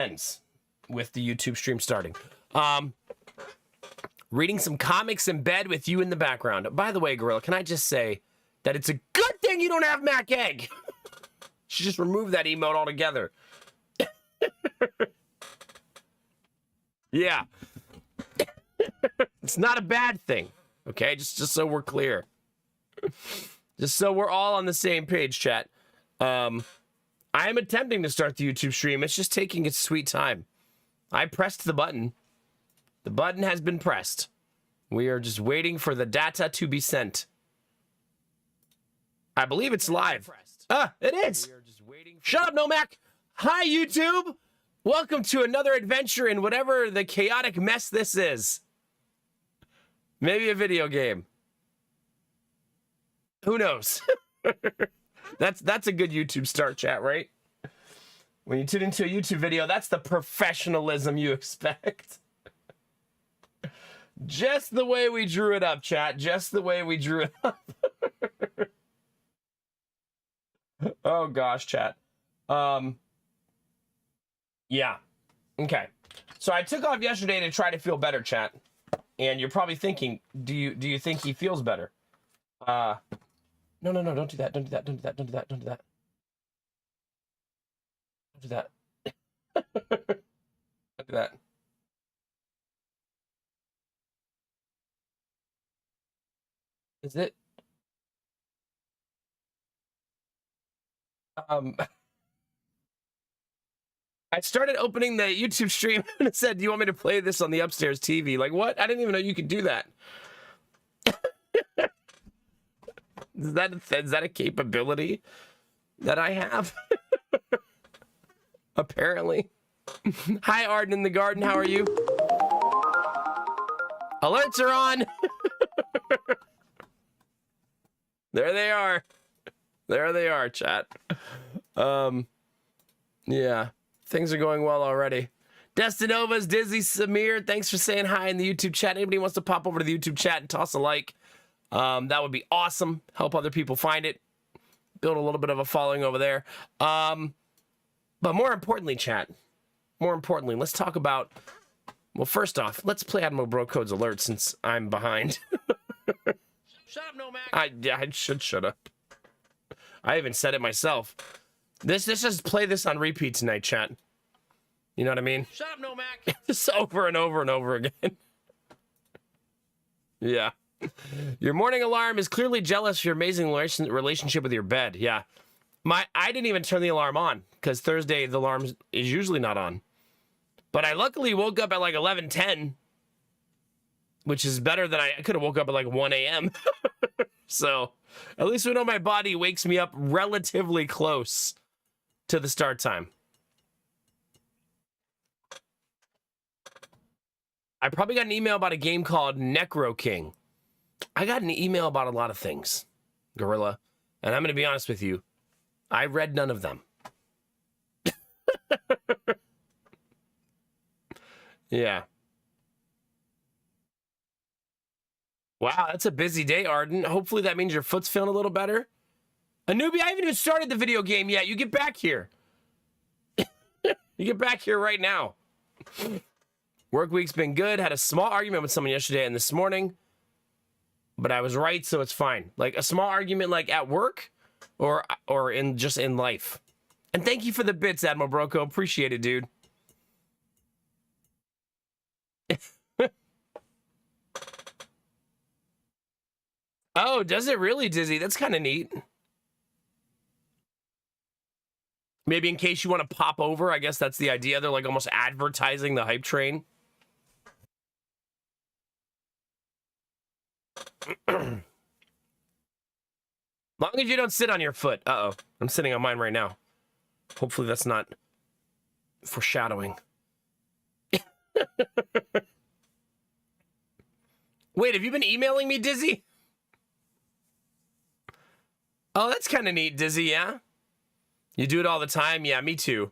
ends with the YouTube stream starting. Reading some comics in bed with you in the background. By the way, Gorilla, can I just say that it's a good thing you don't have Mac Egg? Should just remove that emote altogether. Yeah. It's not a bad thing. Okay, just so we're clear. Just so we're all on the same page, chat. I am attempting to start the YouTube stream. It's just taking its sweet time. I pressed the button. The button has been pressed. We are just waiting for the data to be sent. I believe it's live. It is. Shut up, Nomac. Hi, YouTube. Welcome to another adventure in whatever the chaotic mess this is. Maybe a video game. Who knows? That's a good YouTube start, chat, right? When you tune into a YouTube video, that's the professionalism you expect. Just the way we drew it up, chat. Just the way we drew it up. Oh gosh, chat. Yeah. Okay. So I took off yesterday to try to feel better, chat. And you're probably thinking, do you think he feels better? No, don't do that. Don't do that. Don't do that. Don't do that. Don't do that. Don't do that. Don't do that. Is it? I started opening the YouTube stream and it said, do you want me to play this on the upstairs TV? Like, what? I didn't even know you could do that. Is that a capability that I have? Apparently. Hi, Arden in the garden. How are you? Alerts are on. There they are. There they are, chat. Yeah. Things are going well already. Destinova's Dizzy Samir, thanks for saying hi in the YouTube chat. Anybody wants to pop over to the YouTube chat and toss a like? That would be awesome. Help other people find it. Build a little bit of a following over there. But more importantly, chat. More importantly, let's talk about... Well, first off, let's play Admiral Bro Code's alert since I'm behind. Shut up, Nomac. I should shut up. I even said it myself. This just play this on repeat tonight, chat. You know what I mean? Shut up, Nomac. Just over and over and over again. Yeah. Your morning alarm is clearly jealous of your amazing relationship with your bed. Yeah. I didn't even turn the alarm on because Thursday the alarm is usually not on. But I luckily woke up at like 11:10, which is better than I could have woke up at like 1 a.m. So at least we know my body wakes me up relatively close to the start time. I probably got an email about a game called Necro King. I got an email about a lot of things, Gorilla. And I'm going to be honest with you. I read none of them. Yeah. Wow, that's a busy day, Arden. Hopefully that means your foot's feeling a little better. A newbie, I haven't even started the video game yet. You get back here. You get back here right now. Work week's been good. Had a small argument with someone yesterday and this morning. But I was right, so it's fine. Like a small argument like at work or in just in life. And thank you for the bits, Admiral Broco. Appreciate it, dude. Oh, does it really, Dizzy? That's kind of neat. Maybe in case you want to pop over, I guess that's the idea. They're like almost advertising the hype train. Long as you don't sit on your foot. Uh-oh. I'm sitting on mine right now. Hopefully that's not foreshadowing. Wait, have you been emailing me, Dizzy? Oh, that's kind of neat, Dizzy, yeah? You do it all the time? Yeah, me too.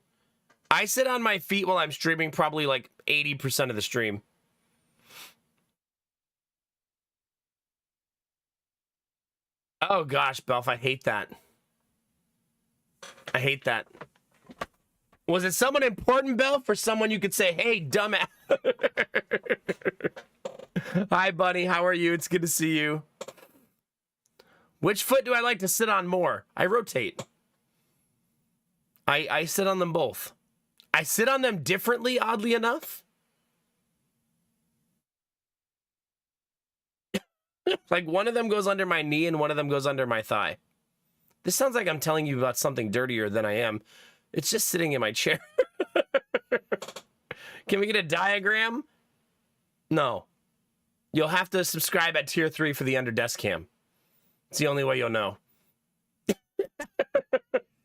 I sit on my feet while I'm streaming probably like 80% of the stream. Oh gosh, Belf, I hate that. I hate that. Was it someone important, Bill? For someone you could say, hey, dumbass. Hi, buddy. How are you? It's good to see you. Which foot do I like to sit on more? I rotate. I sit on them both. I sit on them differently, oddly enough. Like one of them goes under my knee and one of them goes under my thigh. This sounds like I'm telling you about something dirtier than I am. It's just sitting in my chair. Can we get a diagram? No. You'll have to subscribe at tier 3 for the under desk cam. It's the only way you'll know.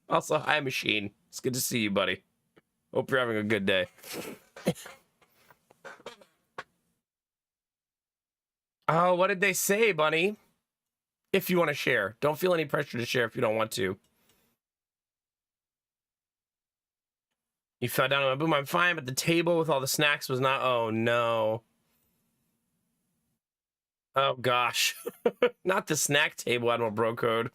Also, hi, Machine. It's good to see you, buddy. Hope you're having a good day. Oh, what did they say, Bunny? If you want to share. Don't feel any pressure to share if you don't want to. You fell down on my boom. I'm fine, but the table with all the snacks was not... Oh, no. Oh, gosh. Not the snack table, Admiral Bro Code.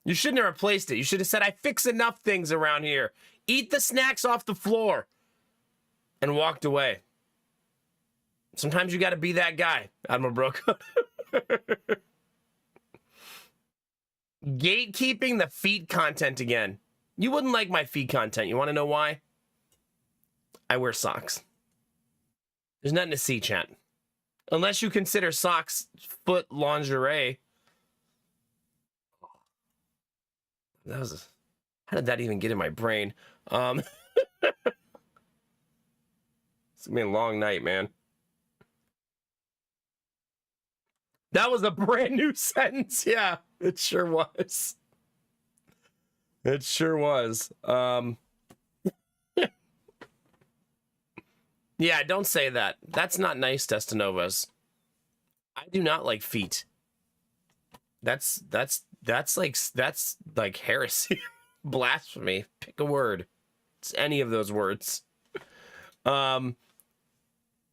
You shouldn't have replaced it. You should have said, I fix enough things around here. Eat the snacks off the floor. And walked away. Sometimes you got to be that guy, Admiral Bro Code. Gatekeeping the feet content again. You wouldn't like my feet content. You want to know why? I wear socks. There's nothing to see, chat. Unless you consider socks foot lingerie. That was... How did that even get in my brain? It's gonna be a long night, man. That was a brand new sentence. Yeah, it sure was. It sure was. Yeah, don't say that. That's not nice, Destinovas. I do not like feet. That's like heresy. Blasphemy. Pick a word. It's any of those words. Wait,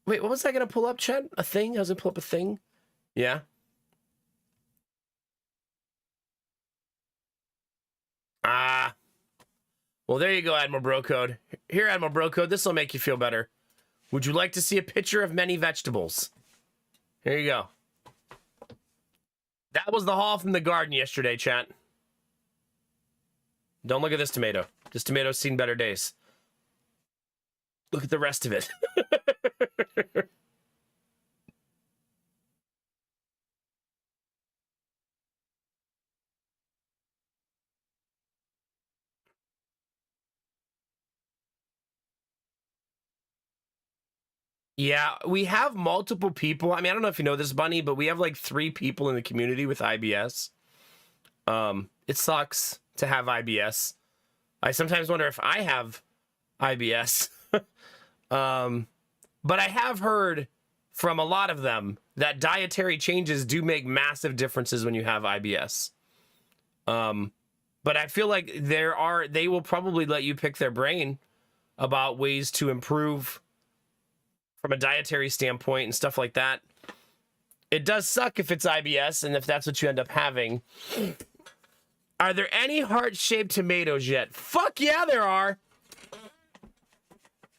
what was I gonna pull up, Chet? A thing? I was gonna pull up a thing? Yeah. Well, there you go, Admiral Bro Code. Here, Admiral Bro Code, this will make you feel better. Would you like to see a picture of many vegetables? Here you go. That was the haul from the garden yesterday, chat. Don't look at this tomato. This tomato's seen better days. Look at the rest of it. Yeah, we have multiple people. I mean, I don't know if you know this, Bunny, but we have like 3 people in the community with IBS. It sucks to have IBS. I sometimes wonder if I have IBS. But I have heard from a lot of them that dietary changes do make massive differences when you have IBS. But I feel like they will probably let you pick their brain about ways to improve from a dietary standpoint and stuff like that. It does suck if it's IBS and if that's what you end up having. Are there any heart-shaped tomatoes yet? Fuck yeah, there are.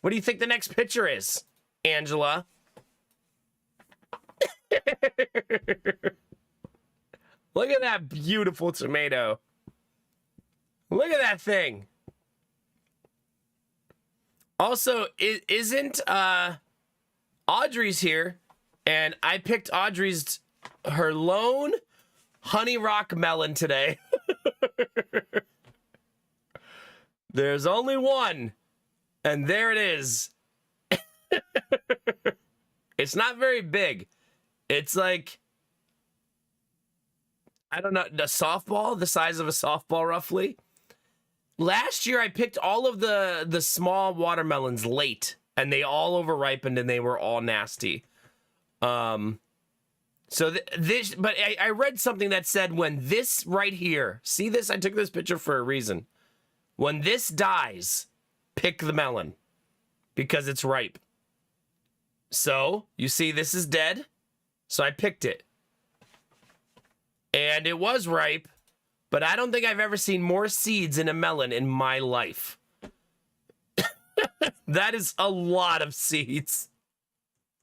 What do you think the next picture is, Angela? Look at that beautiful tomato. Look at that thing. Also, isn't Audrey's here, and I picked her lone honey rock melon today. There's only one, and there it is. It's not very big. It's like, I don't know, the size of a softball, roughly. Last year, I picked all of the small watermelons late, and they all overripened, and they were all nasty. So but I read something that said when this right here, see this? I took this picture for a reason. When this dies, pick the melon because it's ripe. So you see, this is dead. So I picked it. And it was ripe, but I don't think I've ever seen more seeds in a melon in my life. That is a lot of seeds.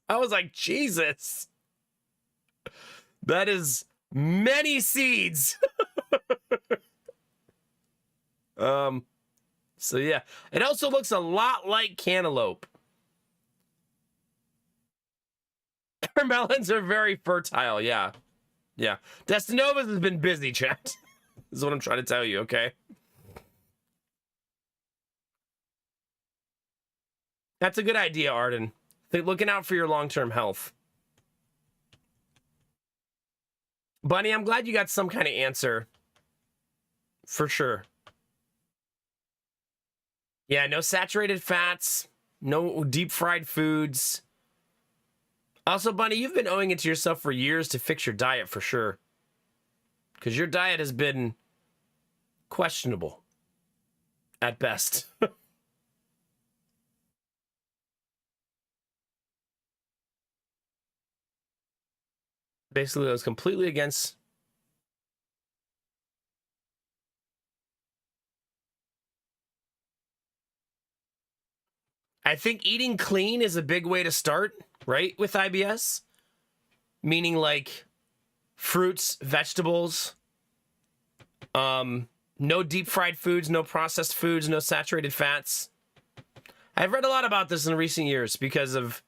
I was like, Jesus. That is many seeds. So yeah. It also looks a lot like cantaloupe. Our melons are very fertile, yeah. Yeah. Destinovas has been busy, chat. This is what I'm trying to tell you, okay? That's a good idea, Arden. Looking out for your long-term health. Bunny, I'm glad you got some kind of answer. For sure. Yeah, no saturated fats, no deep-fried foods. Also, Bunny, you've been owing it to yourself for years to fix your diet for sure. Because your diet has been questionable. At best. Basically, I was completely against... I think eating clean is a big way to start, right, with IBS? Meaning, like, fruits, vegetables, no deep-fried foods, no processed foods, no saturated fats. I've read a lot about this in recent years because of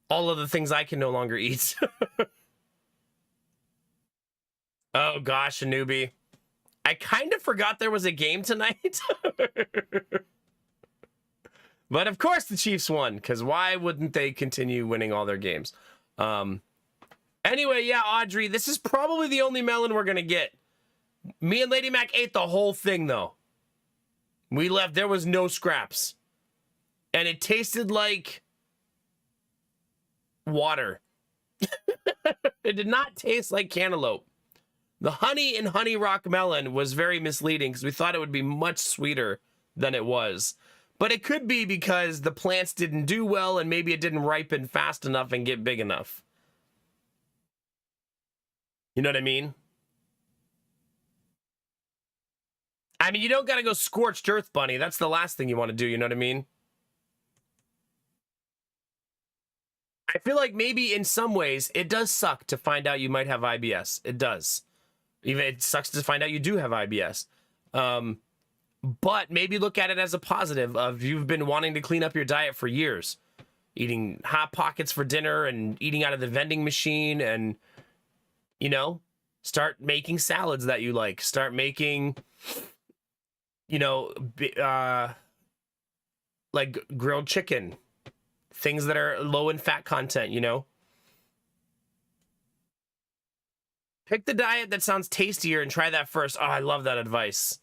all of the things I can no longer eat. Oh, gosh, a newbie. I kind of forgot there was a game tonight. But of course the Chiefs won, because why wouldn't they continue winning all their games? Anyway, yeah, Audrey, this is probably the only melon we're going to get. Me and Lady Mac ate the whole thing, though. We left. There was no scraps. And it tasted like water. It did not taste like cantaloupe. The honey in Honey Rock Melon was very misleading because we thought it would be much sweeter than it was. But it could be because the plants didn't do well and maybe it didn't ripen fast enough and get big enough. You know what I mean? I mean, you don't got to go scorched earth, Bunny. That's the last thing you want to do, you know what I mean? I feel like maybe in some ways it does suck to find out you might have IBS. It does. Even it sucks to find out you do have IBS. But maybe look at it as a positive of you've been wanting to clean up your diet for years. Eating Hot Pockets for dinner and eating out of the vending machine and, you know, start making salads that you like. Start making, you know, like grilled chicken. Things that are low in fat content, you know? Pick the diet that sounds tastier and try that first. Oh, I love that advice.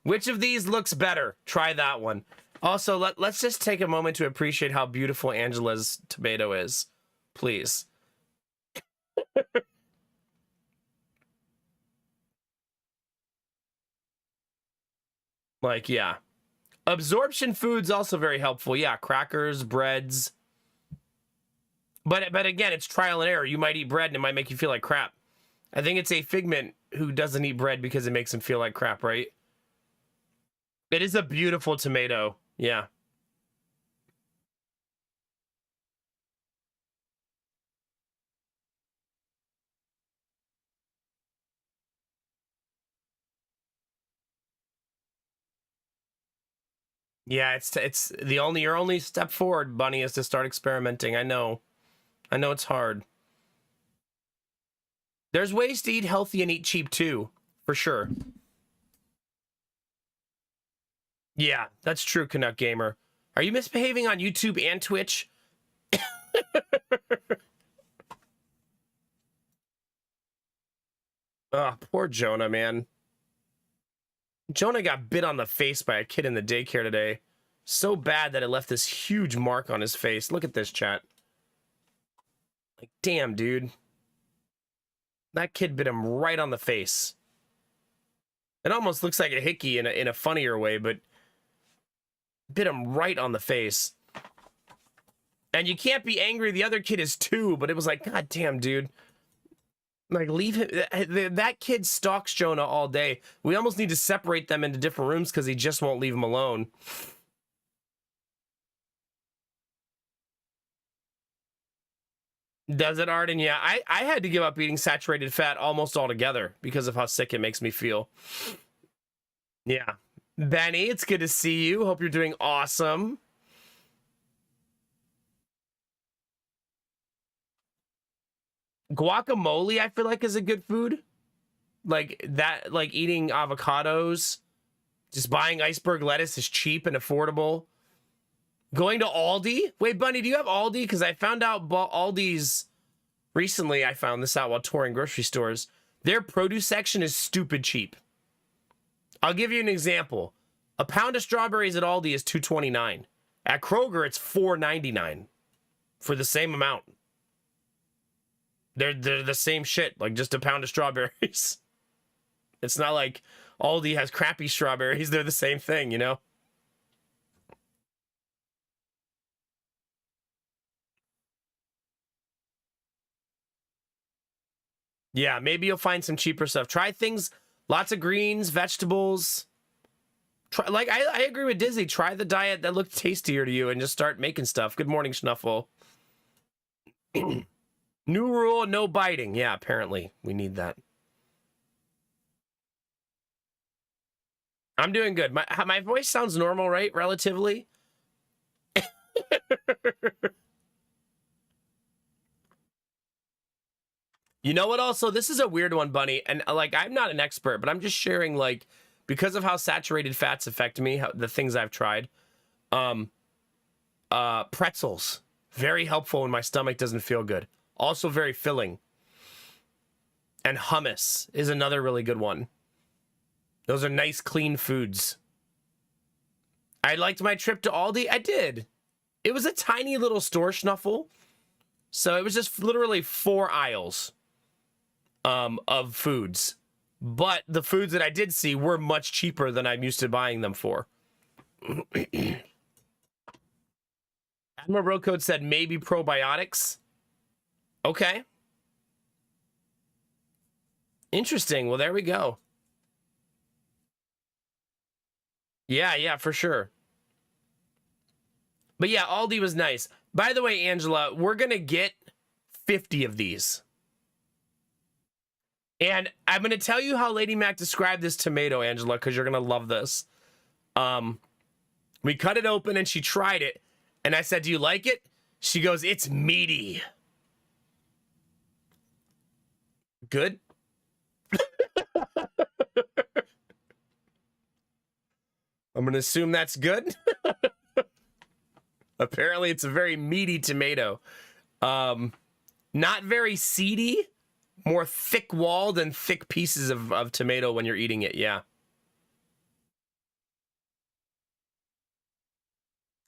Which of these looks better? Try that one. Also, let's just take a moment to appreciate how beautiful Angela's tomato is. Please. Like, yeah. Absorption food's also very helpful. Yeah, crackers, breads. But again, it's trial and error. You might eat bread and it might make you feel like crap. I think it's a Figment who doesn't eat bread because it makes him feel like crap, right? It is a beautiful tomato. Yeah. Yeah, it's the only your only step forward, Bunny, is to start experimenting. I know it's hard. There's ways to eat healthy and eat cheap too, for sure. Yeah, that's true, Canuck Gamer. Are you misbehaving on YouTube and Twitch? Oh, poor Jonah, man. Jonah got bit on the face by a kid in the daycare today. So bad that it left this huge mark on his face. Look at this, chat. Like, damn, dude. That kid bit him right on the face. It almost looks like a hickey in a funnier way, but bit him right on the face. And you can't be angry. The other kid is 2, but it was like, God damn, dude. Like, leave him. That kid stalks Jonah all day. We almost need to separate them into different rooms because he just won't leave him alone. Does it, Arden? Yeah, I had to give up eating saturated fat almost altogether because of how sick it makes me feel. Yeah. Benny, it's good to see you. Hope you're doing awesome. Guacamole, I feel like, is a good food. Like that, like eating avocados. Just buying iceberg lettuce is cheap and affordable. Going to Aldi? Wait, Bunny, do you have Aldi? Because I found out Aldi's recently. I found this out while touring grocery stores. Their produce section is stupid cheap. I'll give you an example. A pound of strawberries at Aldi is $2.29. At Kroger, it's $4.99 for the same amount. They're the same shit, like just a pound of strawberries. It's not like Aldi has crappy strawberries. They're the same thing, you know? Yeah, maybe you'll find some cheaper stuff. Try things, lots of greens, vegetables. Try, like, I agree with Dizzy. Try the diet that looked tastier to you and just start making stuff. Good morning, Schnuffle. New rule, no biting. Yeah, apparently we need that. I'm doing good. My voice sounds normal, right? Relatively. You know what? Also, this is a weird one, Bunny. And like, I'm not an expert, but I'm just sharing, like, because of how saturated fats affect me, the things I've tried. Pretzels, very helpful when my stomach doesn't feel good. Also very filling. And hummus is another really good one. Those are nice, clean foods. I liked my trip to Aldi. I did. It was a tiny little store, Schnuffle. So it was just literally 4 aisles of foods. But the foods that I did see were much cheaper than I'm used to buying them for. Admiral Bro Code said maybe probiotics. Okay. Interesting. Well, there we go. Yeah, for sure. But yeah, Aldi was nice. By the way, Angela, we're going to get 50 of these. And I'm going to tell you how Lady Mac described this tomato, Angela, because you're going to love this. We cut it open and she tried it. And I said, do you like it? She goes, it's meaty. Good? I'm going to assume that's good. Apparently, it's a very meaty tomato. Not very seedy. More thick-walled and thick pieces of tomato when you're eating it, yeah.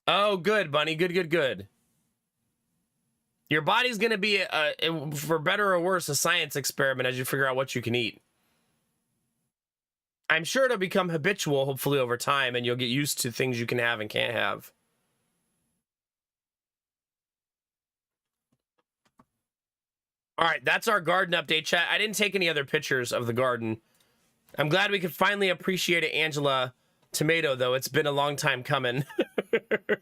Oh, good, Bunny. Good. Your body's going to be, for better or worse, a science experiment as you figure out what you can eat. I'm sure it'll become habitual, hopefully, over time, and you'll get used to things you can have and can't have. All right, that's our garden update, chat. I didn't take any other pictures of the garden. I'm glad we could finally appreciate an Angela tomato, though. It's been a long time coming. It's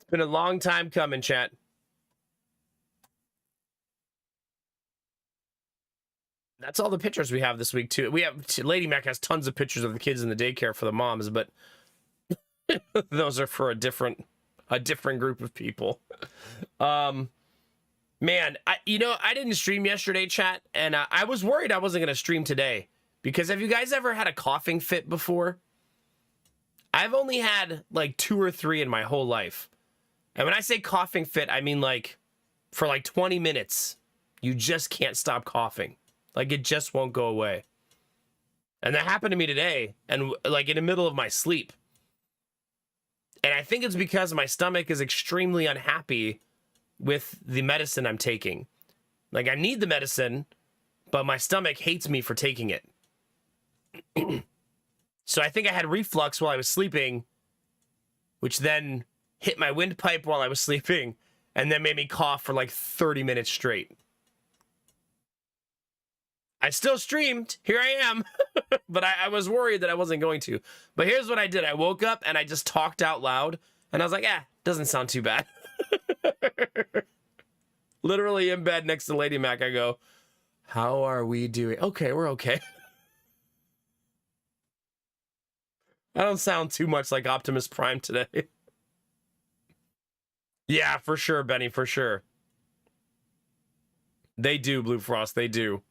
been a long time coming, chat. That's all the pictures we have this week, too. We have Lady Mac has tons of pictures of the kids in the daycare for the moms, but those are for a different group of people. Man, I didn't stream yesterday, chat, and I was worried I wasn't going to stream today. Because have you guys ever had a coughing fit before? I've only had like 2 or 3 in my whole life. And when I say coughing fit, I mean like for like 20 minutes, you just can't stop coughing. Like it just won't go away. And that happened to me today, and like in the middle of my sleep. And I think it's because my stomach is extremely unhappy with the medicine I'm taking. Like I need the medicine, but my stomach hates me for taking it. So I think I had reflux while I was sleeping, which then hit my windpipe while I was sleeping, and then made me cough for like 30 minutes straight. I still streamed. Here I am. But I was worried that I wasn't going to. But here's what I did. I woke up and I just talked out loud. And I was like, doesn't sound too bad. Literally in bed next to Lady Mac, I go, how are we doing? Okay, we're okay. I don't sound too much like Optimus Prime today. Yeah, for sure, Benny, for sure. They do, Blue Frost, they do.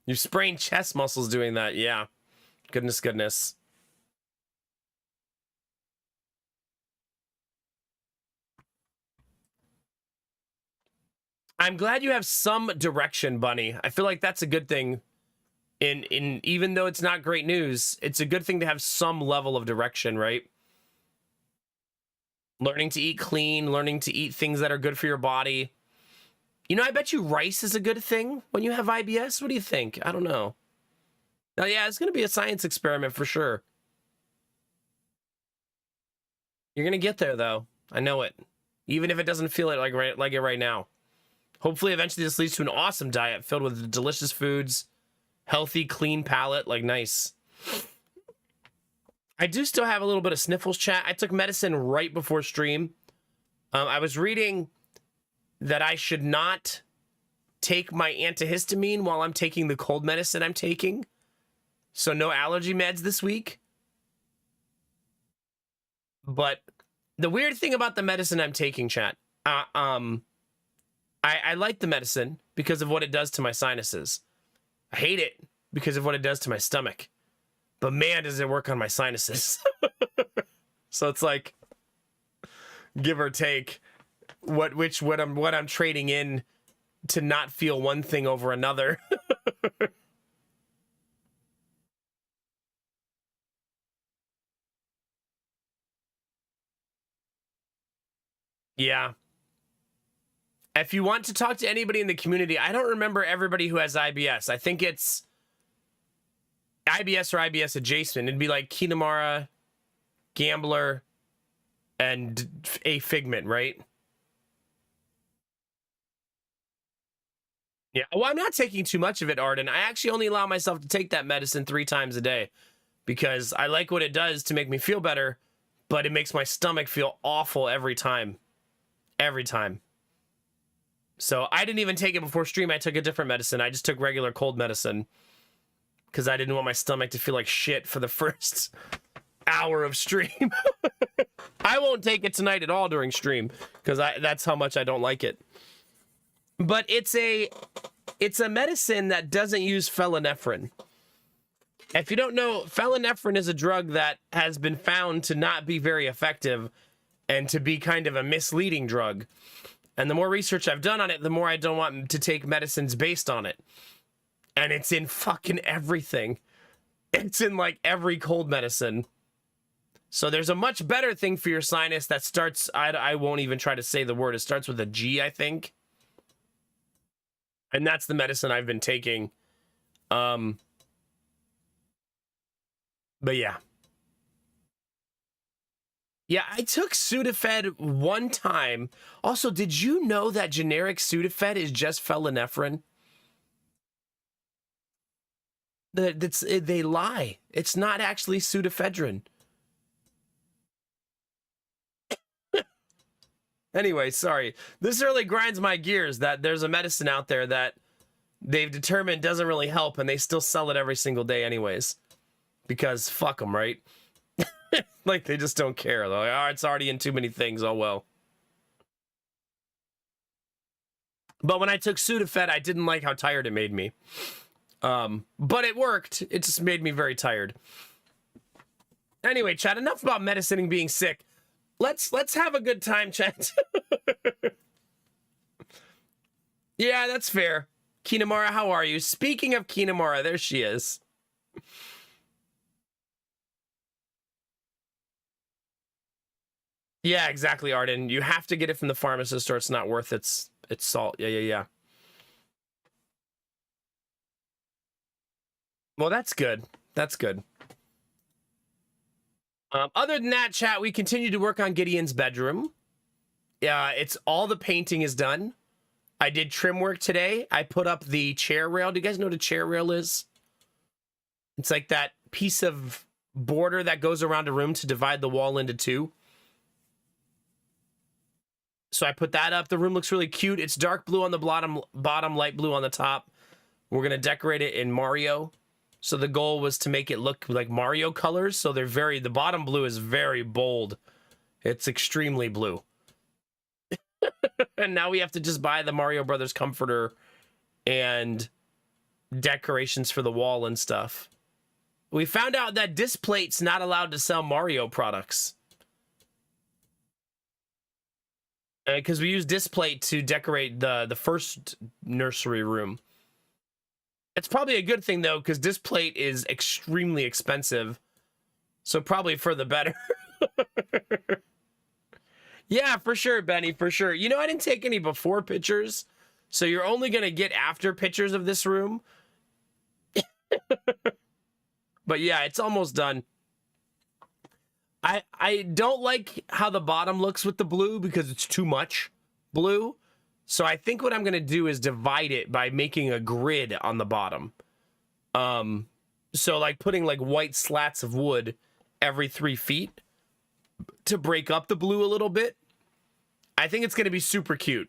You sprained chest muscles doing that, yeah. Goodness, goodness. I'm glad you have some direction, Bunny. I feel like that's a good thing. In even though it's not great news, it's a good thing to have some level of direction, right? Learning to eat clean, learning to eat things that are good for your body. You know, I bet you rice is a good thing when you have IBS. What do you think? I don't know. Now, yeah, it's going to be a science experiment for sure. You're going to get there, though. I know it. Even if it doesn't feel it like it right now. Hopefully, eventually, this leads to an awesome diet filled with delicious foods, healthy, clean palate. Like, nice. I do still have a little bit of sniffles, chat. I took medicine right before stream. I was reading that I should not take my antihistamine while I'm taking the cold medicine I'm taking. So no allergy meds this week. But the weird thing about the medicine I'm taking, chat, I like the medicine because of what it does to my sinuses. I hate it because of what it does to my stomach. But man, does it work on my sinuses. So it's like, give or take, what I'm trading in to not feel one thing over another. Yeah. If you want to talk to anybody in the community, I don't remember everybody who has IBS. I think it's IBS or IBS adjacent. It'd be like Kinemara, Gambler, and a Figment, right? Yeah. Well, I'm not taking too much of it, Arden. I actually only allow myself to take that medicine 3 times a day because I like what it does to make me feel better, but it makes my stomach feel awful every time. Every time. So I didn't even take it before stream. I took a different medicine. I just took regular cold medicine because I didn't want my stomach to feel like shit for the first hour of stream. I won't take it tonight at all during stream because that's how much I don't like it. But it's a medicine that doesn't use phenylephrine. If you don't know, phenylephrine is a drug that has been found to not be very effective and to be kind of a misleading drug. And the more research I've done on it, the more I don't want to take medicines based on it. And it's in fucking everything. It's in like every cold medicine. So there's a much better thing for your sinus that starts, I won't even try to say the word. It starts with a G, I think. And that's the medicine I've been taking. But yeah. Yeah, I took Sudafed one time. Also, did you know that generic Sudafed is just phenylephrine? They lie. It's not actually pseudoephedrine. Anyway, sorry. This really grinds my gears that there's a medicine out there that they've determined doesn't really help, and they still sell it every single day anyways. Because fuck them, right? Like, they just don't care. They're like, oh, it's already in too many things. Oh, well. But when I took Sudafed, I didn't like how tired it made me. But it worked. It just made me very tired. Anyway, chat, enough about medicining being sick. Let's have a good time, chat. Yeah, that's fair. Kinemara, how are you? Speaking of Kinemara, there she is. Yeah, exactly, Arden. You have to get it from the pharmacist or it's not worth its salt. Yeah. Well, that's good. That's good. Other than that, chat, we continue to work on Gideon's bedroom. Yeah, it's all the painting is done. I did trim work today. I put up the chair rail. Do you guys know what a chair rail is? It's like that piece of border that goes around a room to divide the wall into two. So I put that up. The room looks really cute. It's dark blue on the bottom, light blue on the top. We're going to decorate it in Mario. So the goal was to make it look like Mario colors. So the bottom blue is very bold. It's extremely blue. And now we have to just buy the Mario Brothers comforter and decorations for the wall and stuff. We found out that Displate's not allowed to sell Mario products. Because we use Displate to decorate the first nursery room. It's probably a good thing, though, because Displate is extremely expensive. So probably for the better. Yeah, for sure, Benny, for sure. You know, I didn't take any before pictures, so you're only going to get after pictures of this room. But yeah, it's almost done. I don't like how the bottom looks with the blue because it's too much blue. So I think what I'm going to do is divide it by making a grid on the bottom. So like putting like white slats of wood every 3 feet to break up the blue a little bit. I think it's going to be super cute.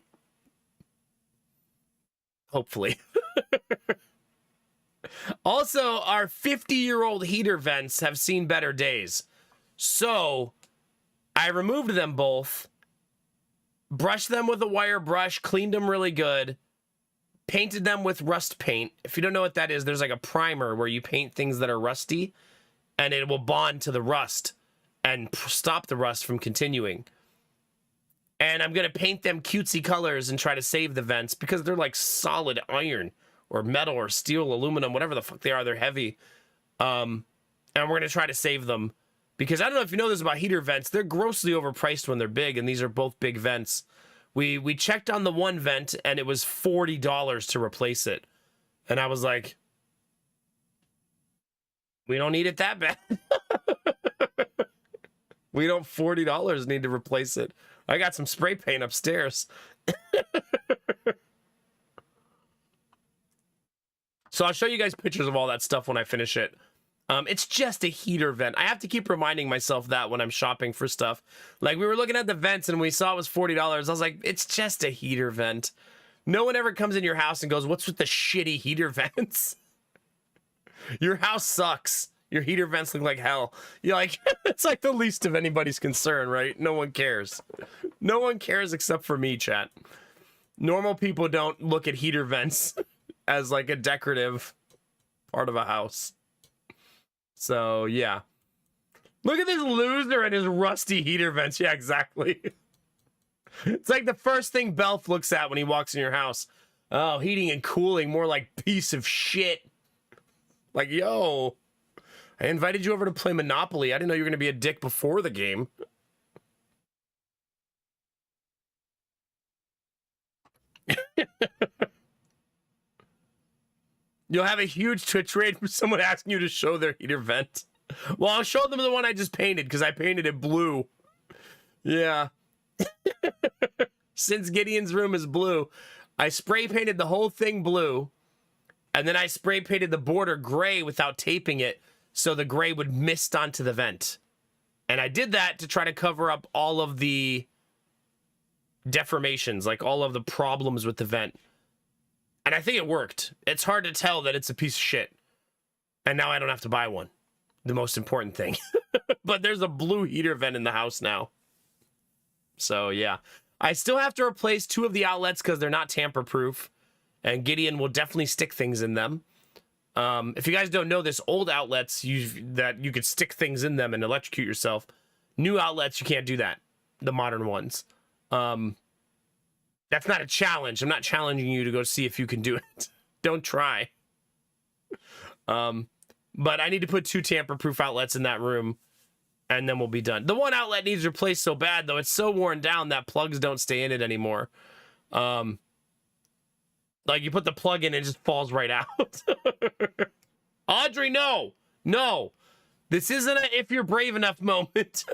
Hopefully. Also, our 50-year-old heater vents have seen better days. So I removed them both, brushed them with a wire brush, cleaned them really good, painted them with rust paint. If you don't know what that is, there's like a primer where you paint things that are rusty and it will bond to the rust and stop the rust from continuing. And I'm going to paint them cutesy colors and try to save the vents because they're like solid iron or metal or steel, aluminum, whatever the fuck they are. They're heavy. And we're going to try to save them because I don't know if you know this about heater vents. They're grossly overpriced when they're big, and these are both big vents. We checked on the one vent, and it was $40 to replace it. And I was like, we don't need it that bad. We don't $40 need to replace it. I got some spray paint upstairs. So I'll show you guys pictures of all that stuff when I finish it. It's just a heater vent. I have to keep reminding myself that when I'm shopping for stuff. Like, we were looking at the vents and we saw it was $40. I was like, it's just a heater vent. No one ever comes in your house and goes, what's with the shitty heater vents? Your house sucks. Your heater vents look like hell. You're like, it's like the least of anybody's concern, right? No one cares. No one cares except for me, chat. Normal people don't look at heater vents as like a decorative part of a house. So, yeah. Look at this loser and his rusty heater vents. Yeah, exactly. It's like the first thing Belf looks at when he walks in your house. Oh, heating and cooling, more like piece of shit. Like, yo, I invited you over to play Monopoly. I didn't know you were going to be a dick before the game. You'll have a huge Twitch raid from someone asking you to show their heater vent. Well, I'll show them the one I just painted because I painted it blue. Yeah. Since Gideon's room is blue, I spray painted the whole thing blue. And then I spray painted the border gray without taping it so the gray would mist onto the vent. And I did that to try to cover up all of the deformations, like all of the problems with the vent. And I think it worked. It's hard to tell that it's a piece of shit. And now I don't have to buy one. The most important thing. But there's a blue heater vent in the house now. So, yeah. I still have to replace 2 of the outlets because they're not tamper-proof. And Gideon will definitely stick things in them. If you guys don't know this, old outlets, that you could stick things in them and electrocute yourself. New outlets, you can't do that. The modern ones. That's not a challenge. I'm not challenging you to go see if you can do it. Don't try. But I need to put 2 tamper-proof outlets in that room, and then we'll be done. The one outlet needs replaced so bad, though. It's so worn down that plugs don't stay in it anymore. Like, you put the plug in, it just falls right out. Audrey, no! No! This isn't a if you're brave enough moment.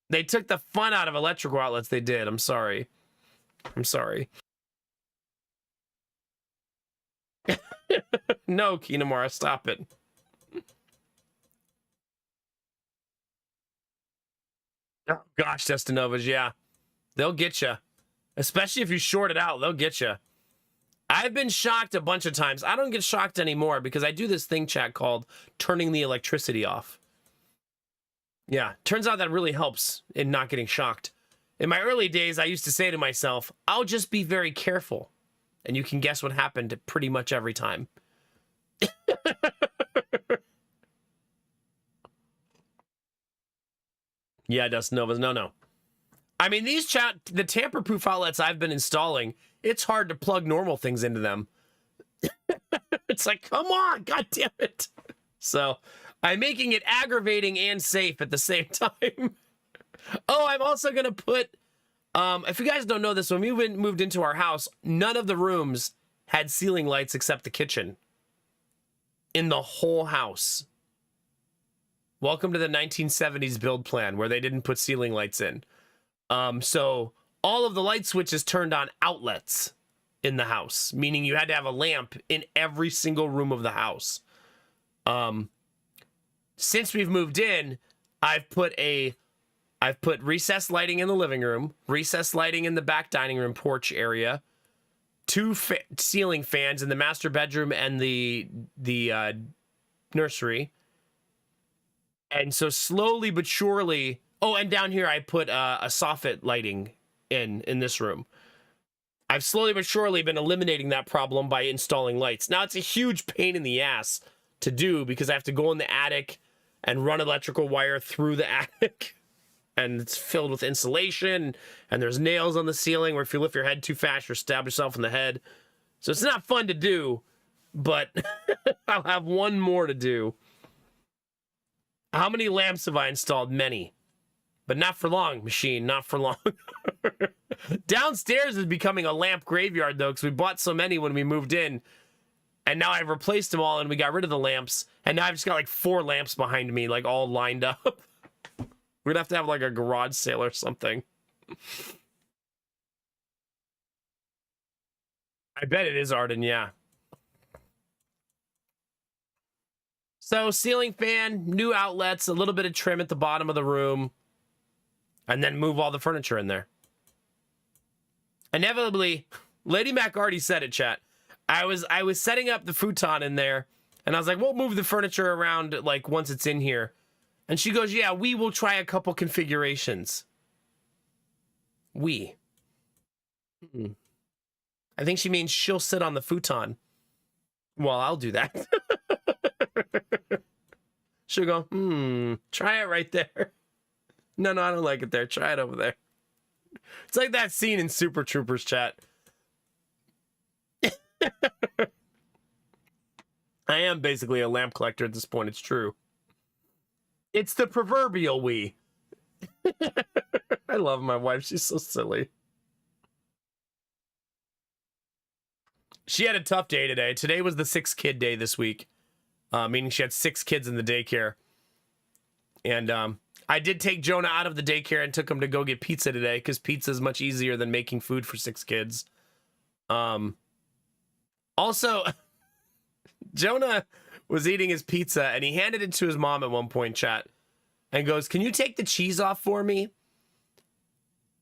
They took the fun out of electrical outlets. They did. I'm sorry. I'm sorry. No, Kinamara, stop it. Oh, gosh, Destinovas, yeah. They'll get you. Especially if you short it out, they'll get you. I've been shocked a bunch of times. I don't get shocked anymore because I do this thing, chat, called turning the electricity off. Yeah, turns out that really helps in not getting shocked. In my early days, I used to say to myself, I'll just be very careful. And you can guess what happened pretty much every time. Yeah, Dustin Novas, no. I mean, the tamper-proof outlets I've been installing, it's hard to plug normal things into them. It's like, come on, god damn it. So, I'm making it aggravating and safe at the same time. Oh, I'm also going to put, if you guys don't know this, when we moved into our house, none of the rooms had ceiling lights except the kitchen. In the whole house. Welcome to the 1970s build plan where they didn't put ceiling lights in. So all of the light switches turned on outlets in the house, meaning you had to have a lamp in every single room of the house. Since we've moved in, I've put recessed lighting in the living room, recessed lighting in the back dining room porch area, 2 ceiling fans in the master bedroom and the nursery. And so slowly but surely, oh, and down here I put a soffit lighting in this room. I've slowly but surely been eliminating that problem by installing lights. Now it's a huge pain in the ass to do because I have to go in the attic and run electrical wire through the attic. And it's filled with insulation, and there's nails on the ceiling where if you lift your head too fast, you stab yourself in the head. So it's not fun to do, but I'll have one more to do. How many lamps have I installed? Many. But not for long, machine, not for long. Downstairs is becoming a lamp graveyard, though, because we bought so many when we moved in. And now I've replaced them all, and we got rid of the lamps. And now I've just got like 4 lamps behind me, like all lined up. We're going to have like a garage sale or something. I bet it is, Arden, yeah. So, ceiling fan, new outlets, a little bit of trim at the bottom of the room, and then move all the furniture in there. Inevitably, Lady Mac already said it, chat. I was setting up the futon in there, and I was like, we'll move the furniture around like once it's in here. And she goes, yeah, we will try a couple configurations. We. I think she means she'll sit on the futon. Well, I'll do that. She'll go, try it right there. No, I don't like it there. Try it over there. It's like that scene in Super Troopers, chat. I am basically a lamp collector at this point. It's true. It's the proverbial we. I love my wife. She's so silly. She had a tough day today. Today was the 6th kid day this week. Meaning she had 6 kids in the daycare. And I did take Jonah out of the daycare and took him to go get pizza today because pizza is much easier than making food for 6 kids. Also, Jonah was eating his pizza and he handed it to his mom at one point, chat, and goes, can you take the cheese off for me?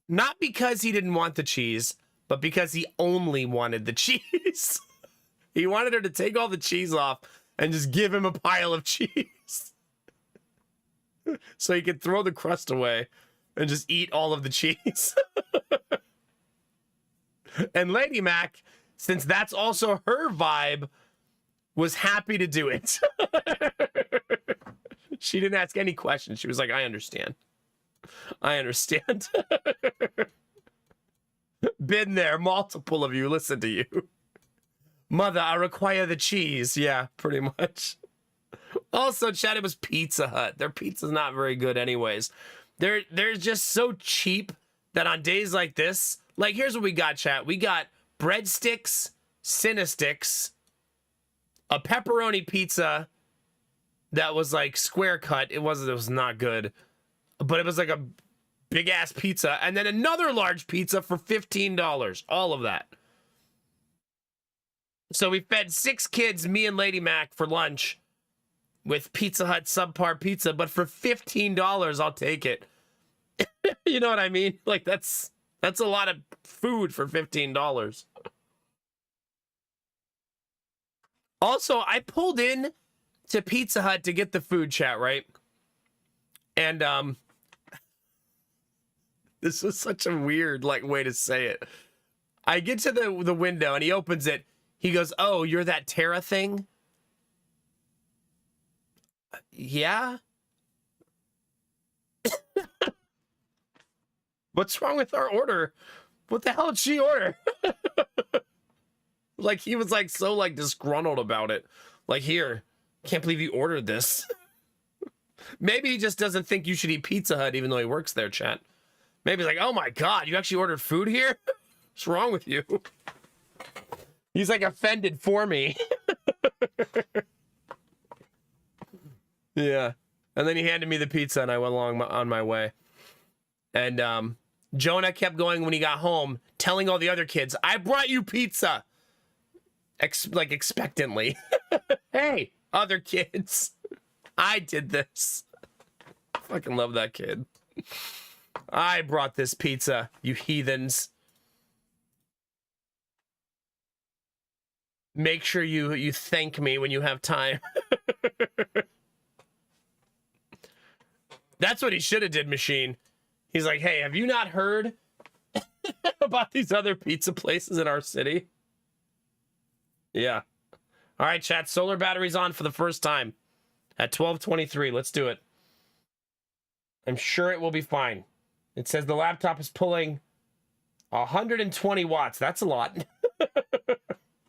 Not because he didn't want the cheese, but because he only wanted the cheese. He wanted her to take all the cheese off and just give him a pile of cheese. So he could throw the crust away and just eat all of the cheese. And Lady Mac, since that's also her vibe, was happy to do it. She didn't ask any questions. She was like, I understand. I understand. Been there, multiple of you. Listen to you. Mother, I require the cheese. Yeah, pretty much. Also, chat, it was Pizza Hut. Their pizza's not very good anyways. They're just so cheap that on days like this, like, here's what we got, chat. We got breadsticks, Cinesticks, a pepperoni pizza that was like square cut. It was not good, but it was like a big ass pizza, and then another large pizza for $15. All of that. So we fed 6 kids, me and Lady Mac, for lunch with Pizza Hut subpar pizza, but for $15, I'll take it. You know what I mean? Like that's a lot of food for $15. Also, I pulled in to Pizza Hut to get the food, chat, right? And this was such a weird like way to say it. I get to the window and he opens it. He goes, "Oh, you're that Terra thing?" Yeah. What's wrong with our order? What the hell did she order? Like he was like so like disgruntled about it. Like, here, can't believe you ordered this. Maybe he just doesn't think you should eat Pizza Hut even though he works there, chat. Maybe he's like, "Oh my God, you actually ordered food here? What's wrong with you?" He's like offended for me. Yeah. And then he handed me the pizza and I went along on my way. And Jonah kept going when he got home, telling all the other kids, "I brought you pizza." Like expectantly. Hey, other kids, I did this. Fucking love that kid. I brought this pizza, you heathens. Make sure you thank me when you have time. That's what he should have did, Machine. He's like, "Hey, have you not heard about these other pizza places in our city?" Yeah. All right, chat. Solar batteries on for the first time at 12:23. Let's do it. I'm sure it will be fine. It says the laptop is pulling 120 watts. That's a lot.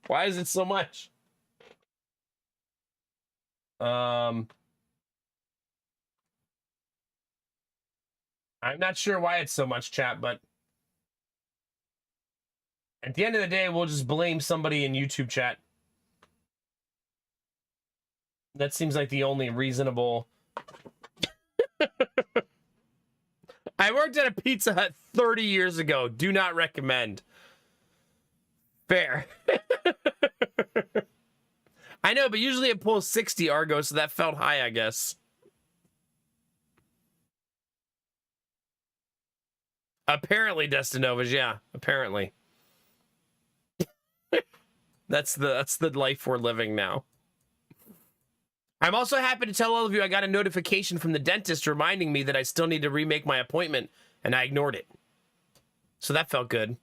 Why is it so much? I'm not sure why it's so much, chat, but at the end of the day, we'll just blame somebody in YouTube chat. That seems like the only reasonable. I worked at a Pizza Hut 30 years ago. Do not recommend. Fair. I know, but usually it pulls 60 Argo, so that felt high, I guess. Apparently, Destinovas, yeah. Apparently. That's the life we're living now. I'm also happy to tell all of you I got a notification from the dentist reminding me that I still need to remake my appointment, and I ignored it. So that felt good.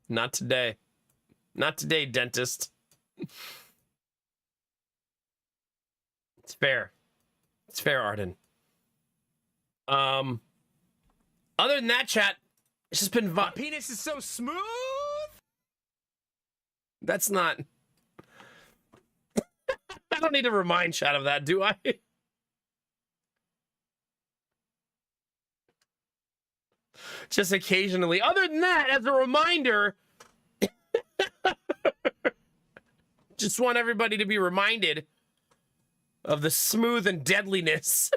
Not today. Not today, dentist. It's fair. It's fair, Arden. Other than that, chat, it's just been... My penis is so smooth! That's not... I don't need to remind chat of that, do I? Just occasionally. Other than that, as a reminder, just want everybody to be reminded of the smooth and deadliness.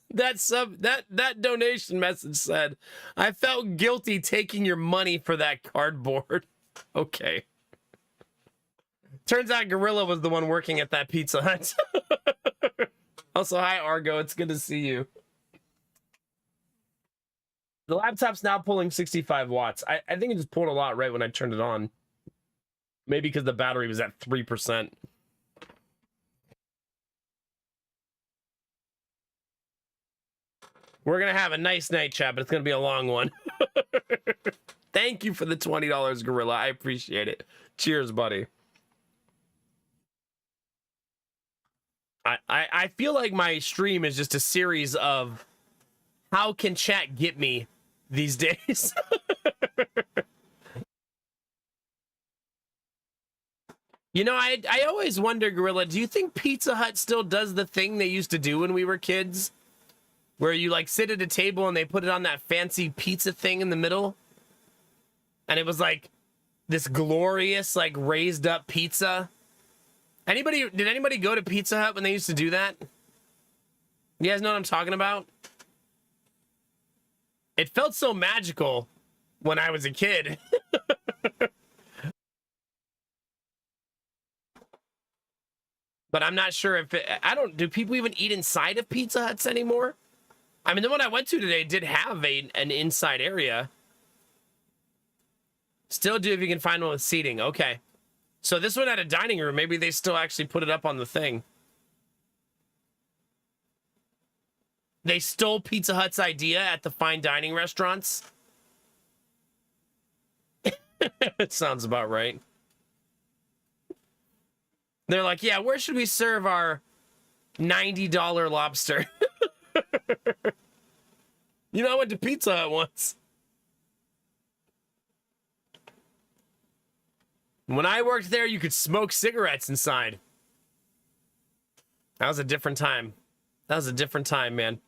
That donation message said, "I felt guilty taking your money for that cardboard." Okay. Turns out Gorilla was the one working at that Pizza Hut. Also, hi, Argo. It's good to see you. The laptop's now pulling 65 watts. I think it just pulled a lot right when I turned it on. Maybe because the battery was at 3%. We're going to have a nice night, chat, but it's going to be a long one. Thank you for the $20, Gorilla. I appreciate it. Cheers, buddy. I feel like my stream is just a series of how can chat get me these days. You know, I always wonder, Gorilla, do you think Pizza Hut still does the thing they used to do when we were kids? Where you like sit at a table and they put it on that fancy pizza thing in the middle? And it was like this glorious, like raised up pizza. Did anybody go to Pizza Hut when they used to do that? You guys know what I'm talking about? It felt so magical when I was a kid. But I'm not sure if I don't. Do people even eat inside of Pizza Huts anymore? I mean, the one I went to today did have an inside area. Still do if you can find one with seating. Okay. So this one had a dining room. Maybe they still actually put it up on the thing. They stole Pizza Hut's idea at the fine dining restaurants. It sounds about right. They're like, yeah, where should we serve our $90 lobster? You know, I went to Pizza Hut once. When I worked there, you could smoke cigarettes inside. That was a different time. That was a different time, man.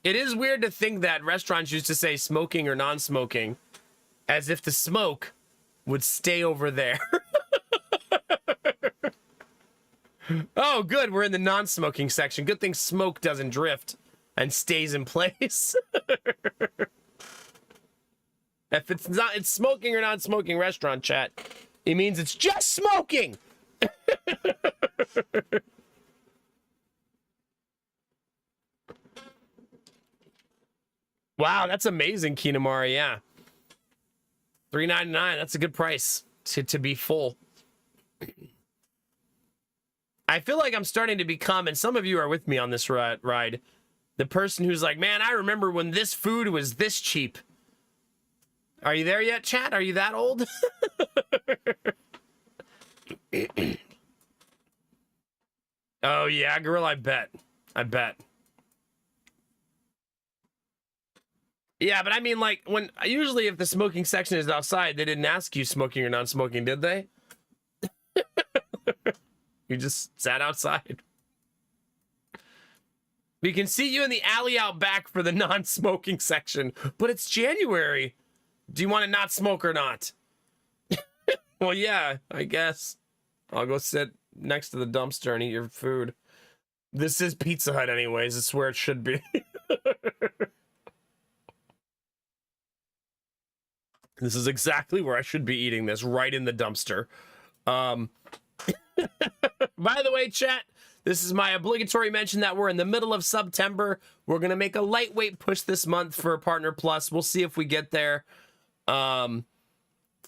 It is weird to think that restaurants used to say smoking or non-smoking as if the smoke would stay over there. Oh, good. We're in the non-smoking section. Good thing smoke doesn't drift and stays in place. If it's smoking or non-smoking restaurant chat, it means it's just smoking. Wow, that's amazing, Kinamari. Yeah, $3.99. That's a good price to be full. I feel like I'm starting to become, and some of you are with me on this ride, the person who's like, man, I remember when this food was this cheap. Are you there yet, chat? Are you that old? Oh, yeah, girl, I bet. I bet. Yeah, but I mean, like, when usually if the smoking section is outside, they didn't ask you smoking or non-smoking, did they? You just sat outside. We can see you in the alley out back for the non-smoking section, but it's January. Do you want to not smoke or not? Well, yeah, I guess. I'll go sit next to the dumpster and eat your food. This is Pizza Hut anyways. It's where it should be. This is exactly where I should be eating this, right in the dumpster. By the way, chat, this is my obligatory mention that we're in the middle of September. We're going to make a lightweight push this month for Partner Plus. We'll see if we get there. The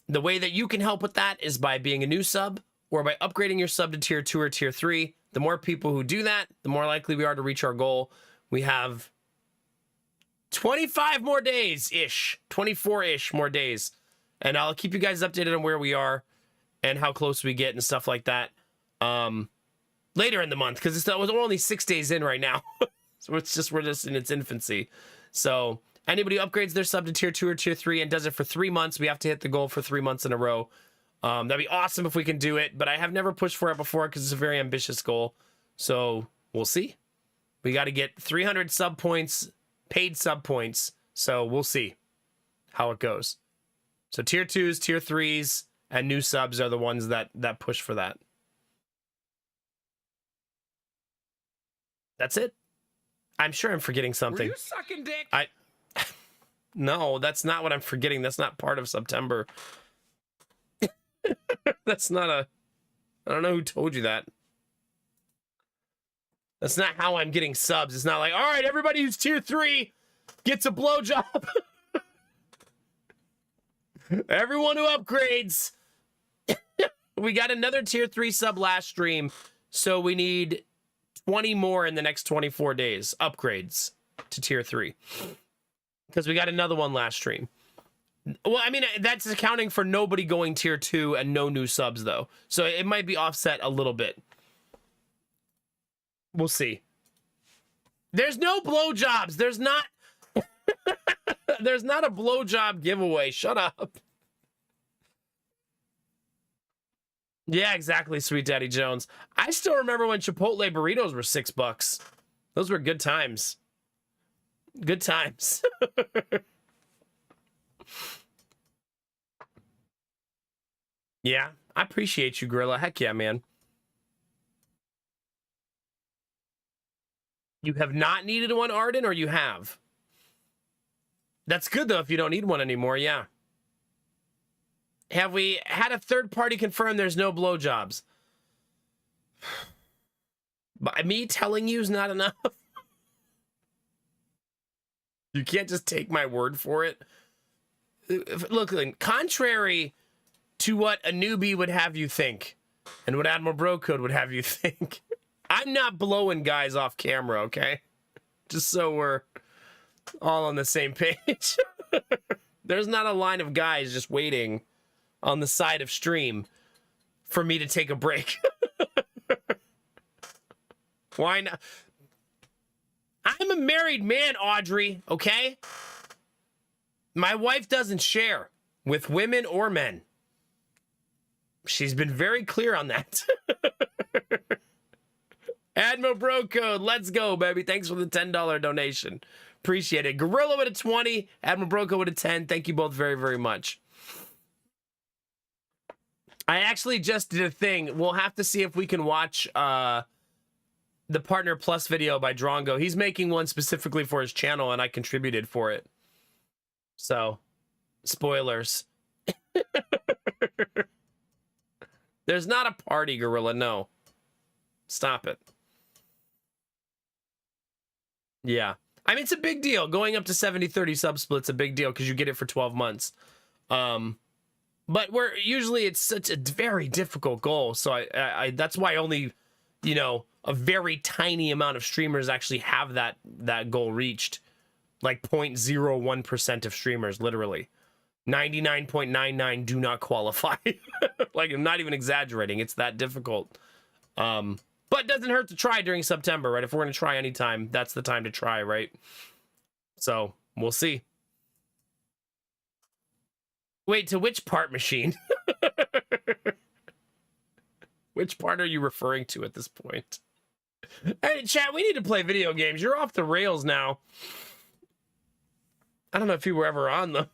way that you can help with that is by being a new sub or by upgrading your sub to tier 2 or tier 3. The more people who do that, the more likely we are to reach our goal. We have 25 more days-ish, 24-ish more days. And I'll keep you guys updated on where we are and how close we get and stuff like that later in the month, because we're only 6 days in right now. So we're just in its infancy. So anybody who upgrades their sub to tier 2 or tier 3 and does it for 3 months, we have to hit the goal for 3 months in a row. That'd be awesome if we can do it, but I have never pushed for it before because it's a very ambitious goal. So we'll see. We got to get 300 sub points, paid sub points. So we'll see how it goes. So tier 2s, tier 3s, and new subs are the ones that push for that. That's it. I'm sure I'm forgetting something. Were you sucking dick? No, that's not what I'm forgetting. That's not part of September. That's not I don't know who told you that. That's not how I'm getting subs. It's not like, all right, everybody who's tier 3 gets a blowjob. Everyone who upgrades. We got another tier 3 sub last stream, so we need 20 more in the next 24 days. Upgrades to tier 3. Because we got another one last stream. Well, I mean, that's accounting for nobody going tier 2 and no new subs, though. So it might be offset a little bit. We'll see. There's no blowjobs. There's not... There's not a blowjob giveaway. Shut up. Yeah, exactly, Sweet Daddy Jones. I still remember when Chipotle burritos were $6. Those were good times. Good times. Yeah, I appreciate you, Gorilla. Heck yeah, man. You have not needed one, Arden, or you have? That's good, though, if you don't need one anymore, yeah. Have we had a third party confirm there's no blowjobs? But me telling you is not enough. You can't just take my word for it. Look, contrary to what a newbie would have you think, and what Admiral Bro Code would have you think, I'm not blowing guys off camera, okay? Just so we're all on the same page. There's not a line of guys just waiting on the side of stream for me to take a break. Why not? I'm a married man, Audrey, okay? My wife doesn't share with women or men. She's been very clear on that. Admiral Bro Code, let's go, baby. Thanks for the $10 donation. Appreciate it. Gorilla with a 20, Admiral Bro Code with a 10. Thank you both very, very much. I actually just did a thing. We'll have to see if we can watch the Partner Plus video by Drongo. He's making one specifically for his channel, and I contributed for it. So, spoilers. There's not a party, Gorilla, no. Stop it. Yeah. I mean, it's a big deal. Going up to 70-30 sub-split's a big deal because you get it for 12 months. But it's such a very difficult goal. So I that's why only, you know, a very tiny amount of streamers actually have that goal reached. Like 0.01% of streamers, literally. 99.99 do not qualify. Like, I'm not even exaggerating. It's that difficult. But it doesn't hurt to try during September, right? If we're going to try anytime, that's the time to try, right? So, we'll see. Wait, to which part machine? Which part are you referring to at this point? Hey, chat, we need to play video games. You're off the rails now. I don't know if you were ever on them.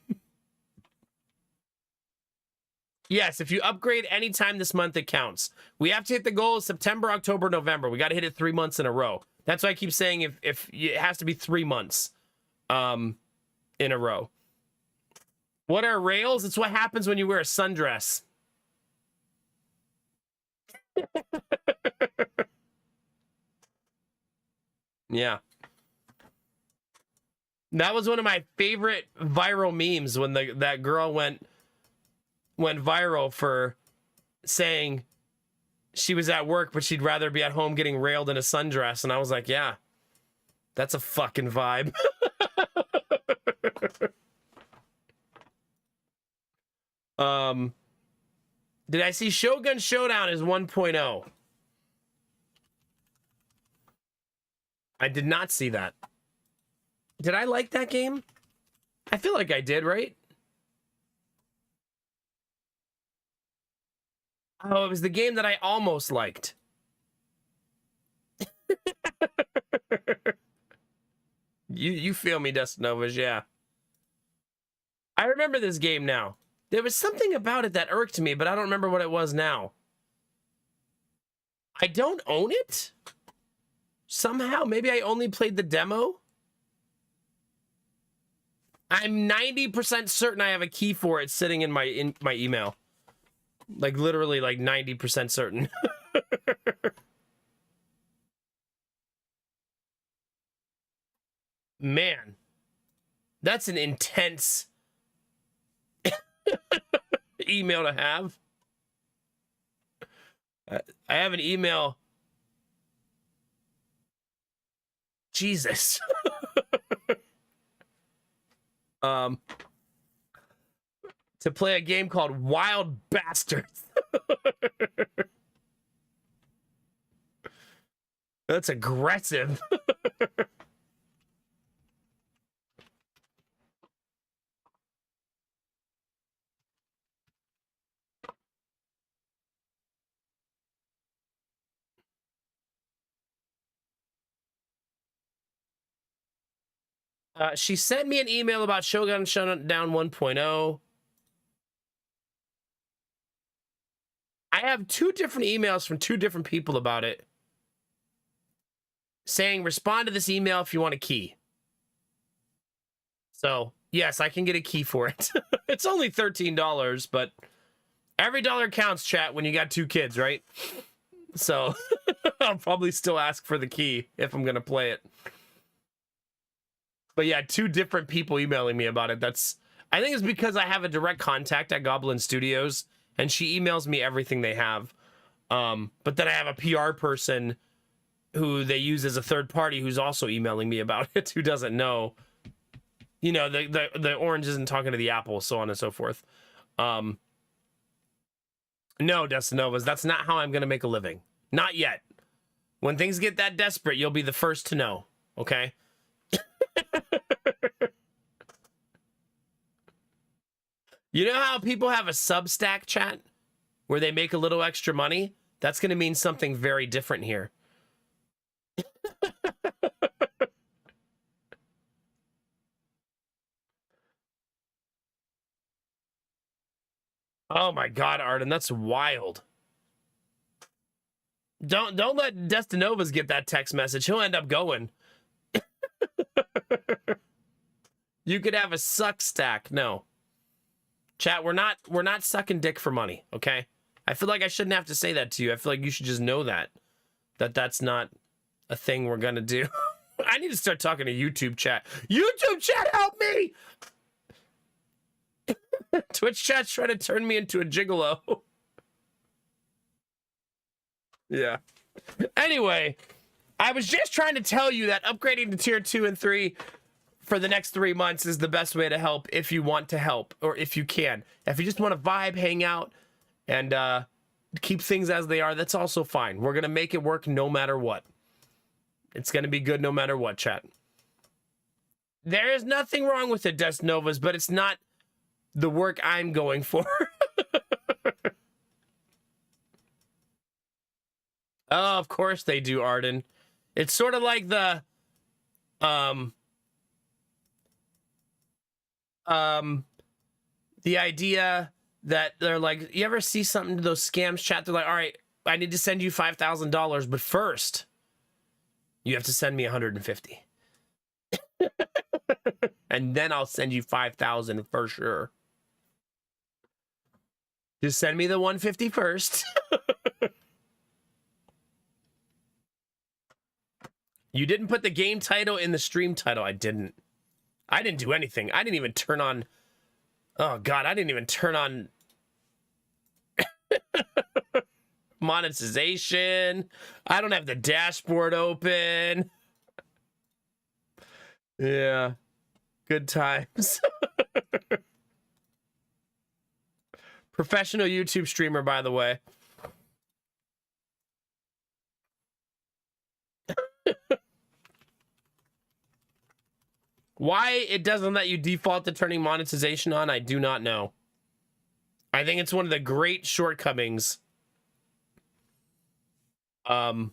Yes, if you upgrade anytime this month, it counts. We have to hit the goal of September, October, November. We got to hit it 3 months in a row. That's why I keep saying if it has to be 3 months in a row. What are rails? It's what happens when you wear a sundress. Yeah. That was one of my favorite viral memes when that girl went viral for saying she was at work, but she'd rather be at home getting railed in a sundress. And I was like, yeah, that's a fucking vibe. Did I see Shogun Showdown is 1.0? I did not see that. Did I like that game? I feel like I did, right? Oh, it was the game that I almost liked. You feel me, Dustnovas, yeah. I remember this game now. There was something about it that irked me, but I don't remember what it was now. I don't own it? Somehow, maybe I only played the demo? I'm 90% certain I have a key for it sitting in my email. Like, literally, like, 90% certain. Man. That's an intense email to have. I have an email. Jesus. To play a game called Wild Bastards. That's aggressive. She sent me an email about Shogun Showdown 1.0. I have 2 different emails from 2 different people about it. Saying, respond to this email if you want a key. So, yes, I can get a key for it. It's only $13, but every dollar counts, chat, when you got 2 kids, right? So, I'll probably still ask for the key if I'm gonna play it. But yeah, 2 different people emailing me about it. I think it's because I have a direct contact at Goblin Studios, and she emails me everything they have. But then I have a PR person who they use as a third party who's also emailing me about it, who doesn't know. You know, the orange isn't talking to the apple, so on and so forth. No, Destinovas, that's not how I'm gonna make a living. Not yet. When things get that desperate, you'll be the first to know, okay? You know how people have a Substack chat where they make a little extra money? That's gonna mean something very different here. Oh my god, Arden, that's wild. Don't let Destinovas get that text message. He'll end up going. You could have a suck stack. No. Chat, we're not sucking dick for money, okay? I feel like I shouldn't have to say that to you. I feel like you should just know that that's not a thing we're gonna do. I need to start talking to YouTube chat. YouTube chat, help me! Twitch chat's trying to turn me into a gigolo. Yeah. Anyway, I was just trying to tell you that upgrading to tier 2 and 3 for the next 3 months is the best way to help if you want to help, or if you can. If you just want to vibe, hang out, and keep things as they are, that's also fine. We're going to make it work no matter what. It's going to be good no matter what, chat. There is nothing wrong with it, Destinovas, but it's not the work I'm going for. Oh, of course they do, Arden. It's sort of like the idea that they're like, you ever see something to those scams chat? They're like, all right, I need to send you $5,000, but first you have to send me 150. And then I'll send you 5,000 for sure. Just send me the 150 first. You didn't put the game title in the stream title. I didn't do anything. I didn't even turn on. Oh God, I didn't even turn on monetization. I don't have the dashboard open. Yeah. Good times. Professional YouTube streamer, by the way. Why it doesn't let you default to turning monetization on, I do not know. I think it's one of the great shortcomings of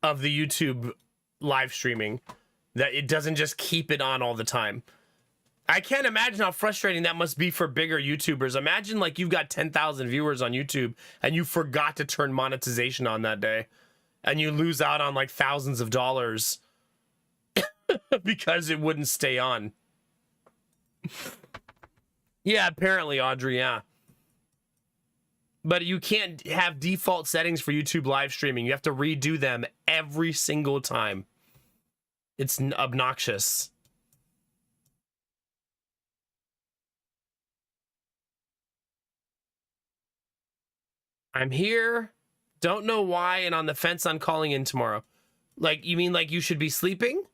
the YouTube live streaming, that it doesn't just keep it on all the time. I can't imagine how frustrating that must be for bigger YouTubers. Imagine like you've got 10,000 viewers on YouTube and you forgot to turn monetization on that day, and you lose out on like thousands of dollars because it wouldn't stay on. Yeah, apparently, Audrey, yeah. But you can't have default settings for YouTube live streaming. You have to redo them every single time. It's obnoxious. I'm here. Don't know why, and on the fence on calling in tomorrow. Like, you mean like you should be sleeping?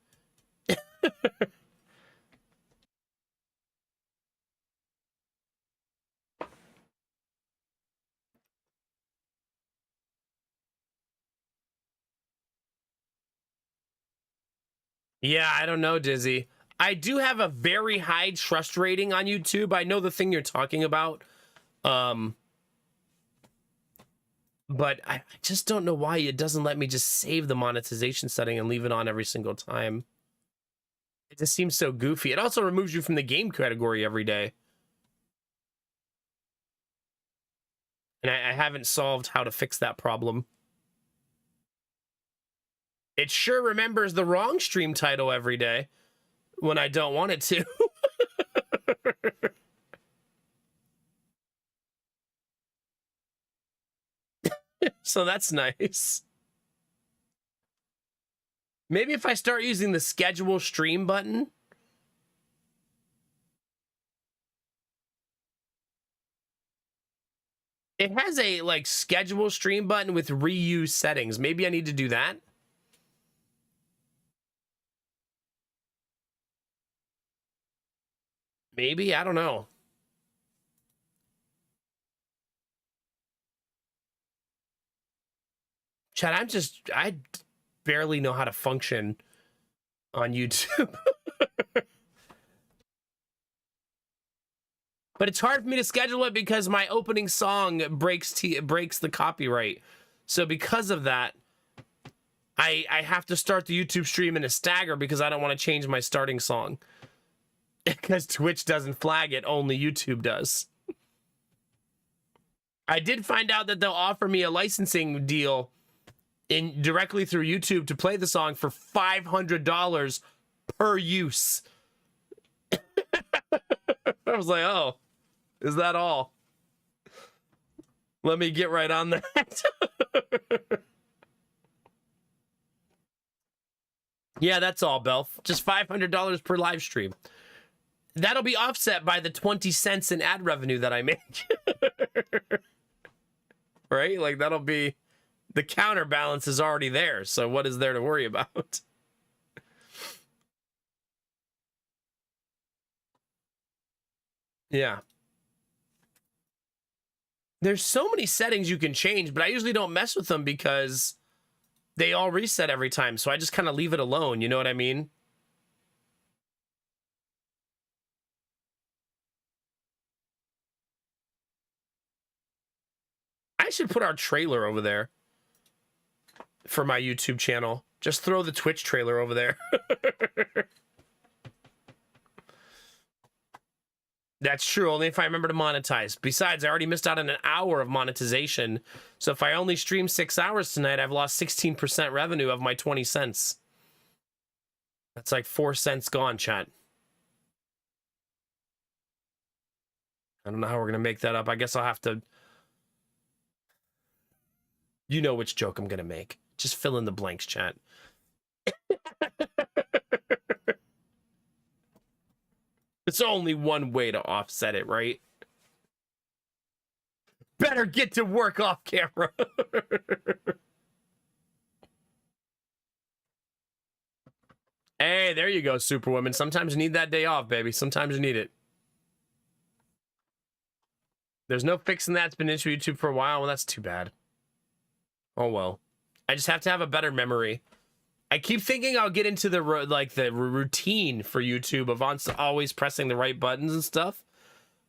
Yeah, I don't know, Dizzy. I do have a very high trust rating on YouTube. I know the thing you're talking about. But I just don't know why it doesn't let me just save the monetization setting and leave it on every single time. It just seems so goofy. It also removes you from the game category every day. And I haven't solved how to fix that problem. It sure remembers the wrong stream title every day when I don't want it to. So that's nice. Maybe if I start using the schedule stream button. It has a like schedule stream button with reuse settings. Maybe I need to do that. Maybe, I don't know. Chad, I barely know how to function on YouTube. But it's hard for me to schedule it because my opening song breaks the copyright. So because of that, I have to start the YouTube stream in a stagger because I don't want to change my starting song. Because Twitch doesn't flag it, only YouTube does. I did find out that they'll offer me a licensing deal directly through YouTube to play the song for $500 per use. I was like, oh, is that all? Let me get right on that. Yeah, that's all, Belf. Just $500 per live stream. That'll be offset by the 20 cents in ad revenue that I make. Right? Like, that'll be... The counterbalance is already there, so what is there to worry about? Yeah. There's so many settings you can change, but I usually don't mess with them because they all reset every time, so I just kind of leave it alone, you know what I mean? I should put our trailer over there for my YouTube channel. Just throw the Twitch trailer over there. That's true, only if I remember to monetize. Besides, I already missed out on an hour of monetization. So if I only stream 6 hours tonight, I've lost 16% revenue of my 20 cents. That's like 4 cents gone, chat. I don't know how we're going to make that up. I guess I'll have to... You know which joke I'm going to make. Just fill in the blanks, chat. It's only one way to offset it, right? Better get to work off camera. Hey, there you go, Superwoman. Sometimes you need that day off, baby. Sometimes you need it. There's no fixing that. It's been into YouTube for a while. Well, that's too bad. Oh, well. I just have to have a better memory. I keep thinking I'll get into the routine for YouTube of always pressing the right buttons and stuff,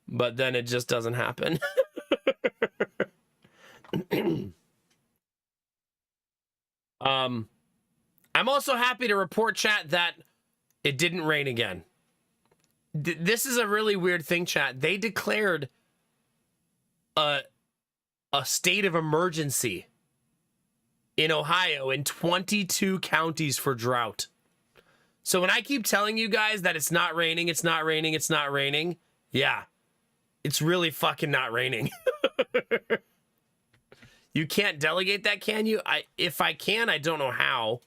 but then it just doesn't happen. I'm also happy to report, chat, that it didn't rain again. This is a really weird thing, chat. They declared a state of emergency in Ohio in 22 counties for drought. So when I keep telling you guys that it's not raining, it's not raining, it's not raining, yeah, it's really fucking not raining. You can't delegate that, can you? If I can, I don't know how.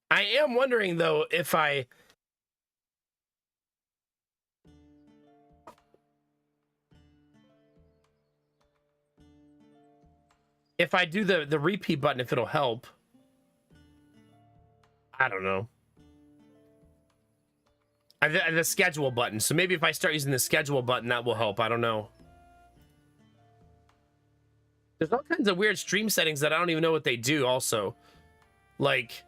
I am wondering, though, if I do the repeat button, if it'll help. I don't know. The schedule button. So maybe if I start using the schedule button, that will help. I don't know. There's all kinds of weird stream settings that I don't even know what they do also. Like,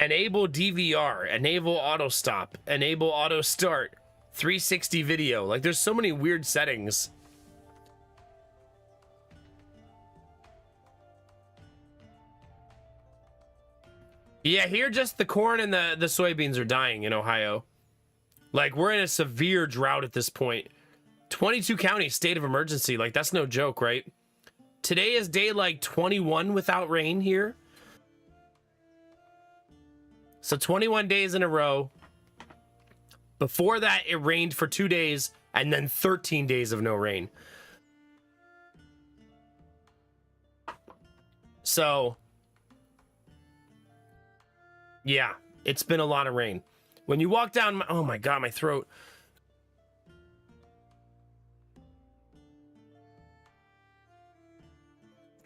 enable DVR, enable auto stop, enable auto start, 360 video. Like, there's so many weird settings. Yeah, here just the corn and the soybeans are dying in Ohio. Like, we're in a severe drought at this point. 22 counties, state of emergency. Like, that's no joke, right? Today is day, like, 21 without rain here. So 21 days in a row. Before that, it rained for 2 days, and then 13 days of no rain. So, yeah, it's been a lot of rain. When you walk down, oh my God, my throat.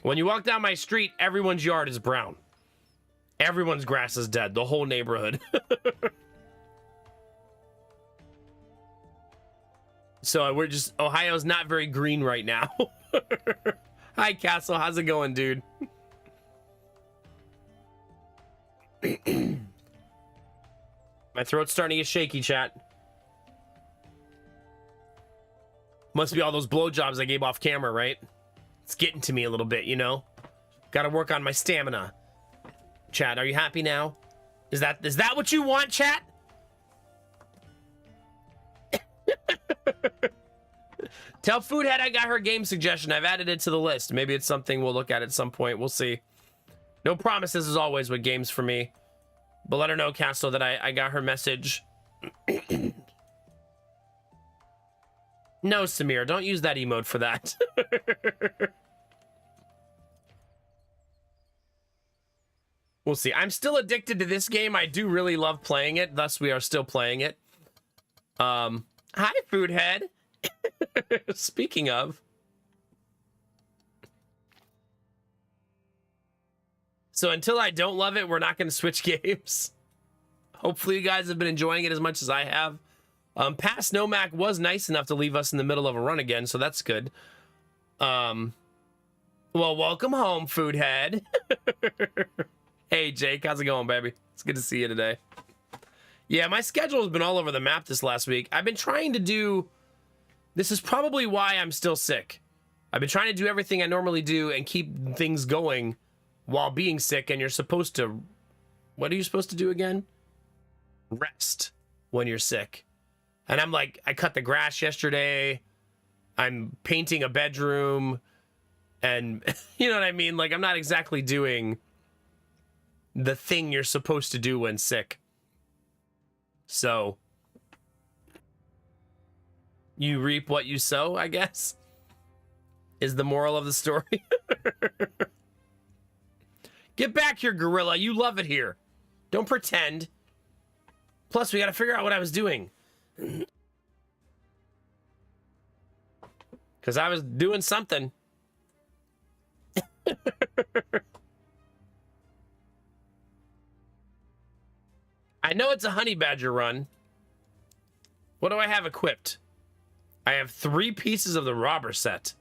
When you walk down my street, everyone's yard is brown. Everyone's grass is dead, the whole neighborhood. So we're just, Ohio's not very green right now. Hi, Castle. How's it going, dude? My throat's starting to get shaky, chat. Must be all those blowjobs I gave off camera, right? It's getting to me a little bit, you know? Gotta work on my stamina. Chat, are you happy now? Is that what you want, chat? Tell Foodhead I got her game suggestion. I've added it to the list. Maybe it's something we'll look at some point. We'll see. No promises as always with games for me. But let her know, Castle, that I got her message. No, Samir, don't use that emote for that. We'll see. I'm still addicted to this game. I do really love playing it. Thus, we are still playing it. Hi, Foodhead. Speaking of. So until I don't love it, we're not going to switch games. Hopefully you guys have been enjoying it as much as I have. Past Nomac was nice enough to leave us in the middle of a run again, so that's good. Well, welcome home, Foodhead. Hey, Jake, how's it going, baby? It's good to see you today. Yeah, my schedule has been all over the map this last week. I've been trying to do... This is probably why I'm still sick. I've been trying to do everything I normally do and keep things going while being sick, and you're supposed to... What are you supposed to do again? Rest when you're sick. And I'm like, I cut the grass yesterday. I'm painting a bedroom. And you know what I mean? Like, I'm not exactly doing the thing you're supposed to do when sick. So, you reap what you sow, I guess, is the moral of the story. Get back here, gorilla. You love it here. Don't pretend. Plus, we got to figure out what I was doing. Because I was doing something. I know it's a honey badger run. What do I have equipped? I have 3 pieces of the robber set.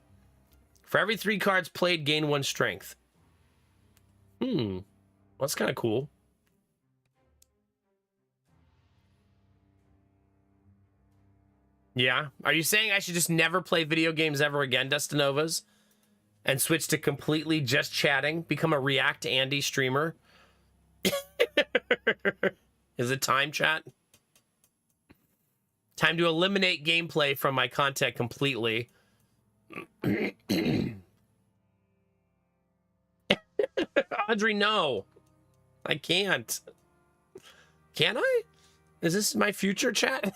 For every 3 cards played, gain 1 strength. Well, that's kind of cool. Yeah. Are you saying I should just never play video games ever again, Dustanovas? And switch to completely just chatting? Become a React Andy streamer? Is it time, chat? Time to eliminate gameplay from my content completely. Audrey, no. I can't. Can I? Is this my future, chat?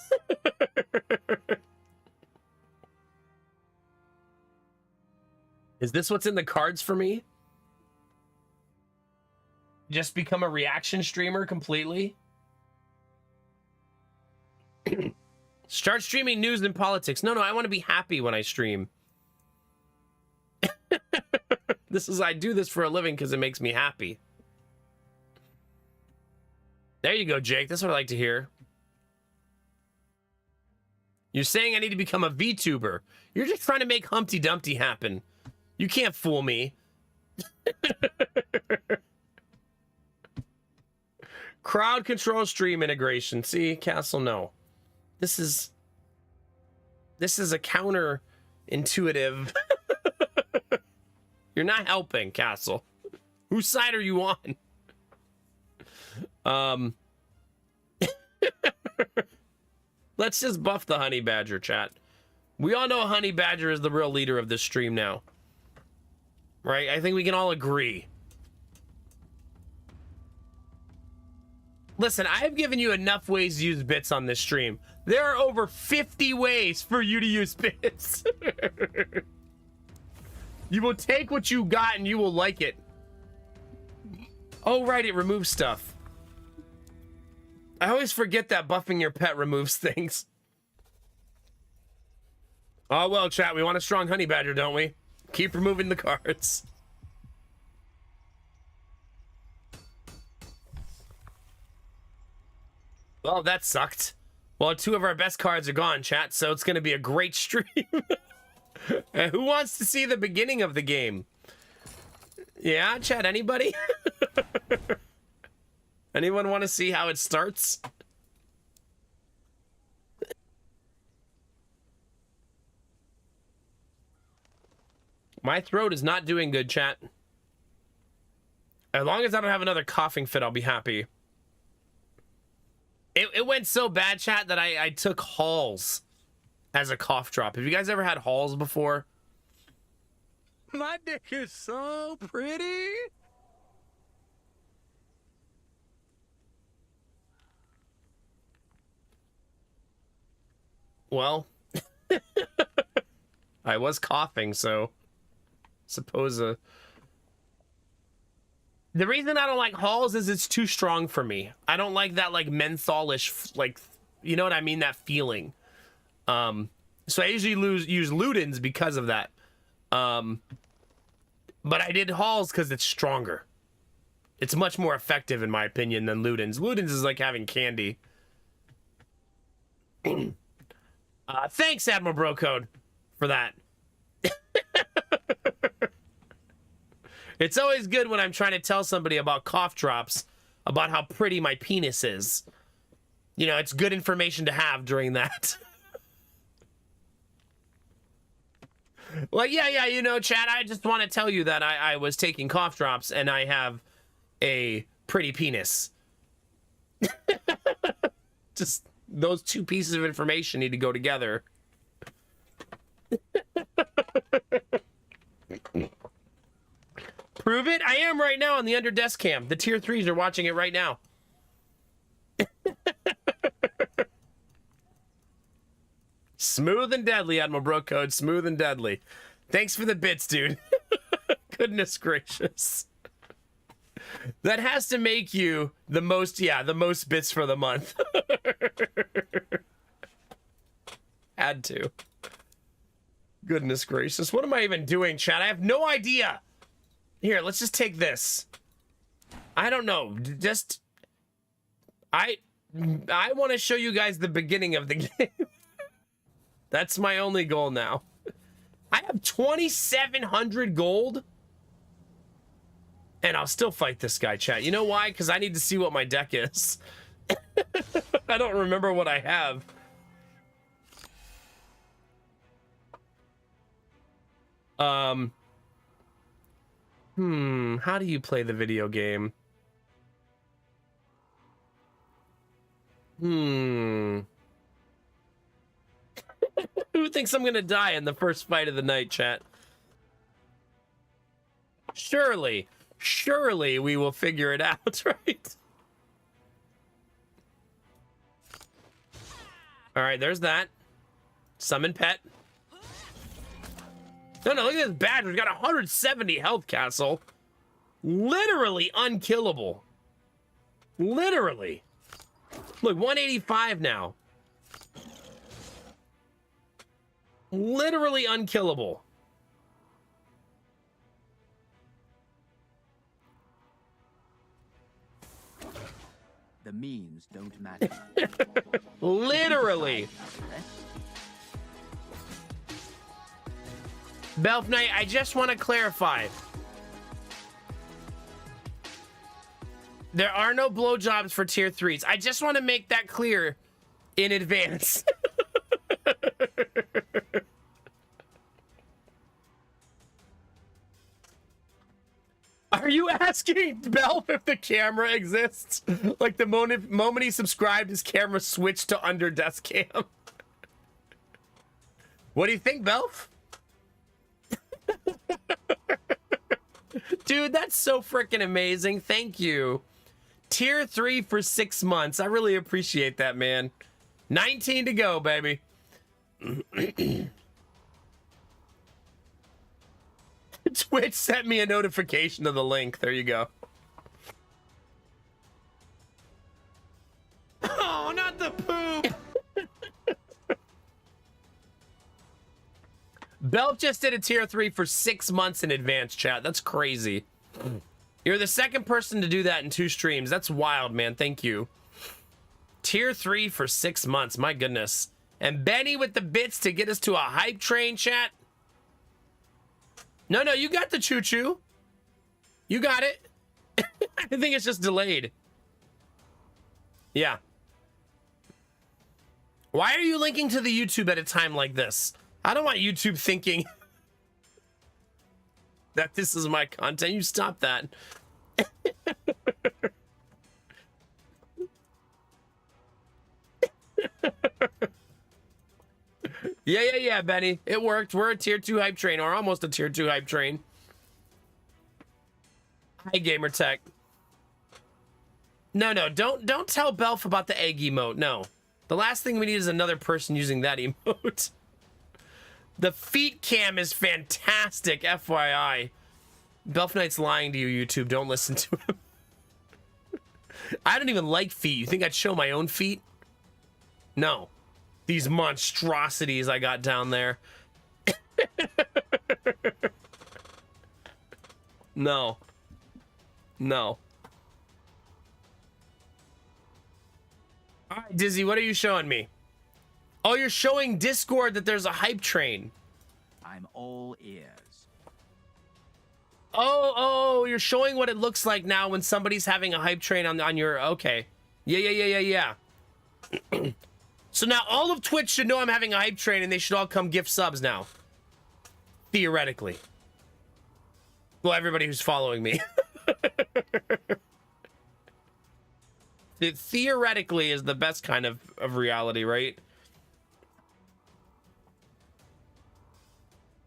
Is this what's in the cards for me? Just become a reaction streamer completely? Start streaming news and politics. No, I want to be happy when I stream. I do this for a living because it makes me happy. There you go, Jake. That's what I like to hear. You're saying I need to become a VTuber. You're just trying to make Humpty Dumpty happen. You can't fool me. Crowd control stream integration. See, Castle, no. This is a counter-intuitive. You're not helping, Castle. Whose side are you on? Let's just buff the honey badger, chat. We all know honey badger is the real leader of this stream now. Right? I think we can all agree. Listen, I have given you enough ways to use bits on this stream. There are over 50 ways for you to use bits. You will take what you got and you will like it. Oh, right, it removes stuff. I always forget that buffing your pet removes things. Oh, well, chat, we want a strong honey badger, don't we? Keep removing the cards. Well, that sucked. Well, 2 of our best cards are gone, chat, so it's going to be a great stream. And who wants to see the beginning of the game? Yeah, chat, anybody? Anyone want to see how it starts? My throat is not doing good, chat. As long as I don't have another coughing fit, I'll be happy. It went so bad, chat, that I took Halls as a cough drop. Have you guys ever had Halls before? My dick is so pretty. Well, I was coughing, so suppose the reason I don't like Halls is it's too strong for me. I don't like that like mentholish, like, you know what I mean, that feeling. So I usually use Ludens because of that. But I did Halls because it's stronger. It's much more effective in my opinion than Ludens. Ludens is like having candy. Thanks, Admiral Brocode, for that. It's always good when I'm trying to tell somebody about cough drops, about how pretty my penis is. You know, it's good information to have during that. Like, yeah, you know, Chad, I just want to tell you that I was taking cough drops and I have a pretty penis. Just those 2 pieces of information need to go together. Prove it? I am right now on the under desk cam. The tier 3s are watching it right now. Smooth and deadly, Admiral Bro Code. Smooth and deadly. Thanks for the bits, dude. Goodness gracious. That has to make you the most, the most bits for the month. Had to. Goodness gracious. What am I even doing, chat? I have no idea. Here, let's just take this. I don't know. Just... I want to show you guys the beginning of the game. That's my only goal now. I have 2,700 gold. And I'll still fight this guy, chat. You know why? Because I need to see what my deck is. I don't remember what I have. How do you play the video game? Who thinks I'm gonna die in the first fight of the night, chat? Surely we will figure it out, right? All right, there's that. Summon pet. No, look at this badge. We've got 170 health, Castle. Literally unkillable. Literally. Look, 185 now. Literally unkillable. The means don't matter. Literally. Belf Knight, I just want to clarify. There are no blowjobs for tier 3s. I just want to make that clear in advance. Are you asking Belf if the camera exists? Like the moment he subscribed, his camera switched to under desk cam. What do you think, Belf? Dude, that's so freaking amazing. Thank you. Tier 3 for 6 months. I really appreciate that, man. 19 to go, baby. Twitch sent me a notification of the link. There you go. Oh, not the poop. Belf just did a tier 3 for 6 months in advance, chat. That's crazy. You're the second person to do that in 2 streams. That's wild, man. Thank you. Tier 3 for 6 months. My goodness. And Benny with the bits to get us to a hype train, chat. No, you got the choo-choo. You got it. I think it's just delayed. Yeah. Why are you linking to the YouTube at a time like this? I don't want YouTube thinking that this is my content. You stop that. Yeah, Benny. It worked. We're a tier 2 hype train, or almost a tier 2 hype train. Hi, Gamertech. No, don't tell Belf about the egg emote. No. The last thing we need is another person using that emote. The feet cam is fantastic, FYI. Belf Knight's lying to you, YouTube. Don't listen to him. I don't even like feet. You think I'd show my own feet? No. These monstrosities I got down there. No. All right, Dizzy, what are you showing me? Oh, you're showing Discord that there's a hype train. I'm all ears. Oh, you're showing what it looks like now when somebody's having a hype train on your... Okay. Yeah. So now all of Twitch should know I'm having a hype train and they should all come gift subs now. Theoretically. Well, everybody who's following me. It theoretically is the best kind of reality, right?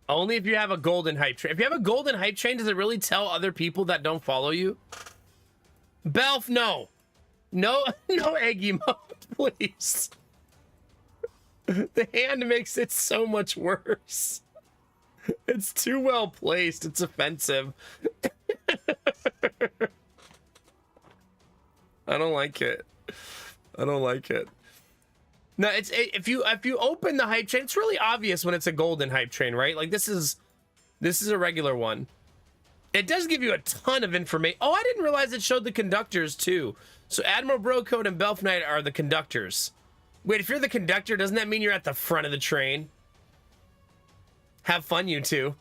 Only if you have a golden hype train. If you have a golden hype train, does it really tell other people that don't follow you? Belf, no. No egg emote, please. The hand makes it so much worse. It's too well placed. It's offensive. I don't like it. No, it's if you open the hype train, it's really obvious when it's a golden hype train, right? Like this is a regular one. It does give you a ton of information. Oh, I didn't realize it showed the conductors too. So Admiral Brocode and Belf Knight are the conductors. Wait, if you're the conductor, doesn't that mean you're at the front of the train? Have fun, you two.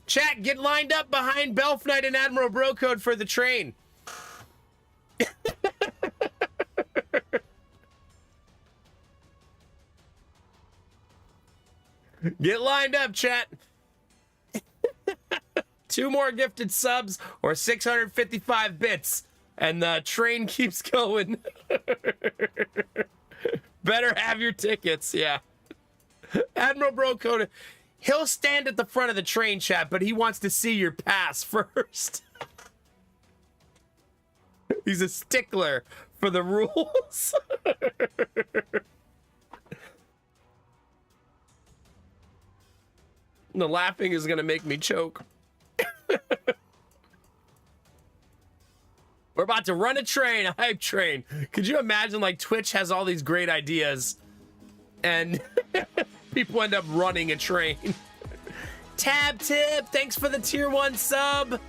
Chat, get lined up behind Belf Knight and Admiral Brocode for the train. Get lined up, chat. 2 more gifted subs or 655 bits, and the train keeps going. Better have your tickets, yeah. Admiral Brocode, he'll stand at the front of the train, chat, but he wants to see your pass first. He's a stickler for the rules. The laughing is gonna make me choke. We're about to run a train, a hype train. Could you imagine, like, Twitch has all these great ideas and people end up running a train? Tab Tip, thanks for the tier 1 sub.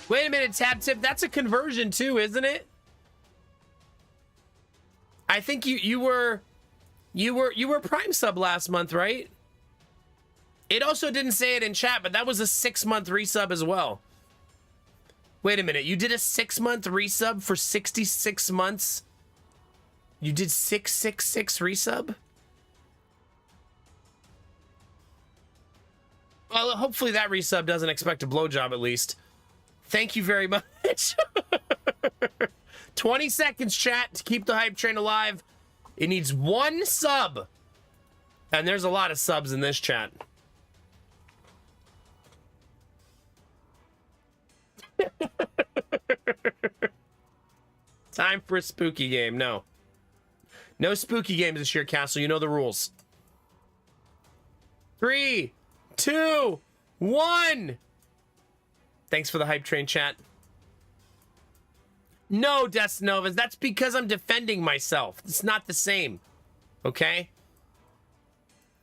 Wait a minute, Tab Tip, that's a conversion too, isn't it? I think you were Prime sub last month, right? It also didn't say it in chat, but that was a 6-month resub as well. Wait a minute, you did a 6-month resub for 66 months? You did 666 resub? Well, hopefully that resub doesn't expect a blowjob at least. Thank you very much. 20 seconds, chat, to keep the hype train alive. It needs 1 sub. And there's a lot of subs in this chat. Time for a spooky game. No. No spooky games this year, Castle. You know the rules. 3, 2, 1. Thanks for the hype train, chat. No, Destinovas. That's because I'm defending myself. It's not the same. Okay?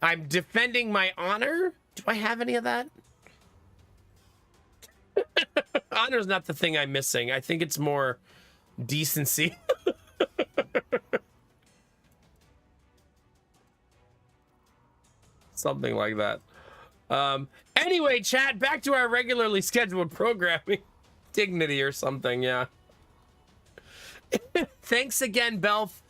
I'm defending my honor. Do I have any of that? Honor's not the thing I'm missing. I think it's more decency. Something like that. Anyway, chat, back to our regularly scheduled programming. Dignity or something, yeah. Thanks again, Belf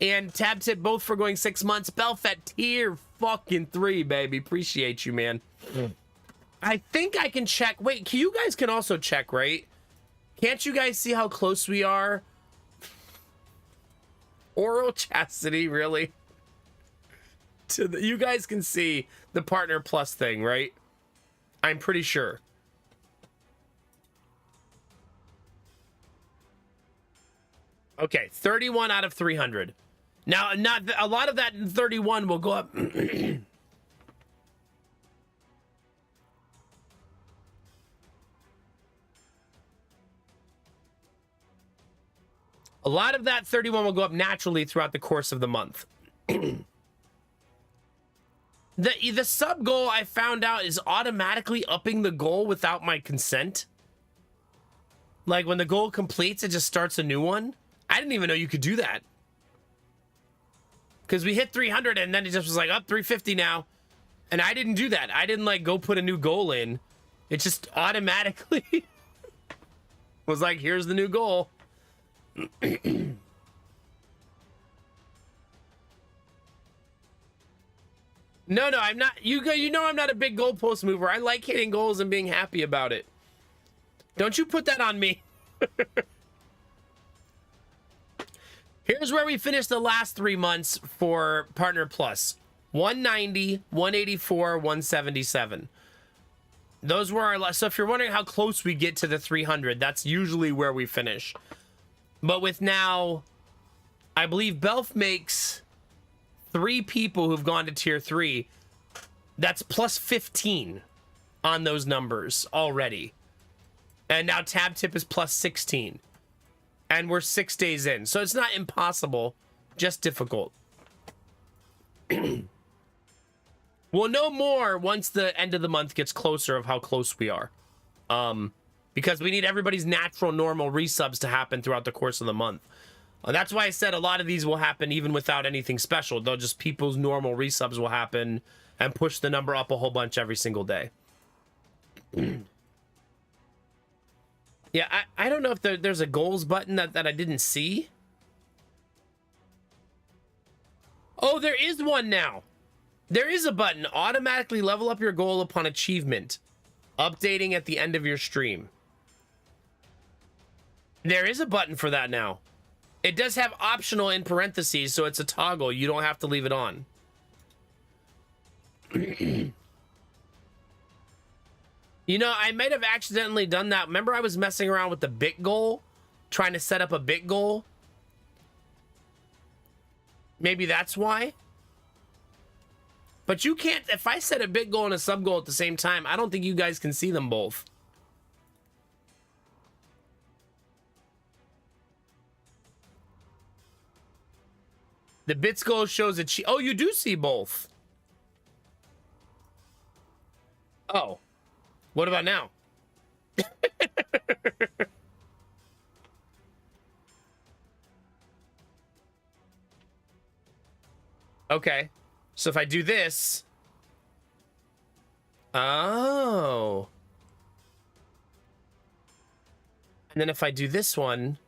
and Tab Tip, both for going 6 months. Belf at tier fucking 3, baby. Appreciate you, man. I think I can check. Wait, you guys can also check, right? Can't you guys see how close we are? Oral chastity, really? You guys can see the Partner Plus thing, right? I'm pretty sure. Okay, 31 out of 300. Now, not a lot of that 31 will go up. A lot of that 31 will go up naturally throughout the course of the month. The sub goal, I found out, is automatically upping the goal without my consent. Like when the goal completes, it just starts a new one. I didn't even know you could do that. Because we hit 300 and then it just was like, up 350 now. And I didn't do that. I didn't like go put a new goal in. It just automatically was like, here's the new goal. No, I'm not. You know I'm not a big goalpost mover. I like hitting goals and being happy about it. Don't you put that on me. Here's where we finished the last 3 months for Partner Plus. 190, 184, 177. Those were our last. So if you're wondering how close we get to the 300, that's usually where we finish. But with now, I believe Belf makes 3 people who've gone to tier 3. That's plus 15 on those numbers already. And now Tab Tip is plus 16. And we're 6 days in. So it's not impossible, just difficult. We'll know more once the end of the month gets closer of how close we are. Because we need everybody's natural, normal resubs to happen throughout the course of the month. That's why I said a lot of these will happen even without anything special. They'll just, people's normal resubs will happen and push the number up a whole bunch every single day. Yeah, I don't know if there's a goals button that I didn't see. Oh, there is one now. There is a button. Automatically level up your goal upon achievement. Updating at the end of your stream. There is a button for that now. It does have optional in parentheses, so it's a toggle. You don't have to leave it on. You know, I might have accidentally done that. Remember I was messing around with the bit goal? Trying to set up a bit goal? Maybe that's why? But you can't, if I set a bit goal and a sub goal at the same time, I don't think you guys can see them both. The bits goal shows a oh, you do see both. Oh. What about now? Okay. So if I do this. Oh. And then if I do this one.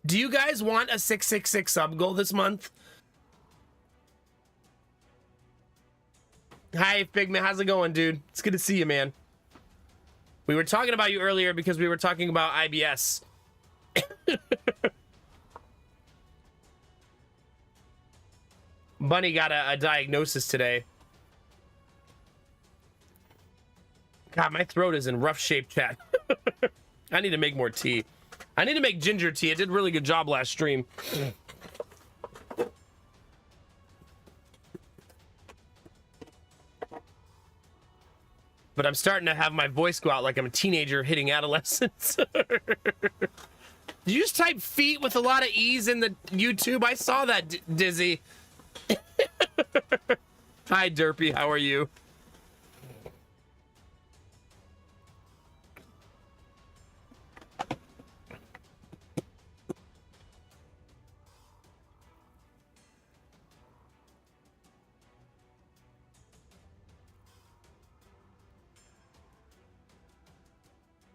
Do you guys want a 666 sub goal this month? Hi, Figment. How's it going, dude? It's good to see you, man. We were talking about you earlier because we were talking about IBS. Bunny got a diagnosis today. God, my throat is in rough shape, chat. I need to make more tea. I need to make ginger tea. I did a really good job last stream. But I'm starting to have my voice go out like I'm a teenager hitting adolescence. Did you just type feet with a lot of E's in the YouTube? I saw that, Dizzy. Hi, Derpy. How are you?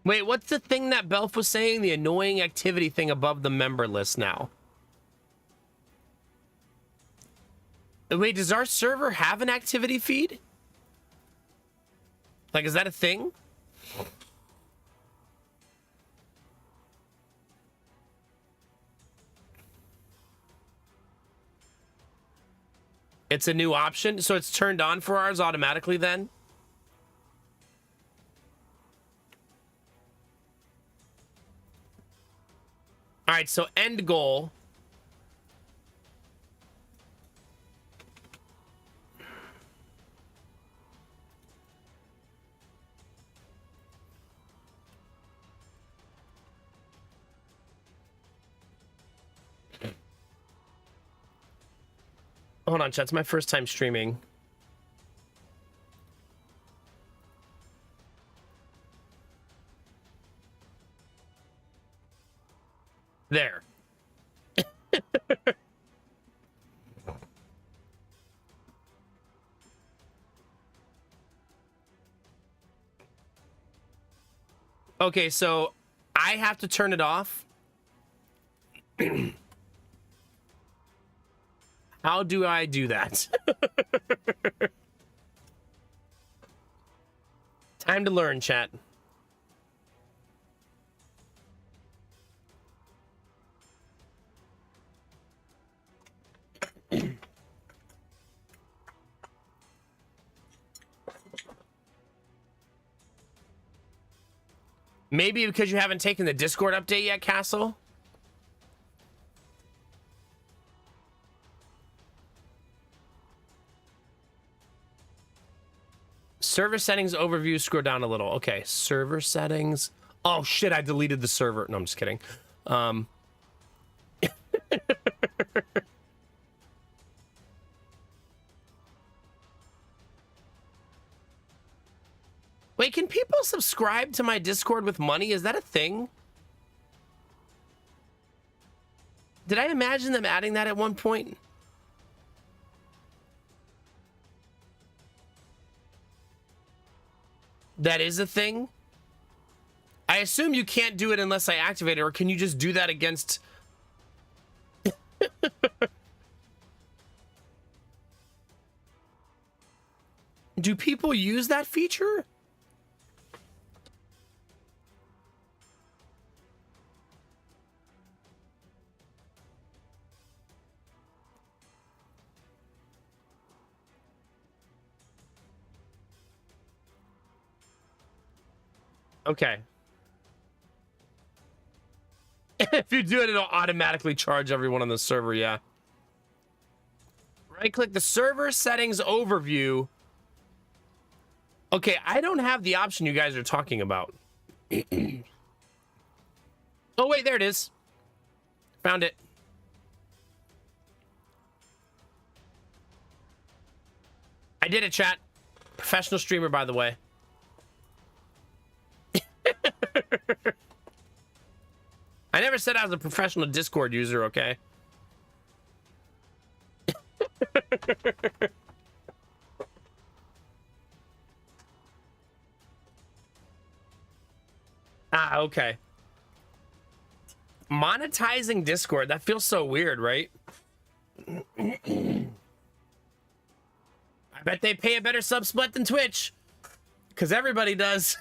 Wait, what's the thing that Belf was saying? The annoying activity thing above the member list now. Wait, does our server have an activity feed? Like, is that a thing? It's a new option, so it's turned on for ours automatically then? All right, so end goal. Hold on, chat. It's my first time streaming. There. Okay, so I have to turn it off. How do I do that? Time to learn, chat. Maybe because you haven't taken the Discord update yet, Castle? Server settings overview, scroll down a little. Okay, server settings. Oh shit, I deleted the server. No, I'm just kidding. Wait, can people subscribe to my Discord with money? Is that a thing? Did I imagine them adding that at one point? That is a thing? I assume you can't do it unless I activate it, or can you just do that against... Do people use that feature? Okay. If you do it, it'll automatically charge everyone on the server, yeah. Right-click the server settings overview. Okay, I don't have the option you guys are talking about. Oh, wait, there it is. Found it. I did it, chat. Professional streamer, by the way. I never said I was a professional Discord user, okay? Ah, okay. Monetizing Discord, that feels so weird, right? I bet they pay a better sub split than Twitch. Because everybody does.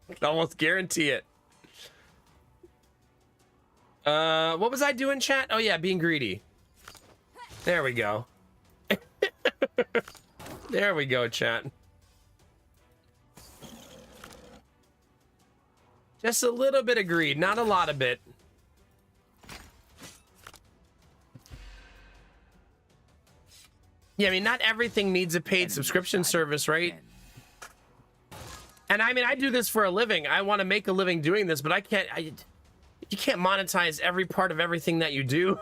I can almost guarantee it. What was I doing, chat? Oh, yeah, being greedy. There we go. There we go, chat. Just a little bit of greed, not a lot of it. Yeah, I mean, not everything needs a paid subscription service, right? And I mean, I do this for a living. I want to make a living doing this, but I can't. You can't monetize every part of everything that you do.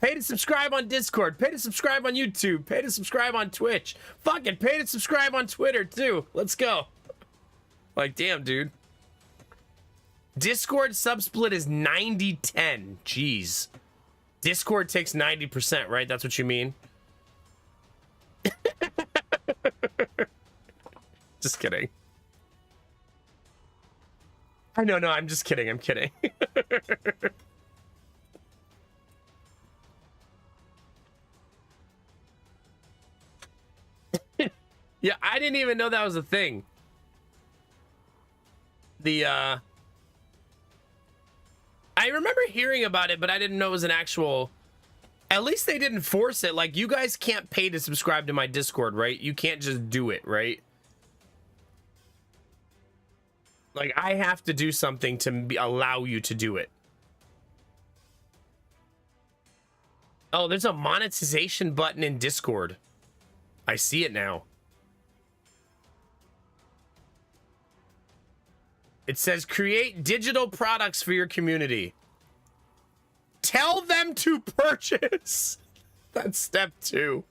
Pay to subscribe on Discord. Pay to subscribe on YouTube. Pay to subscribe on Twitch. Fuck it, pay to subscribe on Twitter too. Let's go. Like, damn, dude. Discord sub-split is 90-10. Jeez. Discord takes 90%, right? That's what you mean? Just kidding. I know, no, I'm just kidding. I'm kidding. Yeah, I didn't even know that was a thing. I remember hearing about it, but I didn't know it was an actual... At least they didn't force it. Like, you guys can't pay to subscribe to my Discord, right? You can't just do it, right? Like, I have to do something to allow you to do it. Oh, there's a monetization button in Discord. I see it now. It says, create digital products for your community. Tell them to purchase. That's step 2.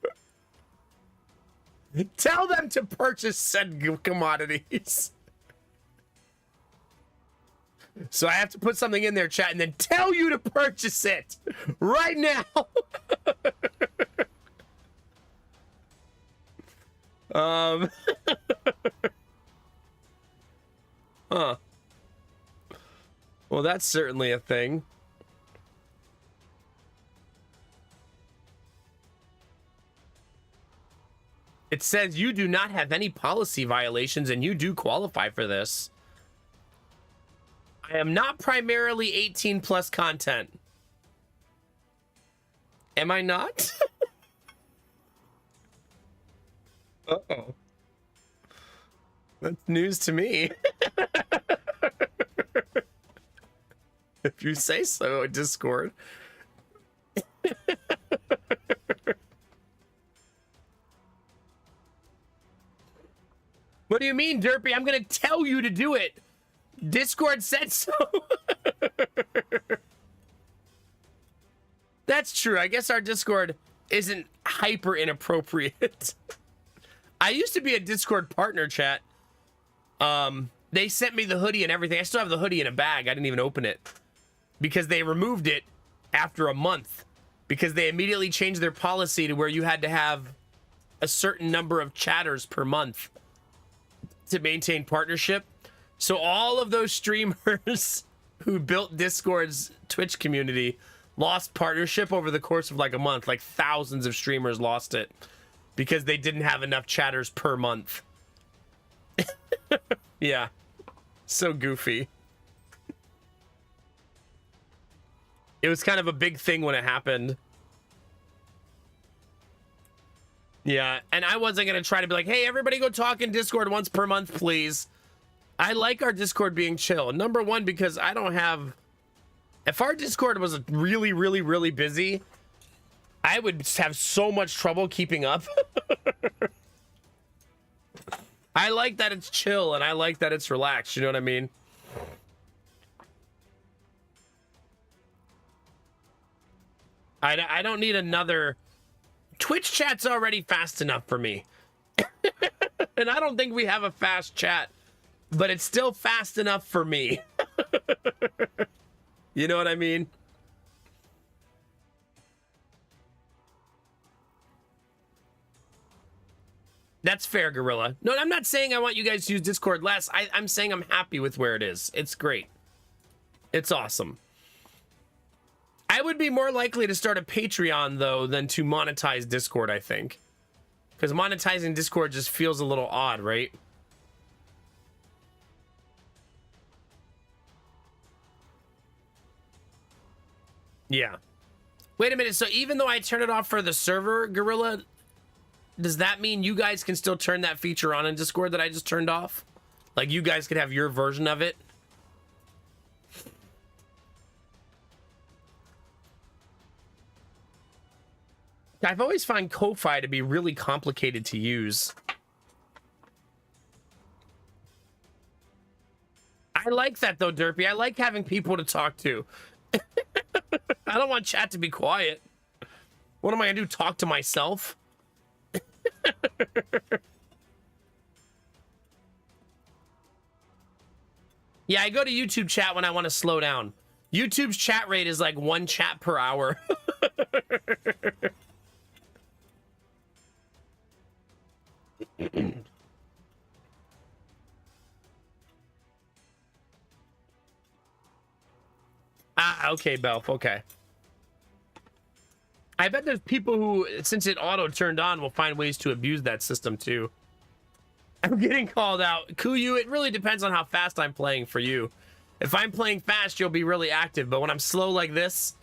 Tell them to purchase said commodities. So I have to put something in there, chat, and then tell you to purchase it right now. Huh. Well, that's certainly a thing. It says you do not have any policy violations and you do qualify for this. I am not primarily 18 plus content. Am I not? Uh-oh. That's news to me. If you say so, Discord. What do you mean, Derpy? I'm gonna tell you to do it. Discord said so. That's true. I guess our Discord isn't hyper inappropriate. I used to be a Discord partner, chat. They sent me the hoodie and everything. I still have the hoodie in a bag. I didn't even open it because they removed it after a month because they immediately changed their policy to where you had to have a certain number of chatters per month to maintain partnership. So all of those streamers who built Discord's Twitch community lost partnership over the course of like a month. Like thousands of streamers lost it because they didn't have enough chatters per month. Yeah. So goofy. It was kind of a big thing when it happened. Yeah, and I wasn't going to try to be like, hey, everybody go talk in Discord once per month, please. I like our Discord being chill. Number one, because I don't have... If our Discord was really, really, really busy, I would have so much trouble keeping up. I like that it's chill, and I like that it's relaxed, you know what I mean? I don't need another... Twitch chat's already fast enough for me. And I don't think we have a fast chat, but it's still fast enough for me. You know what I mean? That's fair, Gorilla. No, I'm not saying I want you guys to use Discord less. I'm saying I'm happy with where it is. It's great. It's awesome. I would be more likely to start a Patreon, though, than to monetize Discord, I think. Because monetizing Discord just feels a little odd, right? Yeah. Wait a minute, so even though I turn it off for the server, Gorilla, does that mean you guys can still turn that feature on in Discord that I just turned off? Like, you guys could have your version of it. I've always found Ko-Fi to be really complicated to use. I like that, though, Derpy. I like having people to talk to. I don't want chat to be quiet. What am I going to do, talk to myself? Yeah, I go to YouTube chat when I want to slow down. YouTube's chat rate is like 1 chat per hour. Ah, okay, Belf, okay. I bet there's people who, since it auto turned on, will find ways to abuse that system too. I'm getting called out. Kuyu, it really depends on how fast I'm playing for you. If I'm playing fast, you'll be really active, but when I'm slow like this...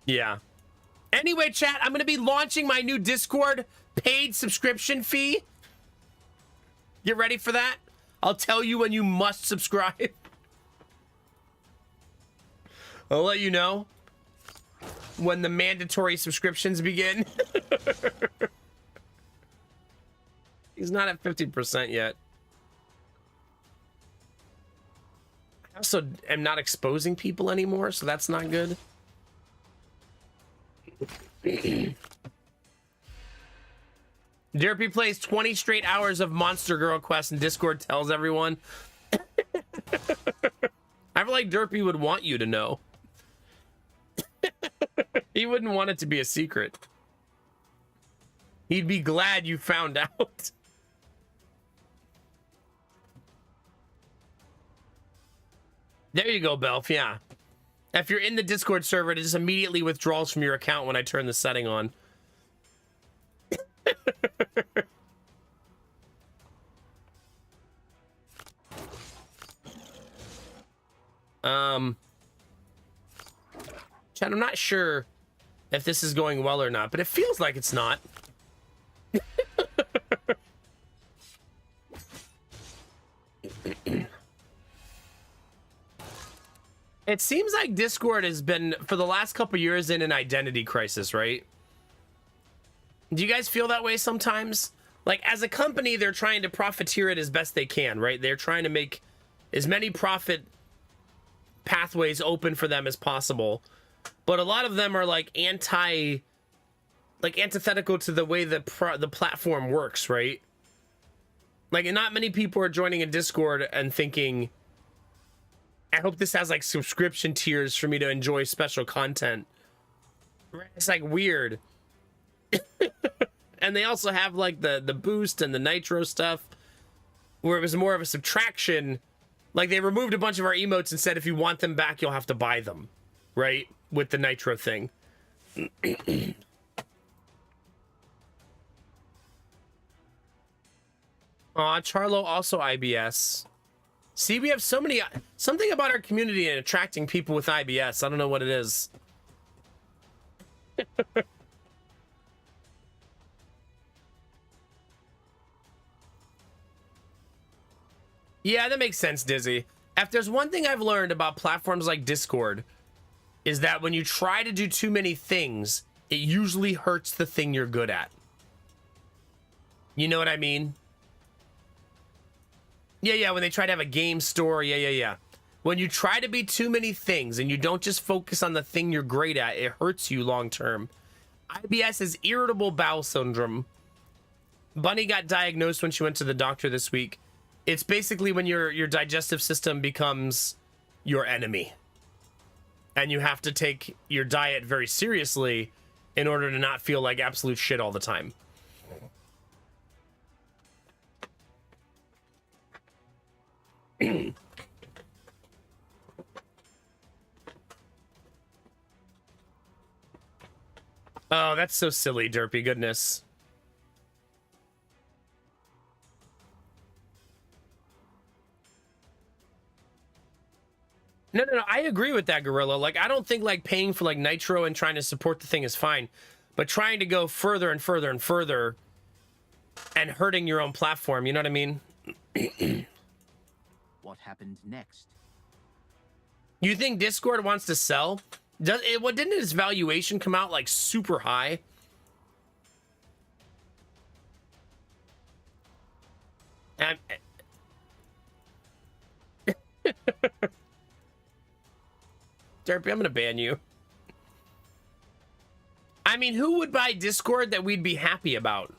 Yeah. Anyway, chat, I'm going to be launching my new Discord paid subscription fee. Get ready for that. I'll tell you when you must subscribe. I'll let you know when the mandatory subscriptions begin. He's not at 50% yet. I also am not exposing people anymore, so that's not good. Derpy plays 20 straight hours of Monster Girl Quest and Discord tells everyone. I feel like Derpy would want you to know. He wouldn't want it to be a secret. He'd be glad you found out. There you go, Belf, yeah. If you're in the Discord server, it just immediately withdraws from your account when I turn the setting on. Chad, I'm not sure if this is going well or not, but it feels like it's not. It seems like Discord has been, for the last couple years, in an identity crisis, right? Do you guys feel that way sometimes? Like, as a company, they're trying to profiteer it as best they can, right? They're trying to make as many profit pathways open for them as possible. But a lot of them are like antithetical to the way the platform works, right? Like, and not many people are joining a Discord and thinking, I hope this has like subscription tiers for me to enjoy special content. It's like weird. And they also have like the boost and the nitro stuff where it was more of a subtraction. Like, they removed a bunch of our emotes and said if you want them back, you'll have to buy them, right? With the nitro thing. Aw, Charlo also IBS. See, we have so many... Something about our community and attracting people with IBS. I don't know what it is. Yeah, that makes sense, Dizzy. If there's one thing I've learned about platforms like Discord, is that when you try to do too many things, it usually hurts the thing you're good at. You know what I mean? Yeah, when they try to have a game store, yeah. When you try to be too many things and you don't just focus on the thing you're great at, it hurts you long term. IBS is irritable bowel syndrome. Bunny got diagnosed when she went to the doctor this week. It's basically when your digestive system becomes your enemy. And you have to take your diet very seriously in order to not feel like absolute shit all the time. Oh, that's so silly, Derpy. Goodness. No, no, no. I agree with that, Gorilla. Like, I don't think like paying for like Nitro and trying to support the thing is fine, but trying to go further and further and further and hurting your own platform, you know what I mean? What happened next? You think Discord wants to sell? Does it? What didn't its valuation come out like super high? And Derpy, I'm gonna ban you. I mean, who would buy Discord that we'd be happy about?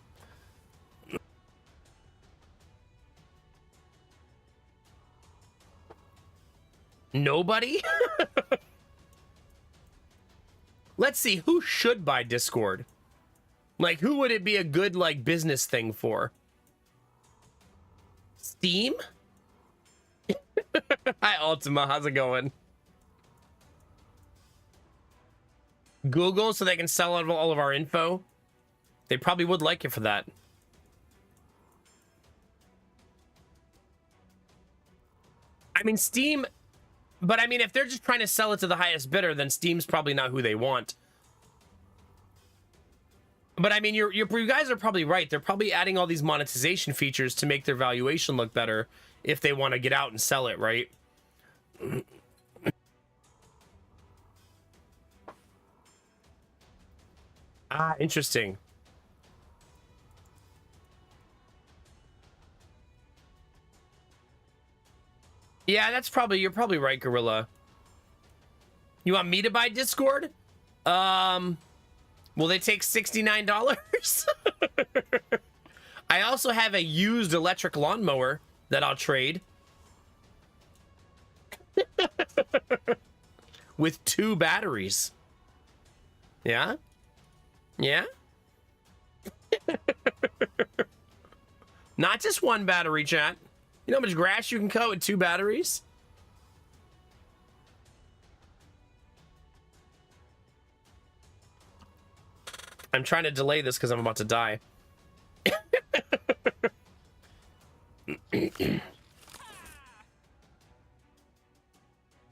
Nobody? Let's see, who should buy Discord? Like, who would it be a good, like, business thing for? Steam? Hi, Ultima. How's it going? Google, so they can sell out all of our info? They probably would like it for that. I mean, Steam... But, I mean, if they're just trying to sell it to the highest bidder, then Steam's probably not who they want. But, I mean, you guys are probably right. They're probably adding all these monetization features to make their valuation look better if they want to get out and sell it, right? Ah, interesting. Yeah, you're probably right, Gorilla. You want me to buy Discord? Will they take $69? I also have a used electric lawnmower that I'll trade. With 2 batteries. Yeah? Yeah? Not just 1 battery, chat. You know how much grass you can cut with 2 batteries? I'm trying to delay this because I'm about to die.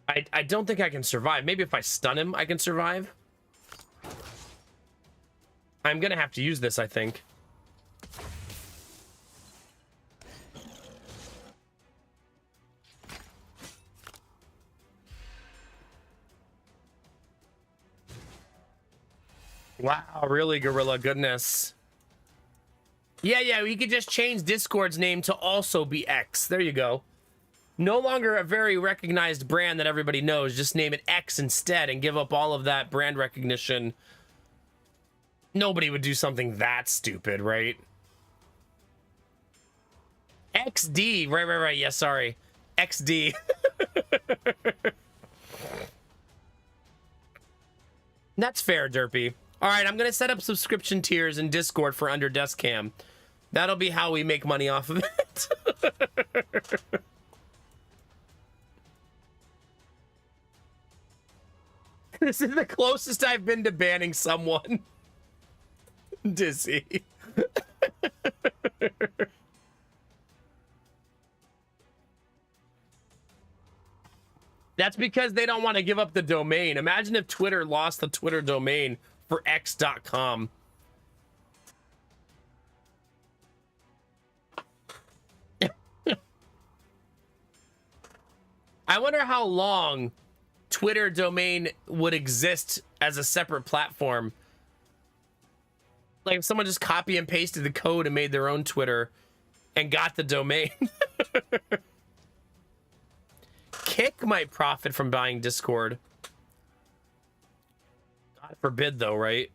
I don't think I can survive. Maybe if I stun him, I can survive. I'm gonna have to use this, I think. Wow, really, Gorilla? Goodness. Yeah, we could just change Discord's name to also be X. There you go. No longer a very recognized brand that everybody knows. Just name it X instead and give up all of that brand recognition. Nobody would do something that stupid, right? XD. Right. Yeah, sorry. XD. That's fair, Derpy. All right, I'm going to set up subscription tiers in Discord for Under Desk Cam. That'll be how we make money off of it. This is the closest I've been to banning someone. Dizzy. That's because they don't want to give up the domain. Imagine if Twitter lost the Twitter domain for x.com. I wonder how long Twitter domain would exist as a separate platform. Like if someone just copy and pasted the code and made their own Twitter and got the domain. Kick might profit from buying Discord. God forbid, though, right?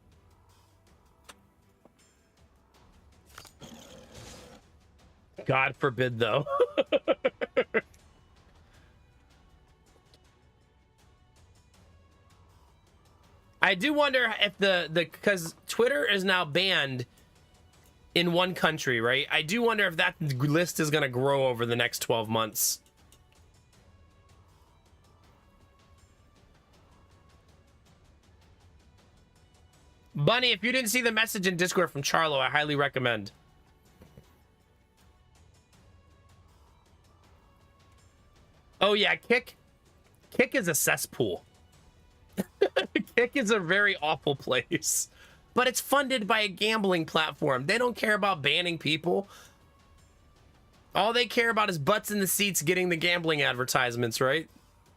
God forbid, though. I do wonder if because Twitter is now banned in one country, right? I do wonder if that list is going to grow over the next 12 months. Bunny, if you didn't see the message in Discord from Charlo, I highly recommend. Oh yeah, Kick Kick is a cesspool. Kick is a very awful place. But it's funded by a gambling platform. They don't care about banning people. All they care about is butts in the seats getting the gambling advertisements, right?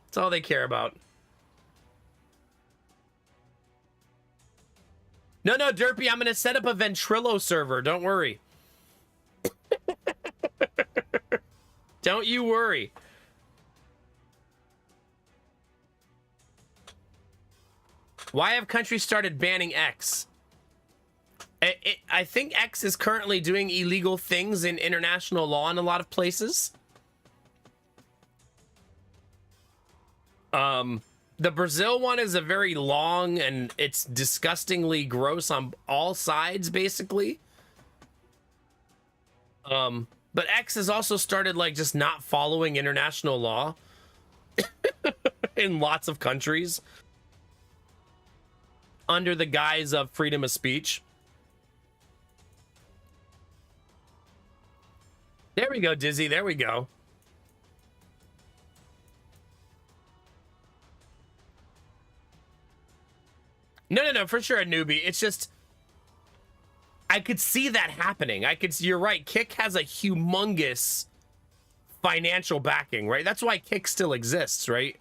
That's all they care about. No, Derpy, I'm going to set up a Ventrilo server. Don't worry. Don't you worry. Why have countries started banning X? I think X is currently doing illegal things in international law in a lot of places. The Brazil one is a very long and it's disgustingly gross on all sides, basically. But X has also started like just not following international law in lots of countries under the guise of freedom of speech. There we go, Dizzy. There we go. No, for sure, a newbie. It's just, I could see that happening. You're right. Kick has a humongous financial backing, right? That's why Kick still exists, right?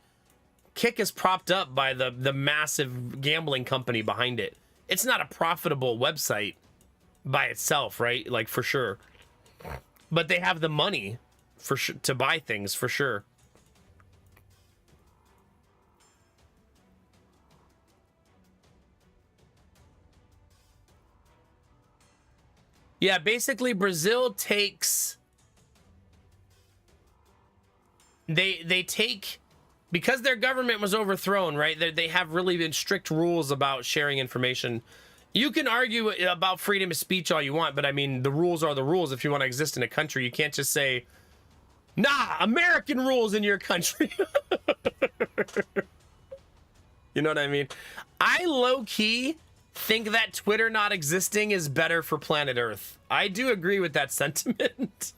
Kick is propped up by the massive gambling company behind it. It's not a profitable website by itself, right? Like, for sure. But they have the money for to buy things, for sure. Yeah, basically Brazil takes... They take... Because their government was overthrown, right? They have really been strict rules about sharing information. You can argue about freedom of speech all you want, but I mean, the rules are the rules. If you want to exist in a country, you can't just say, nah, American rules in your country. You know what I mean? I low-key think that Twitter not existing is better for planet Earth. I do agree with that sentiment.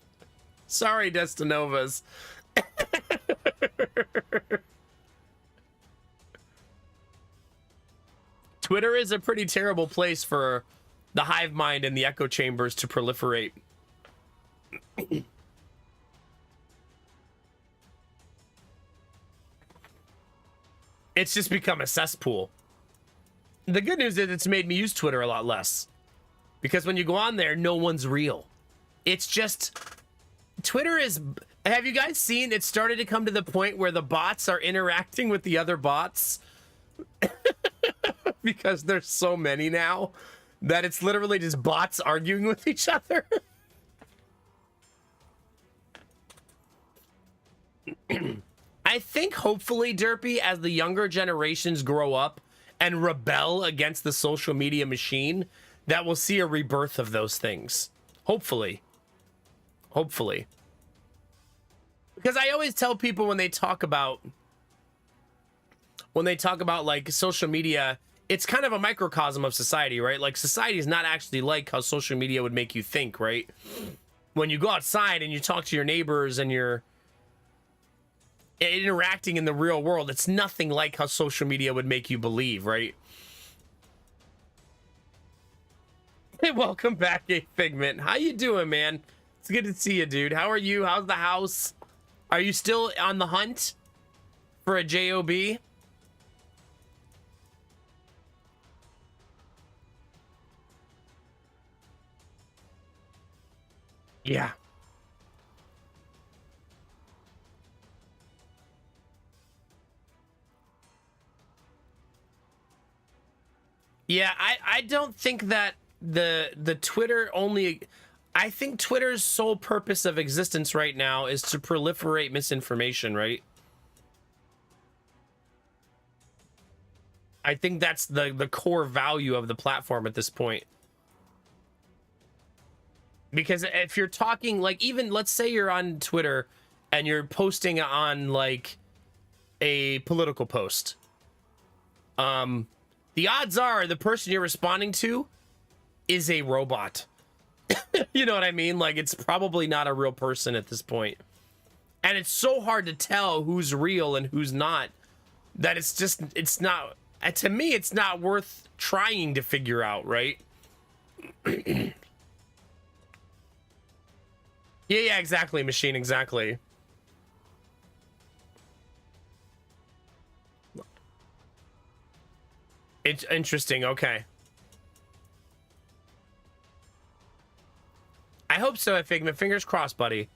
Sorry, Destinovas. Twitter is a pretty terrible place for the hive mind and the echo chambers to proliferate. It's just become a cesspool. The good news is it's made me use Twitter a lot less. Because when you go on there, no one's real. It's just... Twitter is... Have you guys seen it started to come to the point where the bots are interacting with the other bots? Because there's so many now that it's literally just bots arguing with each other. I think hopefully, Derpy, as the younger generations grow up and rebel against the social media machine, that we'll see a rebirth of those things. Hopefully. Hopefully. Because I always tell people when they talk about like social media, it's kind of a microcosm of society, right? Like society is not actually like how social media would make you think, right? When you go outside and you talk to your neighbors and you're interacting in the real world, it's nothing like how social media would make you believe, right? Hey, welcome back, A Figment. How you doing, man? It's good to see you, dude. How are you? How's the house? Are you still on the hunt for a job? Yeah. Yeah, I don't think that the Twitter only... I think Twitter's sole purpose of existence right now is to proliferate misinformation, right? I think that's the core value of the platform at this point. Because if you're talking, like, even, let's say you're on Twitter and you're posting on, like, a political post. The odds are the person you're responding to is a robot. You know what I mean? Like, it's probably not a real person at this point. And it's so hard to tell who's real and who's not that it's just, it's not, to me, it's not worth trying to figure out, right? Yeah, yeah, exactly, machine, exactly. It's interesting, okay. I hope so, Figment. Fingers crossed, buddy.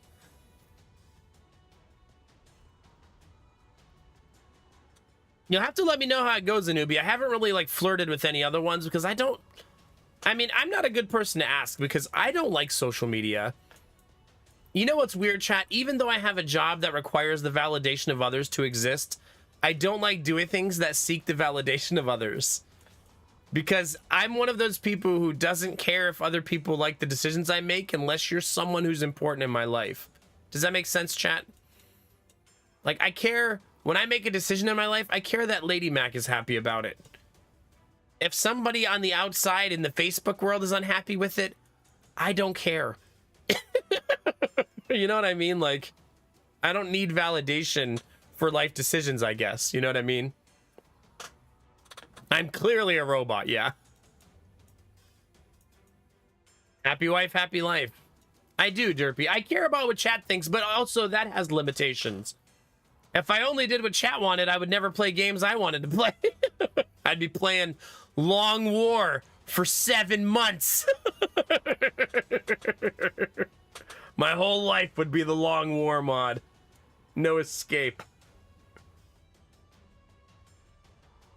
You'll have to let me know how it goes, Anubi. I haven't really, like, flirted with any other ones because I don't... I mean, I'm not a good person to ask because I don't like social media. You know what's weird, chat? Even though I have a job that requires the validation of others to exist, I don't like doing things that seek the validation of others. Because I'm one of those people who doesn't care if other people like the decisions I make unless you're someone who's important in my life. Does that make sense, chat? Like, I care... When I make a decision in my life, I care that Lady Mac is happy about it. If somebody on the outside in the Facebook world is unhappy with it, I don't care. You know what I mean? Like, I don't need validation for life decisions, I guess. You know what I mean? I'm clearly a robot, yeah. Happy wife, happy life. I do, Derpy. I care about what chat thinks, but also that has limitations. If I only did what chat wanted, I would never play games I wanted to play. I'd be playing Long War for 7 months. My whole life would be the Long War mod. No escape.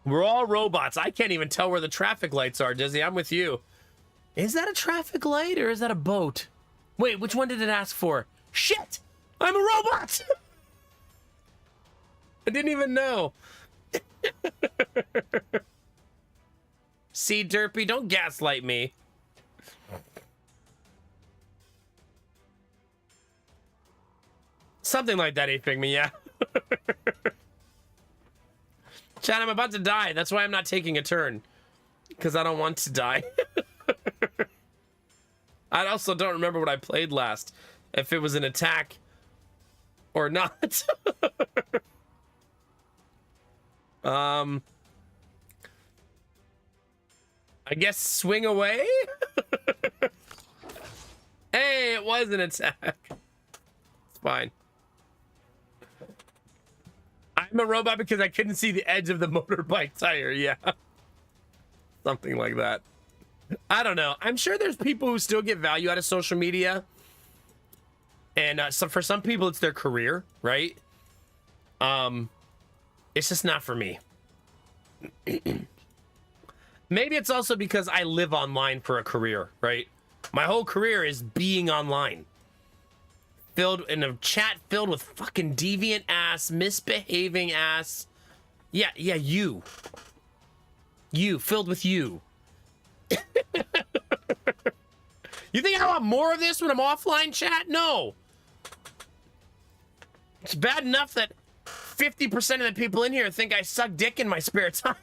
We're all robots. I can't even tell where the traffic lights are, Dizzy. I'm with you. Is that a traffic light or is that a boat? Wait, which one did it ask for? Shit! I'm a robot! I didn't even know. See, Derpy, don't gaslight me. Something like that, Figment, yeah. Chat, I'm about to die. That's why I'm not taking a turn. Because I don't want to die. I also don't remember what I played last. If it was an attack or not. I guess swing away? Hey, it was an attack. It's fine. I'm a robot because I couldn't see the edge of the motorbike tire, yeah. Something like that. I don't know. I'm sure there's people who still get value out of social media. And so for some people, it's their career, right? It's just not for me. Maybe it's also because I live online for a career, right? My whole career is being online. Filled in a chat filled with fucking deviant ass, misbehaving ass. Yeah, you. You, filled with you. You think I want more of this when I'm offline, chat? No. It's bad enough that 50% of the people in here think I suck dick in my spare time.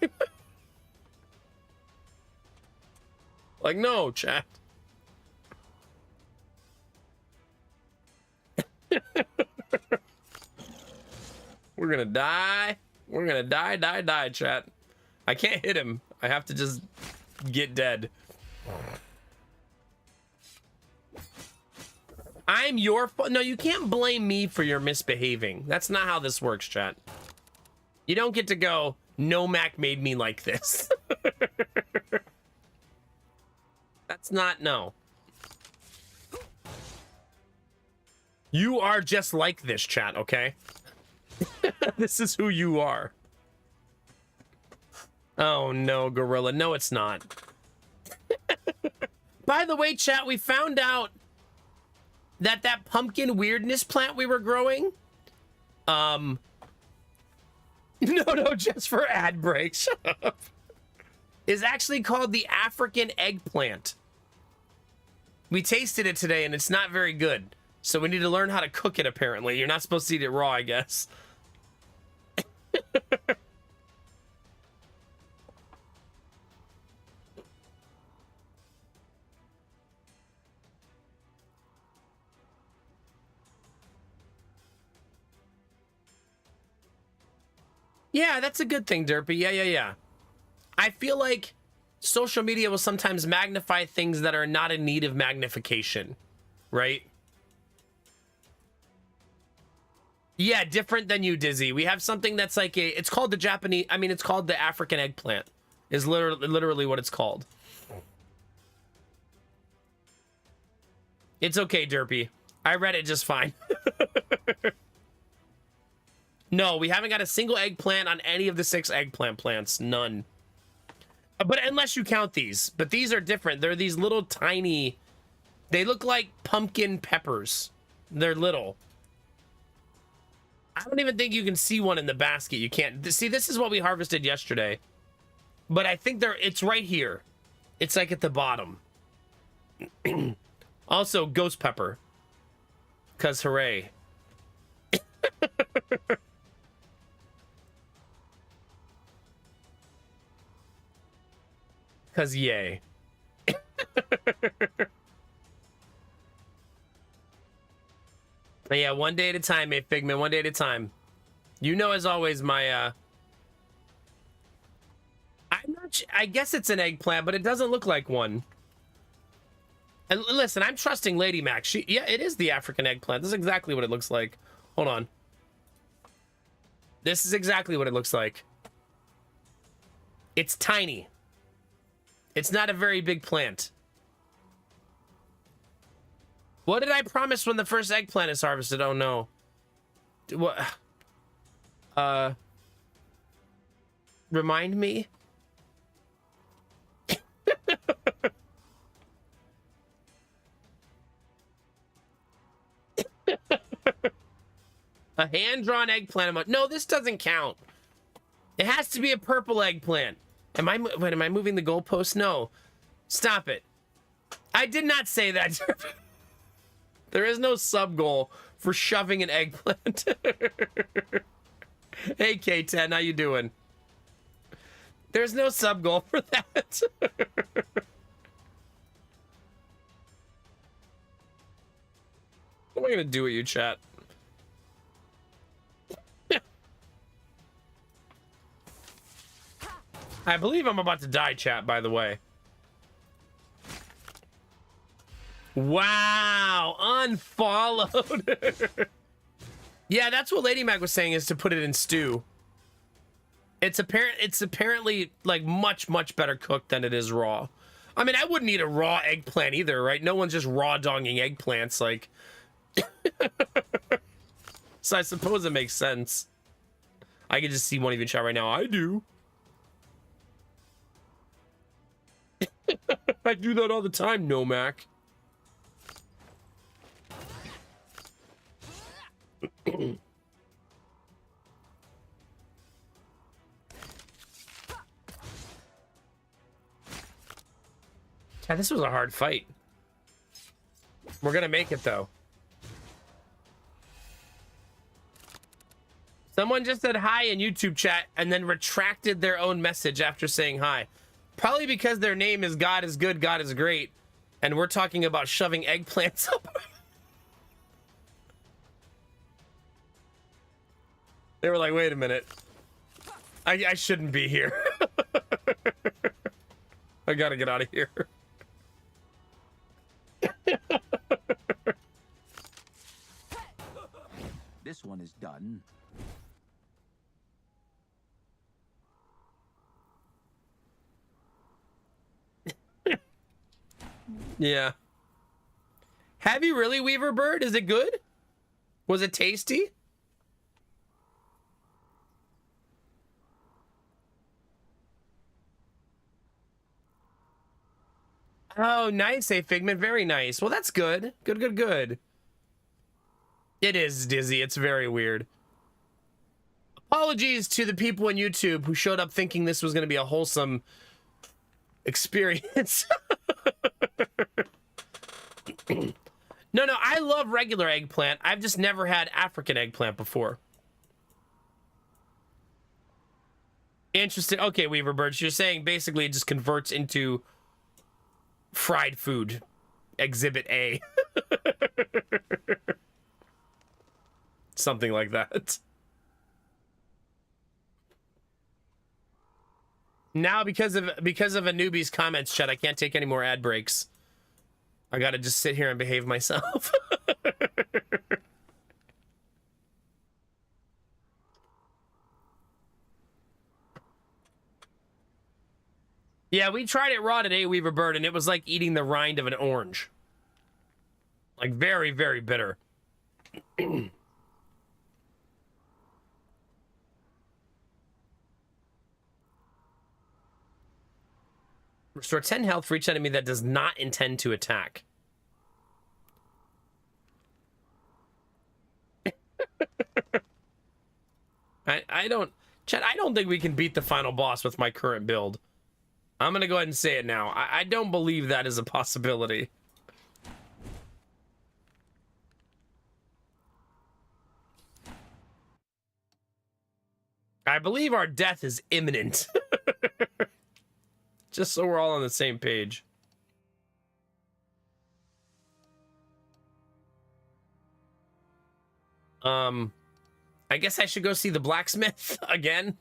Like, no, chat. We're gonna die. We're gonna die, chat. I can't hit him. I have to just get dead. I'm your fault. No, you can't blame me for your misbehaving. That's not how this works, chat. You don't get to go, no, Mac made me like this. That's not, no. You are just like this, chat, okay? This is who you are. Oh, no, Gorilla. No, it's not. By the way, chat, we found out that pumpkin weirdness plant we were growing, no, just for ad breaks, shut up, is actually called the African eggplant. We tasted it today, and it's not very good. So we need to learn how to cook it, apparently. You're not supposed to eat it raw, I guess. Yeah, that's a good thing, Derpy. Yeah. I feel like social media will sometimes magnify things that are not in need of magnification, right? Yeah, different than you, Dizzy. We have something that's like it's called the Japanese, I mean, it's called the African eggplant, is literally what it's called. It's okay, Derpy. I read it just fine. No, we haven't got a single eggplant on any of the 6 eggplant plants. None. But unless you count these. But these are different. They're these little tiny... They look like pumpkin peppers. They're little. I don't even think you can see one in the basket. You can't. See, this is what we harvested yesterday. But I think it's right here. It's like at the bottom. Also, ghost pepper. Because hooray. Because yay. But yeah, one day at a time, eh, Figment. One day at a time. You know, as always, my I guess it's an eggplant, but it doesn't look like one. And listen, I'm trusting Lady Mac. Yeah, it is the African eggplant. This is exactly what it looks like. Hold on. This is exactly what it looks like. It's tiny. It's not a very big plant. What did I promise when the first eggplant is harvested? Oh no. What? Remind me? A hand-drawn eggplant. No, this doesn't count. It has to be a purple eggplant. Am I moving the goalpost? No. Stop it. I did not say that. There is no sub-goal for shoving an eggplant. Hey, K10, how you doing? There's no sub-goal for that. What am I going to do with you, chat? I believe I'm about to die, chat, by the way. Wow, unfollowed. Yeah, that's what Lady Mac was saying, is to put it in stew. It's apparently like much better cooked than it is raw. I mean, I wouldn't eat a raw eggplant either, right? No one's just raw donging eggplants, like. So I suppose it makes sense. I can just see one of you in chat right now. I do. I do that all the time, no Mac. Yeah, this was a hard fight. We're gonna make it though. Someone just said hi in YouTube chat and then retracted their own message after saying hi. Probably because their name is God is Good, God is Great. And we're talking about shoving eggplants up. They were like, wait a minute. I shouldn't be here. I gotta get out of here. This one is done. Yeah. Have you really, Weaver Bird? Is it good? Was it tasty? Oh, nice, A Figment. Very nice. Well, that's good. Good. It is, Dizzy. It's very weird. Apologies to the people on YouTube who showed up thinking this was going to be a wholesome experience. No, I love regular eggplant. I've just never had African eggplant before. Interesting. Okay, Weaver Birds, you're saying basically it just converts into fried food. Exhibit A. Something like that. Now, because of a newbie's comments, chat, I can't take any more ad breaks. I gotta just sit here and behave myself. Yeah, we tried it raw today, Weaver Bird, and it was like eating the rind of an orange. Like, very, very bitter. Restore 10 health for each enemy that does not intend to attack. I don't... Chat, I don't think we can beat the final boss with my current build. I'm gonna go ahead and say it now. I don't believe that is a possibility. I believe our death is imminent. Just so we're all on the same page. I guess I should go see the blacksmith again.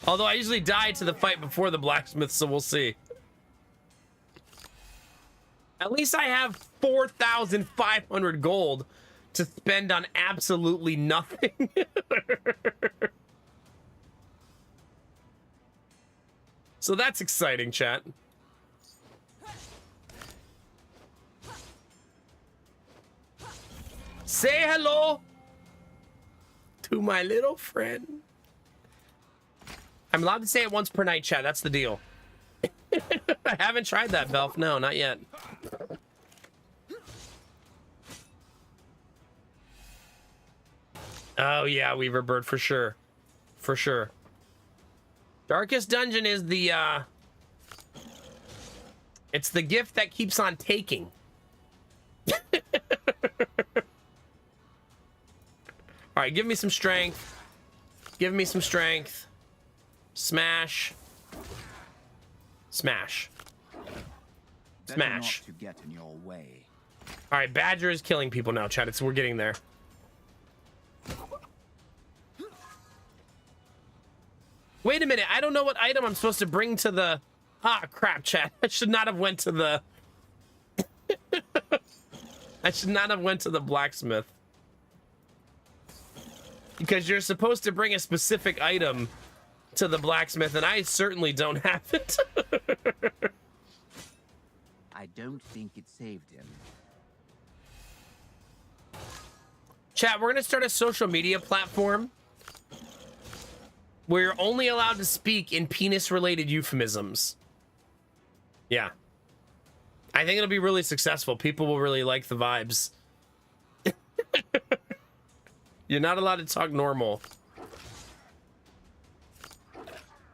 Although I usually die to the fight before the blacksmith, so we'll see. At least I have 4,500 gold to spend on absolutely nothing. So that's exciting, chat. Say hello to my little friend. I'm allowed to say it once per night, chat. That's the deal. I haven't tried that, Belf. No, not yet. Oh, yeah, Weaver Bird, for sure. For sure. Darkest Dungeon is the, it's the gift that keeps on taking. All right, give me some strength. Give me some strength. Smash. Smash. Smash. To get in your way. All right, Badger is killing people now, chat. We're getting there. Wait a minute. I don't know what item I'm supposed to bring to the... Ah, crap, chat. I should not have went to the... I should not have went to the blacksmith. Because you're supposed to bring a specific item to the blacksmith, and I certainly don't have it. I don't think it saved him. Chat, we're going to start a social media platform where you're only allowed to speak in penis-related euphemisms. Yeah. I think it'll be really successful. People will really like the vibes. You're not allowed to talk normal.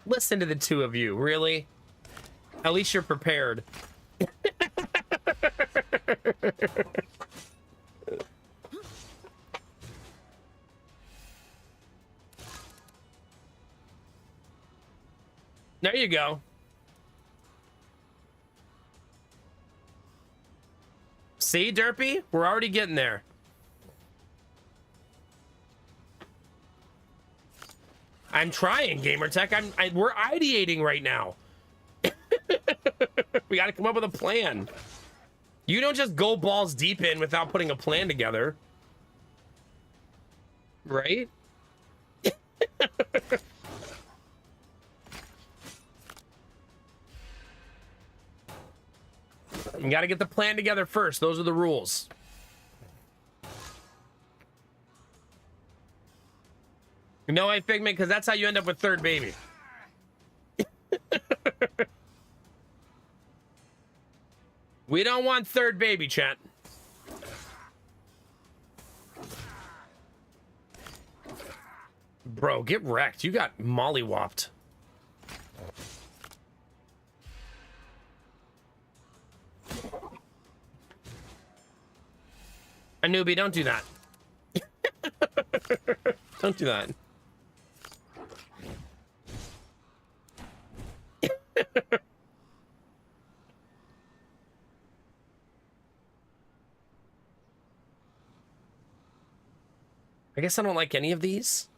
Listen to the two of you, really? At least you're prepared. There you go. See, Derpy? We're already getting there. I'm trying, Gamertech. We're ideating right now. We got to come up with a plan. You don't just go balls deep in without putting a plan together. Right? You got to get the plan together first. Those are the rules. You know why, Figment? Because that's how you end up with third baby. We don't want third baby, chat. Bro, get wrecked. You got mollywopped. A newbie, don't do that. Don't do that. I guess I don't like any of these.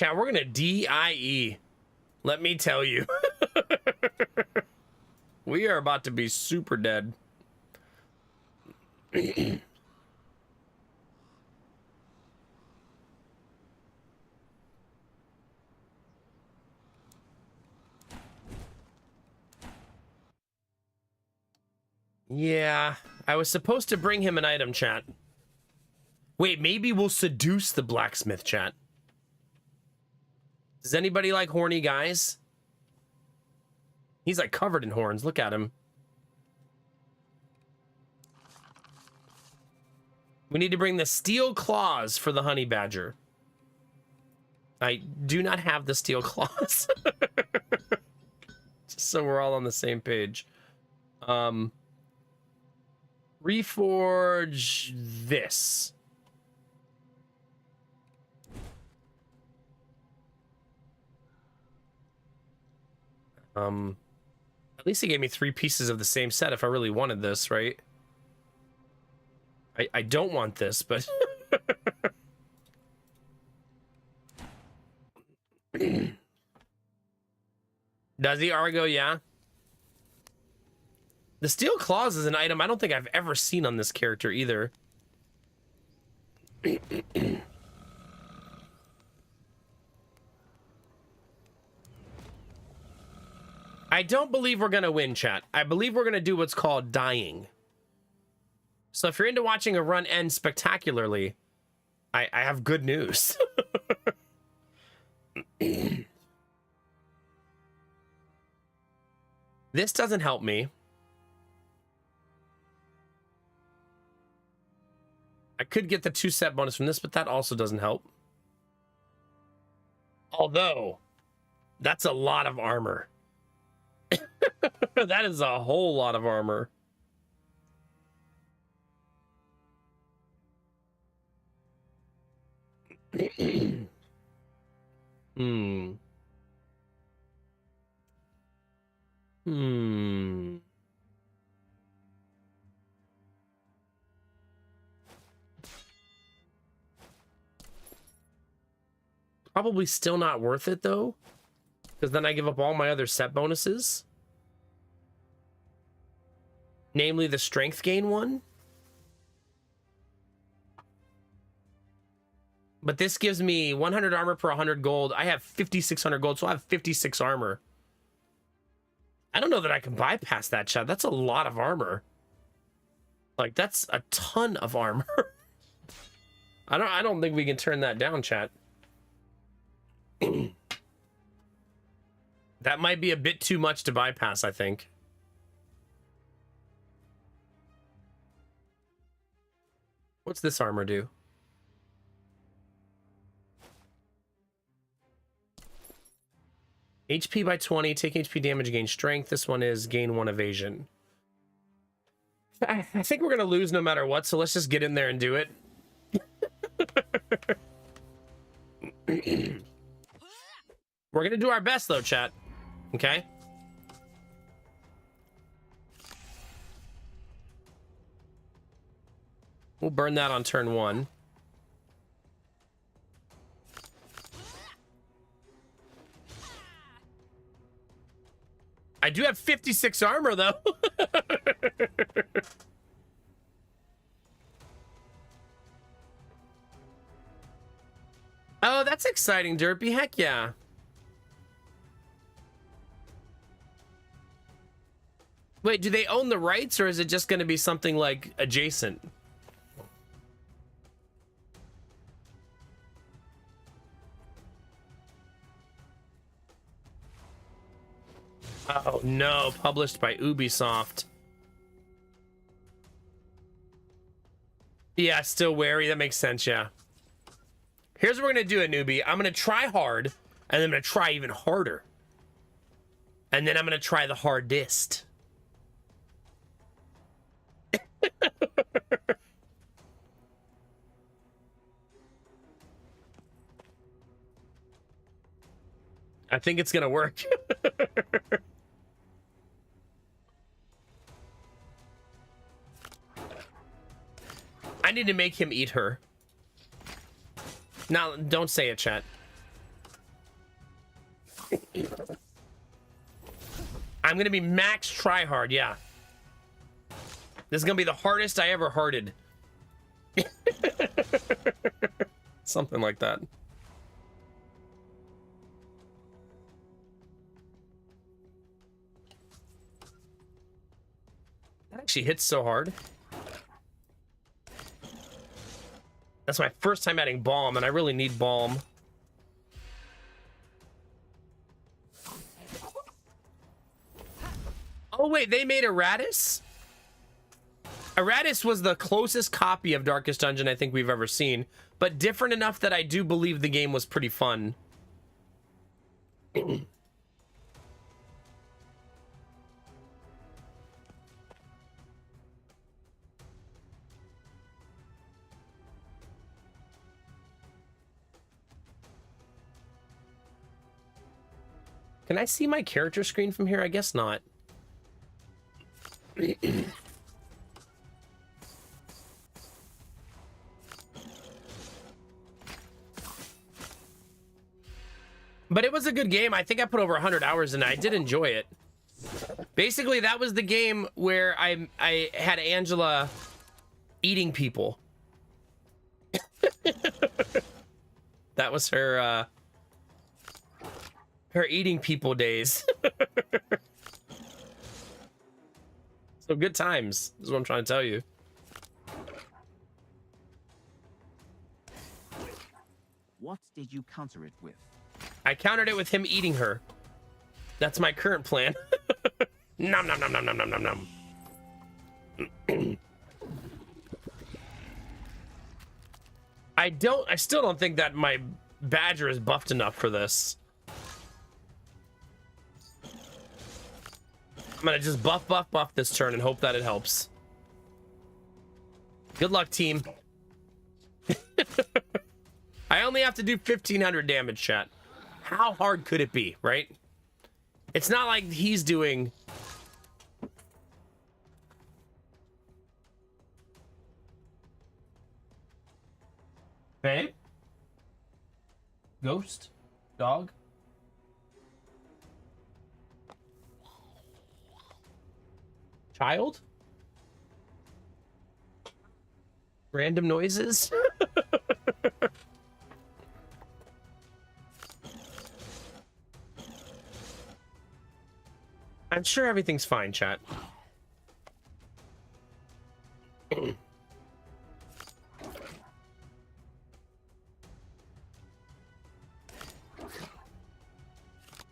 chat, we're gonna DIE. Let me tell you. We are about to be super dead. Yeah, I was supposed to bring him an item, chat. Wait, maybe we'll seduce the blacksmith, chat. Does anybody like horny guys? He's like covered in horns. Look at him. We need to bring the steel claws for the honey badger. I do not have the steel claws. Just so we're all on the same page. Reforge this. At least he gave me 3 pieces of the same set if I really wanted this, right? I don't want this, but... Does he, Argo? Yeah. The steel claws is an item I don't think I've ever seen on this character either. I don't believe we're going to win, chat. I believe we're going to do what's called dying. So if you're into watching a run end spectacularly, I have good news. This doesn't help me. I could get the 2 set bonus from this, but that also doesn't help. Although, that's a lot of armor. That is a whole lot of armor. Probably still not worth it, though. Because then I give up all my other set bonuses. Namely, the strength gain one. But this gives me 100 armor per 100 gold. I have 5,600 gold, so I have 56 armor. I don't know that I can bypass that, chat. That's a lot of armor. Like, that's a ton of armor. I don't think we can turn that down, chat. That might be a bit too much to bypass, I think. What's this armor do? HP by 20, take HP damage, gain strength. This one is gain 1 evasion. I think we're going to lose no matter what, so let's just get in there and do it. We're going to do our best, though, chat. Okay? We'll burn that on turn 1. I do have 56 armor, though. Oh, that's exciting, Derpy. Heck yeah. Wait, do they own the rights, or is it just going to be something like adjacent? Oh no, published by Ubisoft. Yeah, still wary. That makes sense, yeah. Here's what we're gonna do, a newbie. I'm gonna try hard, and then I'm gonna try even harder. And then I'm gonna try the hardest. I think it's gonna work. I need to make him eat her. Now, don't say it, chat. I'm gonna be max try hard, yeah. This is gonna be the hardest I ever hearted. Something like that. That actually hits so hard. That's my first time adding balm, and I really need balm. Oh wait, they made Eratis? Eratis was the closest copy of Darkest Dungeon I think we've ever seen, but different enough that I do believe the game was pretty fun. Can I see my character screen from here? I guess not. But it was a good game. I think I put over 100 hours in it. I did enjoy it. Basically, that was the game where I had Angela eating people. That was her her eating people days. So good times is what I'm trying to tell you. What did you counter it with? I countered it with him eating her. That's my current plan. Nom nom nom nom nom nom nom nom. I still don't think that my badger is buffed enough for this. I'm gonna just buff this turn and hope that it helps. Good luck, team. I only have to do 1,500 damage, chat. How hard could it be, right? It's not like he's doing... Babe? Ghost? Dog? Child? Random noises? I'm sure everything's fine, chat.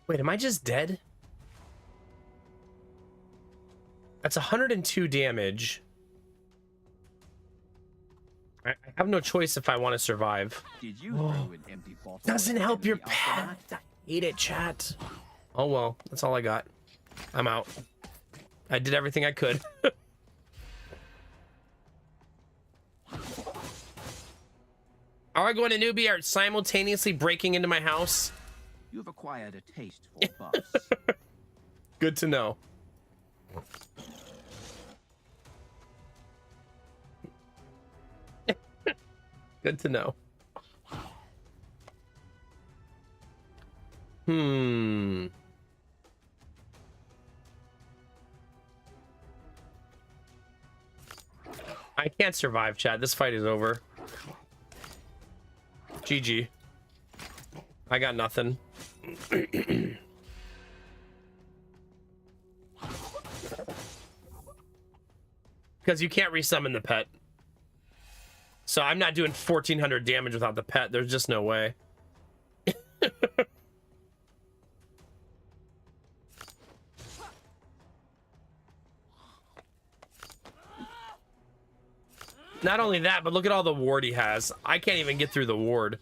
Wait, am I just dead? That's 102 damage. I have no choice if I want to survive. Did you throw an empty bottle? Doesn't at help your enemy after path. that? I hate it, chat. Oh well, that's all I got. I'm out. I did everything I could. Argo and Anubi are simultaneously breaking into my house. You've acquired a taste for buffs. Good to know. Good to know. I can't survive, chat. This fight is over. GG. I got nothing. Because you can't resummon the pet. So I'm not doing 1,400 damage without the pet. There's just no way. Not only that, but look at all the ward he has. I can't even get through the ward.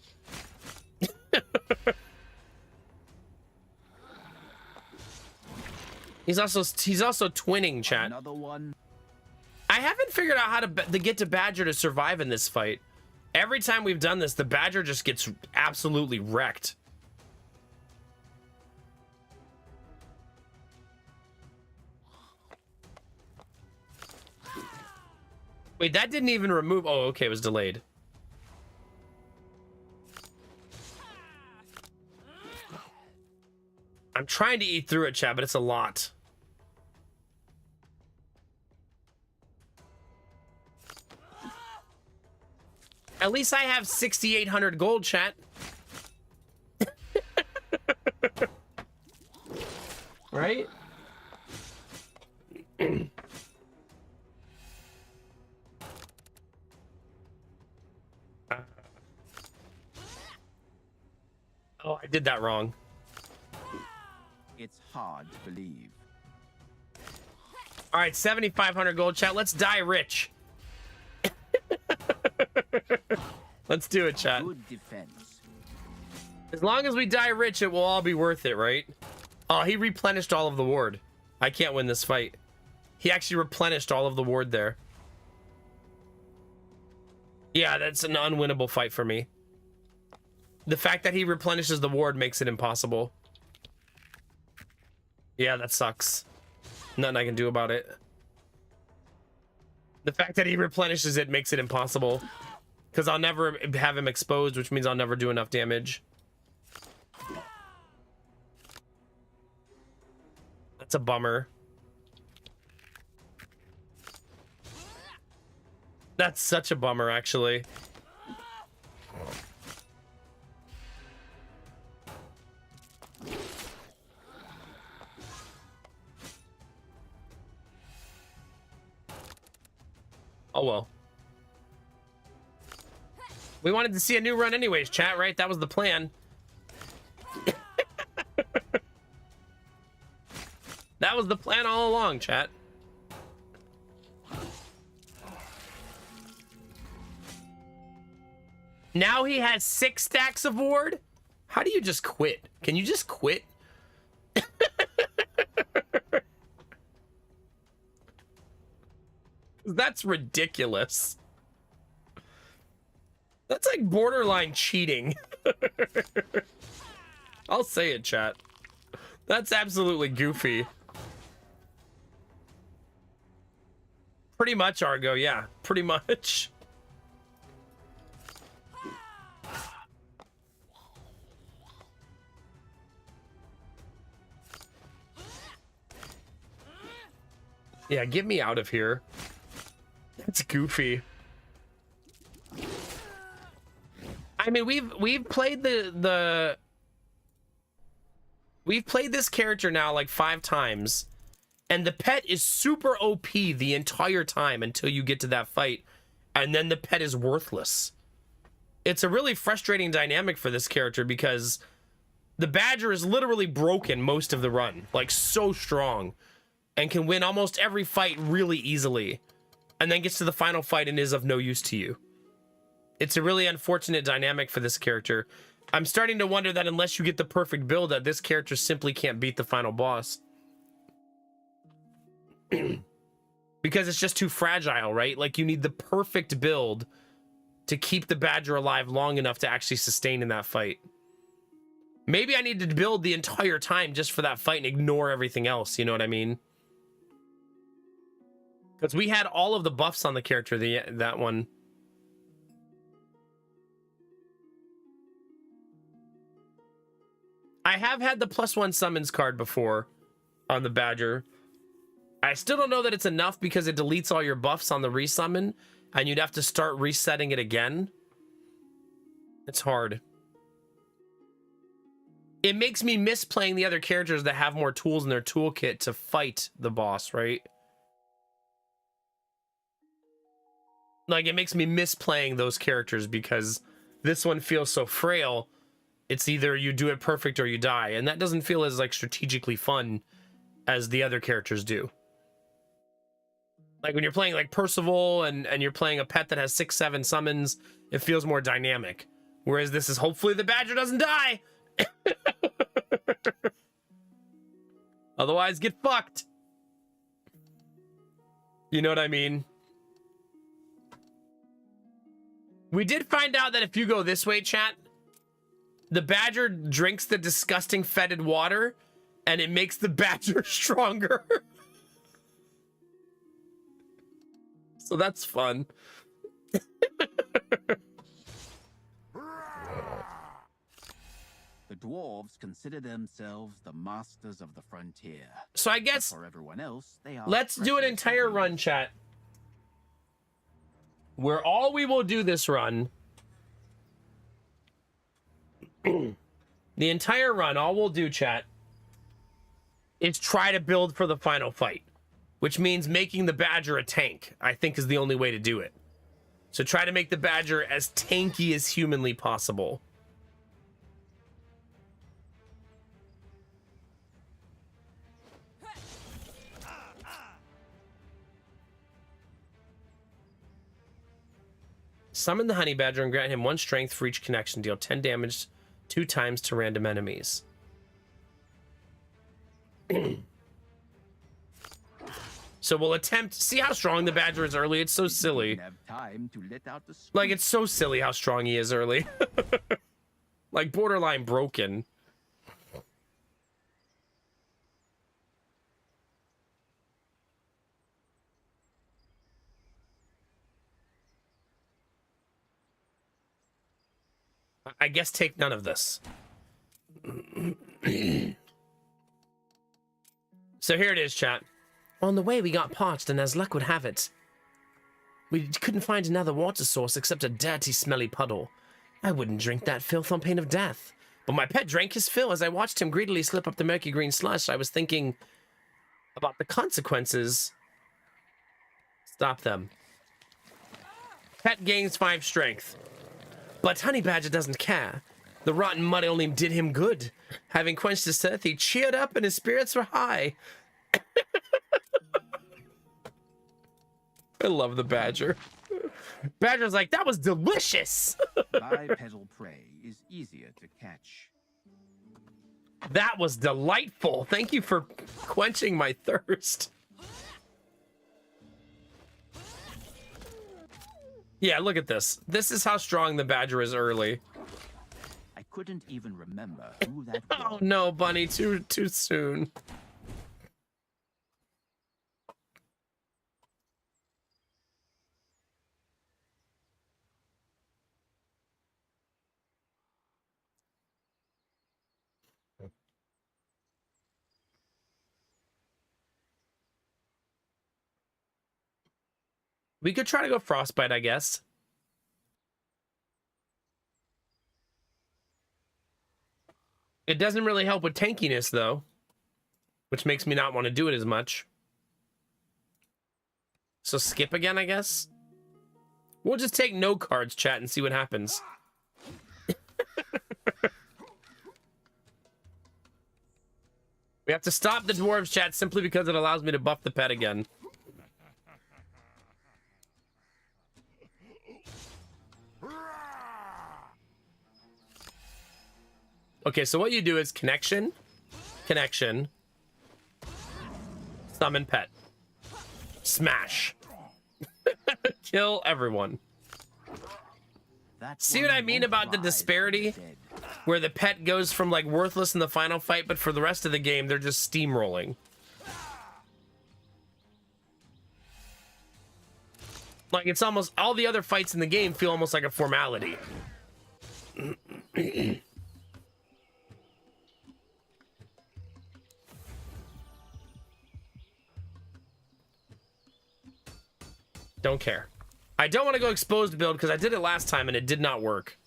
He's also twinning, chat. Another one. I haven't figured out how to get to Badger to survive in this fight. Every time we've done this, the Badger just gets absolutely wrecked. Wait, that didn't even remove... Oh, okay, it was delayed. I'm trying to eat through it, chat, but it's a lot. At least I have 6,800 gold, chat. Right? Oh, I did that wrong. It's hard to believe. All right, 7,500 gold, chat. Let's die rich. Let's do it, chat. Good defense. As long as we die rich, it will all be worth it, right? Oh, he replenished all of the ward. I can't win this fight. He actually replenished all of the ward there. Yeah, that's an unwinnable fight for me. The fact that he replenishes the ward makes it impossible. Yeah, that sucks. Nothing I can do about it. The fact that he replenishes it makes it impossible. Because I'll never have him exposed, which means I'll never do enough damage. That's a bummer. That's such a bummer, actually. Oh well. We wanted to see a new run anyways, chat, right? That was the plan. That was the plan all along, chat. Now he has 6 stacks of ward? How do you just quit? Can you just quit? That's ridiculous. That's like borderline cheating. I'll say it, chat. That's absolutely goofy. Pretty much, Argo, yeah. Pretty much. Yeah, get me out of here. That's goofy. I mean, we've played we've played this character now like 5 times, and the pet is super OP the entire time until you get to that fight, and then the pet is worthless. It's a really frustrating dynamic for this character because the Badger is literally broken most of the run, like so strong, and can win almost every fight really easily, and then gets to the final fight and is of no use to you. It's a really unfortunate dynamic for this character. I'm starting to wonder that unless you get the perfect build, that this character simply can't beat the final boss. Because it's just too fragile, right? Like, you need the perfect build to keep the Badger alive long enough to actually sustain in that fight. Maybe I need to build the entire time just for that fight and ignore everything else, you know what I mean? Because we had all of the buffs on the character, that one. I have had the +1 summons card before on the Badger. I still don't know that it's enough because it deletes all your buffs on the resummon, and you'd have to start resetting it again. It's hard. It makes me miss playing the other characters that have more tools in their toolkit to fight the boss, right? Like, it makes me miss playing those characters because this one feels so frail. It's either you do it perfect or you die, and that doesn't feel as like strategically fun as the other characters do. Like when you're playing like Percival and you're playing a pet that has 6, 7 summons, it feels more dynamic. Whereas this is hopefully the Badger doesn't die. Otherwise, get fucked. You know what I mean? We did find out that if you go this way, chat, the Badger drinks the disgusting fetid water, and it makes the Badger stronger. So that's fun. The dwarves consider themselves the masters of the frontier. So I guess For everyone else, they are let's do an entire run, chat, where all we will do this run The entire run, all we'll do, chat, is try to build for the final fight, which means making the Badger a tank, I think is the only way to do it. So try to make the Badger as tanky as humanly possible. Summon the Honey Badger and grant him 1 strength for each connection. Deal 10 damage 2 times to random enemies. So we'll attempt. See how strong the Badger is early? It's so silly. Have time to let out the Like, it's so silly how strong he is early. Like, borderline broken. I guess take none of this. So here it is, chat. On the way, we got parched, and as luck would have it, we couldn't find another water source except a dirty, smelly puddle. I wouldn't drink that filth on pain of death. But my pet drank his fill. As I watched him greedily slip up the murky green slush, I was thinking about the consequences. Stop them. Pet gains 5 strength. But Honey Badger doesn't care. The rotten mud only did him good. Having quenched his thirst, he cheered up and his spirits were high. I love the Badger. Badger's like, that was delicious. bipedal prey is easier to catch. That was delightful. Thank you for quenching my thirst. Yeah, look at this. This is how strong the Badger is early. I couldn't even remember who that was. Oh no, Bunny, too soon. We could try to go Frostbite, I guess. It doesn't really help with tankiness, though, which makes me not want to do it as much. So skip again, I guess. We'll just take no cards, chat, and see what happens. We have to stop the dwarves, chat, simply because it allows me to buff the pet again. Okay, so what you do is connection, summon pet, smash, kill everyone. See what I mean about the disparity? Where the pet goes from like worthless in the final fight, but for the rest of the game, they're just steamrolling. Like, it's almost, all the other fights in the game feel almost like a formality. Don't care. I don't want to go exposed build because I did it last time and it did not work.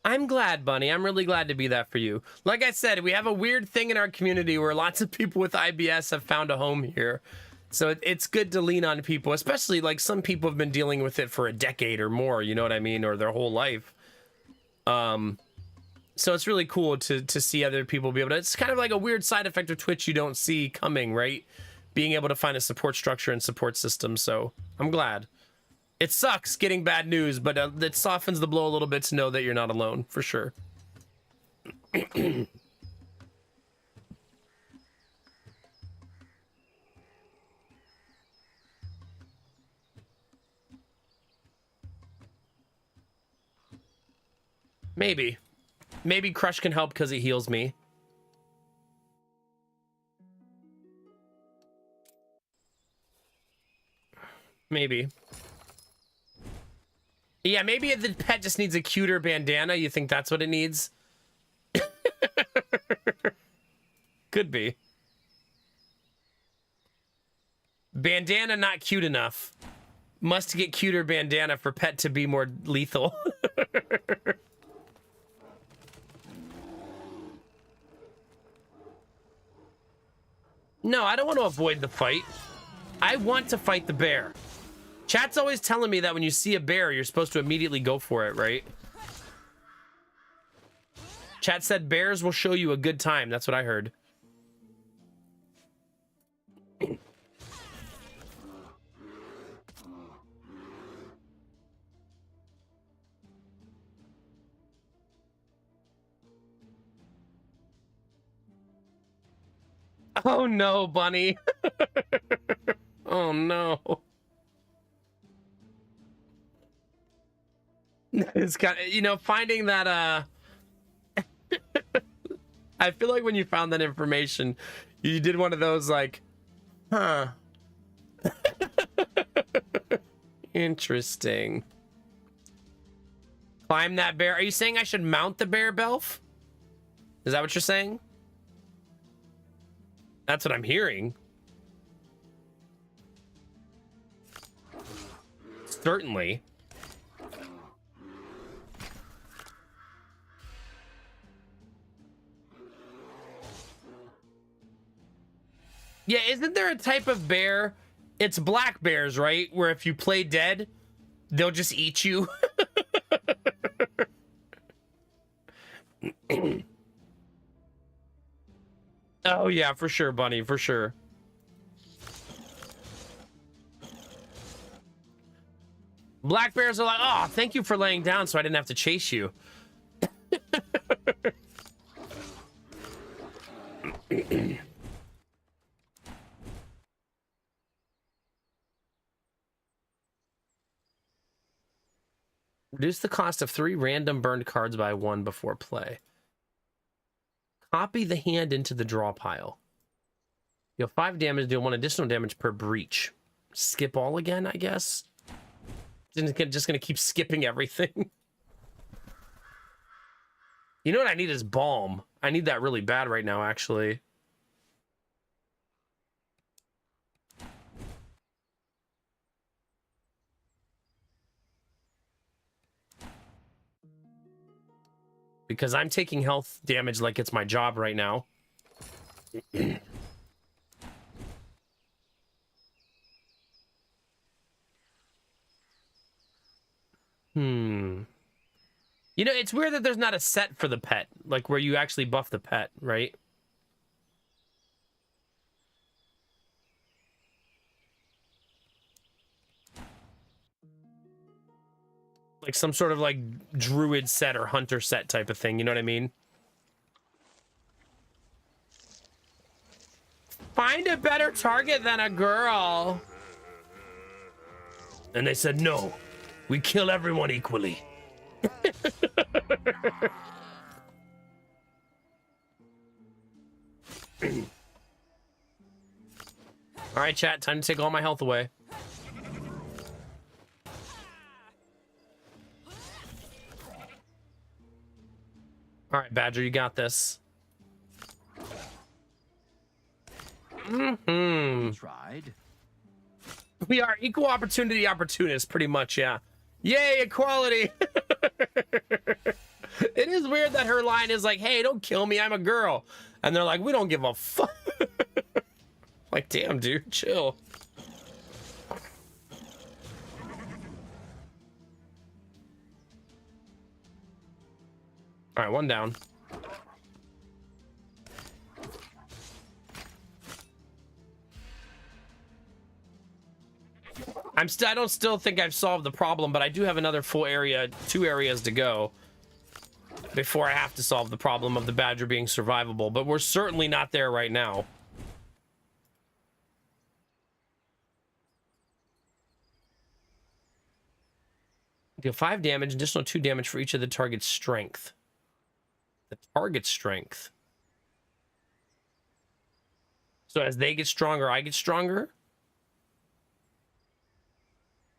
I'm glad, Bunny. I'm really glad to be that for you. Like I said, we have a weird thing in our community where lots of people with IBS have found a home here. So it's good to lean on people, especially like some people have been dealing with it for a decade or more, you know what I mean? Or their whole life. So it's really cool to see other people be able to, it's kind of like a weird side effect of Twitch you don't see coming, right? Being able to find a support structure and support system. So I'm glad. It sucks getting bad news, but it softens the blow a little bit to know that you're not alone, for sure. Maybe. Maybe Crush can help because he heals me. Maybe. Yeah, maybe the pet just needs a cuter bandana. You think that's what it needs? Could be. Bandana not cute enough. Must get cuter bandana for pet to be more lethal. No, I don't want to avoid the fight. I want to fight the bear. Chat's always telling me that when you see a bear, you're supposed to immediately go for it, right? Chat said bears will show you a good time. That's what I heard. Oh no, bunny. Oh no. It's kind of, you know, finding that I feel like when you found that information, you did one of those like, huh. Interesting. Climb that bear. Are you saying I should mount the bear, Belf? Is that what you're saying? That's what I'm hearing. Certainly. Yeah, isn't there a type of bear? It's black bears, right? Where if you play dead, they'll just eat you. Oh yeah, for sure, bunny, for sure. Black bears are like, oh, thank you for laying down so I didn't have to chase you. Reduce the cost of 3 random burned cards by 1 before play. Copy the hand into the draw pile. Deal 5 damage, deal 1 additional damage per breach. Skip all again, I guess. Just gonna keep skipping everything. You know what I need is balm. I need that really bad right now, actually. Because I'm taking health damage like it's my job right now. You know, it's weird that there's not a set for the pet, like where you actually buff the pet, right? Like some sort of like druid set or hunter set type of thing, you know what I mean? Find a better target than a girl. And they said, no, we kill everyone equally. All right, chat, time to take all my health away. All right, Badger, you got this. Tried. We are equal opportunity opportunists, pretty much, yeah. Yay, equality! It is weird that her line is like, hey, don't kill me, I'm a girl. And they're like, we don't give a fuck. Like, damn, dude, chill. All right, one down. I don't still think I've solved the problem, but I do have another full area, 2 areas to go before I have to solve the problem of the badger being survivable, but we're certainly not there right now. Deal 5 damage, additional 2 damage for each of the target's strength. The target's strength. So as they get stronger, I get stronger.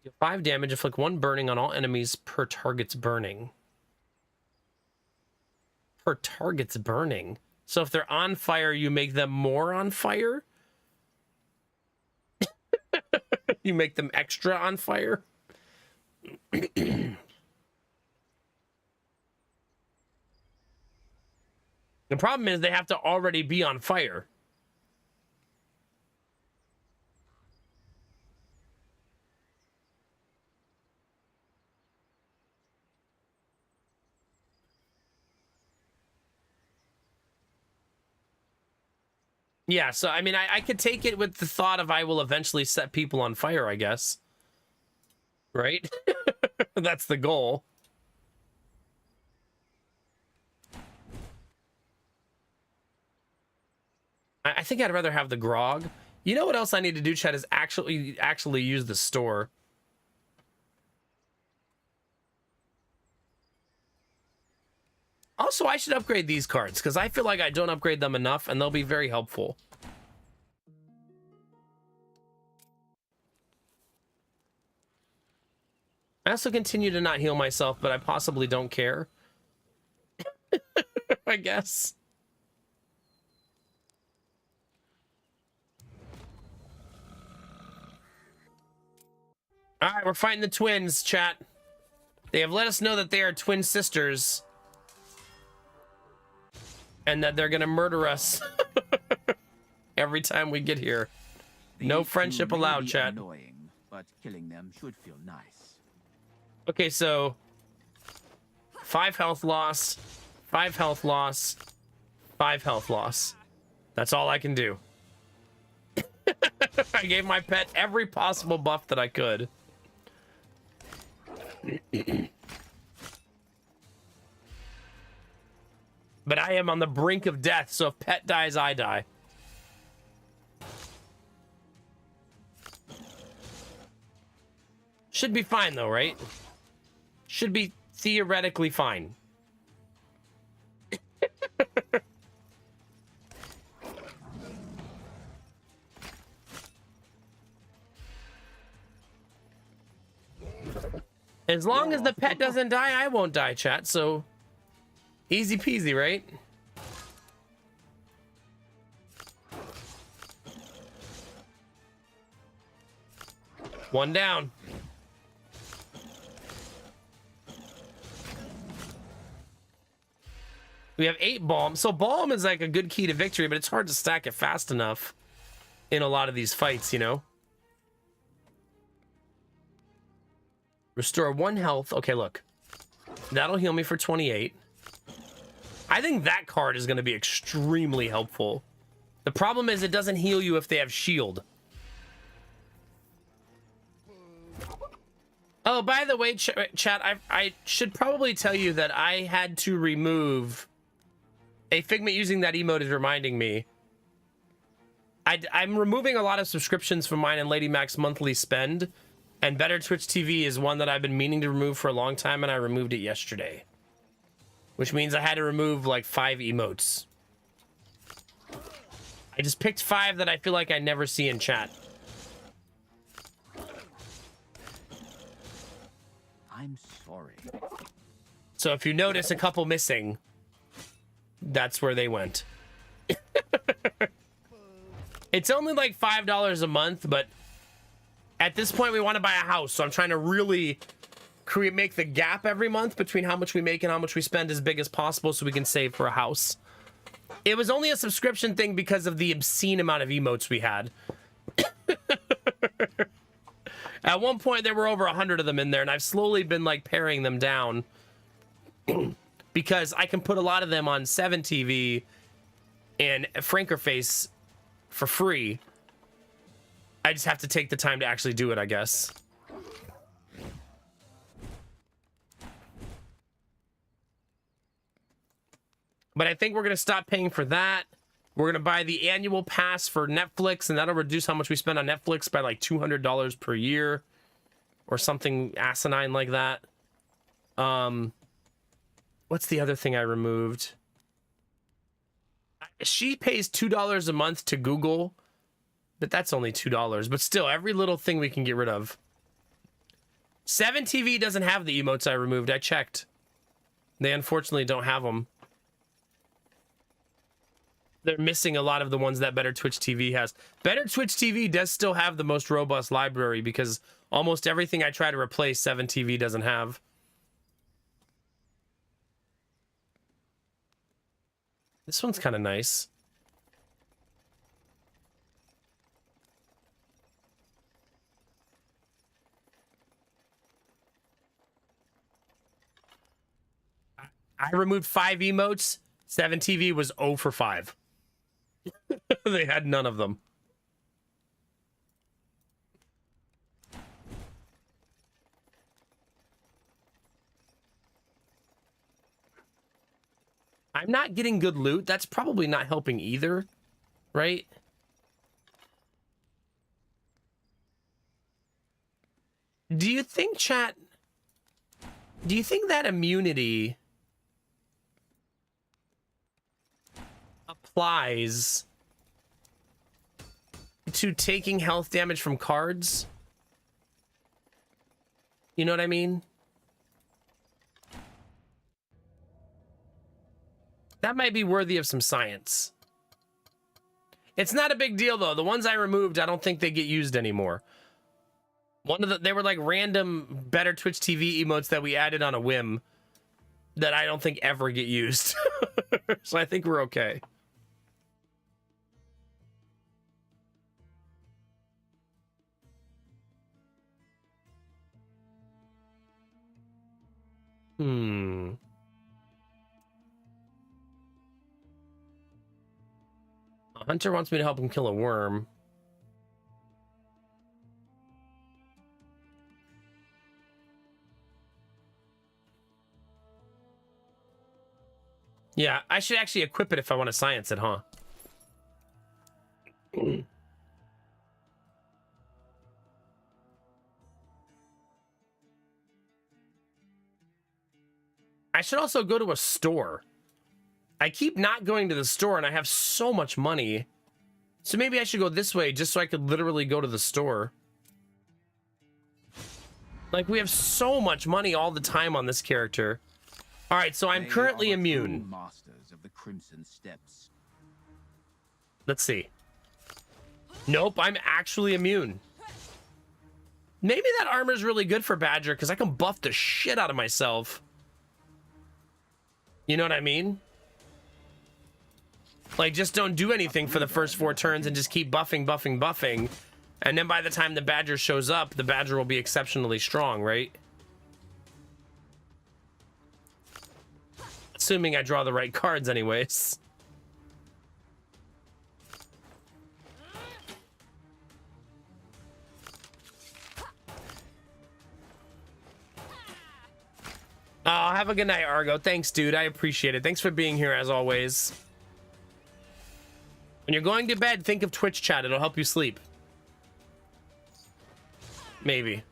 Deal 5 damage, inflict 1 burning on all enemies per target's burning. Per target's burning. So if they're on fire, you make them more on fire? You make them extra on fire? The problem is they have to already be on fire. Yeah, so I mean, I could take it with the thought of I will eventually set people on fire, I guess. Right? That's the goal. I think I'd rather have the grog. You know what else I need to do, Chad, is actually use the store. Also, I should upgrade these cards because I feel like I don't upgrade them enough and they'll be very helpful. I also continue to not heal myself, but I possibly don't care. I guess. All right, we're fighting the twins, chat. They have let us know that they are twin sisters. And that they're gonna murder us every time we get here. No friendship allowed, chat. Annoying, but killing them should feel nice. Okay, so 5 health loss, 5 health loss, 5 health loss. That's all I can do. I gave my pet every possible buff that I could. But I am on the brink of death, so if pet dies, I die. Should be fine, though, right? Should be theoretically fine. As long as the pet doesn't die, I won't die, chat, so... Easy peasy, right? One down. We have 8 balm. So balm is like a good key to victory, but it's hard to stack it fast enough in a lot of these fights, you know? Restore 1 health. Okay, look. That'll heal me for 28. I think that card is going to be extremely helpful. The problem is it doesn't heal you if they have shield. Oh, by the way, chat, I should probably tell you that I had to remove... A Figment using that emote is reminding me. I'm removing a lot of subscriptions from mine and Lady Mac's monthly spend. And Better Twitch TV is one that I've been meaning to remove for a long time, and I removed it yesterday. Which means I had to remove like 5 emotes. I just picked 5 that I feel like I never see in chat. I'm sorry. So if you notice a couple missing, that's where they went. It's only like $5 a month, but at this point we want to buy a house, so I'm trying to really make the gap every month between how much we make and how much we spend as big as possible so we can save for a house. It was only a subscription thing because of the obscene amount of emotes we had. At one point there were over 100 of them in there, and I've slowly been like paring them down because I can put a lot of them on 7TV and Frankerface for free. I just have to take the time to actually do it, I guess. But I think we're going to stop paying for that. We're going to buy the annual pass for Netflix, and that'll reduce how much we spend on Netflix by like $200 per year or something asinine like that. What's the other thing I removed? She pays $2 a month to Google, but that's only $2. But still, every little thing we can get rid of. 7TV doesn't have the emotes I removed. I checked. They unfortunately don't have them. They're missing a lot of the ones that Better Twitch TV has. Better Twitch TV does still have the most robust library because almost everything I try to replace 7 TV doesn't have. This one's kind of nice. I removed 5 emotes. 7 TV was 0 for 5. They had none of them. I'm not getting good loot. That's probably not helping either, right? Do you think, chat, do you think that immunity applies to taking health damage from cards? You know what I mean? That might be worthy of some science. It's not a big deal though. The ones I removed, I don't think they get used anymore. They were like random Better Twitch TV emotes that we added on a whim that I don't think ever get used. So I think we're okay. A hunter wants me to help him kill a worm. Yeah, I should actually equip it if I want to science it, huh? I should also go to a store. I keep not going to the store and I have so much money. So maybe I should go this way just so I could literally go to the store. Like, we have so much money all the time on this character. All right, so I'm currently immune. Masters of the Crimson Steps. Let's see. Nope, I'm actually immune. Maybe that armor's really good for Badger because I can buff the shit out of myself. You know what I mean? Like, just don't do anything for the first 4 turns and just keep buffing, buffing, buffing. And then by the time the Badger shows up, the Badger will be exceptionally strong, right? Assuming I draw the right cards anyways. Oh, have a good night, Argo. Thanks, dude. I appreciate it. Thanks for being here, as always. When you're going to bed, think of Twitch chat. It'll help you sleep. Maybe.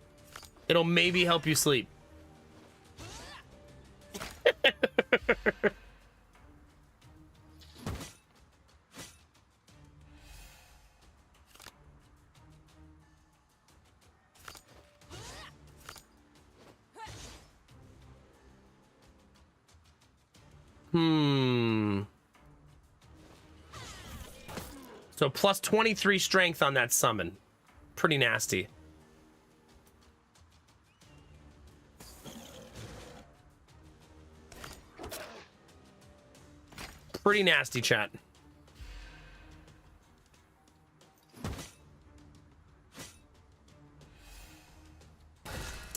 It'll maybe help you sleep. So plus 23 strength on that summon. Pretty nasty. Pretty nasty, chat.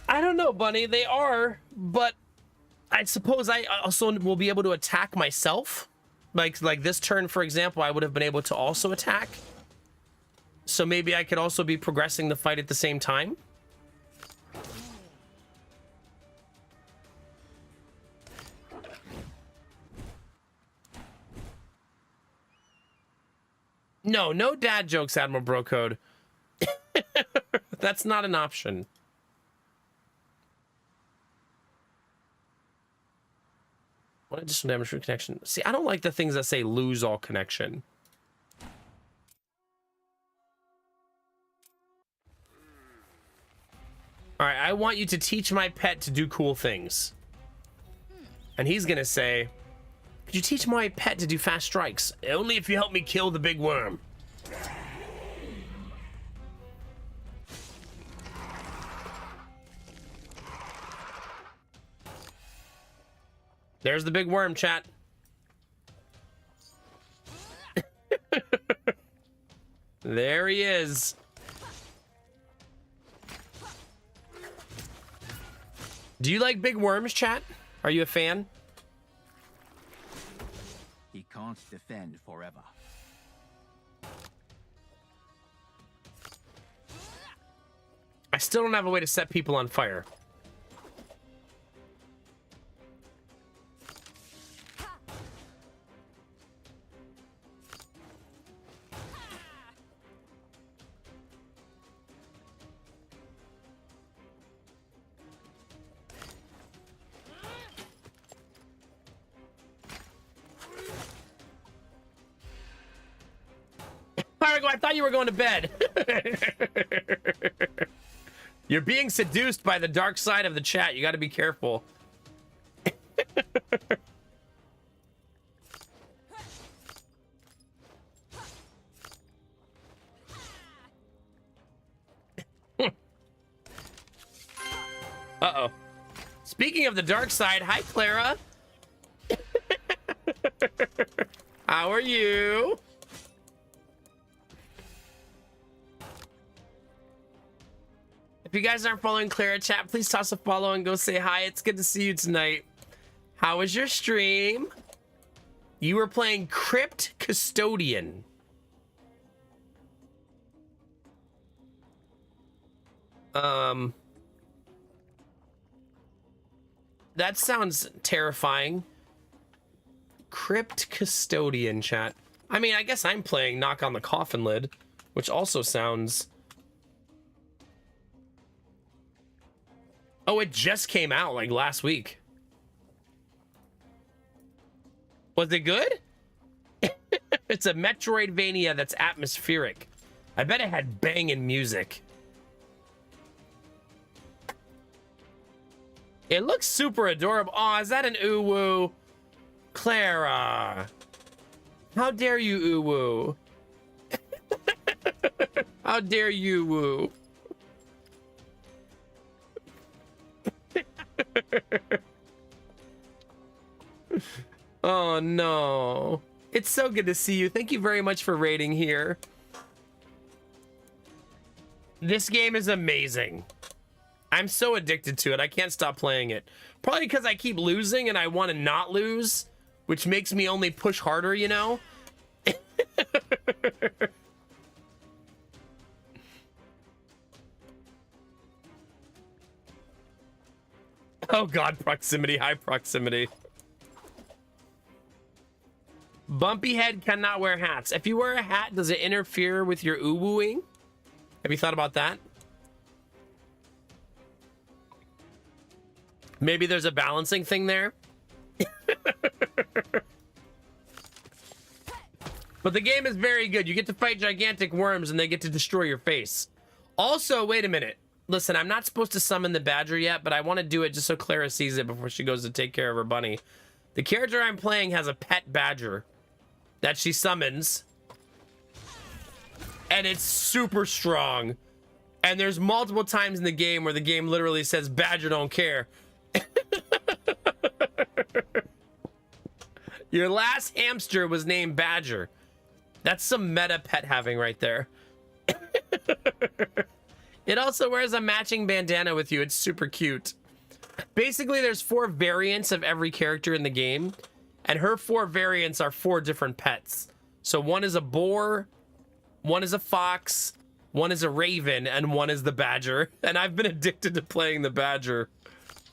I don't know, Bunny. They are, but I suppose I also will be able to attack myself. Like this turn, for example, I would have been able to also attack. So maybe I could also be progressing the fight at the same time. No, no dad jokes, Admiral Brocode. That's not an option. One additional damage for connection. See, I don't like the things that say lose all connection. All right, I want you to teach my pet to do cool things. And he's gonna say, Could you teach my pet to do fast strikes? Only if you help me kill the big worm. There's the big worm, chat. There he is. Do you like big worms, chat? Are you a fan? He can't defend forever. I still don't have a way to set people on fire. I thought you were going to bed. You're being seduced by the dark side of the chat. You got to be careful. Uh-oh. Speaking of the dark side, hi, Clara. How are you? If you guys aren't following Clara chat, please toss a follow and go say hi. It's good to see you tonight. How was your stream? You were playing Crypt Custodian. That sounds terrifying. Crypt Custodian, chat. I mean, I guess I'm playing Knock on the Coffin Lid, which also sounds... Oh, it just came out like last week. Was it good? It's a Metroidvania that's atmospheric. I bet it had banging music. It looks super adorable. Oh, is that an uwu? Clara. How dare you, uwu? How dare you, woo? Oh no. It's so good to see you. Thank you very much for raiding here. This game is amazing. I'm so addicted to it. I can't stop playing it. Probably because I keep losing and I want to not lose, which makes me only push harder, you know? Oh god, proximity, high proximity. Bumpy head cannot wear hats. If you wear a hat, does it interfere with your uwooing? Have you thought about that? Maybe there's a balancing thing there. But the game is very good. You get to fight gigantic worms and they get to destroy your face. Also, wait a minute. Listen, I'm not supposed to summon the badger yet, but I want to do it just so Clara sees it before she goes to take care of her bunny. The character I'm playing has a pet badger that she summons. And it's super strong. And there's multiple times in the game where the game literally says, badger don't care. Your last hamster was named Badger. That's some meta pet having right there. It also wears a matching bandana with you. It's super cute. Basically, there's 4 variants of every character in the game, and her 4 variants are 4 different pets. So one is a boar, one is a fox, one is a raven, and one is the badger. And I've been addicted to playing the badger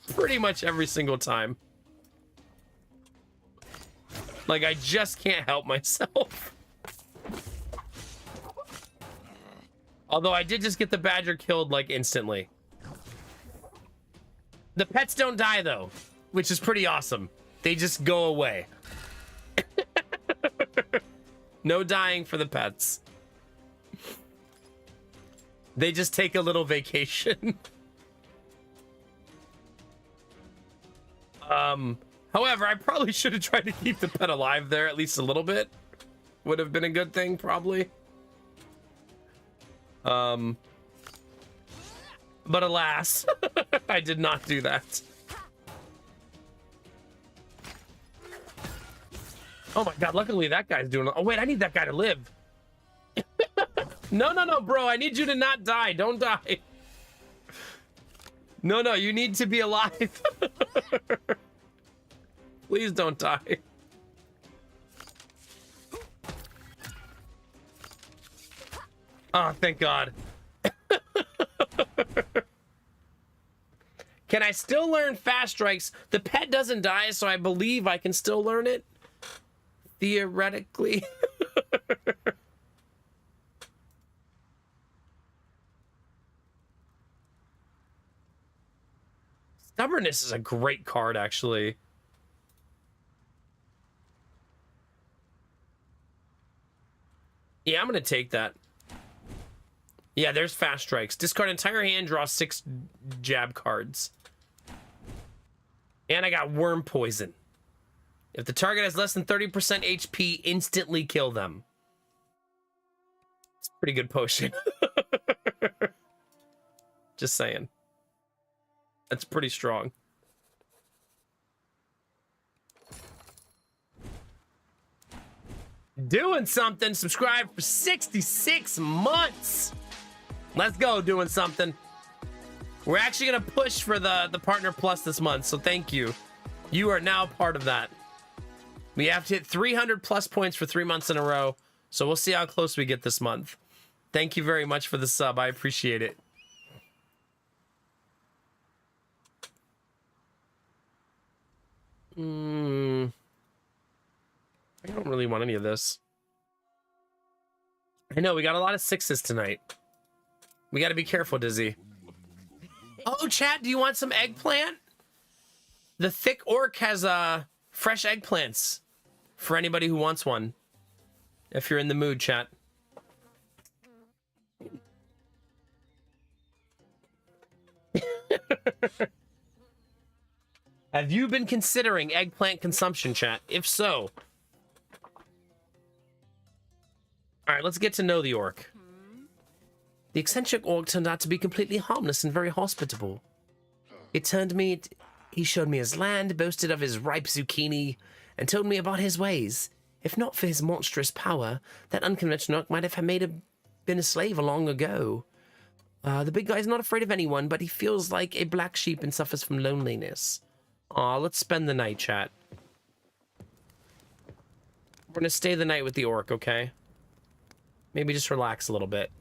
pretty much every single time. Like, I just can't help myself. Although I did just get the badger killed, like, instantly. The pets don't die, though, which is pretty awesome. They just go away. No dying for the pets. They just take a little vacation. However, I probably should have tried to keep the pet alive there at least a little bit. Would have been a good thing, probably. But alas, I did not do that. Oh my god, luckily that guy's doing... Oh wait, I need that guy to live. No, no, no, bro, I need you to not die. Don't die. No, no, you need to be alive. Please don't die. Oh, thank God. Can I still learn fast strikes? The pet doesn't die, so I believe I can still learn it. Theoretically. Stubbornness is a great card, actually. Yeah, I'm gonna take that. Yeah, there's fast strikes. Discard entire hand, draw 6 jab cards. And I got worm poison. If the target has less than 30% HP, instantly kill them. It's a pretty good potion. Just saying. That's pretty strong. Doing something. Subscribe for 66 months. Let's go, doing something. We're actually going to push for the Partner Plus this month, so thank you. You are now part of that. We have to hit 300 plus points for 3 months in a row, so we'll see how close we get this month. Thank you very much for the sub. I appreciate it. I don't really want any of this. I know, we got a lot of 6s tonight. We got to be careful, Dizzy. Oh, chat, do you want some eggplant? The thick orc has fresh eggplants for anybody who wants one. If you're in the mood, chat. Have you been considering eggplant consumption, chat? If so. All right, let's get to know the orc. The eccentric orc turned out to be completely harmless and very hospitable. He showed me his land, boasted of his ripe zucchini, and told me about his ways. If not for his monstrous power, that unconventional orc might have been a slave long ago. The big guy's not afraid of anyone, but he feels like a black sheep and suffers from loneliness. Aw, let's spend the night, chat. We're gonna stay the night with the orc, okay? Maybe just relax a little bit.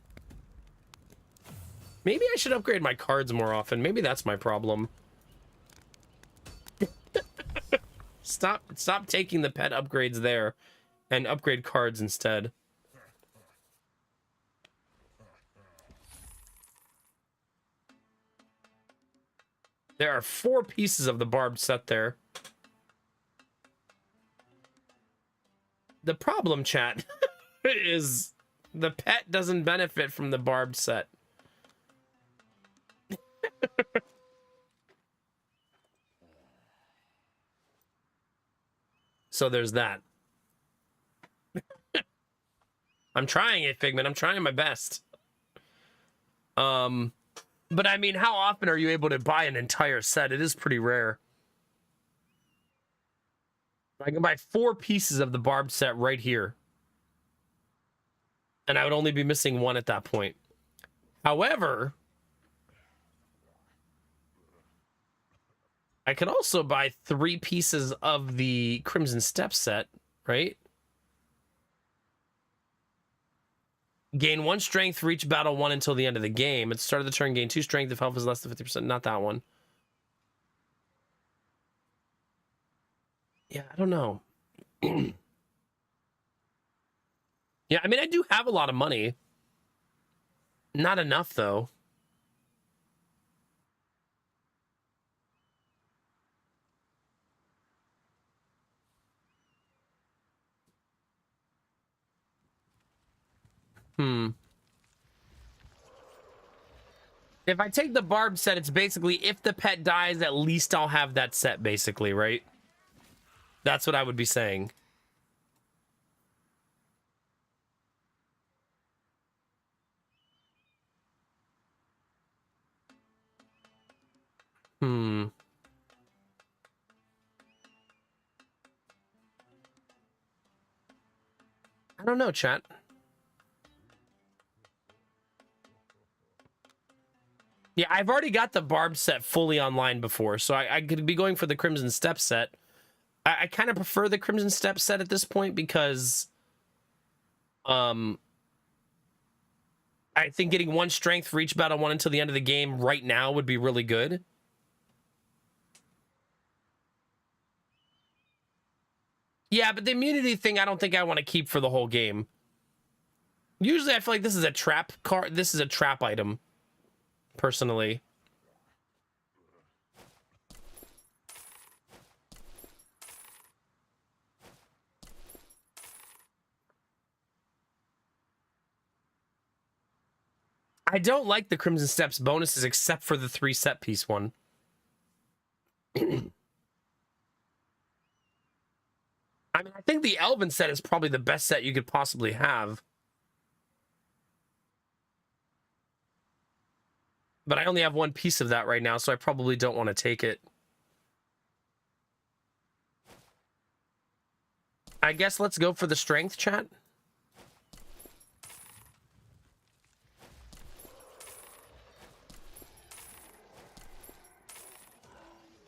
Maybe I should upgrade my cards more often. Maybe that's my problem. Stop taking the pet upgrades there and upgrade cards instead. There are 4 pieces of the barbed set there. The problem, chat, is the pet doesn't benefit from the barbed set. So there's that. I'm trying it, Figment. I'm trying my best. But I mean, how often are you able to buy an entire set? It is pretty rare. I can buy 4 pieces of the barbed set right here. And I would only be missing 1 at that point. However, I could also buy 3 pieces of the Crimson Step set, right? Gain 1 strength for each battle 1 until the end of the game. At the start of the turn, gain 2 strength if health is less than 50%. Not that one. Yeah, I don't know. Yeah, I mean, I do have a lot of money. Not enough, though. If I take the barbed set, it's basically if the pet dies, at least I'll have that set, basically, right? That's what I would be saying. I don't know, chat. Yeah, I've already got the Barb set fully online before, so I could be going for the Crimson Step set. I kind of prefer the Crimson Step set at this point because I think getting 1 strength for each battle 1 until the end of the game right now would be really good. Yeah, but the immunity thing I don't think I want to keep for the whole game. Usually I feel like this is a trap card. This is a trap item, personally. I don't like the Crimson Steps bonuses except for the 3 set piece one. I mean, I think the Elven set is probably the best set you could possibly have. But I only have 1 piece of that right now, so I probably don't want to take it. I guess let's go for the strength, chat.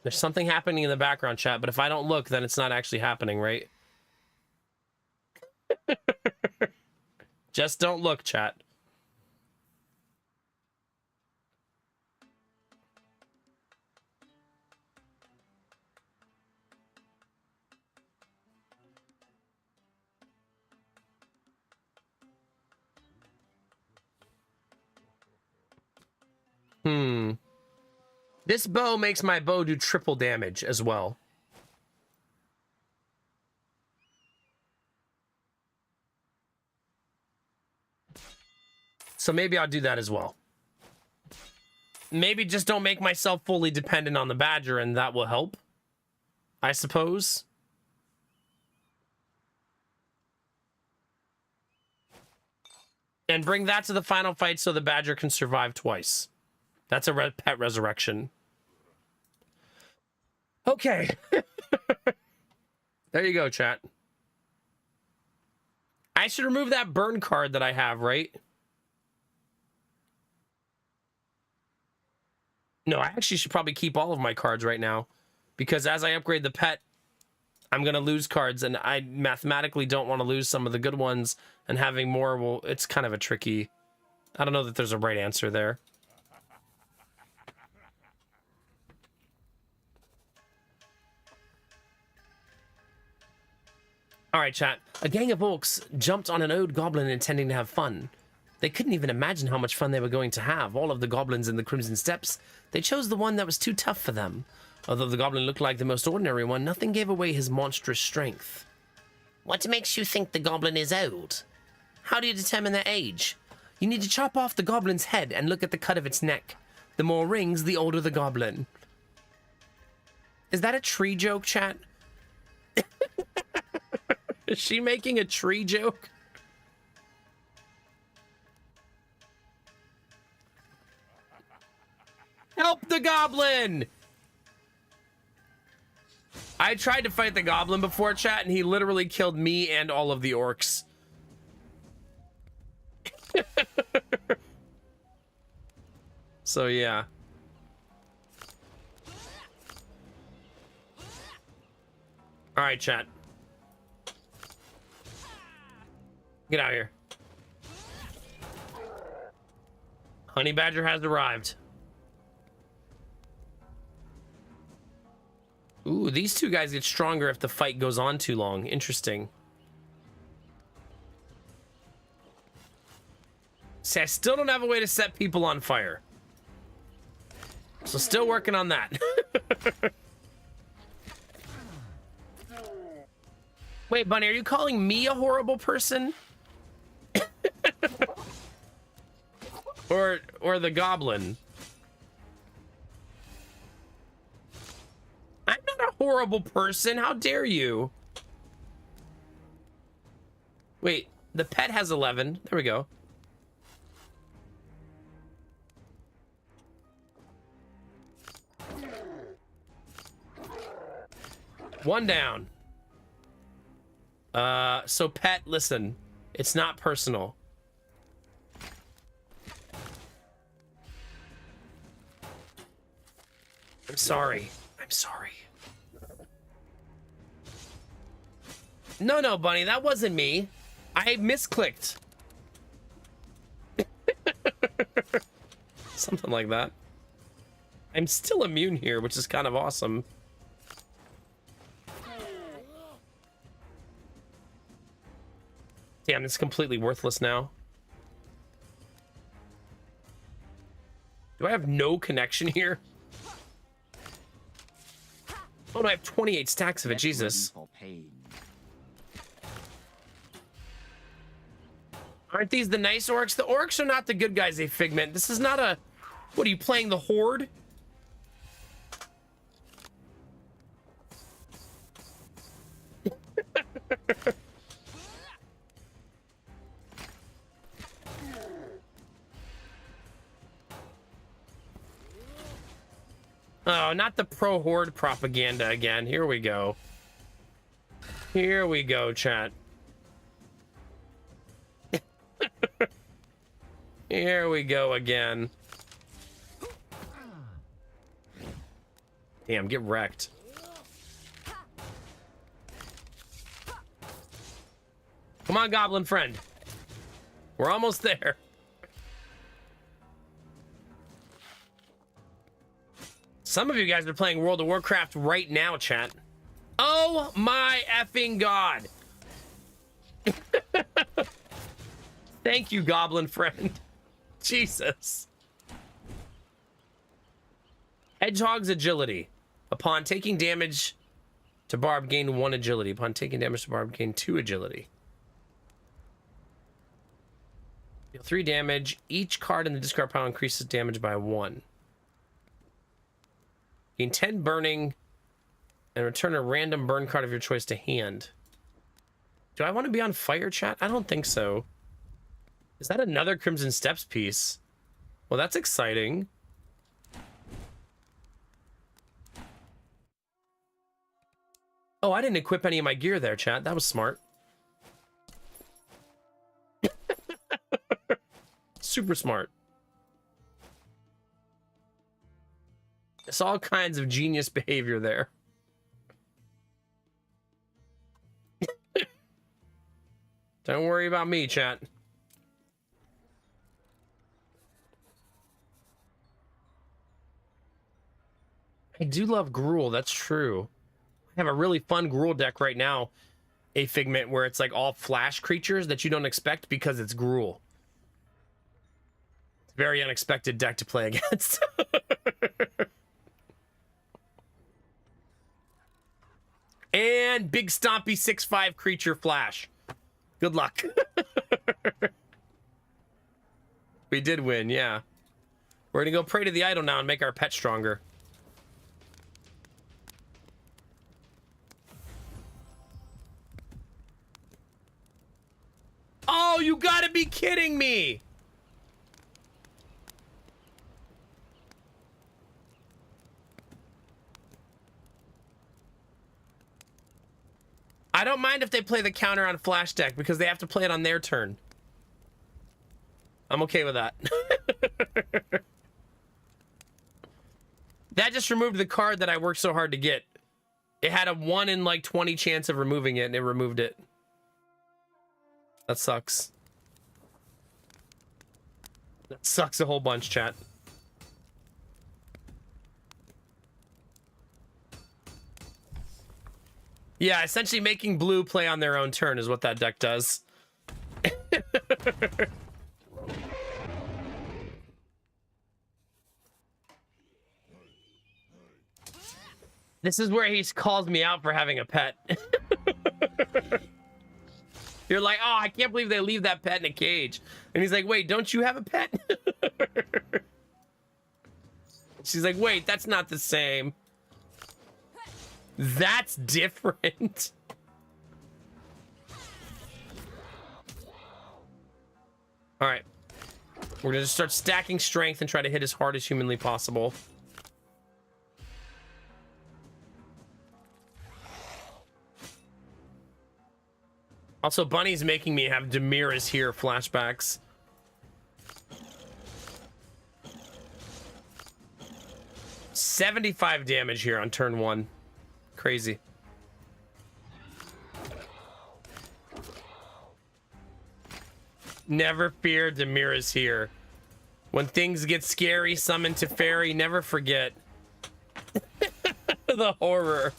There's something happening in the background, chat, but if I don't look, then it's not actually happening, right? Just don't look, chat. This bow makes my bow do triple damage as well. So maybe I'll do that as well. Maybe just don't make myself fully dependent on the Badger, and that will help, I suppose. And bring that to the final fight so the Badger can survive twice. That's a pet resurrection. Okay. There you go, chat. I should remove that burn card that I have, right? No, I actually should probably keep all of my cards right now, because as I upgrade the pet, I'm going to lose cards, and I mathematically don't want to lose some of the good ones, and having more, well, it's kind of a tricky... I don't know that there's a right answer there. All right, chat. A gang of orcs jumped on an old goblin intending to have fun. They couldn't even imagine how much fun they were going to have. All of the goblins in the Crimson Steppes, they chose the one that was too tough for them. Although the goblin looked like the most ordinary one, nothing gave away his monstrous strength. What makes you think the goblin is old? How do you determine their age? You need to chop off the goblin's head and look at the cut of its neck. The more rings, the older the goblin. Is that a tree joke, chat? Is she making a tree joke? Help the goblin! I tried to fight the goblin before, chat, and he literally killed me and all of the orcs. So, yeah. All right, chat. Get out of here. Honey Badger has arrived. Ooh, these two guys get stronger if the fight goes on too long. Interesting. See, I still don't have a way to set people on fire. So still working on that. Wait, Bunny, are you calling me a horrible person? or the goblin? I'm not a horrible person. How dare you? Wait, the pet has 11. There we go. One down. So pet, listen. It's not personal. I'm sorry. I'm sorry. No, Bunny, that wasn't me. I misclicked. Something like that. I'm still immune here, which is kind of awesome. Damn, it's completely worthless now. Do I have no connection here? Oh, no, I have 28 stacks of it. Jesus. Aren't these the nice orcs? The orcs are not the good guys, a Figment. This is not a... What, are you playing the Horde? Oh, not the pro-Horde propaganda again. Here we go. Here we go, chat. Here we go again. Damn, get wrecked. Come on, goblin friend. We're almost there. Some of you guys are playing World of Warcraft right now, chat. Oh my effing god. Thank you, goblin friend. Jesus. Hedgehog's agility. Upon taking damage to Barb, gain 1 agility. Upon taking damage to Barb, gain 2 agility. Deal 3 damage. Each card in the discard pile increases damage by 1. Gain 10 burning and return a random burn card of your choice to hand. Do I want to be on fire, chat? I don't think so. Is that another Crimson Steps piece? Well, that's exciting. Oh, I didn't equip any of my gear there, chat. That was smart. Super smart. It's all kinds of genius behavior there. Don't worry about me, chat. I do love Gruul, that's true. I have a really fun Gruul deck right now, a Figment, where it's like all flash creatures that you don't expect because it's Gruul. It's a very unexpected deck to play against. And big stompy 6/5 creature flash. Good luck. We did win, yeah. We're gonna go pray to the idol now and make our pet stronger. Oh, you gotta be kidding me! I don't mind if they play the counter on Flash deck because they have to play it on their turn. I'm okay with that. That just removed the card that I worked so hard to get. It had a 1 in like 20 chance of removing it, and it removed it. That sucks. That sucks a whole bunch, chat. Yeah, essentially making blue play on their own turn is what that deck does. This is where he calls me out for having a pet. You're like, oh, I can't believe they leave that pet in a cage. And he's like, wait, don't you have a pet? She's like, wait, that's not the same. That's different. All right. We're gonna just start stacking strength and try to hit as hard as humanly possible. Also, Bunny's making me have Demir is here flashbacks. $75 damage here on turn 1. Crazy. Never fear, Demir is here. When things get scary, summon to fairy, never forget. The horror.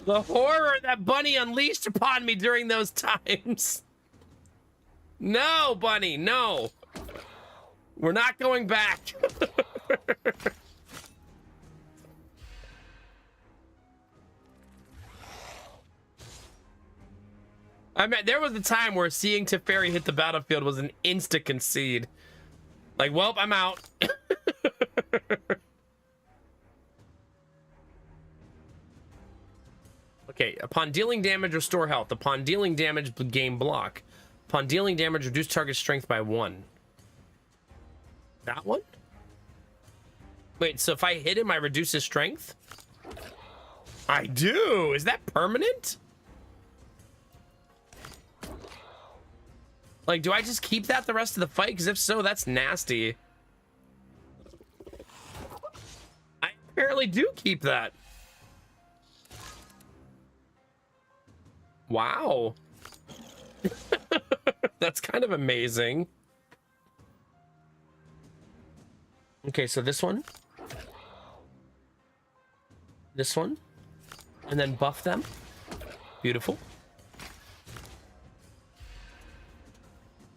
The horror that Bunny unleashed upon me during those times. No, Bunny, no. We're not going back. I mean, there was a time where seeing Teferi hit the battlefield was an insta concede. Like, well, I'm out. Okay, upon dealing damage, restore health. Upon dealing damage, gain block. Upon dealing damage, reduce target strength by 1. That one? Wait, so if I hit him, I reduce his strength? I do! Is that permanent? Like, do I just keep that the rest of the fight? Because if so, that's nasty. I apparently do keep that. Wow. That's kind of amazing. Okay, so this one. This one. And then buff them. Beautiful.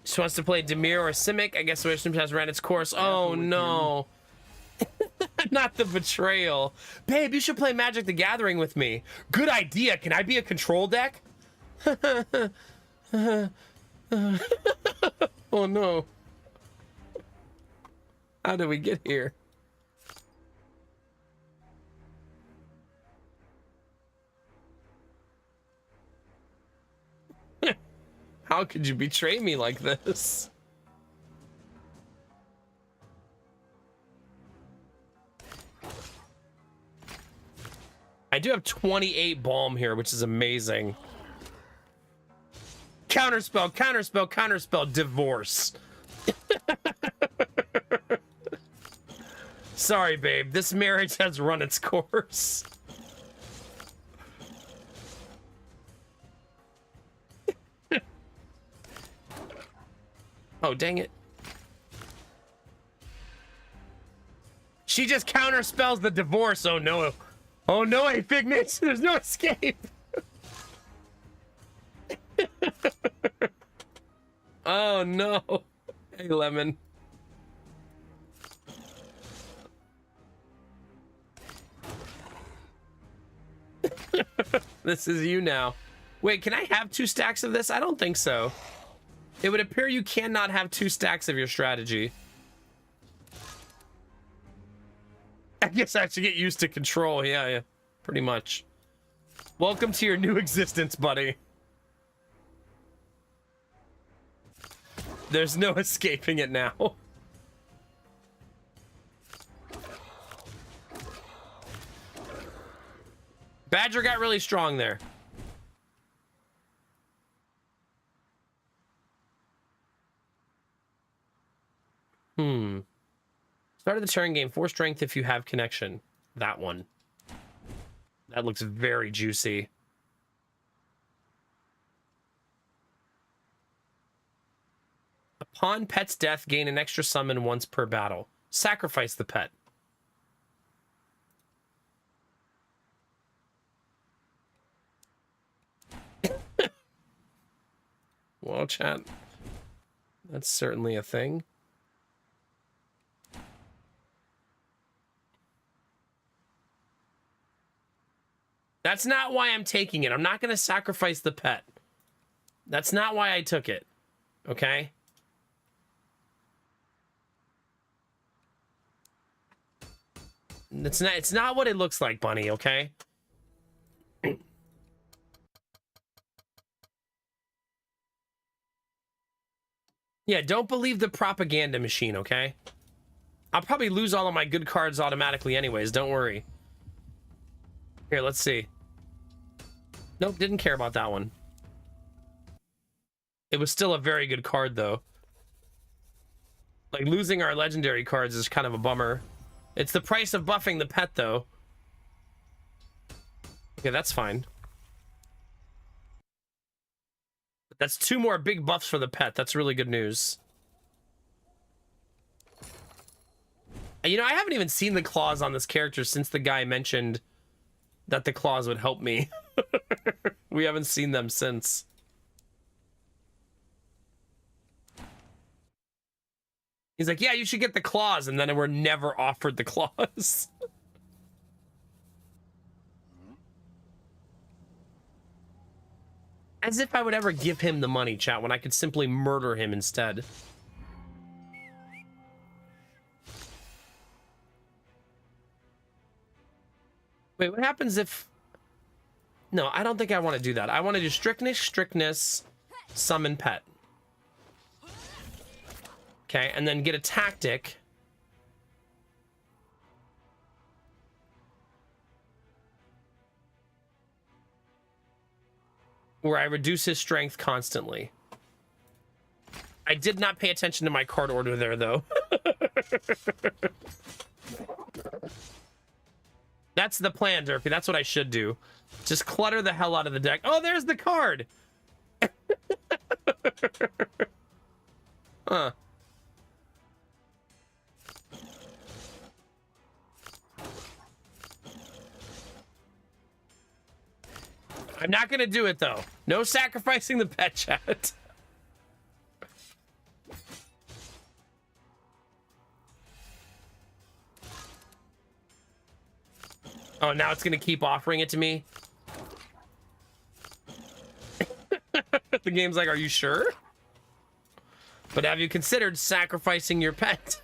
She wants to play Demir or Simic. I guess the wisdom has ran its course. Oh, no. Not the betrayal. Babe, you should play Magic the Gathering with me. Good idea. Can I be a control deck? Oh, no. How did we get here? How could you betray me like this? I do have 28 balm here, which is amazing. Counterspell, counterspell, counterspell, divorce. Sorry, babe. This marriage has run its course. Oh, dang it. She just counterspells the divorce. Oh, no. Oh, no, hey, Figment. There's no escape. Oh, no. Hey, Lemon. This is you now. Wait, can I have 2 stacks of this? I don't think so. It would appear you cannot have 2 stacks of your strategy. I guess I should get used to control. Yeah, pretty much. Welcome to your new existence, buddy. There's no escaping it now. Badger got really strong there. Start of the turn, gain 4 strength if you have connection. That one. That looks very juicy. Upon pet's death, gain an extra summon once per battle. Sacrifice the pet. Well, chat. That's certainly a thing. That's not why I'm taking it. I'm not going to sacrifice the pet. That's not why I took it. Okay? It's not what it looks like, Bunny, okay? Yeah, don't believe the propaganda machine, okay? I'll probably lose all of my good cards automatically anyways, don't worry. Here, let's see. Nope, didn't care about that one. It was still a very good card, though. Like, losing our legendary cards is kind of a bummer. It's the price of buffing the pet, though. Okay, that's fine. But that's 2 more big buffs for the pet. That's really good news. And, you know, I haven't even seen the claws on this character since the guy mentioned that the claws would help me. We haven't seen them since. He's like, yeah, you should get the claws, and then we're never offered the claws. As if I would ever give him the money, chat, when I could simply murder him instead. Wait, what happens if... No, I don't think I want to do that. I want to do strictness, summon pet. Okay, and then get a tactic. Where I reduce his strength constantly. I did not pay attention to my card order there, though. That's the plan, Derpy. That's what I should do. Just clutter the hell out of the deck. Oh, there's the card! Huh. I'm not gonna do it, though. No sacrificing the pet, chat. Oh, now it's gonna keep offering it to me? The game's like, are you sure? But have you considered sacrificing your pet?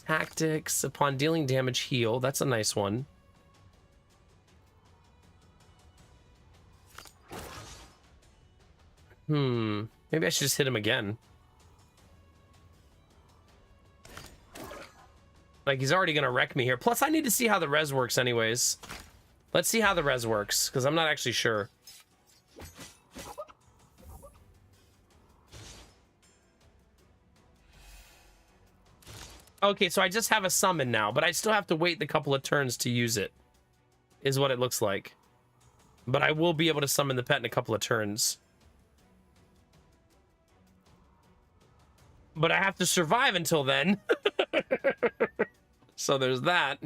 Tactics, upon dealing damage, heal. That's a nice one. Maybe I should just hit him again. Like, he's already gonna wreck me here. Plus, I need to see how the res works anyways. Let's see how the res works, because I'm not actually sure. Okay, so I just have a summon now, but I still have to wait the couple of turns to use it, is what it looks like. But I will be able to summon the pet in a couple of turns. But I have to survive until then. So there's that.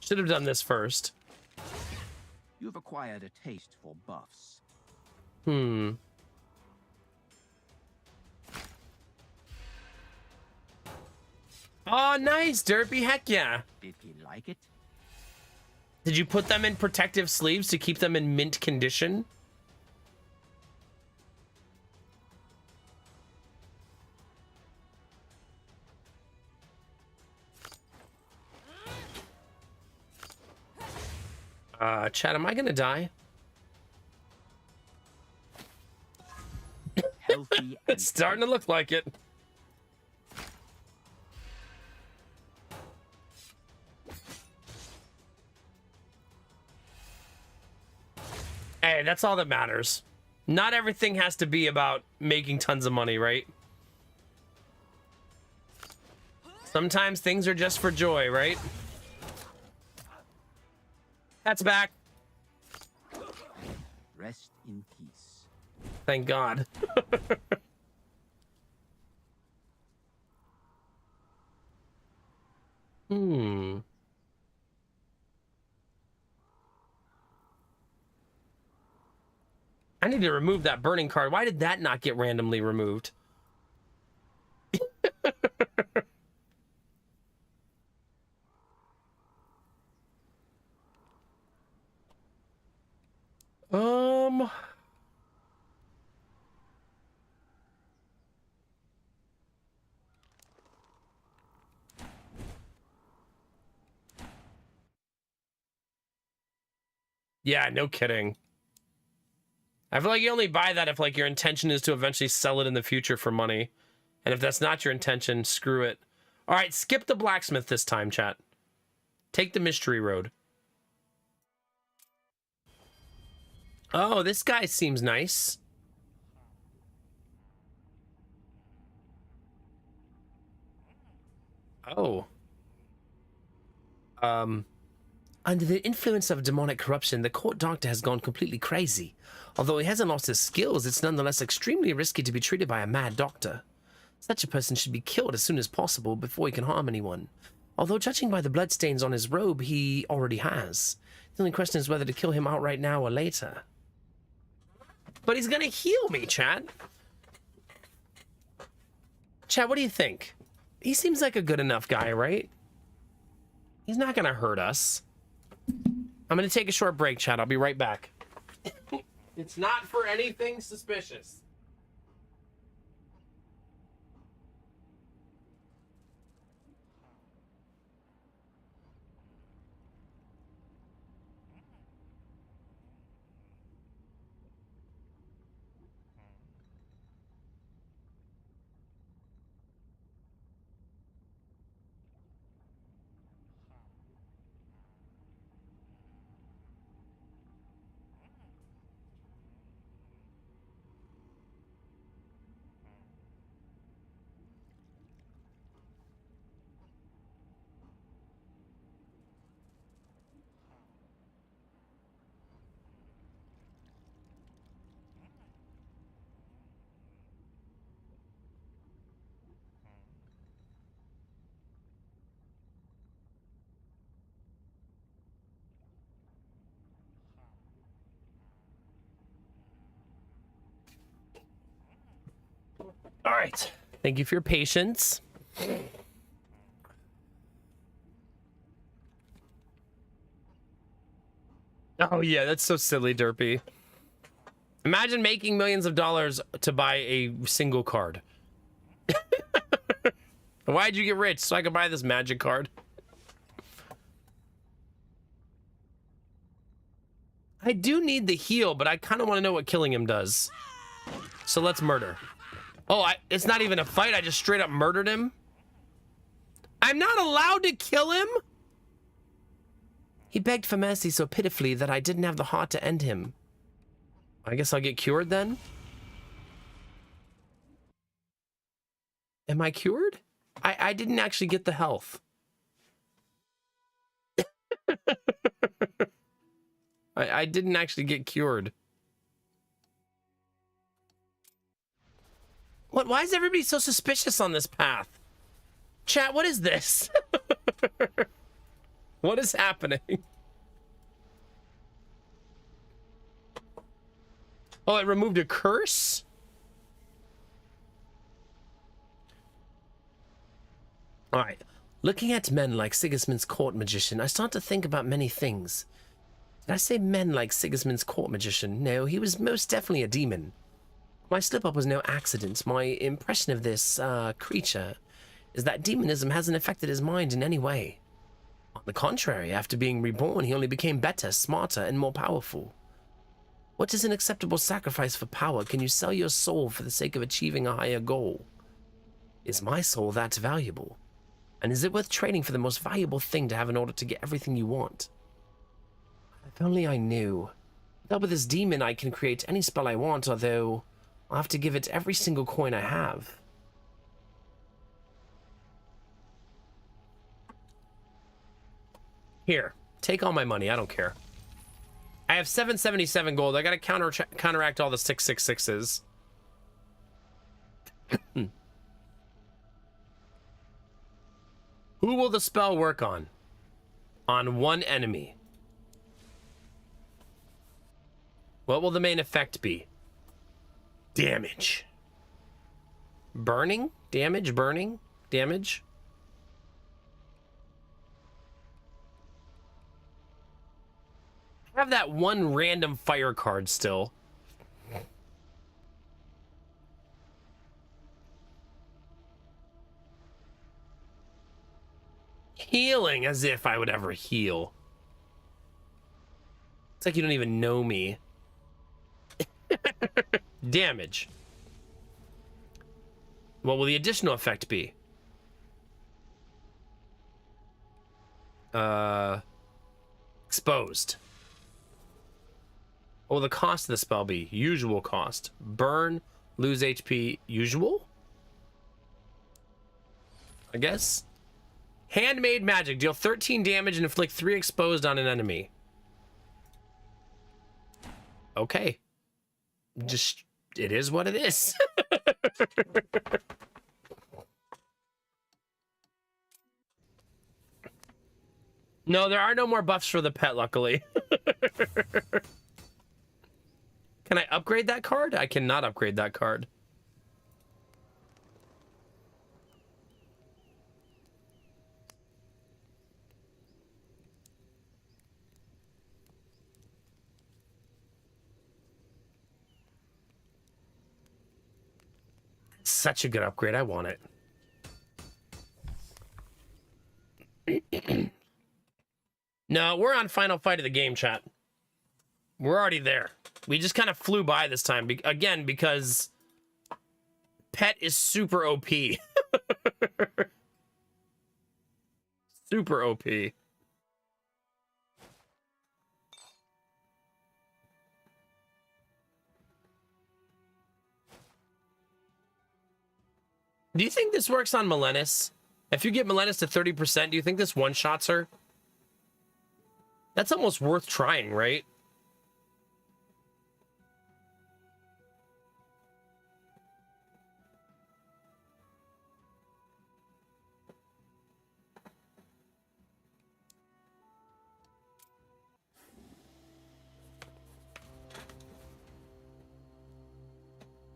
Should have done this first. You've acquired a taste for buffs. Oh, nice, Derpy. Heck yeah. Did he like it? Did you put them in protective sleeves to keep them in mint condition? Chat, am I gonna die? Healthy. It's starting to look like it. Hey, that's all that matters. Not everything has to be about making tons of money, right? Sometimes things are just for joy, right? That's back. Rest in peace. Thank God. I need to remove that burning card. Why did that not get randomly removed? Um. Yeah, no kidding. I feel like you only buy that if like your intention is to eventually sell it in the future for money. And if that's not your intention, screw it. All right, skip the blacksmith this time, chat. Take the mystery road. Oh, this guy seems nice. Oh. Under the influence of demonic corruption, the court doctor has gone completely crazy. Although he hasn't lost his skills, it's nonetheless extremely risky to be treated by a mad doctor. Such a person should be killed as soon as possible before he can harm anyone. Although judging by the bloodstains on his robe, he already has. The only question is whether to kill him outright now or later. But he's gonna heal me, chat. Chat, what do you think? He seems like a good enough guy, right? He's not gonna hurt us. I'm gonna take a short break, chat. I'll be right back. It's not for anything suspicious. All right. Thank you for your patience. Oh, yeah, that's so silly, Derpy. Imagine making millions of dollars to buy a single card. Why'd you get rich? So I could buy this magic card. I do need the heal, but I kind of want to know what killing him does. So let's murder. Oh, it's not even a fight. I just straight up murdered him. I'm not allowed to kill him? He begged for mercy so pitifully that I didn't have the heart to end him. I guess I'll get cured then? Am I cured? I didn't actually get the health. I didn't actually get cured. What? Why is everybody so suspicious on this path? Chat, what is this? What is happening? Oh, it removed a curse? All right. Looking at men like Sigismund's court magician, I start to think about many things. Did I say men like Sigismund's court magician? No, he was most definitely a demon. My slip-up was no accident. My impression of this creature is that demonism hasn't affected his mind in any way. On the contrary, after being reborn, he only became better, smarter, and more powerful. What is an acceptable sacrifice for power? Can you sell your soul for the sake of achieving a higher goal? Is my soul that valuable? And is it worth trading for the most valuable thing to have in order to get everything you want? If only I knew. That with this demon I can create any spell I want, although I'll have to give it every single coin I have. Here, take all my money. I don't care. I have 777 gold. I gotta counteract all the 666s. Who will the spell work on? On one enemy. What will the main effect be? Damage. Burning? Damage? Burning? Damage? I have that one random fire card still. Healing, as if I would ever heal. It's like you don't even know me. Damage. What will the additional effect be? Exposed. What will the cost of the spell be? Usual cost. Burn, lose HP, usual? I guess. Handmade magic. Deal 13 damage and inflict 3 exposed on an enemy. Okay. Just, it is what it is. No, there are no more buffs for the pet, luckily. Can I upgrade that card? I cannot upgrade that card. Such a good upgrade. I want it. No, we're on final fight of the game, chat. We're already there. We just kind of flew by this time. Again, because pet is super OP. Super OP. Do you think this works on Melenis? If you get Melenis to 30%, do you think this one-shots her? That's almost worth trying, right?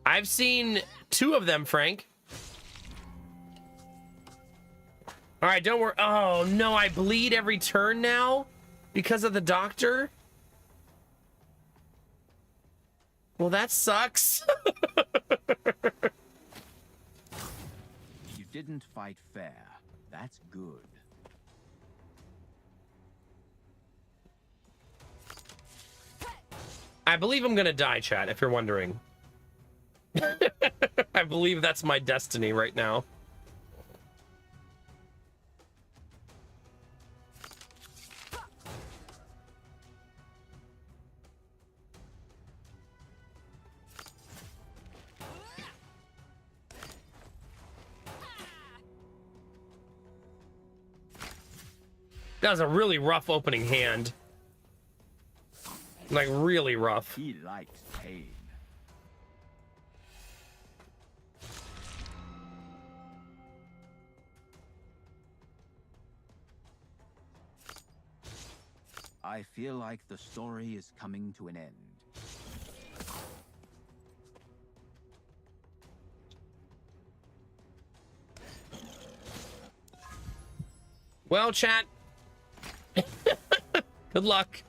I've seen 2 of them, Frank. All right, don't worry. Oh, no, I bleed every turn now because of the doctor? Well, that sucks. You didn't fight fair. That's good. I believe I'm gonna die, chat, if you're wondering. I believe that's my destiny right now. That was a really rough opening hand. Like, really rough. He likes pain. I feel like the story is coming to an end. Well, chat. Good luck.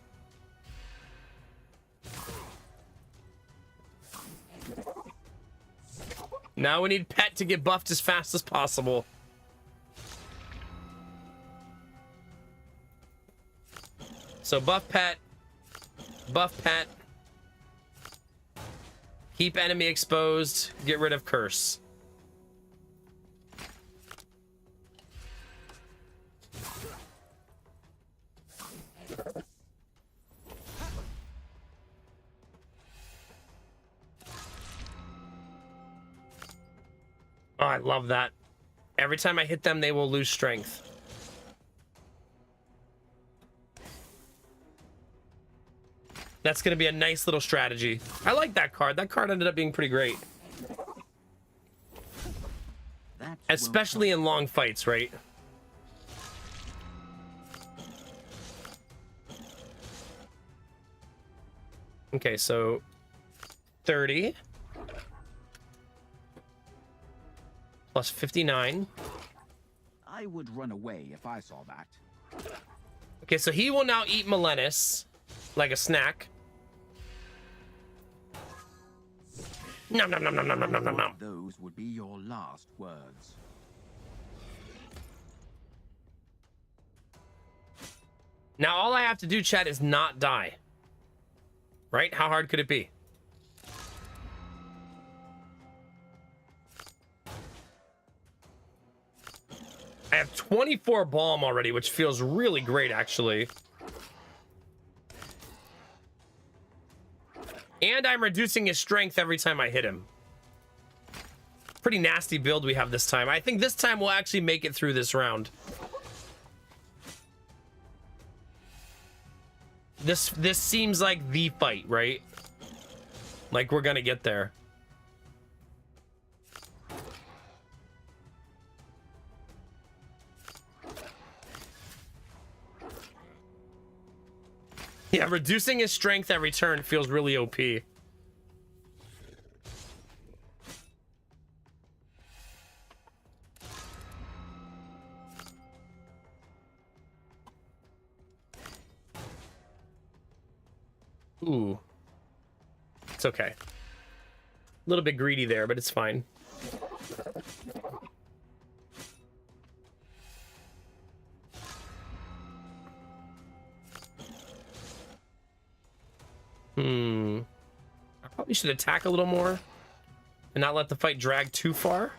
Now we need Pet to get buffed as fast as possible. So buff Pet. Buff Pet. Keep enemy exposed. Get rid of curse. Oh, I love that. Every time I hit them, they will lose strength. That's going to be a nice little strategy. I like that card. That card ended up being pretty great. Especially in long fights, right? Okay, so 30 plus 59. I would run away if I saw that. Okay, so he will now eat Melenis. like a snack. Nom nom nom nom nom nom nom nom nom. Those would be your last words. Now all I have to do, chat, is not die. Right? How hard could it be? I have 24 balm already, which feels really great, actually. And I'm reducing his strength every time I hit him. Pretty nasty build we have this time. I think this time we'll actually make it through this round. This seems like the fight, right? Like we're gonna get there. Yeah, reducing his strength every turn feels really OP. Ooh. It's okay. A little bit greedy there, but it's fine. I probably should attack a little more and not let the fight drag too far.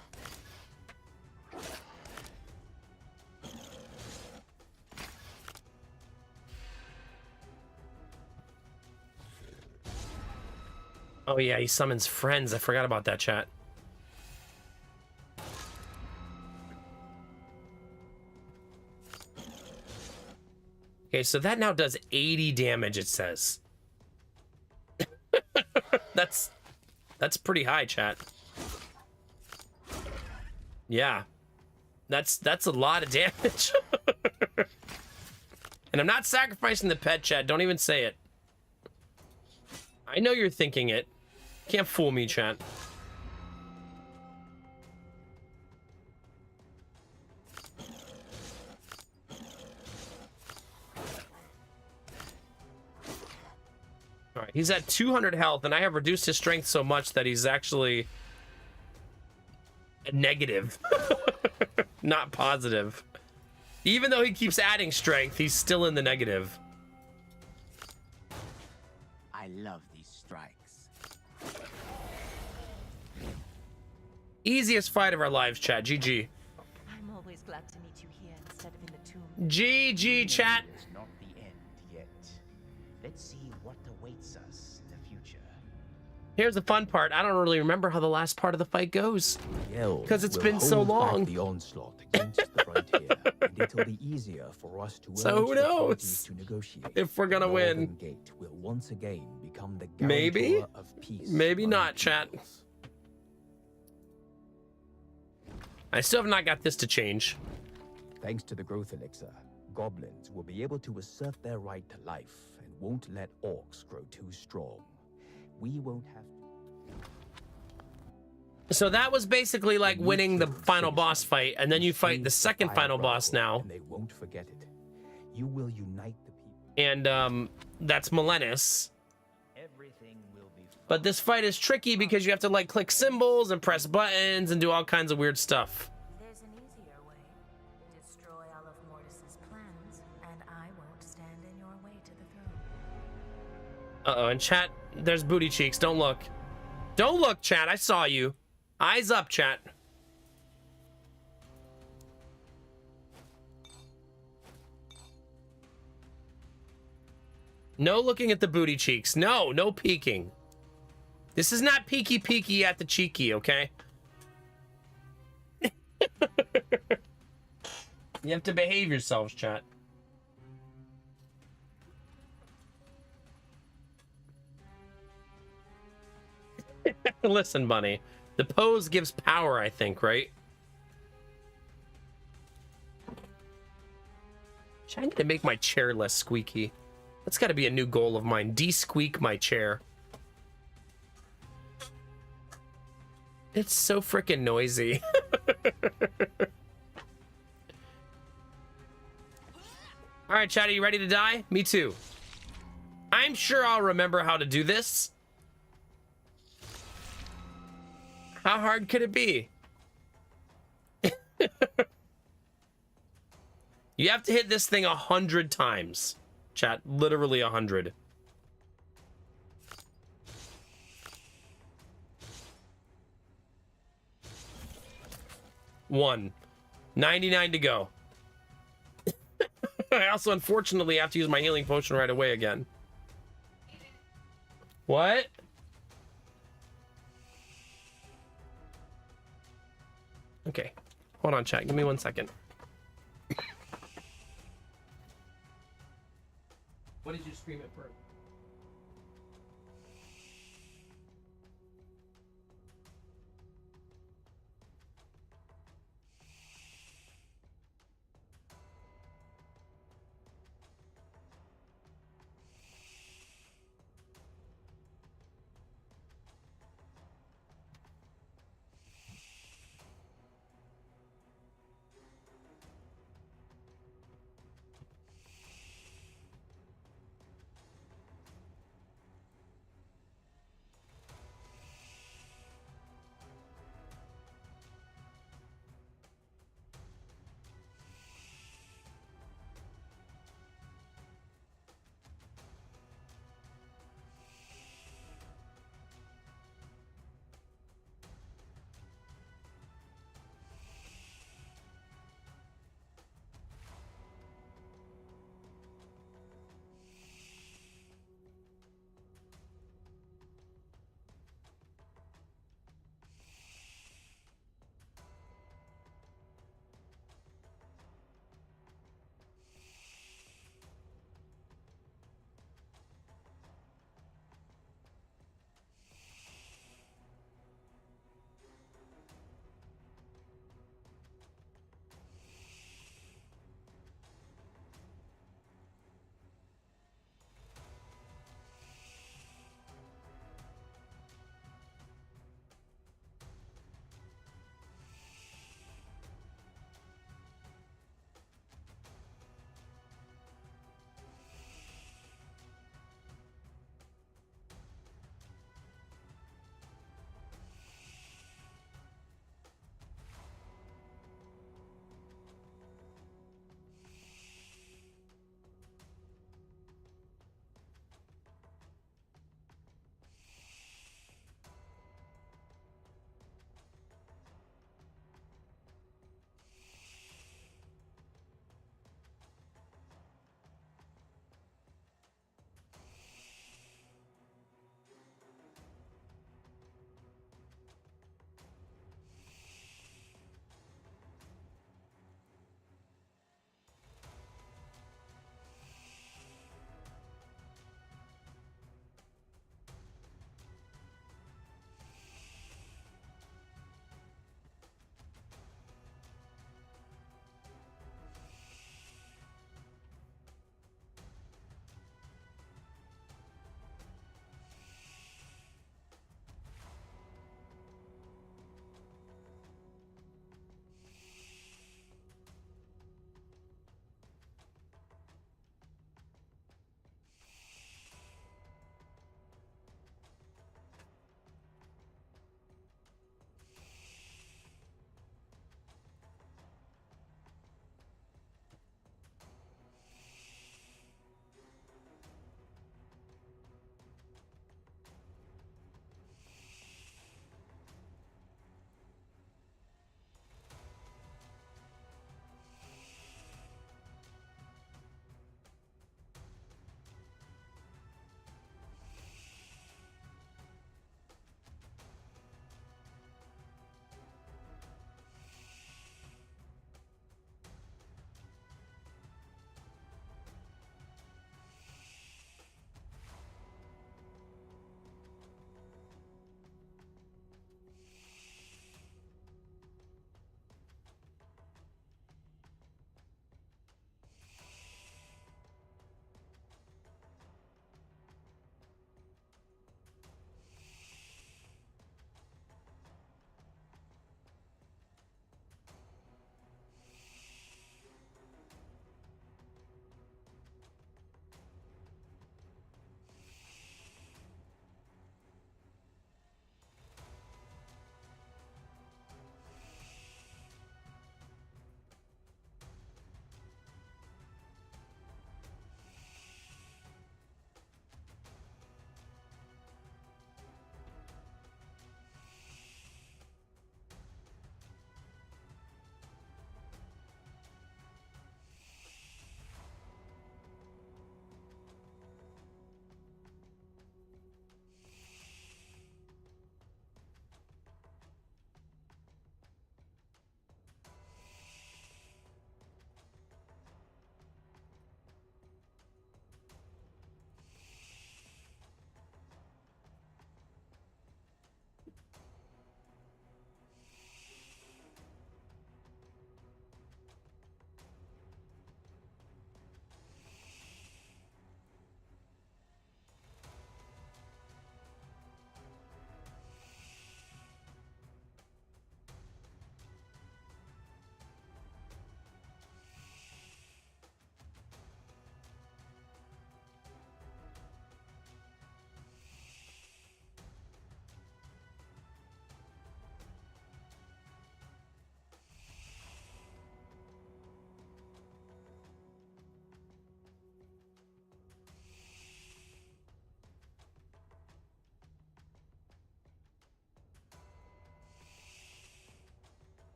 Oh yeah, he summons friends. I forgot about that, chat. Okay, so that now does 80 damage, it says. That's pretty high, chat. Yeah. That's a lot of damage. And I'm not sacrificing the pet, chat. Don't even say it. I know you're thinking it. Can't fool me, chat. All right, he's at 200 health, and I have reduced his strength so much that he's actually a negative, not positive. Even though he keeps adding strength, he's still in the negative. I love these strikes. Easiest fight of our lives, chat. GG. I'm always glad to meet you here instead of in the tomb. GG, chat. It's not the end yet. Let's see what awaits us in the future. Here's the fun part. I don't really remember how the last part of the fight goes. Because it's been so long. The onslaught against the frontier, and it'll be easier for us to So who knows to negotiate. if we're gonna win? Northern Gate will once again become the Maybe? guarantor of peace. Maybe among not, chat. peoples. I still have not got this to change. Thanks to the growth elixir, goblins will be able to assert their right to life and won't let orcs grow too strong. We won't have So that was basically like winning the final boss fight, and then you fight the second final boss now. And they won't forget it. You will unite the people. And that's Melenis. Everything will be fine. But this fight is tricky because you have to like click symbols and press buttons and do all kinds of weird stuff. There's an easier way. Destroy all of Mortis's plans, and I won't stand in your way to the throne. Uh-oh, and chat, there's booty cheeks. Don't look. Don't look, chat. I saw you. Eyes up, chat. No looking at the booty cheeks. No, no peeking. This is not peeky peeky at the cheeky, okay? You have to behave yourselves, chat. Listen, Bunny. The pose gives power, I think, right? I need to make my chair less squeaky. That's got to be a new goal of mine. De-squeak my chair. It's so freaking noisy. All right, chat, are you ready to die? Me too. I I'm sure I'll remember how to do this. How hard could it be? You have to hit this thing 100 times. Chat, literally 100. One. 99 to go. I also, unfortunately, have to use my healing potion right away again. What? Okay. Hold on, chat. Give me 1 second. What did you scream at first?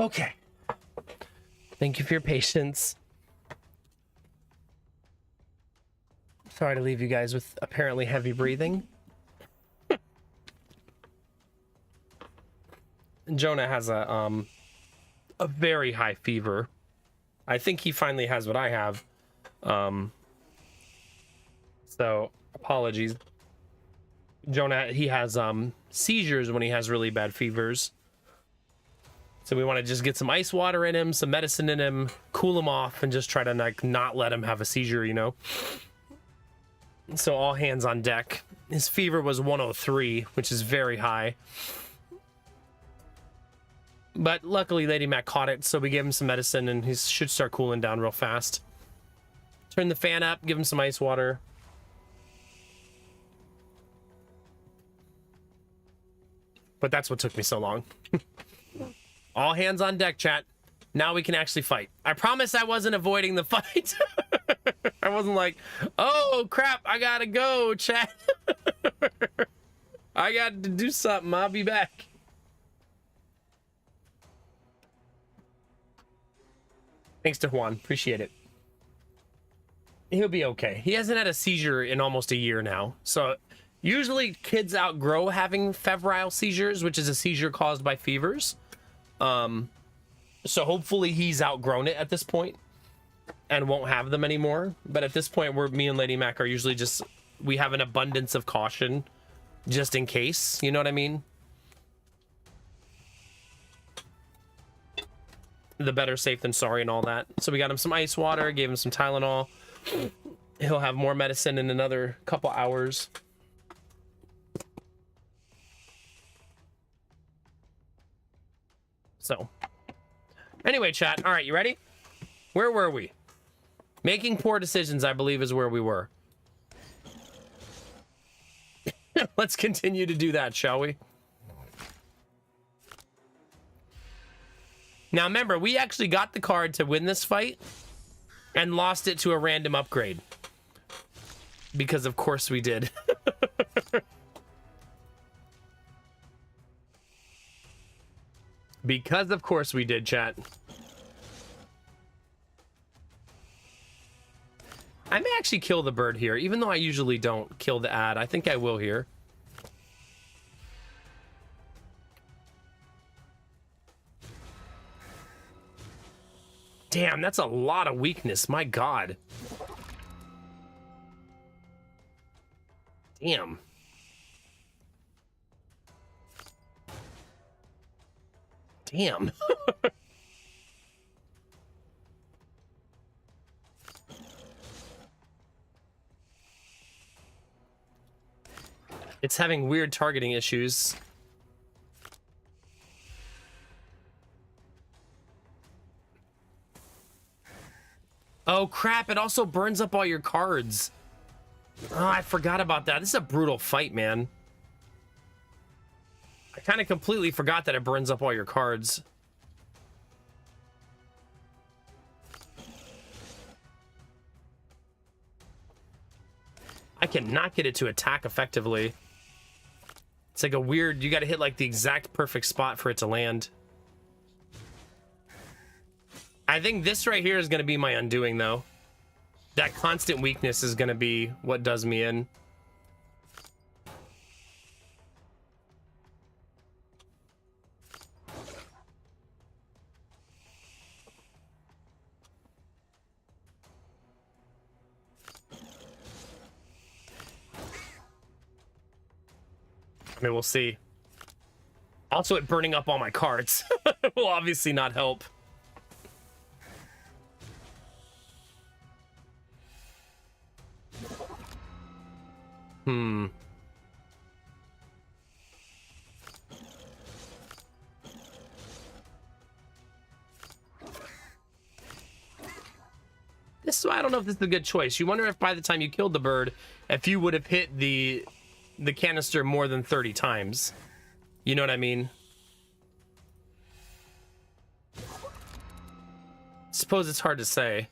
Okay. Thank you for your patience. Sorry to leave you guys with apparently heavy breathing. Jonah has a very high fever. I think he finally has what I have. So apologies. Jonah, he has seizures when he has really bad fevers. So we want to just get some ice water in him, some medicine in him, cool him off, and just try to like not let him have a seizure, you know? So all hands on deck. His fever was 103, which is very high. But luckily Lady Mac caught it, so we gave him some medicine and he should start cooling down real fast. Turn the fan up, give him some ice water. But that's what took me so long. All hands on deck, chat. Now we can actually fight. I promise I wasn't avoiding the fight. I wasn't like, oh crap, I gotta go, chat. I got to do something. I'll be back. Thanks to Juan. Appreciate it. He'll be okay. He hasn't had a seizure in almost a year now. So usually kids outgrow having febrile seizures, which is a seizure caused by fevers. So hopefully he's outgrown it at this point and won't have them anymore. But at this point, me and Lady Mac are usually just, we have an abundance of caution just in case, you know what I mean? The better safe than sorry and all that. So we got him some ice water, gave him some Tylenol. He'll have more medicine in another couple hours. So anyway, chat. All right, you ready? Where were we? Making poor decisions, I believe, is where we were. Let's continue to do that, shall we? Now, remember, we actually got the card to win this fight and lost it to a random upgrade. Because, of course, we did. Because, of course, we did, chat. I may actually kill the bird here, even though I usually don't kill the ad. I think I will here. Damn, that's a lot of weakness. My God. Damn. Damn. It's having weird targeting issues. Oh crap, it also burns up all your cards. Oh, I forgot about that. This is a brutal fight, man. I kind of completely forgot that it burns up all your cards. I cannot get it to attack effectively. It's like a weird, you gotta hit like the exact perfect spot for it to land. I think this right here is gonna be my undoing though. That constant weakness is gonna be what does me in. I mean, we'll see. Also, it burning up all my cards will obviously not help. This is why I don't know if this is a good choice. You wonder if by the time you killed the bird, if you would have hit the canister more than 30 times. You know what I mean? Suppose it's hard to say.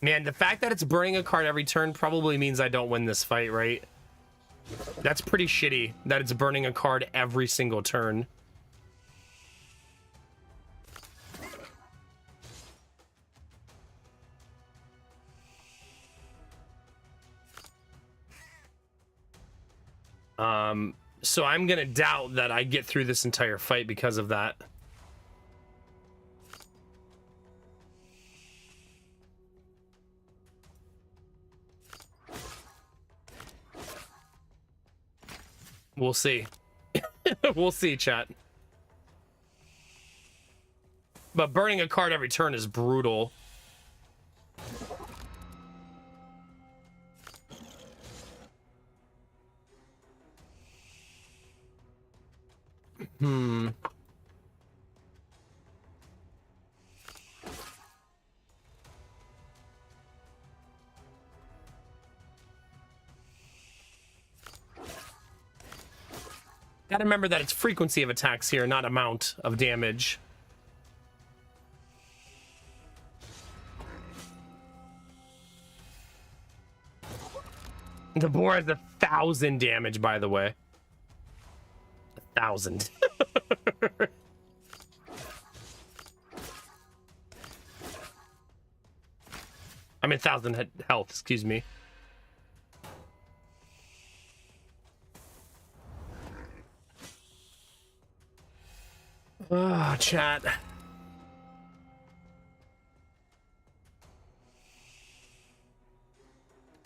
Man, the fact that it's burning a card every turn probably means I don't win this fight, right? That's pretty shitty that it's burning a card every single turn. So I'm gonna doubt that I get through this entire fight because of that. We'll see. We'll see, chat. But burning a card every turn is brutal. Gotta remember that it's frequency of attacks here, not amount of damage. The boar has 1,000 damage, by the way. 1,000. I mean 1,000 health, excuse me. Ah, chat.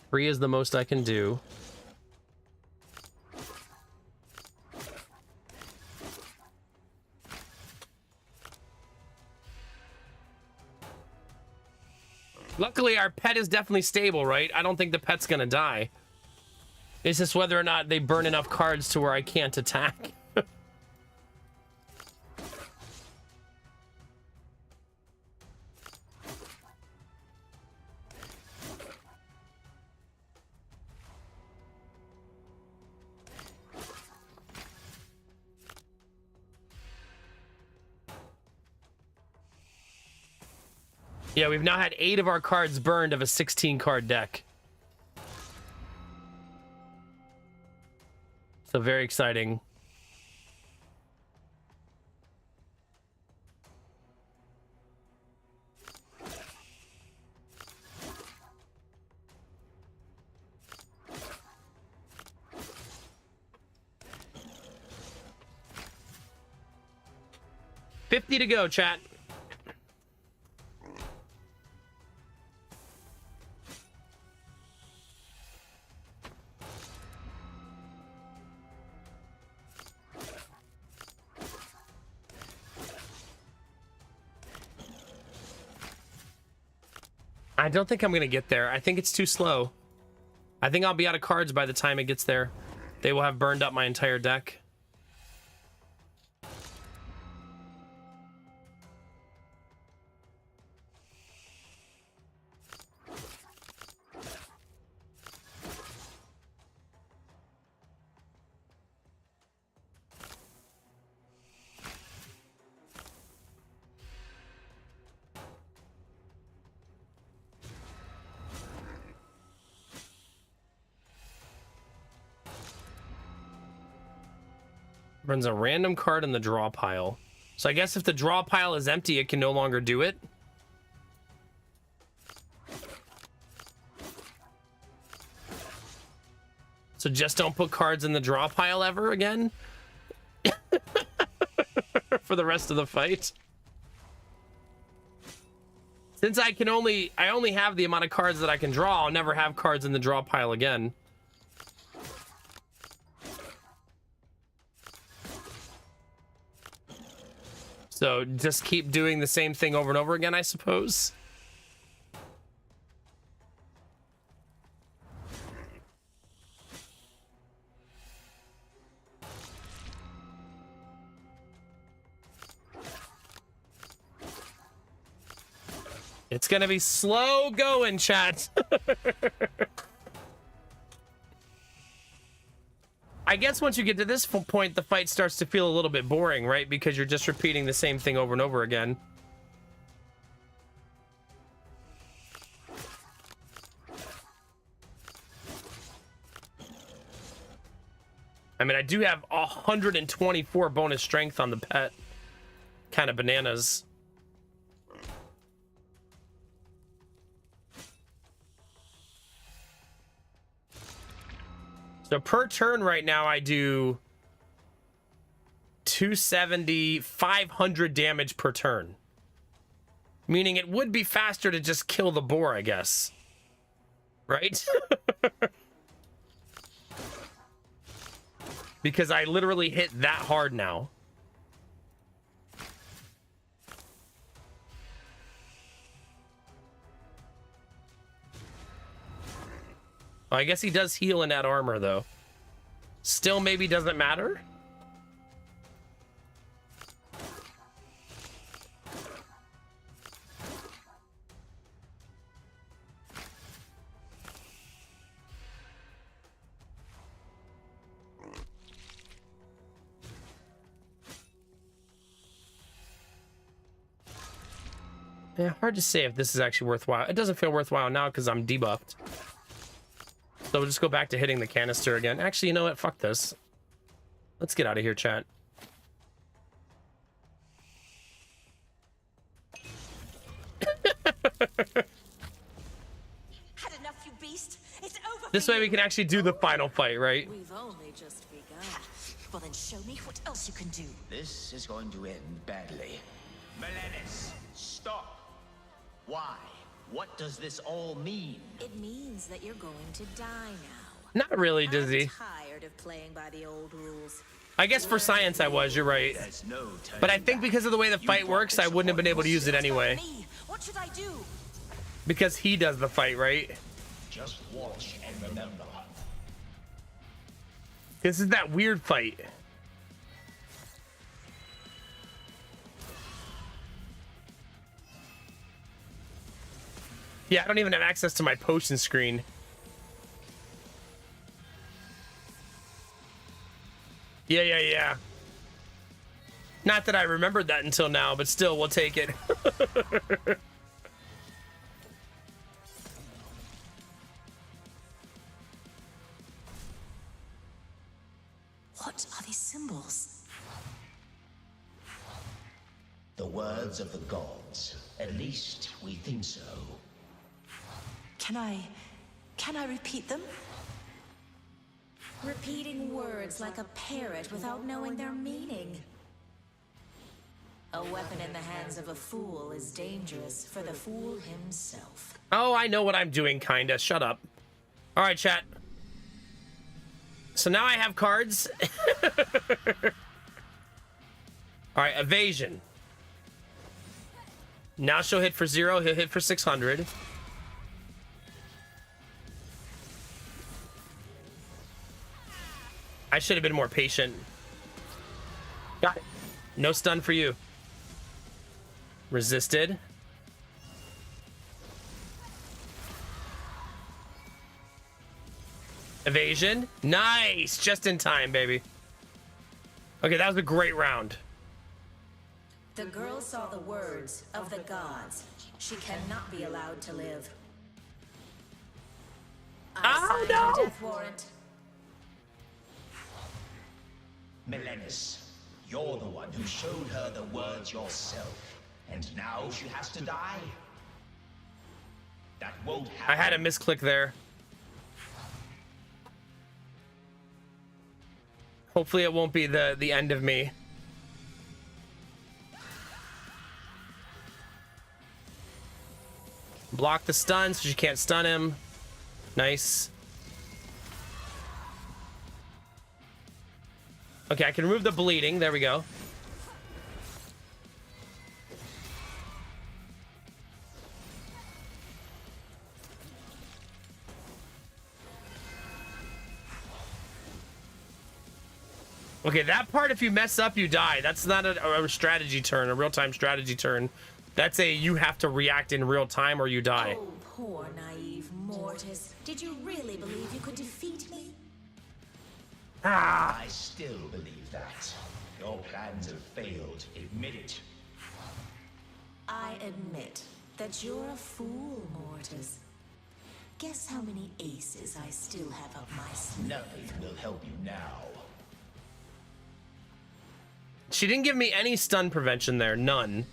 Three is the most I can do. Luckily, our pet is definitely stable, right? I don't think the pet's gonna die. It's just whether or not they burn enough cards to where I can't attack. Yeah, we've now had 8 of our cards burned of a 16-card deck. So very exciting. $50 to go, chat. I don't think I'm gonna get there. I think it's too slow. I think I'll be out of cards by the time it gets there. They will have burned up my entire deck. Burns a random card in the draw pile. So I guess if the draw pile is empty, it can no longer do it. So just don't put cards in the draw pile ever again? For the rest of the fight. Since I only have the amount of cards that I can draw, I'll never have cards in the draw pile again. So just keep doing the same thing over and over again, I suppose. It's gonna be slow going, chat. I guess once you get to this point, the fight starts to feel a little bit boring, right? Because you're just repeating the same thing over and over again. I mean, I do have 124 bonus strength on the pet. Kind of bananas. So per turn right now, I do 270, 500 damage per turn. Meaning it would be faster to just kill the boar, I guess. Right? Because I literally hit that hard now. Well, I guess he does heal in that armor, though. Still maybe doesn't matter? Yeah, hard to say if this is actually worthwhile. It doesn't feel worthwhile now because I'm debuffed. So we'll just go back to hitting the canister again. Actually, you know what? Fuck this. Let's get out of here, chat. Had enough, you beast. It's over. This way we can actually do the final fight, right? We've only just begun. Well, then show me what else you can do. This is going to end badly. Melenis, stop. Why? What does this all mean? It means that you're going to die now. Not really, Dizzy. I'm tired of playing by the old rules. I guess for science I was, you're right. There's no turning But I think back. because of the way the You fight brought works, this I wouldn't have been upon able to use it yourself. anyway. Me, what should I do? Because he does the fight, right? Just watch and remember. This is that weird fight. Yeah, I don't even have access to my potion screen. Yeah. Not that I remembered that until now, but still, we'll take it. What are these symbols? The words of the gods. At least we think so. Can I repeat them? Repeating words like a parrot without knowing their meaning. A weapon in the hands of a fool is dangerous for the fool himself. Oh, I know what I'm doing, kinda. Shut up. All right, chat. So now I have cards. All right, evasion. Now she'll hit for 0. He'll hit for 600. I should have been more patient. Got it. No stun for you. Resisted. Evasion. Nice. Just in time, baby. Okay, that was a great round. The girl saw the words of the gods. She cannot be allowed to live. I signed no! a death warrant. Melenis, you're the one who showed her the words yourself. And now she has to die? That won't happen. I had a misclick there. Hopefully it won't be the end of me. Block the stun so she can't stun him. Nice. Okay, I can remove the bleeding. There we go. Okay, that part, if you mess up, you die. That's not a strategy turn, a real-time strategy turn. That's a you have to react in real time or you die. Oh, poor naive Mortis. Did you really believe you could defeat me? I still believe that. Your plans have failed. Admit it. I admit that you're a fool, Mortis. Guess how many aces I still have up my sleeve. Nothing will help you now. She didn't give me any stun prevention there. None.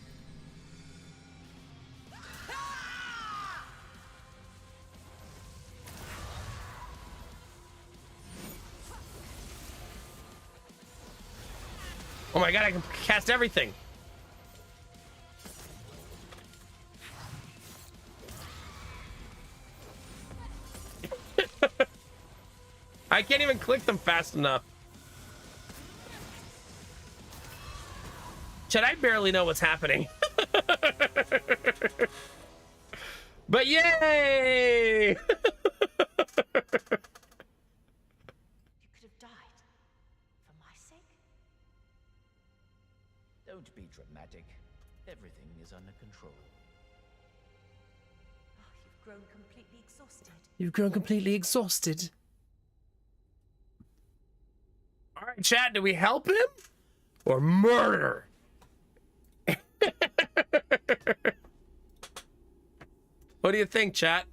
Oh my god, I can cast everything. I can't even click them fast enough. Chad, I barely know what's happening. But yay! You could have died. For my sake? Don't be dramatic. Everything is under control. Oh, you've grown completely exhausted. You've grown completely exhausted. All right, chat, do we help him or murder? What do you think, chat?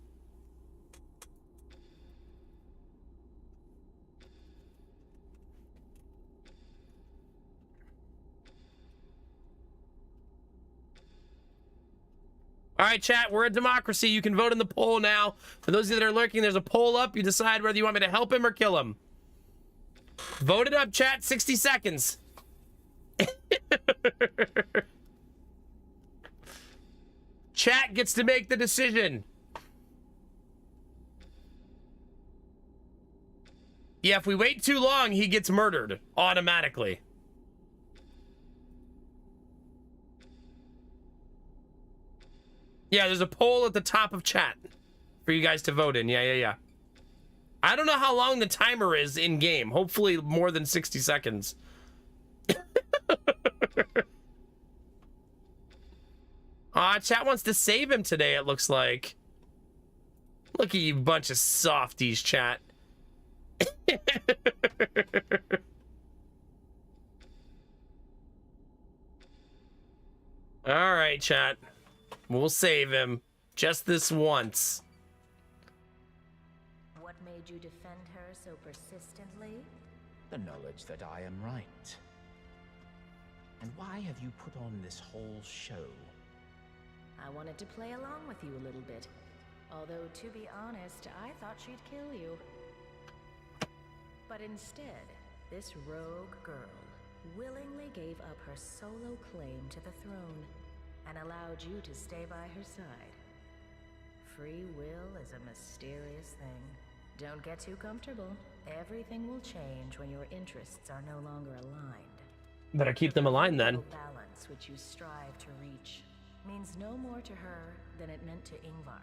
All right, chat, we're a democracy. You can vote in the poll now. For those of you that are lurking, there's a poll up. You decide whether you want me to help him or kill him. Vote it up, chat. 60 seconds. Chat gets to make the decision. Yeah, if we wait too long, he gets murdered automatically. Yeah, there's a poll at the top of chat for you guys to vote in. Yeah. I don't know how long the timer is in game. Hopefully more than 60 seconds. Chat wants to save him today, it looks like. Look at you bunch of softies, chat. All right, chat. We'll save him. Just this once. What made you defend her so persistently? The knowledge that I am right. And why have you put on this whole show? I wanted to play along with you a little bit. Although, to be honest, I thought she'd kill you. But instead, this rogue girl willingly gave up her solo claim to the throne and allowed you to stay by her side. Free will is a mysterious thing. Don't get too comfortable. Everything will change when your interests are no longer aligned. Better keep them aligned then. The balance which you strive to reach means no more to her than it meant to Ingvar.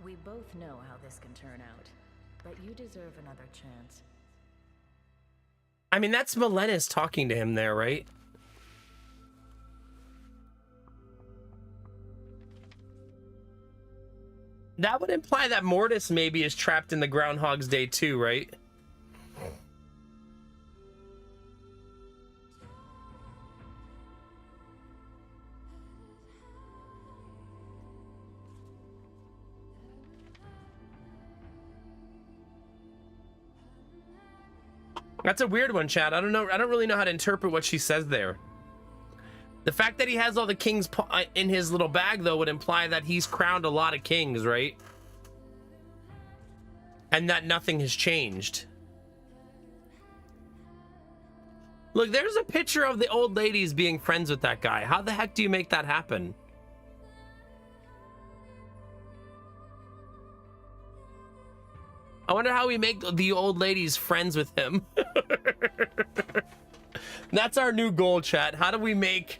We both know how this can turn out, but you deserve another chance. I mean, that's Melenis talking to him there, right? That would imply that Mortis maybe is trapped in the Groundhog's Day too, right? That's a weird one, Chad. I don't know. I don't really know how to interpret what she says there. The fact that he has all the kings in his little bag, though, would imply that he's crowned a lot of kings, right? And that nothing has changed. Look, there's a picture of the old ladies being friends with that guy. How the heck do you make that happen? I wonder how we make the old ladies friends with him. That's our new goal, chat. How do we make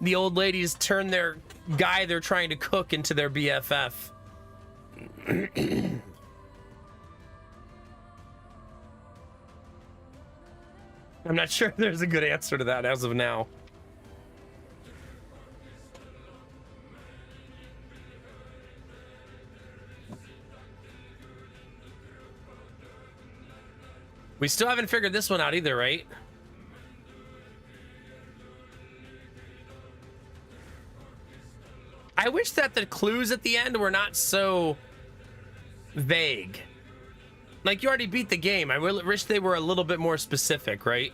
the old ladies turn their guy they're trying to cook into their BFF? I'm not sure there's a good answer to that as of now. We still haven't figured this one out either, right? I wish that the clues at the end were not so vague. Like, you already beat the game. I wish they were a little bit more specific, right?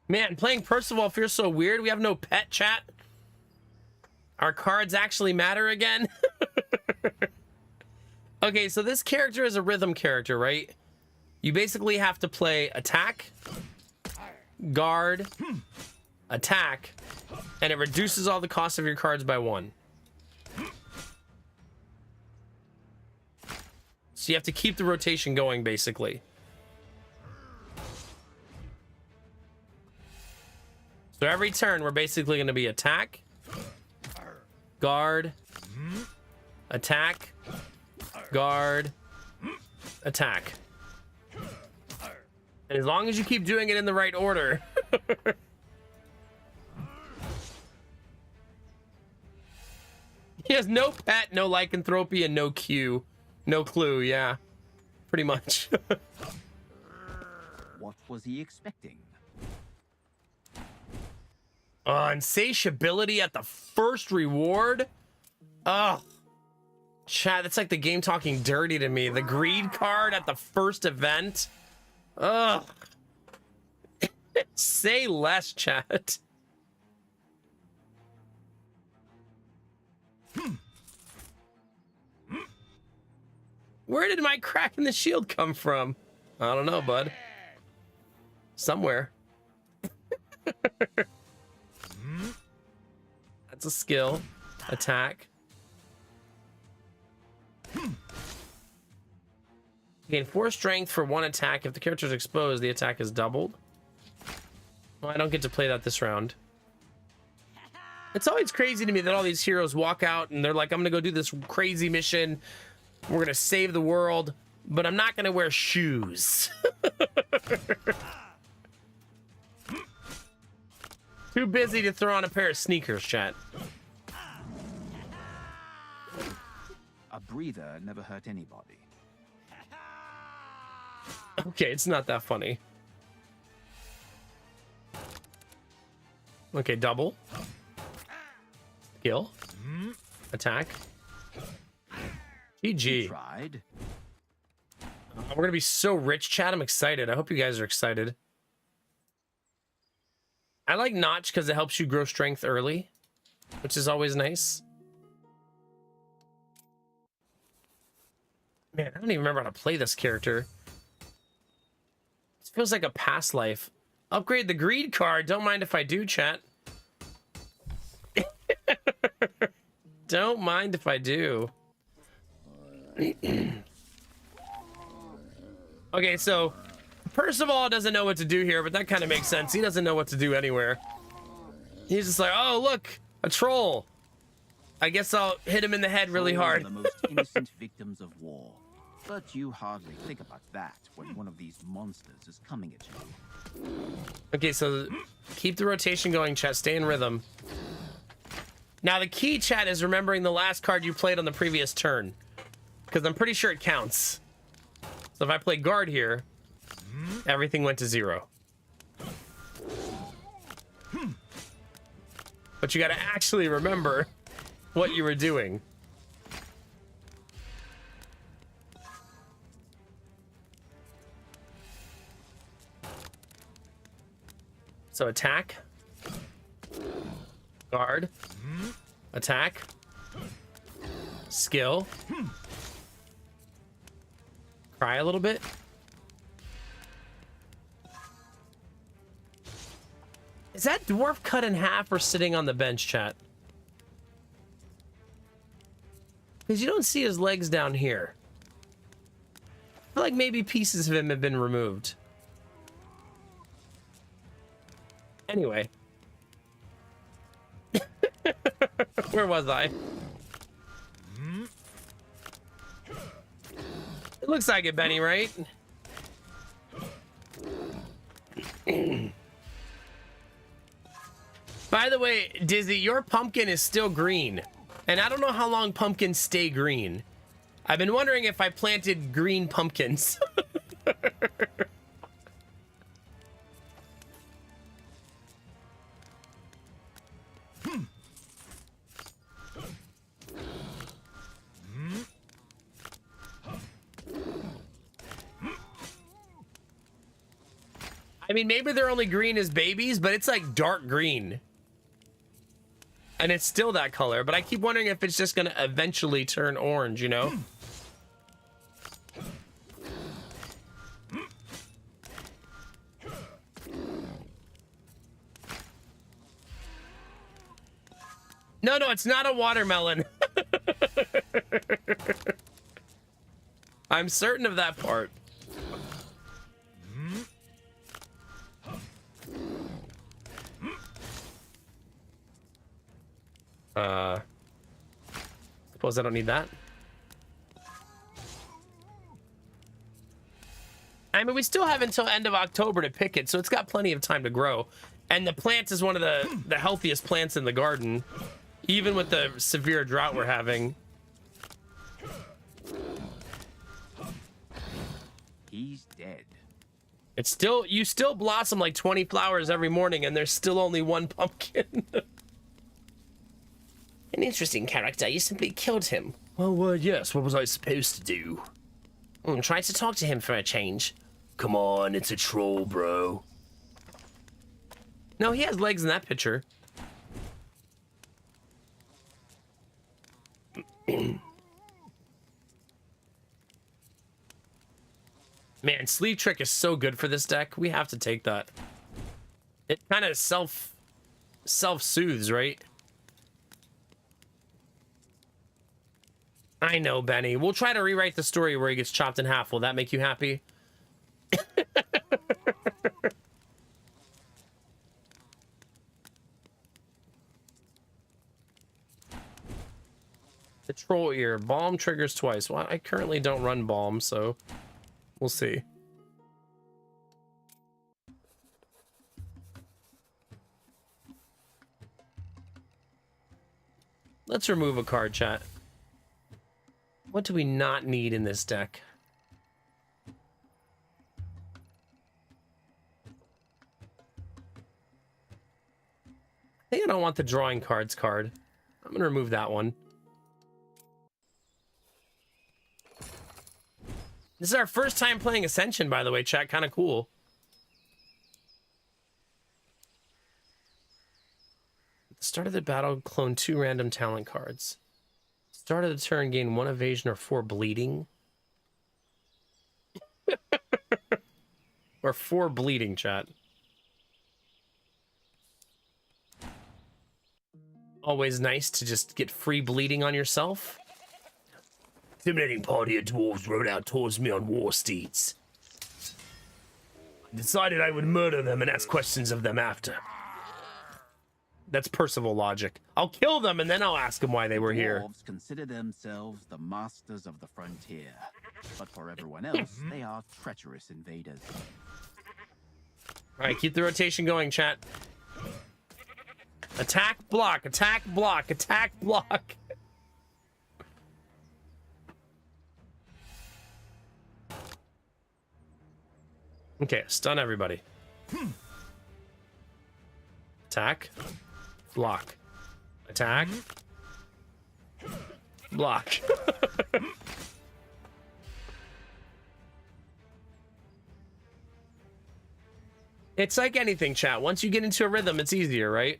Man, playing Percival feels so weird. We have no pet chat. Our cards actually matter again. Okay, so this character is a rhythm character, right? You basically have to play attack, guard, attack, and it reduces all the cost of your cards by 1. So you have to keep the rotation going, basically. So every turn, we're basically going to be attack, guard, attack, guard, attack. And as long as you keep doing it in the right order. He has no pet, no lycanthropy, and no Q. No clue, yeah. Pretty much. What was he expecting? Insatiability at the first reward? Ugh. Chat, that's like the game talking dirty to me. The greed card at the first event? Ugh. Say less, chat. Where did my crack in the shield come from? I don't know, bud. Somewhere. That's a skill. Attack. Gain 4 strength for 1 attack. If the character is exposed, the attack is doubled. Well, I don't get to play that this round. It's always crazy to me that all these heroes walk out and they're like, I'm gonna go do this crazy mission. We're gonna save the world, but I'm not gonna wear shoes. Too busy to throw on a pair of sneakers, chat. A breather never hurt anybody. Okay, it's not that funny. Okay, double. Skill. Attack. GG. Tried. We're gonna be so rich, chat. I'm excited. I hope you guys are excited. I like Notch because it helps you grow strength early, which is always nice. Man, I don't even remember how to play this character. It feels like a past life. Upgrade the greed card. Don't mind if I do, chat. Don't mind if I do. Okay, so Percival doesn't know what to do here, but that kind of makes sense. He doesn't know what to do anywhere. He's just like, oh, look, a troll. I guess I'll hit him in the head really hard. The most innocent victims of war. But you hardly think about that when one of these monsters is coming at you. Okay, so keep the rotation going, chat. Stay in rhythm. Now, the key, chat, is remembering the last card you played on the previous turn. Because I'm pretty sure it counts. So if I play guard here, everything went to 0. But you gotta actually remember what you were doing. So attack, guard, attack, skill, cry a little bit. Is that dwarf cut in half or sitting on the bench, chat? Because you don't see his legs down here. I feel like maybe pieces of him have been removed. Anyway. Where was I? It looks like it, Benny, right? By the way, Dizzy, your pumpkin is still green. And I don't know how long pumpkins stay green. I've been wondering if I planted green pumpkins. I I mean, maybe they're only green as babies, but it's like dark green. And it's still that color, but I keep wondering if it's just gonna eventually turn orange, you know? No, it's not a watermelon. I'm certain of that part. Suppose I don't need that. I mean, we still have until end of October to pick it, so it's got plenty of time to grow. And the plant is one of the healthiest plants in the garden, even with the severe drought we're having. He's dead. It's still, you still blossom like 20 flowers every morning, and there's still only one pumpkin. An interesting character. You simply killed him. Well, yes. What was I supposed to do? Try to talk to him for a change. Come on, it's a troll, bro. No, he has legs in that picture. Man, Sleeve Trick is so good for this deck. We have to take that. It kind of self-soothes, right? I know, Benny. We'll try to rewrite the story where he gets chopped in half. Will that make you happy? The troll ear. Balm triggers twice. Well, I currently don't run Balm, so we'll see. Let's remove a card, chat. What do we not need in this deck? I think I don't want the drawing cards card. I'm gonna remove that one. This is our first time playing Ascension, by the way, chat. Kind of cool. At the start of the battle, clone 2 random talent cards. Start of the turn, gain 1 evasion or 4 bleeding. Or 4 bleeding, chat. Always nice to just get free bleeding on yourself. Intimidating party of dwarves rode out towards me on war steeds. I decided I would murder them and ask questions of them after. That's Percival logic. I'll kill them and then I'll ask them why they were here. Dwarves consider themselves the masters of the frontier, but for everyone else, they are treacherous invaders. All right, keep the rotation going, chat. Attack, block, attack, block, attack, block. Okay, stun everybody. Attack. Block. Attack. Block. It's like anything, chat. Once you get into a rhythm, it's easier, right?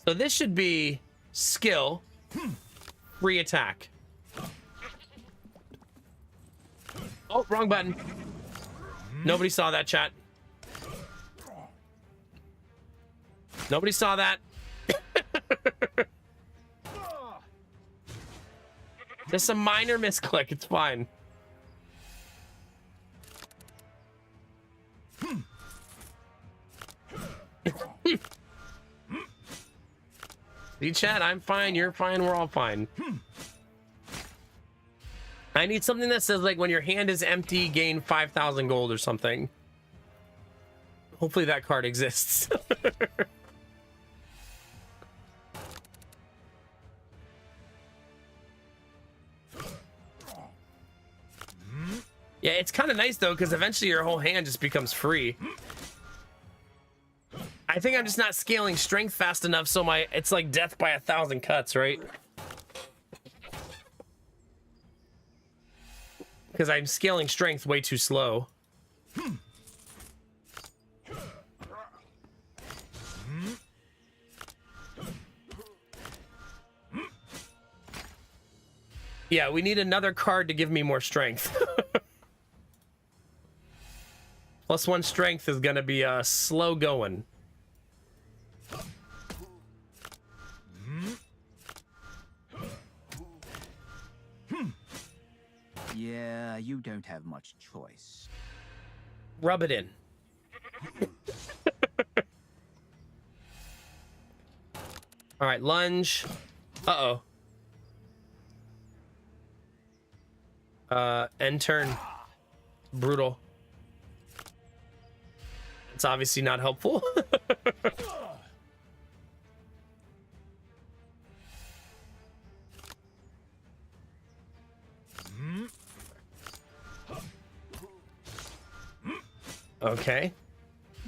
So this should be skill, free attack. Oh, wrong button. Nobody saw that, chat. Nobody saw that. Just a minor misclick. It's fine. See, chat, I'm fine. You're fine. We're all fine. I need something that says, like, when your hand is empty, gain 5,000 gold or something. Hopefully that card exists. Yeah, it's kind of nice, though, because eventually your whole hand just becomes free. I think I'm just not scaling strength fast enough, so it's like death by 1,000 cuts, right? Because I'm scaling strength way too slow. Yeah, we need another card to give me more strength. +1 strength is gonna be slow going. Yeah, you don't have much choice. Rub it in. All right, lunge. Uh-oh. End turn. Brutal. It's obviously not helpful. Okay.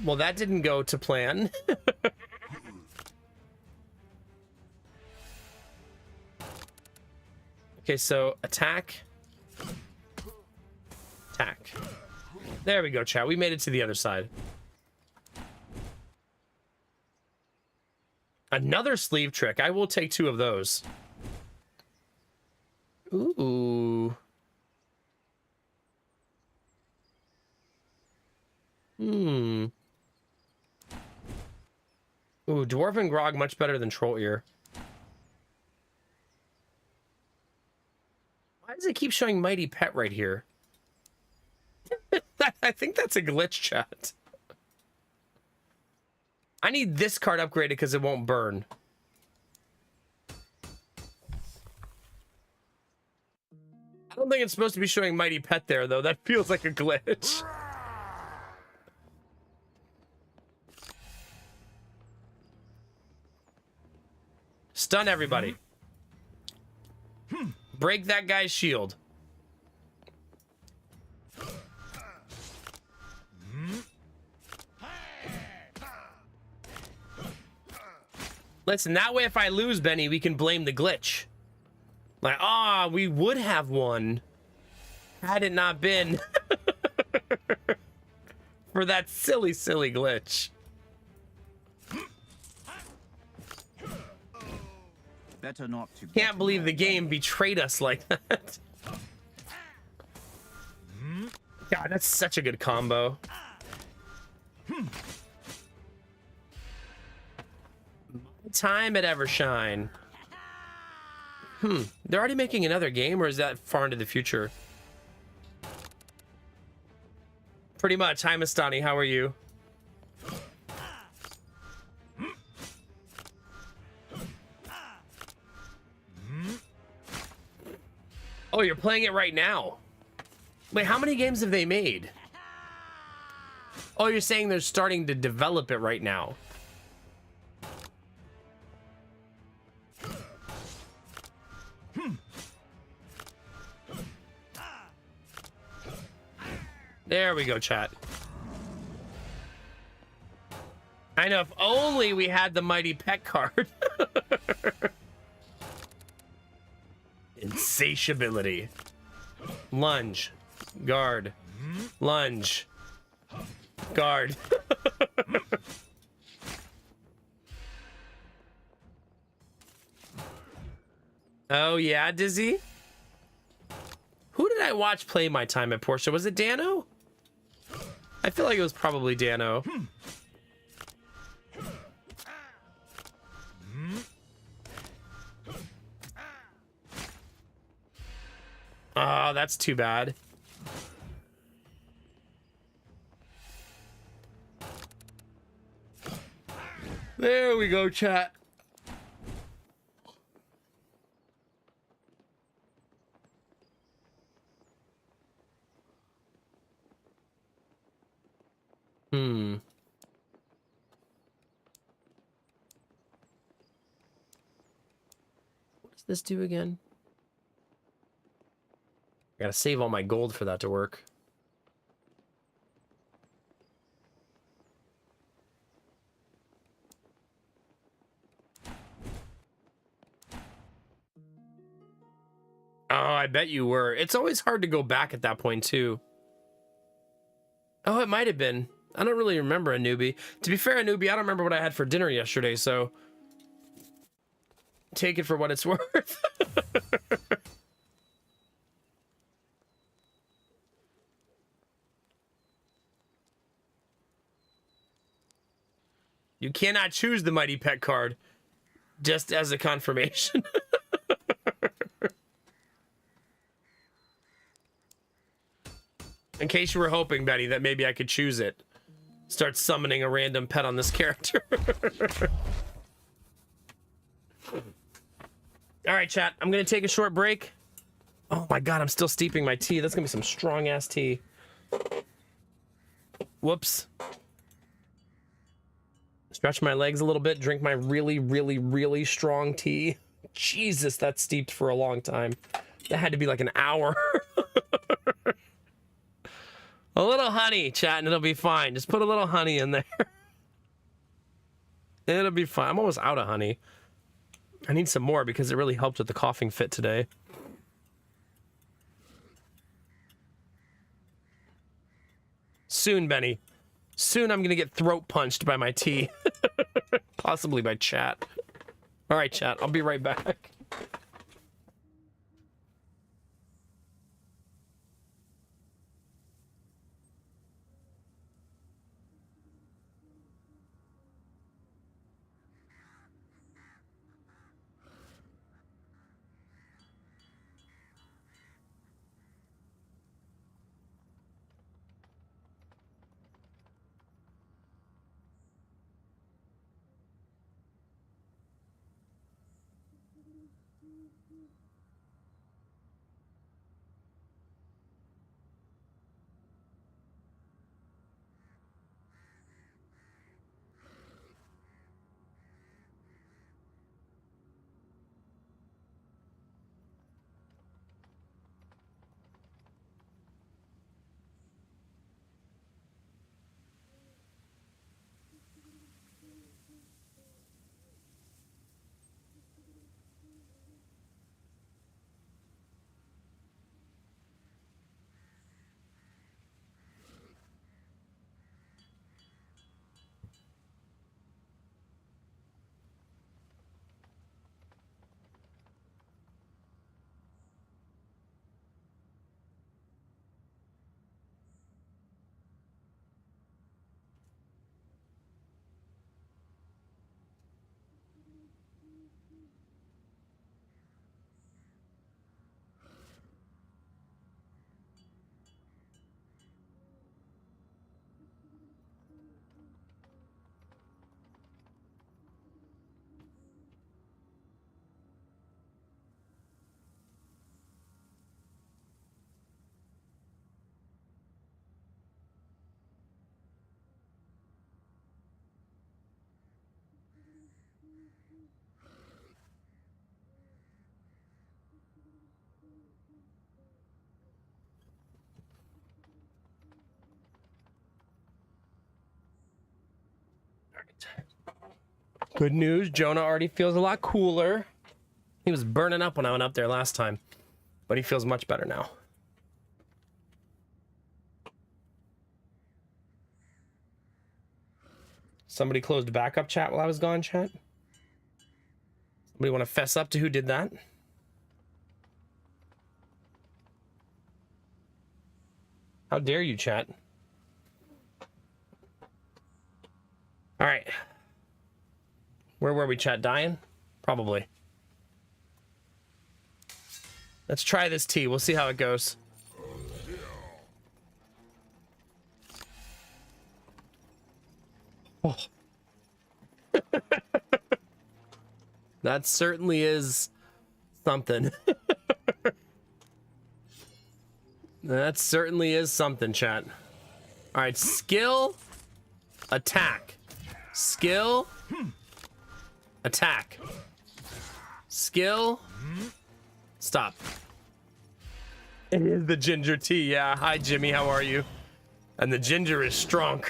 Well, that didn't go to plan. Okay, so attack. Attack. There we go, chat. We made it to the other side. Another sleeve trick. I will take 2 of those. Ooh. Ooh, Dwarven Grog much better than Troll Ear. Why does it keep showing Mighty Pet right here? I think that's a glitch, chat. I need this card upgraded because it won't burn. I don't think it's supposed to be showing Mighty Pet there, though. That feels like a glitch. Stun everybody. Break that guy's shield. Listen, that way if I lose, Benny, we can blame the glitch. Like, we would have won had it not been for that silly, silly glitch. Better not to. Can't believe the game betrayed us like that. God, that's such a good combo. Time at Evershine. They're already making another game, or is that far into the future? Pretty much. Hi, Mastani. How are you? Oh, you're playing it right now. Wait, how many games have they made? Oh, you're saying they're starting to develop it right now. There we go, chat. I know, if only we had the Mighty Pet card. Insatiability. Lunge. Guard. Lunge. Guard. Oh, yeah, Dizzy? Who did I watch play my time at Porsche? Was it Dano? I feel like it was probably Dano. Oh, that's too bad. There we go, chat. What does this do again? I gotta save all my gold for that to work. Oh, I bet you were. It's always hard to go back at that point, too. Oh, it might have been. I don't really remember, a newbie. To be fair, a newbie, I don't remember what I had for dinner yesterday, so take it for what it's worth. You cannot choose the Mighty Pet card. Just as a confirmation. In case you were hoping, Betty, that maybe I could choose it. Start summoning a random pet on this character. All right, chat. I'm going to take a short break. Oh my God, I'm still steeping my tea. That's going to be some strong ass tea. Whoops. Stretch my legs a little bit. Drink my really, really, really strong tea. Jesus, that's steeped for a long time. That had to be like an hour. A little honey, chat, and it'll be fine. Just put a little honey in there. It'll be fine. I'm almost out of honey. I need some more because it really helped with the coughing fit today. Soon, Benny. Soon I'm going to get throat punched by my tea. Possibly by chat. All right, chat. I'll be right back. Good news, Jonah already feels a lot cooler. He was burning up when I went up there last time, but he feels much better now. Somebody closed backup chat while I was gone, chat? Somebody want to fess up to who did that? How dare you, chat? All right. Where were we, chat? Dying? Probably. Let's try this tea. We'll see how it goes. Oh. That certainly is something. That certainly is something, chat. All right, skill, attack. Skill, attack. Skill, stop. It is the ginger tea, yeah. Hi, Jimmy, how are you? And the ginger is strong.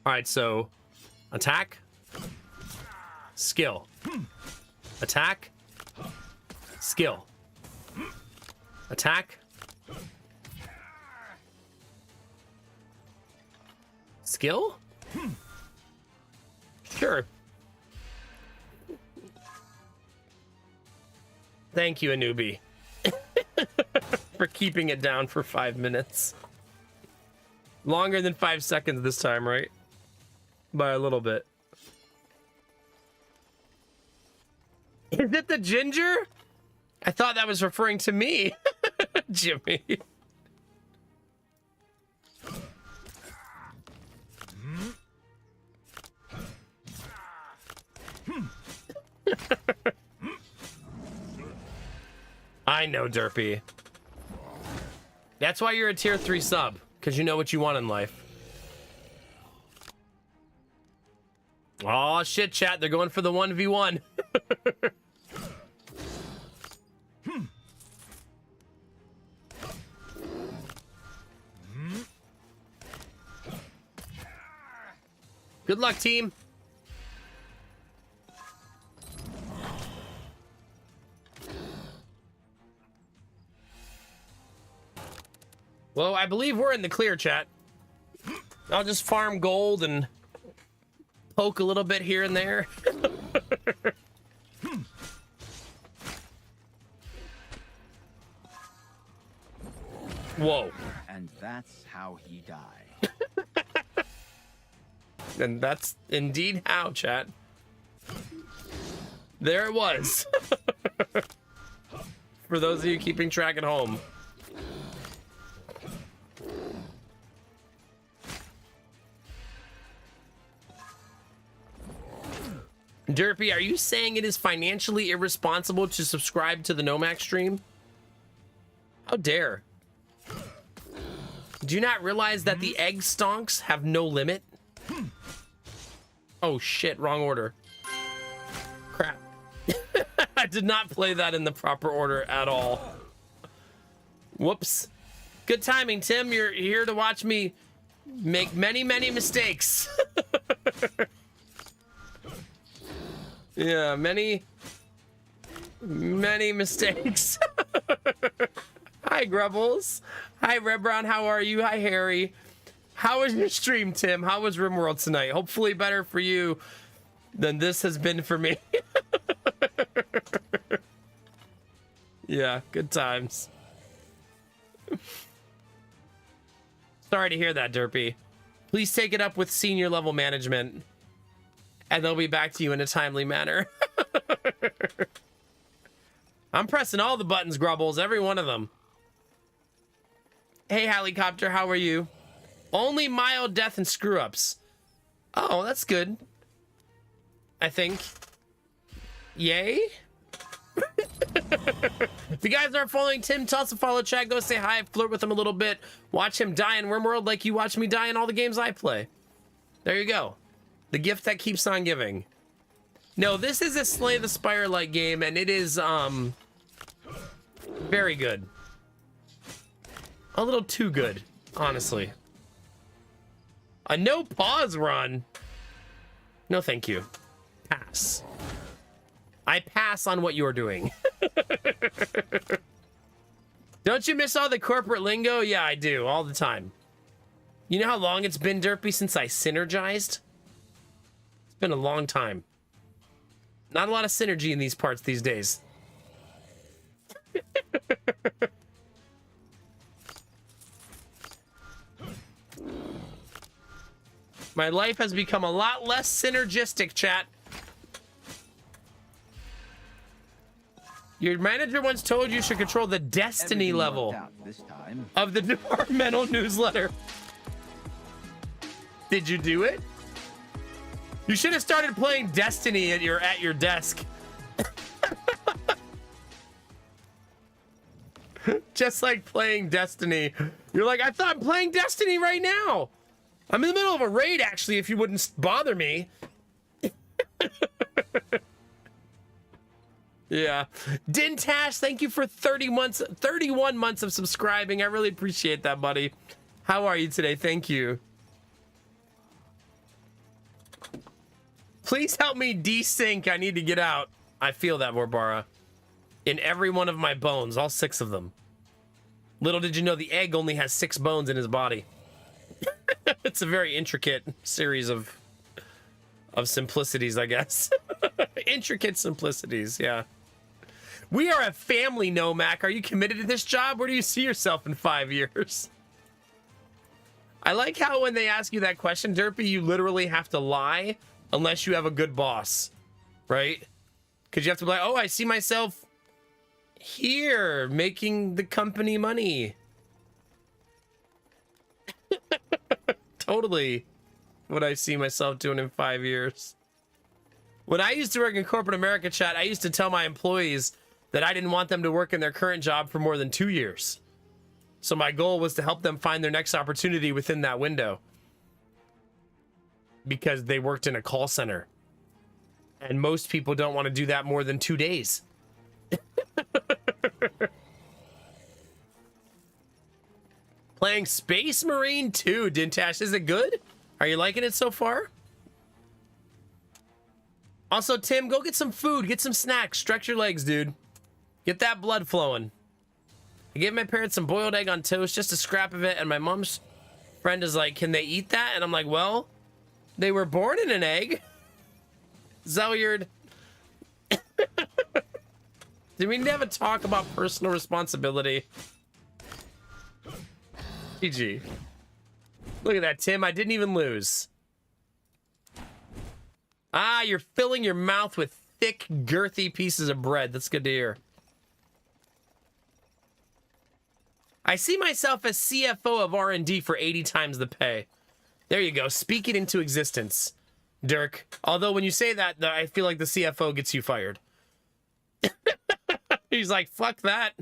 All right, so attack, skill, attack, skill, attack, skill? Sure. Thank you, Anubi. for keeping it down for 5 minutes. Longer than 5 seconds this time, right? By a little bit. Is it the ginger? I thought that was referring to me. Jimmy. I know, Derpy. That's why you're a tier 3 sub, because you know what you want in life. Oh shit, chat, they're going for the 1v1. Good luck, team. Well, I believe we're in the clear, chat. I'll just farm gold and poke a little bit here and there. Whoa. And that's how he died. And that's indeed how, chat. There it was. For those of you keeping track at home. Derpy, are you saying it is financially irresponsible to subscribe to the Nomax stream? How dare. Do you not realize that the egg stonks have no limit? Oh shit, wrong order. Crap. I did not play that in the proper order at all. Whoops. Good timing, Tim. You're here to watch me make many, many mistakes. Yeah, many mistakes. Hi, Grubbles. Hi, Red Brown. How are you? Hi, Harry. How was your stream, Tim? How was RimWorld tonight? Hopefully better for you than this has been for me. Yeah, good times. Sorry to hear that, Derpy. Please take it up with senior level management, and they'll be back to you in a timely manner. I'm pressing all the buttons, Grubbles, every one of them. Hey, Helicopter, how are you? Only mild death and screw-ups. Oh, that's good. I think. Yay? If you guys aren't following Tim, toss a follow, chat, go say hi, flirt with him a little bit. Watch him die in RimWorld like you watch me die in all the games I play. There you go. The gift that keeps on giving. No, this is a Slay the Spire-like game, and it is, very good. A little too good, honestly. A no pause run? No, thank you. Pass. I pass on what you're doing. Don't you miss all the corporate lingo? Yeah, I do, all the time. You know how long it's been, Derpy, since I synergized? It's been a long time. Not a lot of synergy in these parts these days. My life has become a lot less synergistic, chat. Your manager once told you should control the destiny level of the departmental newsletter. Did you do it? You should have started playing Destiny at your desk. Just like playing Destiny. You're like, I thought I'm playing Destiny right now. I'm in the middle of a raid, actually, if you wouldn't bother me. Yeah. Dintash, thank you for 31 months of subscribing. I really appreciate that, buddy. How are you today? Thank you. Please help me desync. I need to get out. I feel that, Warbara. In every one of my bones, all 6 of them. Little did you know the egg only has 6 bones in his body. It's a very intricate series of simplicities, I guess. Intricate simplicities, yeah. We are a family, Nomac. Are you committed to this job? Where do you see yourself in 5 years? I like how when they ask you that question, Derpy, you literally have to lie unless you have a good boss, right? Because you have to be like, oh, I see myself here making the company money. Totally what I see myself doing in 5 years. When I used to work in corporate America, chat, I used to tell my employees that I didn't want them to work in their current job for more than 2 years. So my goal was to help them find their next opportunity within that window. Because they worked in a call center. And most people don't want to do that more than 2 days. Playing Space Marine 2, Dintash. Is it good? Are you liking it so far? Also, Tim, go get some food. Get some snacks. Stretch your legs, dude. Get that blood flowing. I gave my parents some boiled egg on toast, just a scrap of it, and my mom's friend is like, can they eat that? And I'm like, well, they were born in an egg. Zelyard. Did we never talk about personal responsibility? GG. Look at that, Tim. I didn't even lose. Ah, you're filling your mouth with thick, girthy pieces of bread. That's good to hear. I see myself as CFO of R&D for 80 times the pay. There you go. Speak it into existence, Dirk. Although when you say that, I feel like the CFO gets you fired. He's like, fuck that.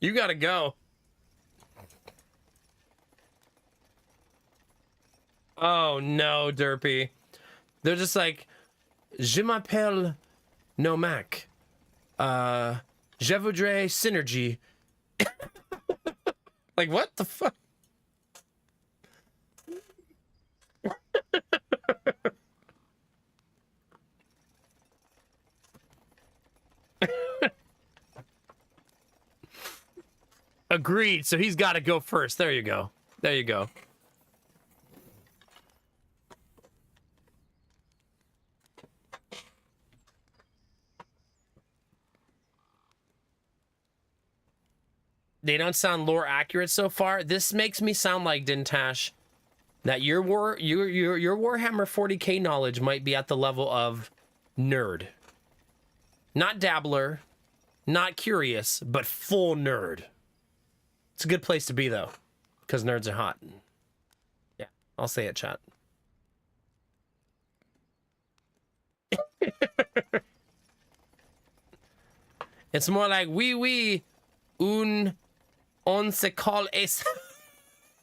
You gotta go. Oh no, Derpy. They're just like, je m'appelle Nomac. Je voudrais synergy. Like, what the fuck? Agreed. So he's got to go first. There you go. There you go. They don't sound lore accurate so far. This makes me sound like, Dintash, that your Warhammer 40k knowledge might be at the level of nerd. Not dabbler, not curious, but full nerd. It's a good place to be, though, because nerds are hot. Yeah, I'll say it, chat. It's more like, oui, on se call es.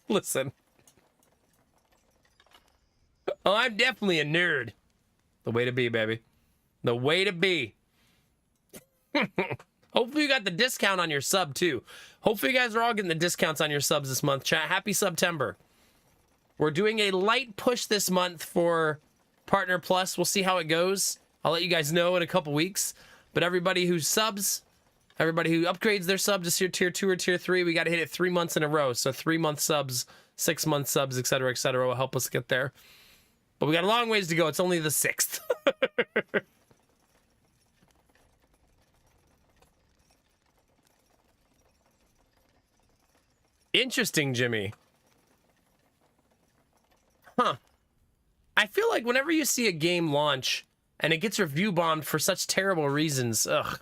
Listen. Oh, I'm definitely a nerd. The way to be, baby. The way to be. Hopefully you got the discount on your sub, too. Hopefully you guys are all getting the discounts on your subs this month, chat. Happy September. We're doing a light push this month for Partner Plus. We'll see how it goes. I'll let you guys know in a couple weeks. But everybody who subs, everybody who upgrades their sub to tier 2 or tier 3, we got to hit it 3 months in a row. So 3-month subs, 6-month subs, etc., will help us get there. But we got a long ways to go. It's only the 6th. Interesting, Jimmy. Huh. I feel like whenever you see a game launch and it gets review bombed for such terrible reasons, ugh.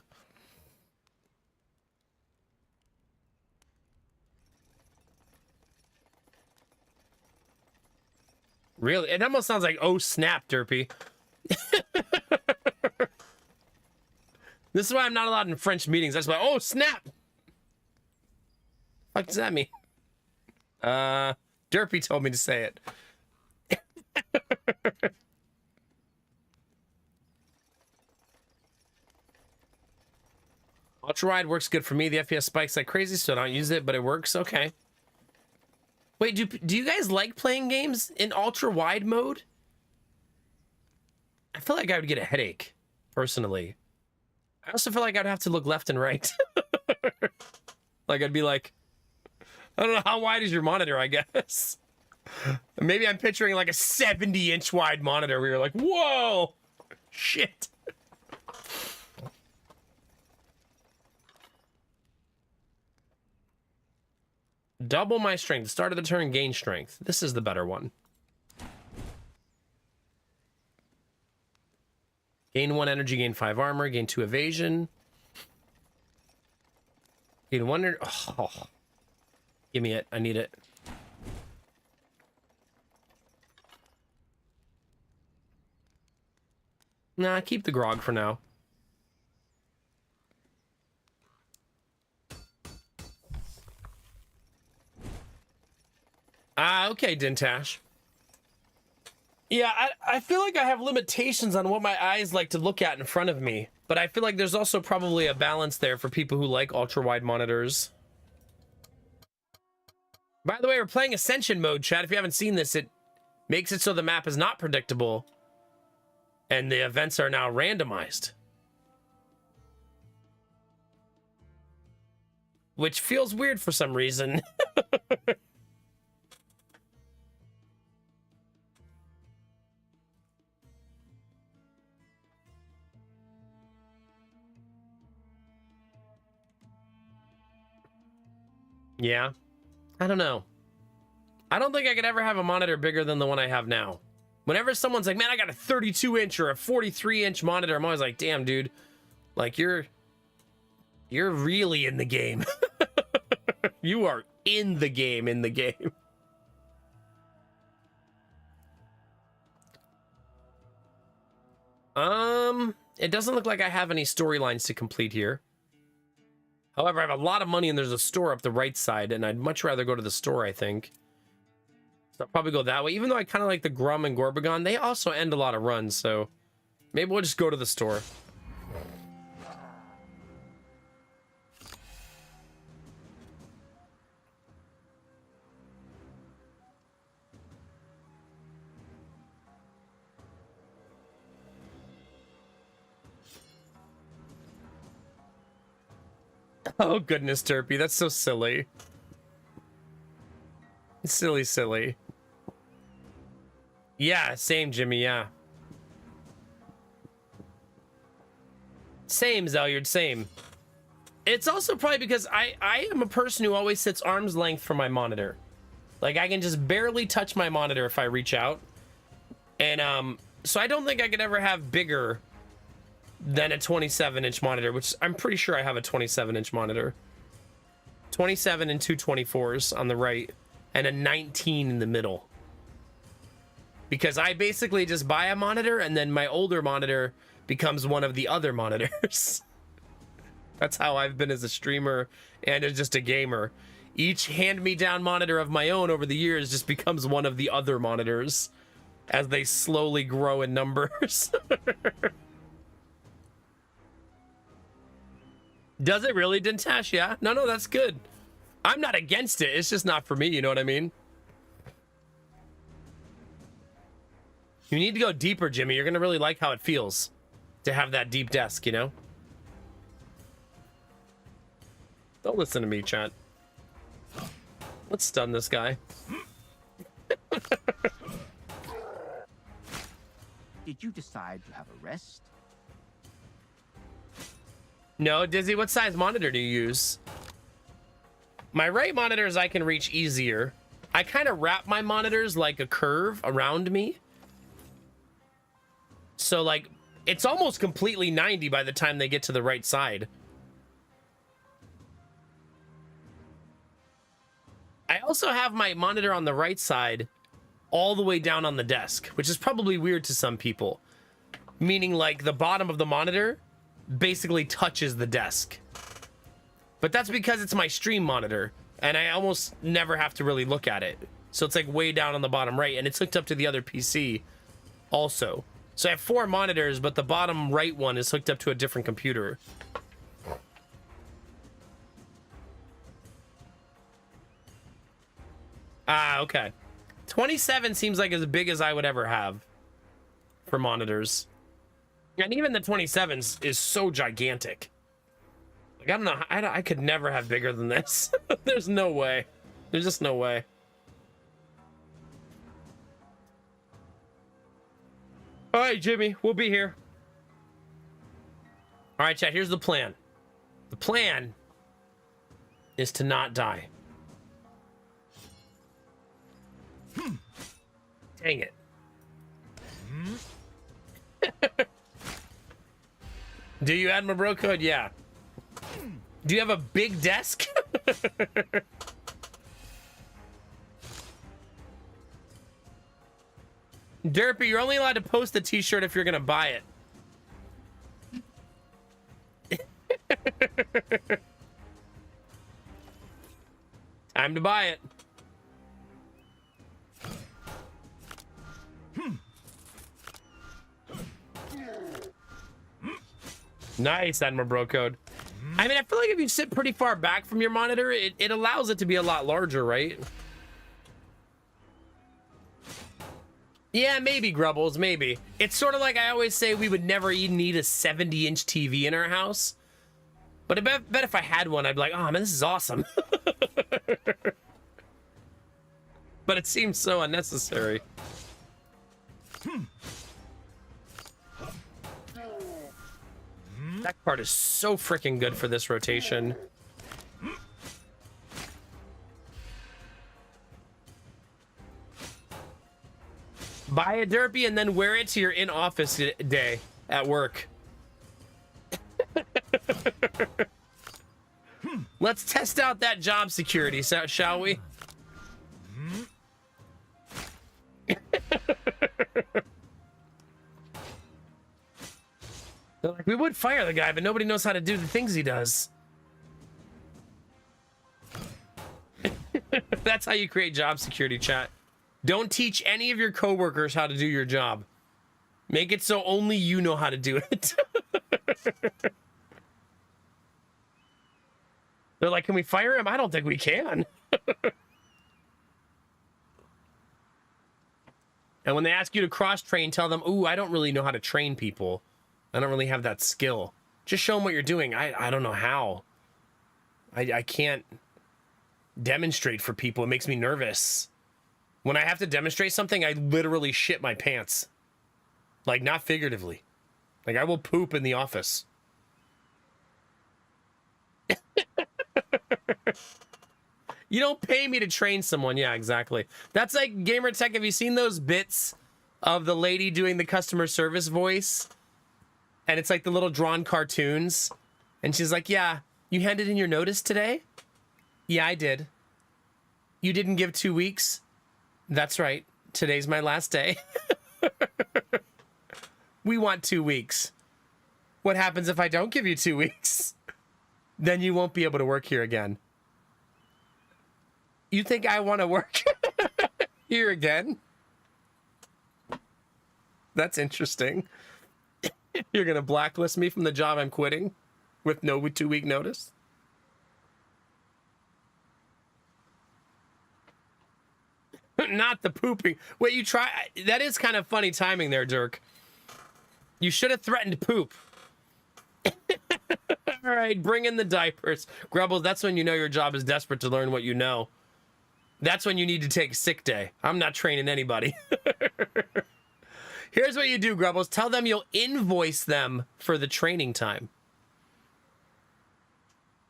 Really? It almost sounds like, oh snap, Derpy. This is why I'm not allowed in French meetings. That's why, oh snap. What does that mean? Derpy told me to say it. Ultra wide works good for me. The FPS spikes like crazy, so I don't use it, but it works. Okay. Wait, do you guys like playing games in ultra wide mode? I feel like I would get a headache, personally. I also feel like I'd have to look left and right. Like I'd be like, I don't know, how wide is your monitor, I guess. Maybe I'm picturing like a 70-inch wide monitor where you're like, whoa, shit. double my strength. Start of the turn, gain strength. This is the better one. Gain 1 energy, gain 5 armor, gain 2 evasion. Gain 1... Oh. Give me it. I need it. Nah, keep the grog for now. Okay, Dintash. Yeah, I feel like I have limitations on what my eyes like to look at in front of me. But I feel like there's also probably a balance there for people who like ultra-wide monitors. By the way, we're playing Ascension mode, chat. If you haven't seen this, it makes it so the map is not predictable. And the events are now randomized. Which feels weird for some reason. Yeah. I don't know. I don't think I could ever have a monitor bigger than the one I have now. Whenever someone's like, man, I got a 32-inch or a 43-inch monitor, I'm always like, damn, dude. Like, you're really in the game. You are in the game, It doesn't look like I have any storylines to complete here. However, I have a lot of money and there's a store up the right side, and I'd much rather go to the store, I think. So I'll probably go that way. Even though I kind of like the Grum and Gorbagon, they also end a lot of runs, so maybe we'll just go to the store. Oh, goodness, Turpy. That's so silly. Silly, silly. Yeah, same, Jimmy, yeah. Same, Zelyard, same. It's also probably because I am a person who always sits arm's length from my monitor. Like, I can just barely touch my monitor if I reach out. And, so I don't think I could ever have bigger than a 27-inch monitor, which I'm pretty sure I have a 27-inch monitor. 27 and two 24s on the right, and a 19 in the middle. Because I basically just buy a monitor, and then my older monitor becomes one of the other monitors. That's how I've been as a streamer and as just a gamer. Each hand-me-down monitor of my own over the years just becomes one of the other monitors as they slowly grow in numbers. Does it really, Dintash? Yeah. No, that's good. I'm not against it. It's just not for me, you know what I mean? You need to go deeper, Jimmy. You're going to really like how it feels to have that deep desk, you know? Don't listen to me, chat. Let's stun this guy. Did you decide to have a rest? No, Dizzy, what size monitor do you use? My right monitors I can reach easier. I kind of wrap my monitors like a curve around me. So, like, it's almost completely 90 by the time they get to the right side. I also have my monitor on the right side all the way down on the desk, which is probably weird to some people. Meaning, like, the bottom of the monitor basically touches the desk. But that's because it's my stream monitor, and I almost never have to really look at it. So it's, like, way down on the bottom right, and it's hooked up to the other PC also. So I have 4 monitors, but the bottom right one is hooked up to a different computer. Ah, okay. 27 seems like as big as I would ever have for monitors. And even the 27s is so gigantic. Like, I don't know. I could never have bigger than this. There's no way. There's just no way. All right, Jimmy, we'll be here. All right, chat, here's the plan. The plan is to not die. Dang it. Do you add my bro code? Yeah. Do you have a big desk? Derpy, you're only allowed to post the t-shirt if you're gonna buy it. Time to buy it. Nice, Admiral Bro Code. I mean, I feel like if you sit pretty far back from your monitor, it allows it to be a lot larger, right? Yeah, maybe, Grubbles, maybe. It's sort of like I always say we would never even need a 70-inch TV in our house. But I bet if I had one, I'd be like, oh, man, this is awesome. But it seems so unnecessary. That card is so freaking good for this rotation. Buy a derpy and then wear it to your in-office day at work. Let's test out that job security, shall we? They're like, we would fire the guy, but nobody knows how to do the things he does. That's how you create job security, chat. Don't teach any of your coworkers how to do your job. Make it so only you know how to do it. They're like, can we fire him? I don't think we can. And when they ask you to cross-train, tell them, ooh, I don't really know how to train people. I don't really have that skill. Just show them what you're doing. I don't know how. I can't demonstrate for people. It makes me nervous. When I have to demonstrate something, I literally shit my pants. Like, not figuratively. Like, I will poop in the office. You don't pay me to train someone. Yeah, exactly. That's like Gamer Tech. Have you seen those bits of the lady doing the customer service voice? And it's like the little drawn cartoons. And she's like, yeah, you handed in your notice today? Yeah, I did. You didn't give 2 weeks? That's right. Today's my last day. We want 2 weeks. What happens if I don't give you 2 weeks? Then you won't be able to work here again. You think I want to work here again? That's interesting. You're going to blacklist me from the job I'm quitting with no 2 week notice? Not the pooping. Wait, you try. That is kind of funny timing there, Dirk. You should have threatened poop. All right, bring in the diapers. Grubbles, that's when you know your job is desperate to learn what you know. That's when you need to take a sick day. I'm not training anybody. Here's what you do, Grubbles. Tell them you'll invoice them for the training time.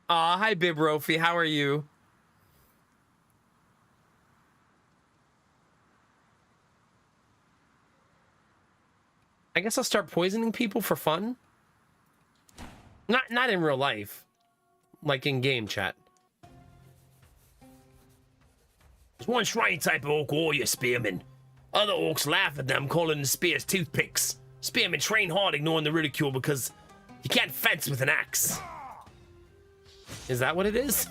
Aw, hi, Bib Rofi. How are you? I guess I'll start poisoning people for fun. Not in real life. Like in game chat. There's one shiny type of orc warrior, spearmen. Other orcs laugh at them, calling the spears toothpicks. Spearmen train hard, ignoring the ridicule because you can't fence with an axe. Is that what it is?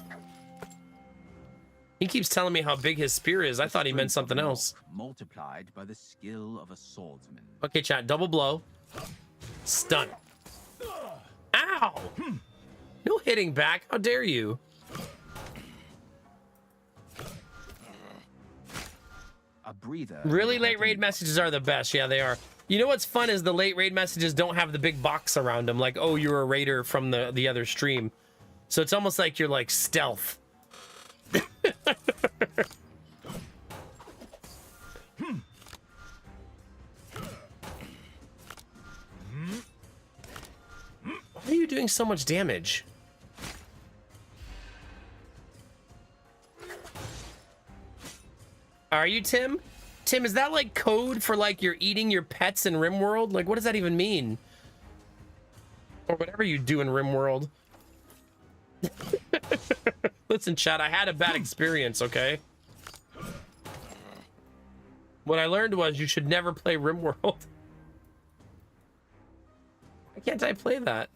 He keeps telling me how big his spear is. I thought he meant something else. Multiplied by the skill of a swordsman. Okay, chat. Double blow. Stun. Ow! No hitting back. How dare you? A breather. Really late raid messages are the best. Yeah, they are. You know what's fun is the late raid messages don't have the big box around them. Like, oh, you're a raider from the other stream. So it's almost like you're like stealth. Why are you doing so much damage? Are you, Tim? Tim, is that like code for like you're eating your pets in RimWorld? Like, what does that even mean? Or whatever you do in RimWorld. Listen, chat, I had a bad experience, okay? What I learned was you should never play RimWorld. Why can't I play that?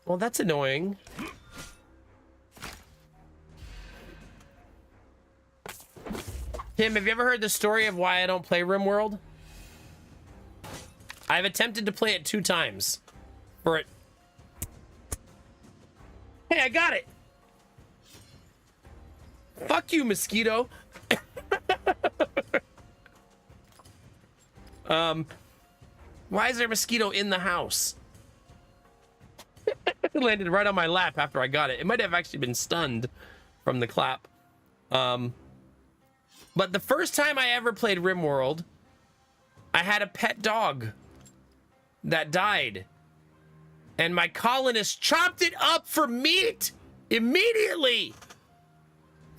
Well, that's annoying. Tim, have you ever heard the story of why I don't play RimWorld? I've attempted to play it 2 times. For it. Hey, I got it! Fuck you, mosquito. Why is there a mosquito in the house? It landed right on my lap after I got it. It might have actually been stunned from the clap. But the first time I ever played RimWorld, I had a pet dog that died. And my colonists chopped it up for meat immediately.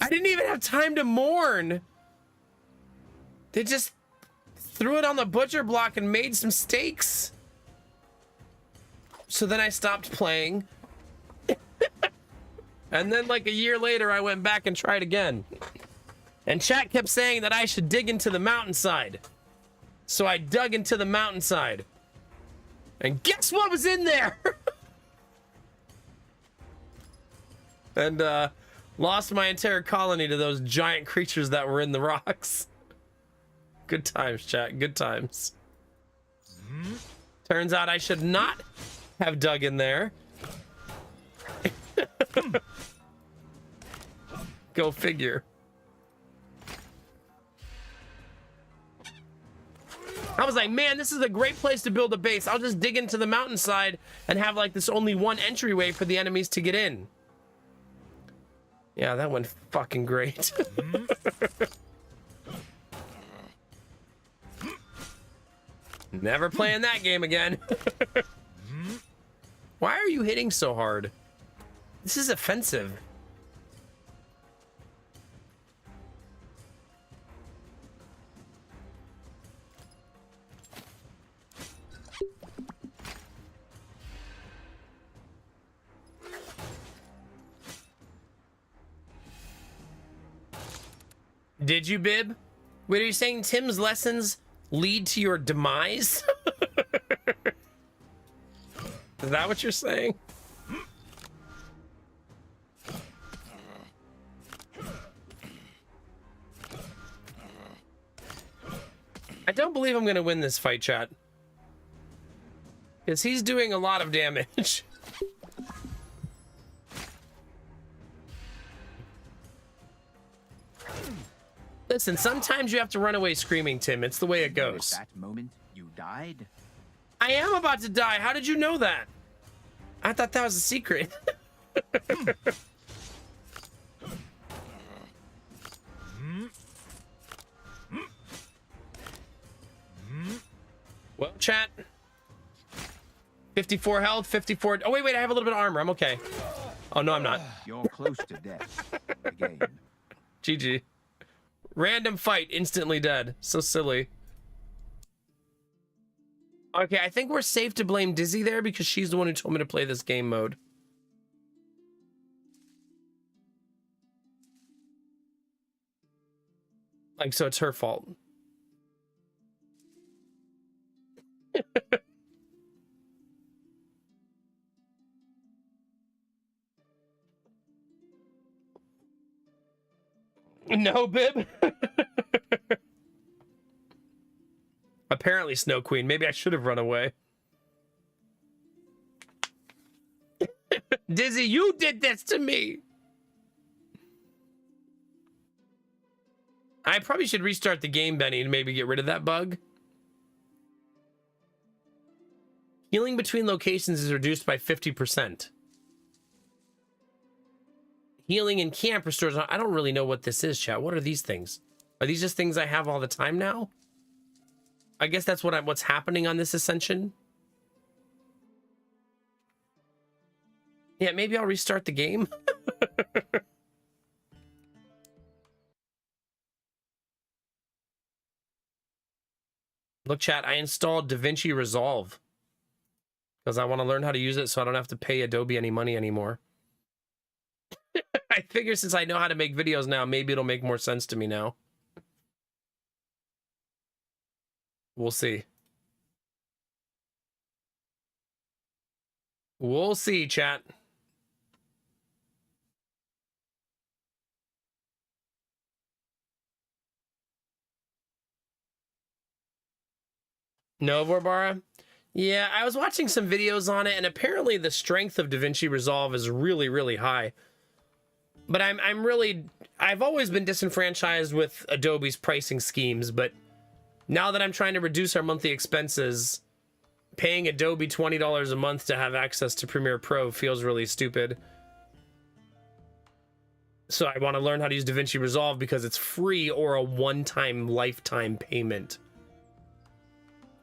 I didn't even have time to mourn. They just threw it on the butcher block and made some steaks. So then I stopped playing. And then like a year later, I went back and tried again. And chat kept saying that I should dig into the mountainside. So I dug into the mountainside. And guess what was in there? And lost my entire colony to those giant creatures that were in the rocks. Good times, chat. Good times. Turns out I should not have dug in there. Go figure. I was like, man, this is a great place to build a base. I'll just dig into the mountainside and have like this only one entryway for the enemies to get in. Yeah, that went fucking great. Never playing that game again. Why are you hitting so hard? This is offensive. Did you, Bib? Wait, are you saying Tim's lessons lead to your demise? Is that what you're saying? I don't believe I'm gonna win this fight, chat. Because he's doing a lot of damage. Listen, sometimes you have to run away screaming, Tim. It's the way it goes. At that moment, you died? I am about to die. How did you know that? I thought that was a secret. Well, chat. 54 health, 54. Oh, wait, I have a little bit of armor. I'm okay. Oh, no, I'm not. You're close to death. Again. GG. Random fight, instantly dead. So silly. Okay, I think we're safe to blame Dizzy there because she's the one who told me to play this game mode. Like, so it's her fault. No, Bib. Apparently, Snow Queen. Maybe I should have run away. Dizzy, you did this to me. I probably should restart the game, Benny, to maybe get rid of that bug. Healing between locations is reduced by 50%. Healing in camp restores. I don't really know what this is, chat. What are these things? Are these just things I have all the time now? I guess that's what's happening on this ascension. Yeah, maybe I'll restart the game. Look, chat, I installed DaVinci Resolve because I want to learn how to use it so I don't have to pay Adobe any money anymore. I figure since I know how to make videos now, maybe it'll make more sense to me now. We'll see. We'll see, chat. No, Vorbara? Yeah, I was watching some videos on it, and apparently the strength of DaVinci Resolve is really, really high. But I've always been disenfranchised with Adobe's pricing schemes, but now that I'm trying to reduce our monthly expenses, paying Adobe $20 a month to have access to Premiere Pro feels really stupid. So I want to learn how to use DaVinci Resolve because it's free or a one-time lifetime payment.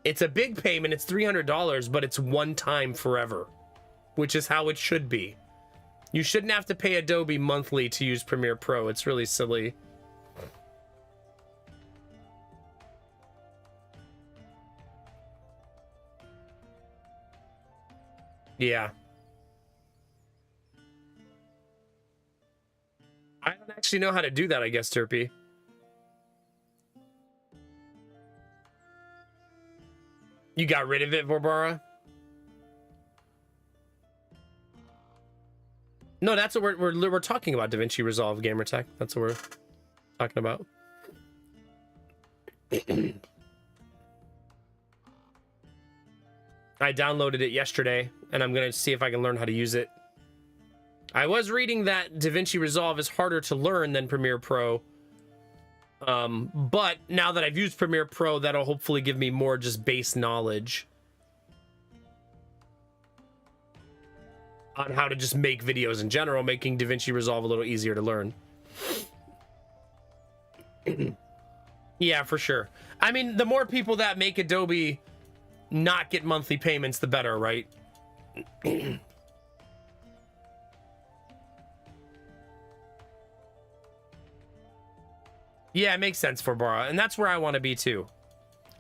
It's a big payment, it's $300, but it's one time forever, which is how it should be. You shouldn't have to pay Adobe monthly to use Premiere Pro. It's really silly. Yeah. I don't actually know how to do that, I guess, Turpy. You got rid of it, Vorbara? No, that's what we're talking about, DaVinci Resolve, Gamertech. That's what we're talking about. I downloaded it yesterday, and I'm going to see if I can learn how to use it. I was reading that DaVinci Resolve is harder to learn than Premiere Pro. But now that I've used Premiere Pro, that'll hopefully give me more just base knowledge on how to just make videos in general, making DaVinci Resolve a little easier to learn. Yeah, for sure. I mean, the more people that make Adobe not get monthly payments, the better, right? Yeah, it makes sense for Bara, and that's where I want to be too.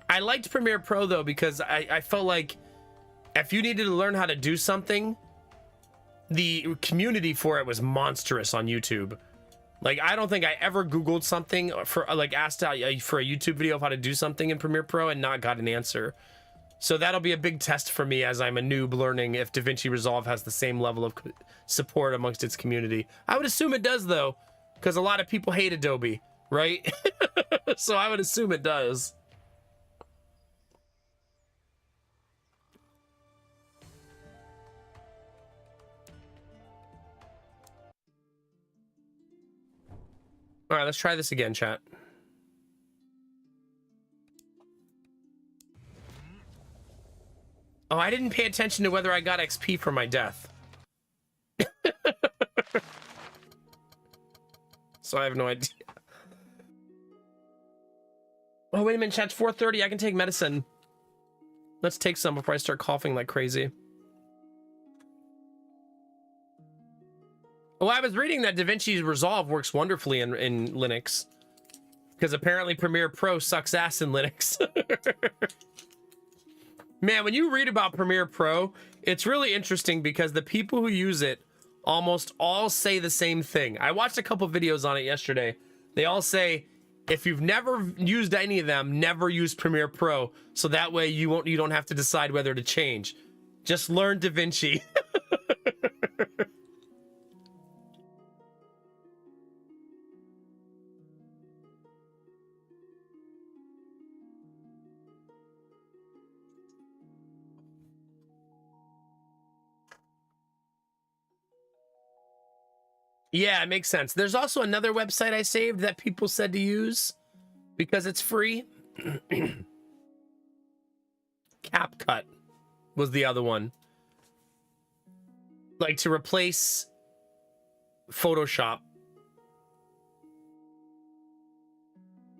I liked Premiere Pro though because I felt like if you needed to learn how to do something, the community for it was monstrous on YouTube. Like, I don't think I ever Googled something for, like, asked for a YouTube video of how to do something in Premiere Pro and not got an answer. So that'll be a big test for me as I'm a noob learning if DaVinci Resolve has the same level of support amongst its community. I would assume it does though, because a lot of people hate Adobe, right? So I would assume it does. All right, let's try this again, chat. Oh, I didn't pay attention to whether I got XP for my death. So I have no idea. Oh, wait a minute, chat's 4:30. I can take medicine. Let's take some before I start coughing like crazy. Well, I was reading that DaVinci Resolve works wonderfully in Linux. Because apparently Premiere Pro sucks ass in Linux. Man, when you read about Premiere Pro, it's really interesting because the people who use it almost all say the same thing. I watched a couple videos on it yesterday. They all say, if you've never used any of them, never use Premiere Pro. So that way you don't have to decide whether to change. Just learn DaVinci. Yeah, it makes sense. There's also another website I saved that people said to use because it's free. CapCut was the other one. Like to replace Photoshop.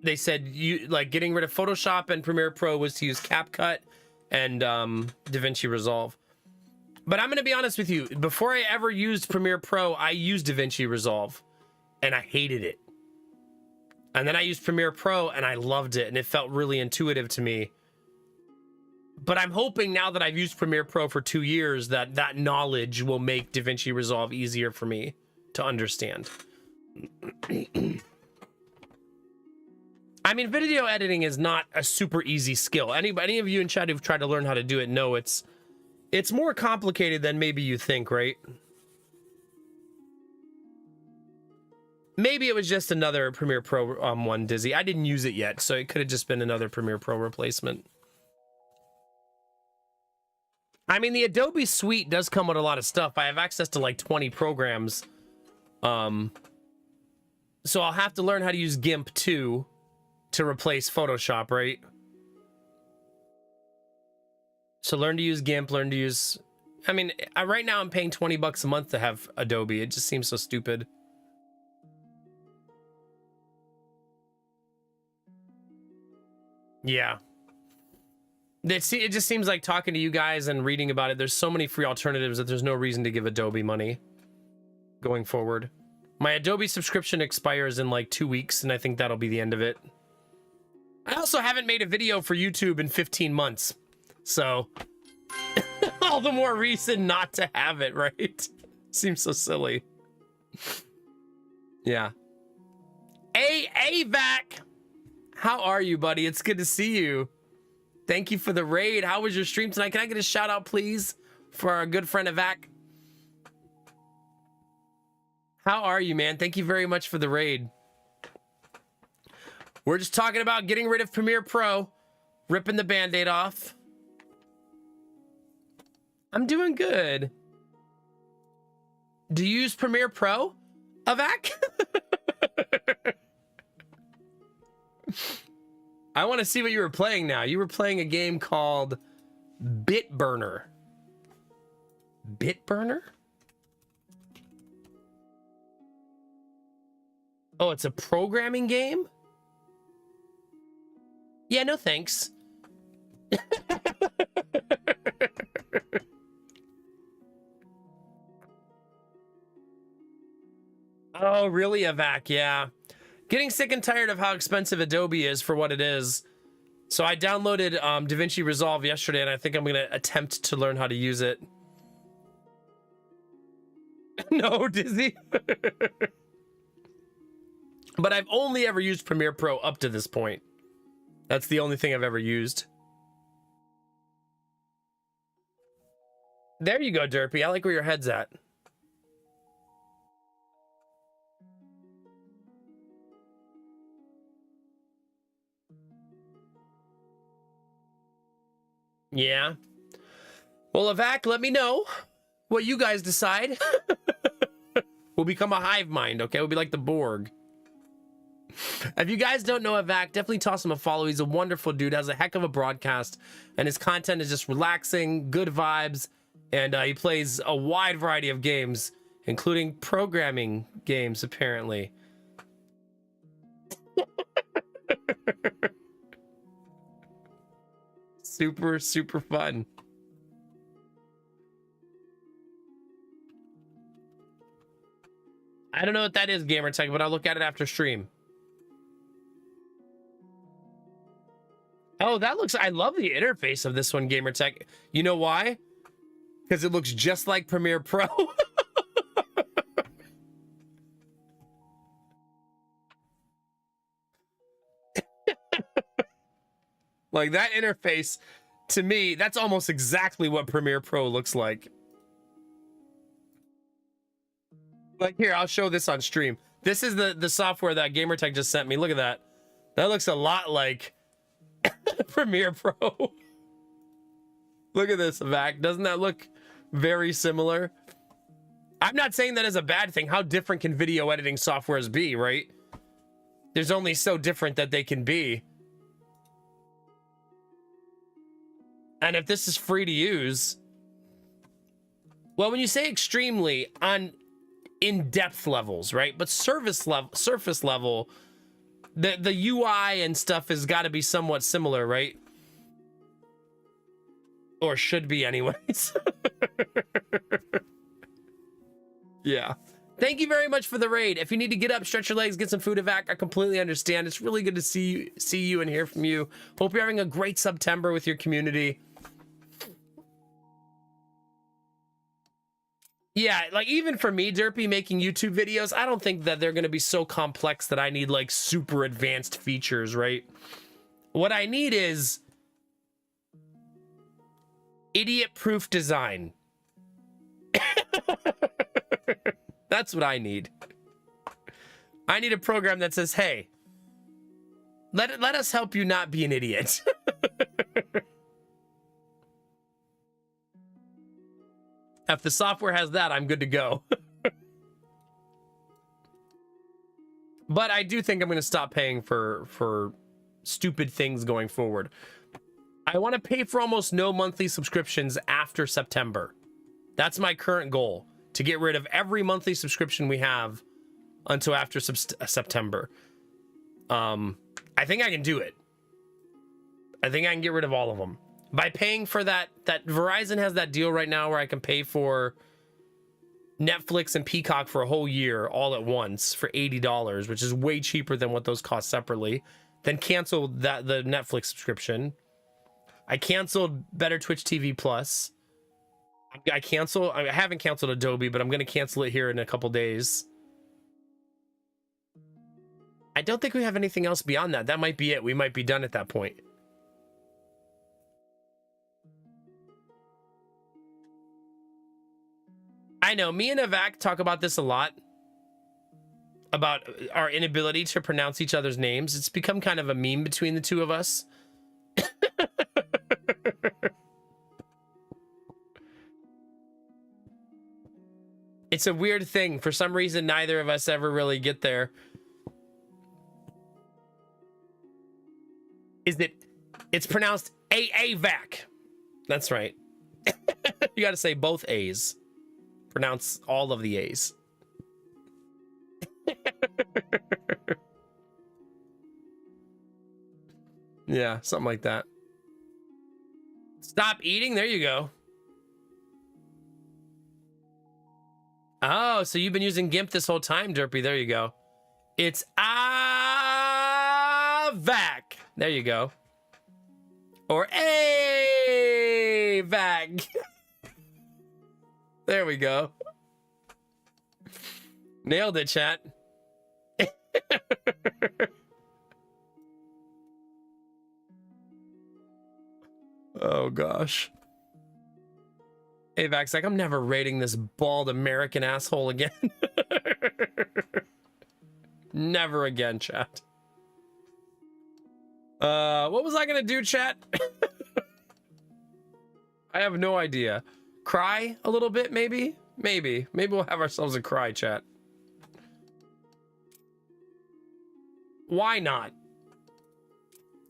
They said getting rid of Photoshop and Premiere Pro was to use CapCut and DaVinci Resolve. But I'm going to be honest with you. Before I ever used Premiere Pro, I used DaVinci Resolve, and I hated it. And then I used Premiere Pro, and I loved it, and it felt really intuitive to me. But I'm hoping now that I've used Premiere Pro for 2 years that that knowledge will make DaVinci Resolve easier for me to understand. I mean, video editing is not a super easy skill. Any of you in chat who've tried to learn how to do it know it's more complicated than maybe you think, right? Maybe it was just another Premiere Pro one, Dizzy. I didn't use it yet, so it could have just been another Premiere Pro replacement. I mean, the Adobe Suite does come with a lot of stuff. I have access to like 20 programs. So I'll have to learn how to use GIMP too to replace Photoshop, right? So learn to use GIMP, learn to use... I mean, right now I'm paying 20 bucks a month to have Adobe. It just seems so stupid. Yeah. It just seems like talking to you guys and reading about it, there's so many free alternatives that there's no reason to give Adobe money going forward. My Adobe subscription expires in like 2 weeks, and I think that'll be the end of it. I also haven't made a video for YouTube in 15 months, so all the more reason not to have it, right? Seems so silly. Yeah. Hey, AVAC! How are you, buddy? It's good to see you. Thank you for the raid. How was your stream tonight? Can I get a shout out, please, for our good friend AVAC? How are you, man? Thank you very much for the raid. We're just talking about getting rid of Premiere Pro, ripping the Band-Aid off. I'm doing good. Do you use Premiere Pro, AVAC? I want to see what you were playing now. You were playing a game called Bitburner. Bitburner? Oh, it's a programming game? Yeah, no thanks. Oh, really, AVAC? Yeah. Getting sick and tired of how expensive Adobe is for what it is. So I downloaded DaVinci Resolve yesterday, and I think I'm going to attempt to learn how to use it. No, Dizzy. But I've only ever used Premiere Pro up to this point. That's the only thing I've ever used. There you go, Derpy. I like where your head's at. Yeah. Well, AVAC, let me know what you guys decide. We'll become a hive mind, okay? We'll be like the Borg. If you guys don't know AVAC, definitely toss him a follow. He's a wonderful dude, has a heck of a broadcast, and his content is just relaxing, good vibes, and he plays a wide variety of games, including programming games, apparently. Super, super fun. I don't know what that is, Gamertech, but I'll look at it after stream. Oh, that looks... I love the interface of this one, Gamertech. You know why? Because it looks just like Premiere Pro. Like, that interface, to me, that's almost exactly what Premiere Pro looks like. Like, here, I'll show this on stream. This is the software that Gamertech just sent me. Look at that. That looks a lot like Premiere Pro. Look at this, AVAC. Doesn't that look very similar? I'm not saying that as a bad thing. How different can video editing softwares be, right? There's only so different that they can be. And if this is free to use... Well, when you say extremely, on in-depth levels, right? But surface level, the UI and stuff has got to be somewhat similar, right? Or should be anyways. Yeah. Thank you very much for the raid. If you need to get up, stretch your legs, get some food evac, I completely understand. It's really good to see you and hear from you. Hope you're having a great September with your community. Yeah, like even for me, Derpy, making YouTube videos, I don't think that they're going to be so complex that I need like super advanced features, right? What I need is idiot-proof design. That's what I need. I need a program that says, hey, let us help you not be an idiot. If the software has that, I'm good to go. But I do think I'm going to stop paying for stupid things going forward. I want to pay for almost no monthly subscriptions after September. That's my current goal, to get rid of every monthly subscription we have until after September. I think I can do it. I think I can get rid of all of them. By paying for that Verizon has that deal right now where I can pay for Netflix and Peacock for a whole year all at once for $80, which is way cheaper than what those cost separately. Then canceled the Netflix subscription. I canceled Better Twitch TV Plus. I haven't canceled Adobe, but I'm going to cancel it here in a couple days. I don't think we have anything else beyond that. That might be it. We might be done at that point. I know, me and Avak talk about this a lot. About our inability to pronounce each other's names. It's become kind of a meme between the two of us. It's a weird thing. For some reason, neither of us ever really get there. It's pronounced A-A-Vac. That's right. You got to say both A's. Pronounce all of the A's. Yeah, something like that. Stop eating. There you go. Oh, so you've been using GIMP this whole time, Derpy. There you go. It's AVAC. There you go. Or AVAC. There we go. Nailed it, chat. Oh, gosh. AVAC's like, I'm never rating this bald American asshole again. Never again, chat. What was I gonna do, chat? I have no idea. Cry a little bit, maybe? Maybe we'll have ourselves a cry, chat. Why not?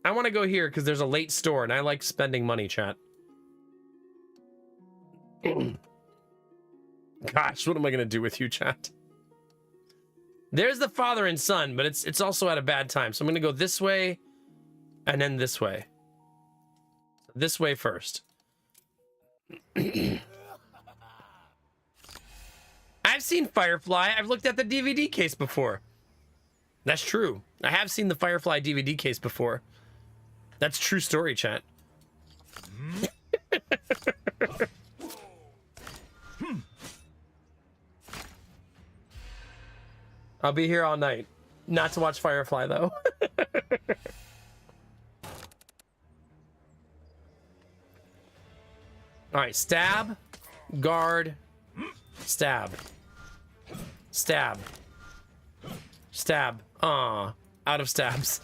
I want to go here because there's a late store and I like spending money, chat. Gosh, what am I gonna do with you, chat? There's the father and son, but it's also at a bad time. So I'm gonna go this way and then this way. This way first. I've seen Firefly. I've looked at the DVD case before. That's true. I have seen the Firefly DVD case before. That's true story, chat. I'll be here all night. Not to watch Firefly, though. All right, stab, guard, stab, stab, stab. Aw, out of stabs.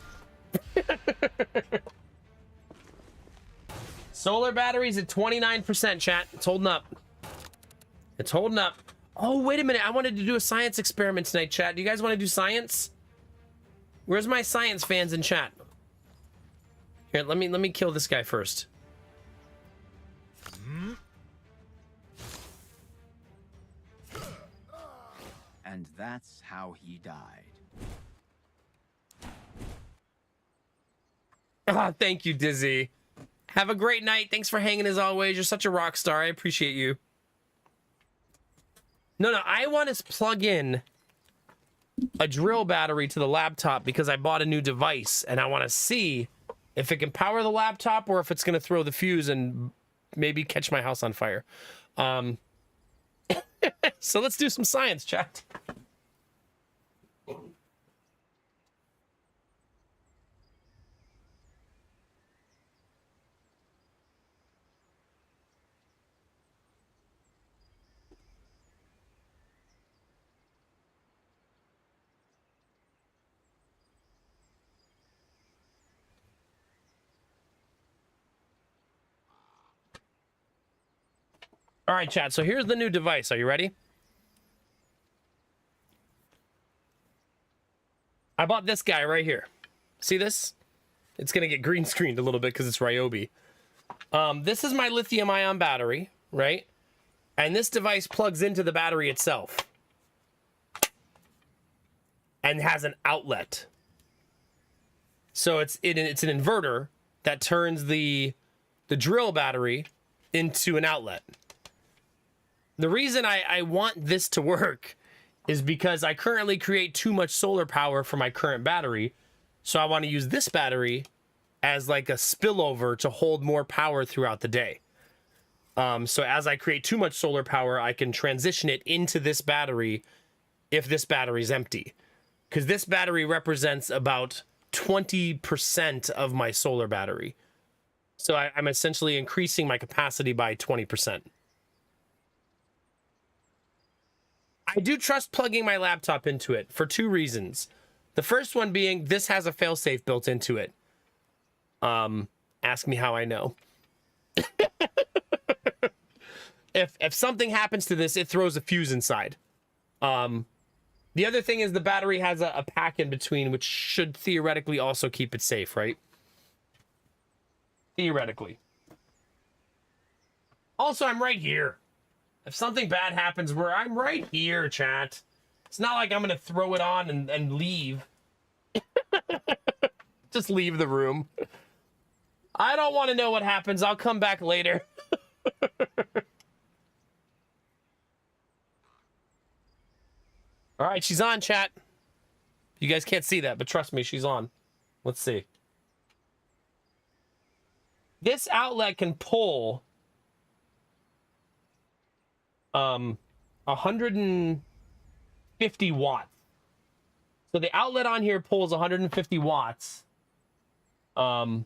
Solar batteries at 29%, chat. It's holding up. It's holding up. Oh, wait a minute. I wanted to do a science experiment tonight, chat. Do you guys want to do science? Where's my science fans in chat? Here, let me kill this guy first. And that's how he died. Ah, thank you, Dizzy. Have a great night. Thanks for hanging as always. You're such a rock star. I appreciate you. No, I want to plug in a drill battery to the laptop because I bought a new device and I want to see if it can power the laptop or if it's going to throw the fuse and maybe catch my house on fire. So let's do some science, chat. All right, chat. So here's the new device. Are you ready? I bought this guy right here. See this? It's going to get green screened a little bit because it's Ryobi. This is my lithium ion battery, right? And this device plugs into the battery itself and has an outlet. So it's an inverter that turns the drill battery into an outlet. The reason I want this to work is because I currently create too much solar power for my current battery. So I want to use this battery as like a spillover to hold more power throughout the day. So as I create too much solar power, I can transition it into this battery if this battery's empty. Because this battery represents about 20% of my solar battery. So I'm essentially increasing my capacity by 20%. I do trust plugging my laptop into it for two reasons. The first one being this has a failsafe built into it. Ask me how I know. If something happens to this, it throws a fuse inside. The other thing is the battery has a pack in between, which should theoretically also keep it safe, right? Theoretically. Also, I'm right here. If something bad happens, I'm right here, chat. It's not like I'm going to throw it on and leave. Just leave the room. I don't want to know what happens. I'll come back later. All right, she's on, chat. You guys can't see that, but trust me, she's on. Let's see. This outlet can pull 150 watts. So the outlet on here pulls 150 watts. And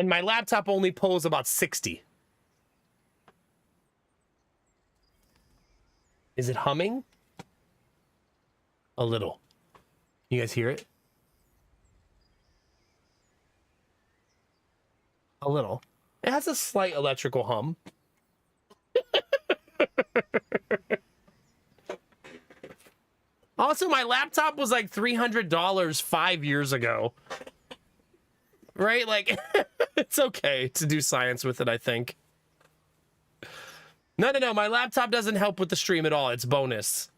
my laptop only pulls about 60. Is it humming? A little. You guys hear it? A little. It has a slight electrical hum. Also, my laptop was like $300 5 years ago. Right? Like, it's okay to do science with it, I think. No. My laptop doesn't help with the stream at all. It's bonus.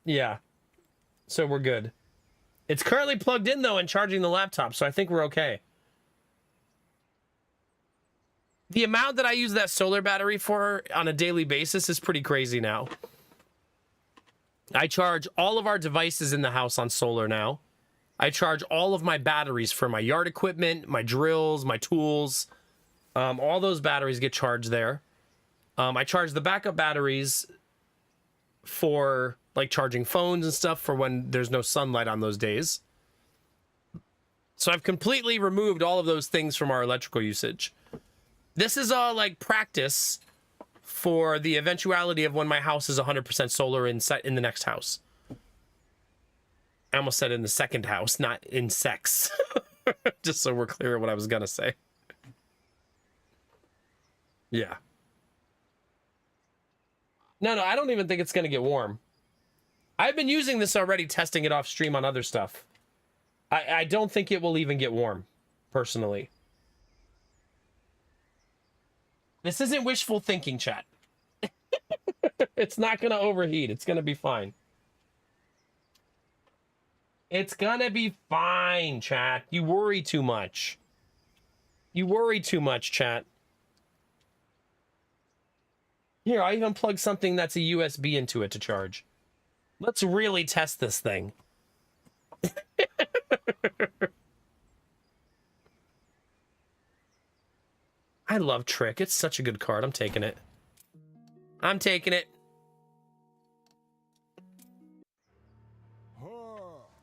Yeah. So we're good. It's currently plugged in, though, and charging the laptop, so I think we're okay. The amount that I use that solar battery for on a daily basis is pretty crazy now. I charge all of our devices in the house on solar now. I charge all of my batteries for my yard equipment, my drills, my tools. All those batteries get charged there. I charge the backup batteries for like charging phones and stuff for when there's no sunlight on those days. So I've completely removed all of those things from our electrical usage. This is all like practice for the eventuality of when my house is 100% solar in the next house. I almost said in the second house, not in sex. Just so we're clear what I was gonna say. Yeah. No, I don't even think it's gonna get warm. I've been using this already, testing it off stream on other stuff. I don't think it will even get warm, personally. This isn't wishful thinking, chat. It's not gonna overheat. It's gonna be fine. It's gonna be fine, chat. You worry too much. You worry too much, chat. Here, I even plug something that's a USB into it to charge. Let's really test this thing. I love Trick. It's such a good card. I'm taking it. I'm taking it.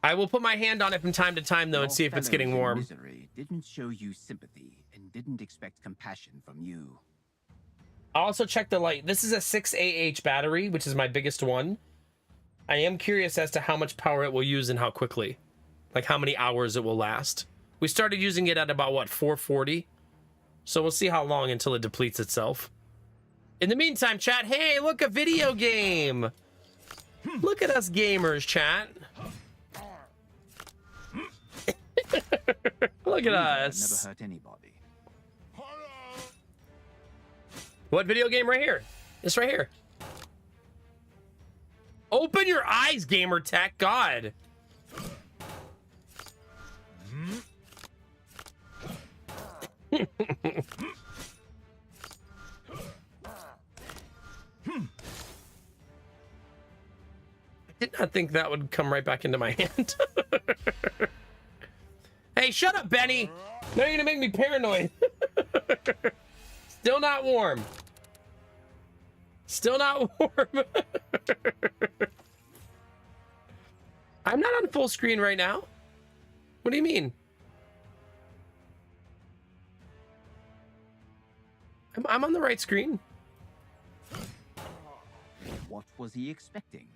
I will put my hand on it from time to time, though, and see if it's getting warm. Misery didn't show you sympathy and didn't expect compassion from you. I'll also check the light. This is a 6AH battery, which is my biggest one. I am curious as to how much power it will use and how quickly. Like how many hours it will last. We started using it at about, what, 440? So we'll see how long until it depletes itself. In the meantime, chat, hey, look, a video game. Look at us gamers, chat. Look at us. Never hurt anybody. What video game right here? This right here. Open your eyes, gamer tech. God. I did not think that would come right back into my hand. Hey, shut up, Benny. Now you're gonna make me paranoid. Still not warm. Still not warm. I'm not on full screen right now. What do you mean? I'm on the right screen. What was he expecting?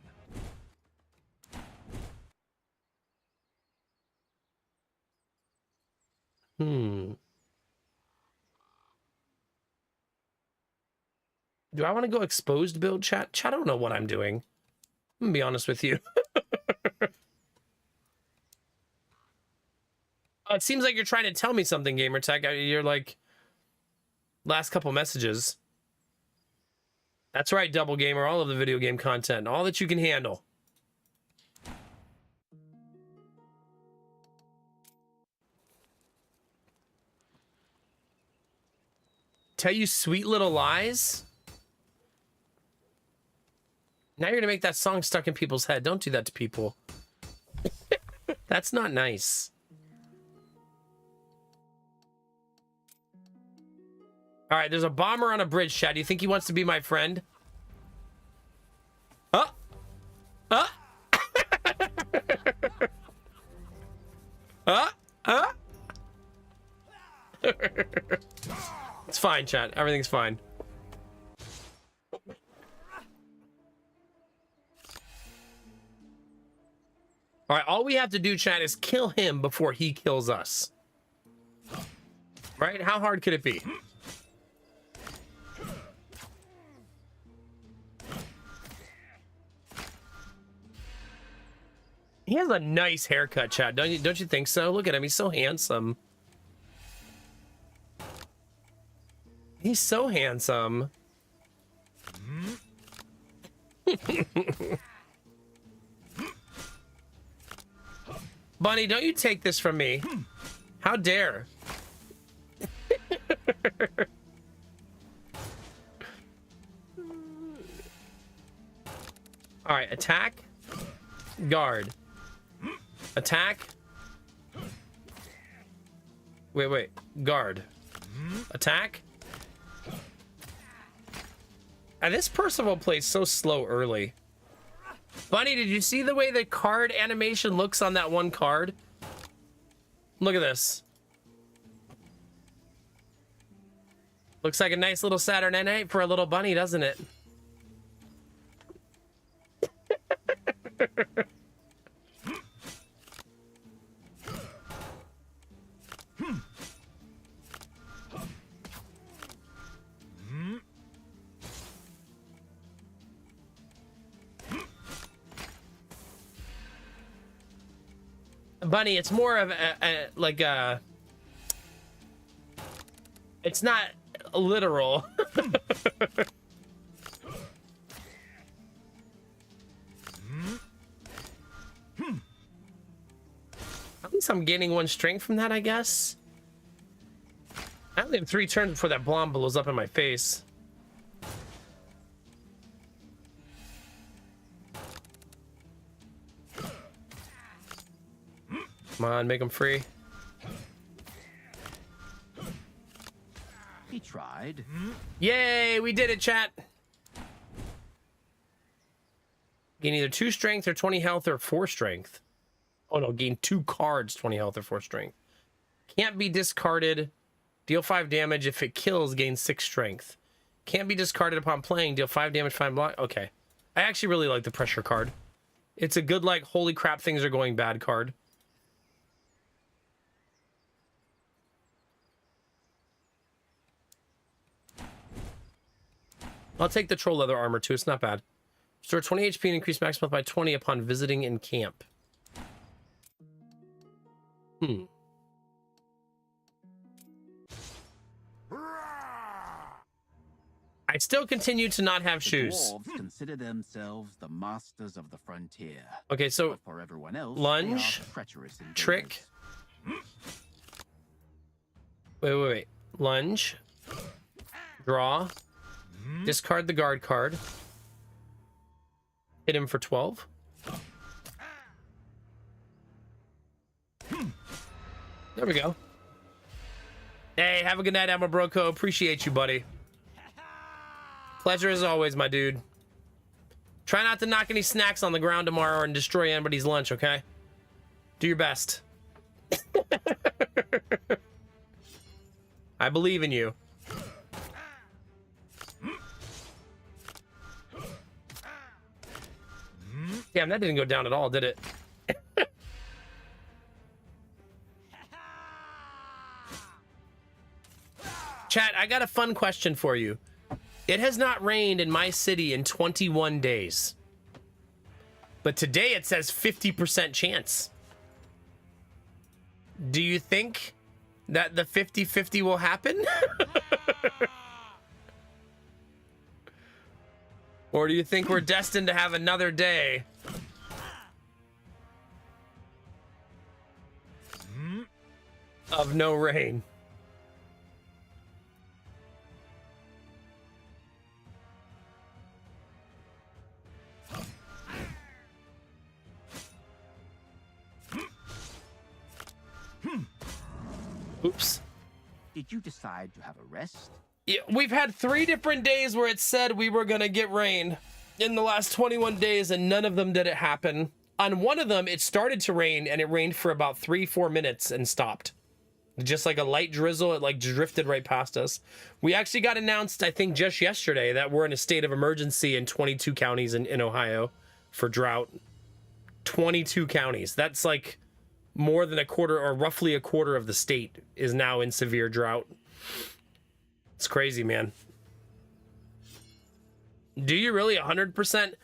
Do I want to go exposed build, chat? Chat, I don't know what I'm doing. I'm gonna be honest with you. It seems like you're trying to tell me something, gamer tech. You're like, last couple messages. That's right, double gamer. All of the video game content, all that you can handle. Tell you sweet little lies? Now you're gonna make that song stuck in people's head. Don't do that to people. That's not nice. All right, there's a bomber on a bridge, chat. Do you think he wants to be my friend? Huh? Huh? Huh? Huh? It's fine, chat. Everything's fine. All right, all we have to do, chat, is kill him before he kills us. Right? How hard could it be? He has a nice haircut, chat. Don't you think so? Look at him. He's so handsome. He's so handsome. Bunny, don't you take this from me. How dare. All right, attack. Guard. Attack. Wait. Guard. Attack. And this Percival plays so slow early. Bunny, did you see the way the card animation looks on that one card? Look at this. Looks like a nice little Saturday night for a little bunny, doesn't it? Bunny, it's more of a it's not literal. least I'm gaining 1 strength from that, I guess. I only have 3 turns before that blonde blows up in my face. Come on, make him free. He tried. Yay, we did it, chat. Gain either 2 strength or 20 health or 4 strength. Oh no, gain 2 cards, 20 health or 4 strength. Can't be discarded. Deal 5 damage. If it kills, gain 6 strength. Can't be discarded upon playing. Deal 5 damage, 5 block. Okay. I actually really like the pressure card. It's a good, like, holy crap, things are going bad card. I'll take the troll leather armor too. It's not bad. Restore 20 HP and increase max health by 20 upon visiting in camp. I still continue to not have shoes. Dwarves consider themselves the masters of the frontier. Okay, so But for everyone else, lunge, they are treacherous invaders. trick. Wait. Lunge. Draw. Discard the guard card. Hit him for 12. There we go. Hey, have a good night, Emma Broco. Appreciate you, buddy. Pleasure as always, my dude. Try not to knock any snacks on the ground tomorrow and destroy anybody's lunch, okay? Do your best. I believe in you. Damn, that didn't go down at all, did it? Chat, I got a fun question for you. It has not rained in my city in 21 days. But today it says 50% chance. Do you think that the 50-50 will happen? Or do you think we're destined to have another day of no rain? Oops. Did you decide to have a rest? Yeah, we've had 3 different days where it said we were gonna get rain in the last 21 days, and none of them did it happen. On one of them, it started to rain, and it rained for about 3-4 minutes and stopped. Just like a light drizzle, it like drifted right past us. We actually got announced, I think, just yesterday that we're in a state of emergency in 22 counties in Ohio for drought. 22 counties. That's like more than a quarter, or roughly a quarter of the state is now in severe drought. It's crazy, man. Do you really 100%?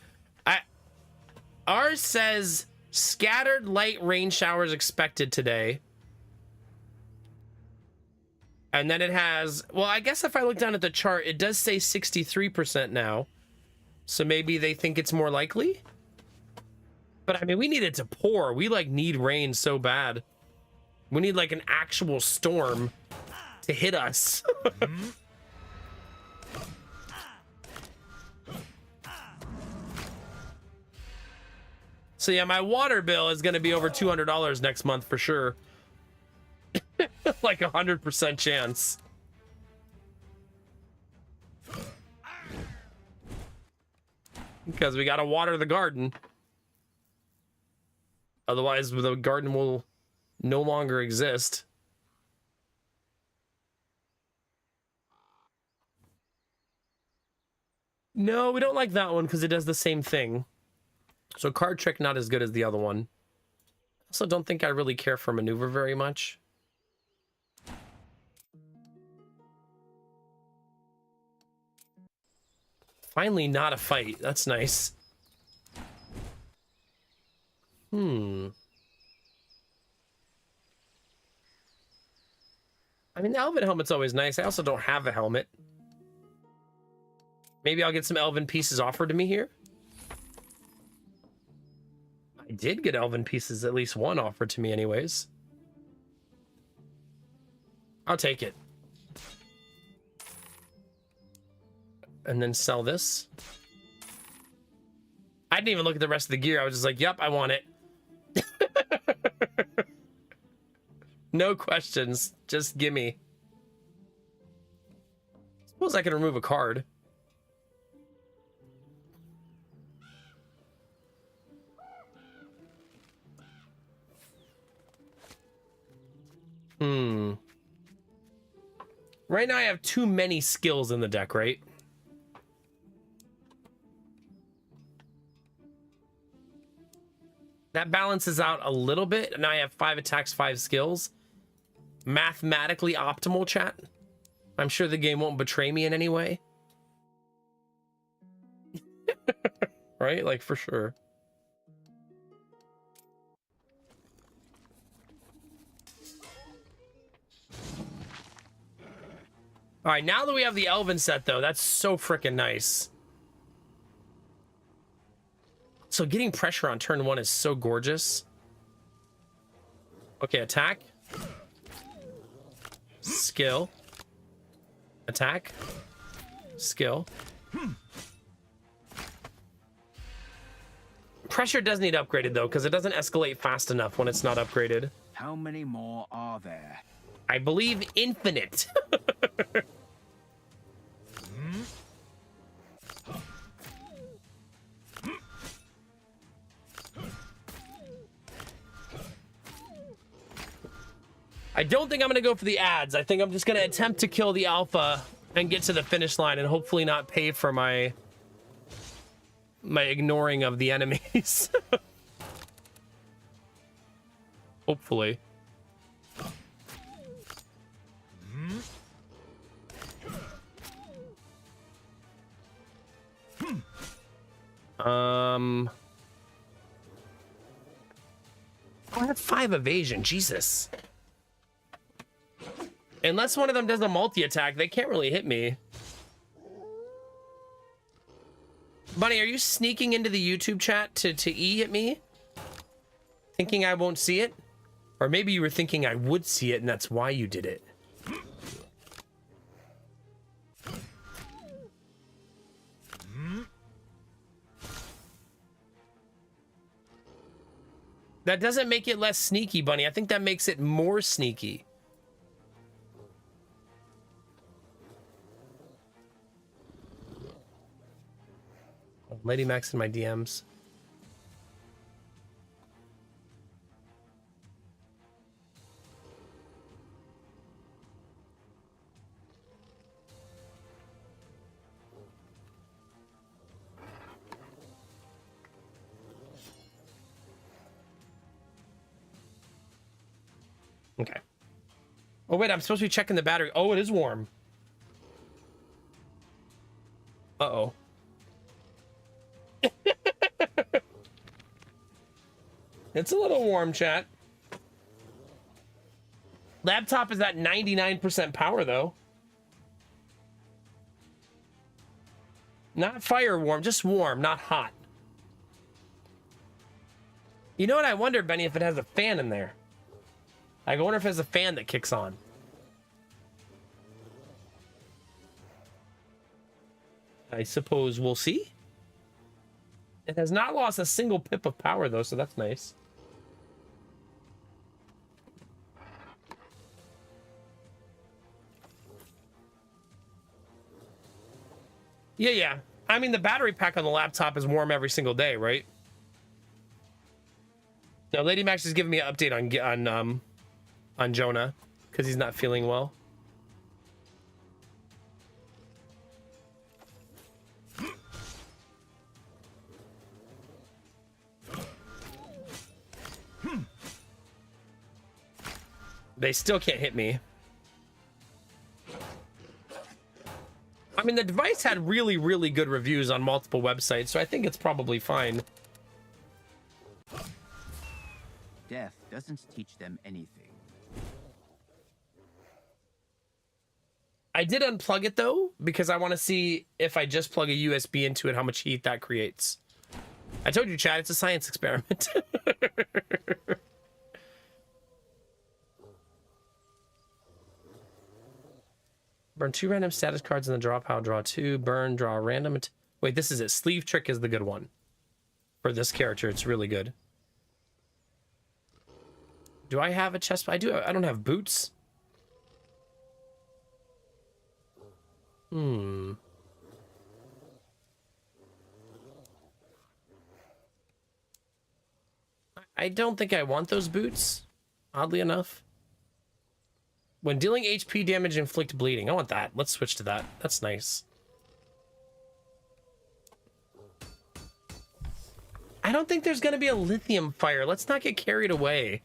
Ours says scattered light rain showers expected today. And then it has, well, I guess if I look down at the chart, it does say 63% now. So maybe they think it's more likely? But I mean, we need it to pour. We like need rain so bad. We need like an actual storm to hit us. So yeah, my water bill is going to be over $200 next month for sure. Like 100% chance. Because we got to water the garden. Otherwise, the garden will no longer exist. No, we don't like that one because it does the same thing. So card trick, not as good as the other one. Also, don't think I really care for maneuver very much. Finally, not a fight. That's nice. I mean, the elven helmet's always nice. I also don't have a helmet. Maybe I'll get some elven pieces offered to me here. I did get elven pieces, at least one offered to me anyways. I'll take it. And then sell this. I didn't even look at the rest of the gear. I was just like, yep, I want it. No questions. Just gimme. Suppose I can remove a card. Right now I have too many skills in the deck, right? That balances out a little bit. Now I have 5 attacks, 5 skills. Mathematically optimal, chat. I'm sure the game won't betray me in any way. Right? Like, for sure. All right, now that we have the Elven set, though, that's so freaking nice. So getting pressure on turn 1 is so gorgeous. Okay, attack. Skill. Attack. Skill. Pressure does need upgraded, though, because it doesn't escalate fast enough when it's not upgraded. How many more are there? I believe infinite. I don't think I'm going to go for the ads. I think I'm just going to attempt to kill the alpha and get to the finish line and hopefully not pay for my ignoring of the enemies. Hopefully. I have 5 evasion. Jesus. Unless one of them does a multi-attack, they can't really hit me. Bunny, are you sneaking into the YouTube chat to E at me? Thinking I won't see it? Or maybe you were thinking I would see it and that's why you did it. That doesn't make it less sneaky, Bunny. I think that makes it more sneaky. Lady Max in my DMs. Okay. Oh, wait, I'm supposed to be checking the battery. Oh, it is warm. Uh-oh. It's a little warm, chat. Laptop is at 99% power, though. Not fire warm, just warm, not hot. You know what? I wonder, Benny, if it has a fan in there. I wonder if it has a fan that kicks on. I suppose we'll see. It has not lost a single pip of power, though, so that's nice. Yeah. I mean, the battery pack on the laptop is warm every single day, right? Now, Lady Max is giving me an update on Jonah because he's not feeling well. They still can't hit me. I mean, the device had really, really good reviews on multiple websites, so I think it's probably fine. Death doesn't teach them anything. I did unplug it, though, because I want to see if I just plug a USB into it, how much heat that creates. I told you, Chad, it's a science experiment. Burn 2 random status cards in the draw pile. Draw 2. Burn. Draw a random. Wait, this is it. Sleeve Trick is the good one. For this character, it's really good. Do I have a chest? I do. I don't have boots. I don't think I want those boots, oddly enough. When dealing HP damage, inflict bleeding. I want that. Let's switch to that. That's nice. I don't think there's going to be a lithium fire. Let's not get carried away.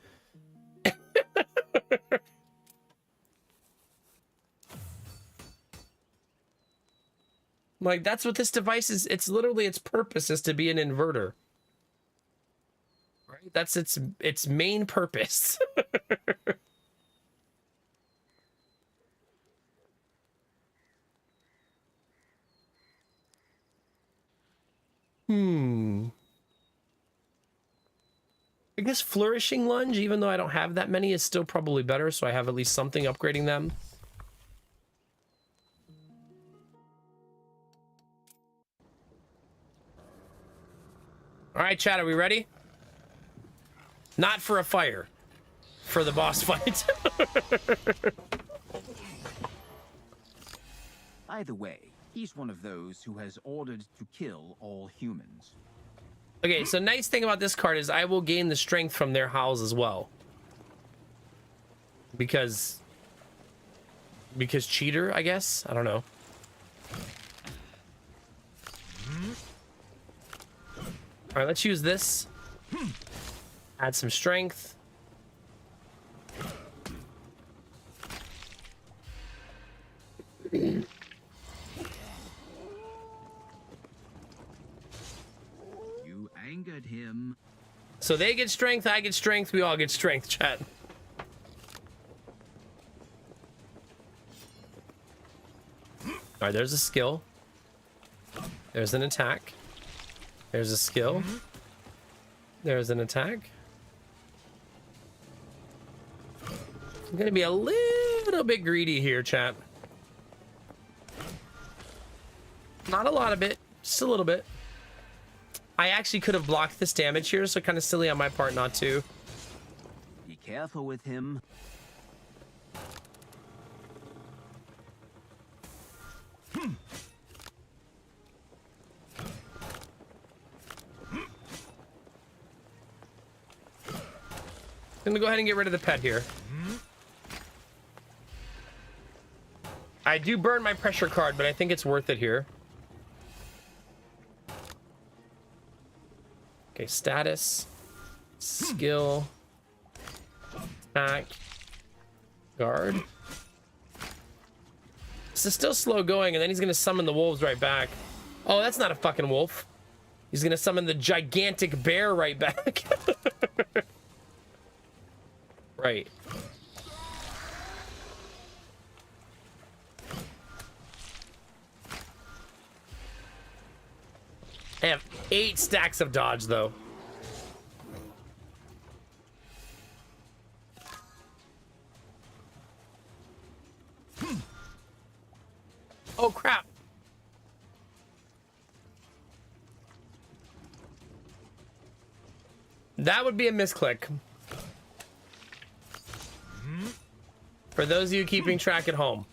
Like, that's what this device is. It's literally, its purpose is to be an inverter. Right? That's its main purpose. I guess Flourishing Lunge, even though I don't have that many, is still probably better, so I have at least something upgrading them. All right, chat, are we ready? Not for a fire, for the boss fight. Either way, he's one of those who has ordered to kill all humans. Okay, so nice thing about this card is I will gain the strength from their howls as well. Because cheater, I guess? I don't know. All right, let's use this. Add some strength. You angered him. So they get strength, I get strength, we all get strength, chat. All right, there's a skill. There's an attack. There's a skill. There's an attack. I'm gonna be a little bit greedy here, chat. Not a lot of it, just a little bit. I actually could have blocked this damage here, so kind of silly on my part not to. Be careful with him. I'm gonna go ahead and get rid of the pet here. I do burn my pressure card, but I think it's worth it here. Okay, status, skill, attack, guard. This is still slow going, and then he's gonna summon the wolves right back. Oh, that's not a fucking wolf. He's gonna summon the gigantic bear right back. Right. I have 8 stacks of dodge, though. Oh, crap. That would be a misclick. For those of you keeping track at home.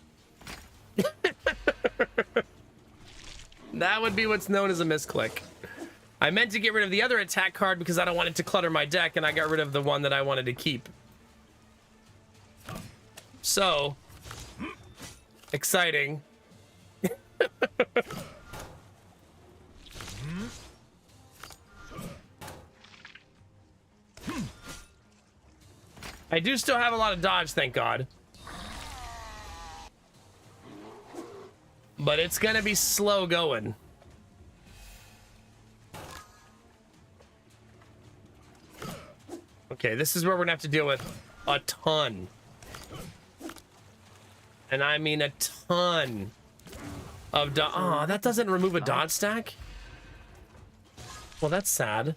That would be what's known as a misclick. I meant to get rid of the other attack card because I don't want it to clutter my deck, and I got rid of the one that I wanted to keep. So, exciting. I do still have a lot of dodge, thank God. But it's gonna be slow going. Okay, this is where we're gonna have to deal with a ton. And I mean a ton of dodge. Oh, that doesn't remove a dodge stack? Well, that's sad.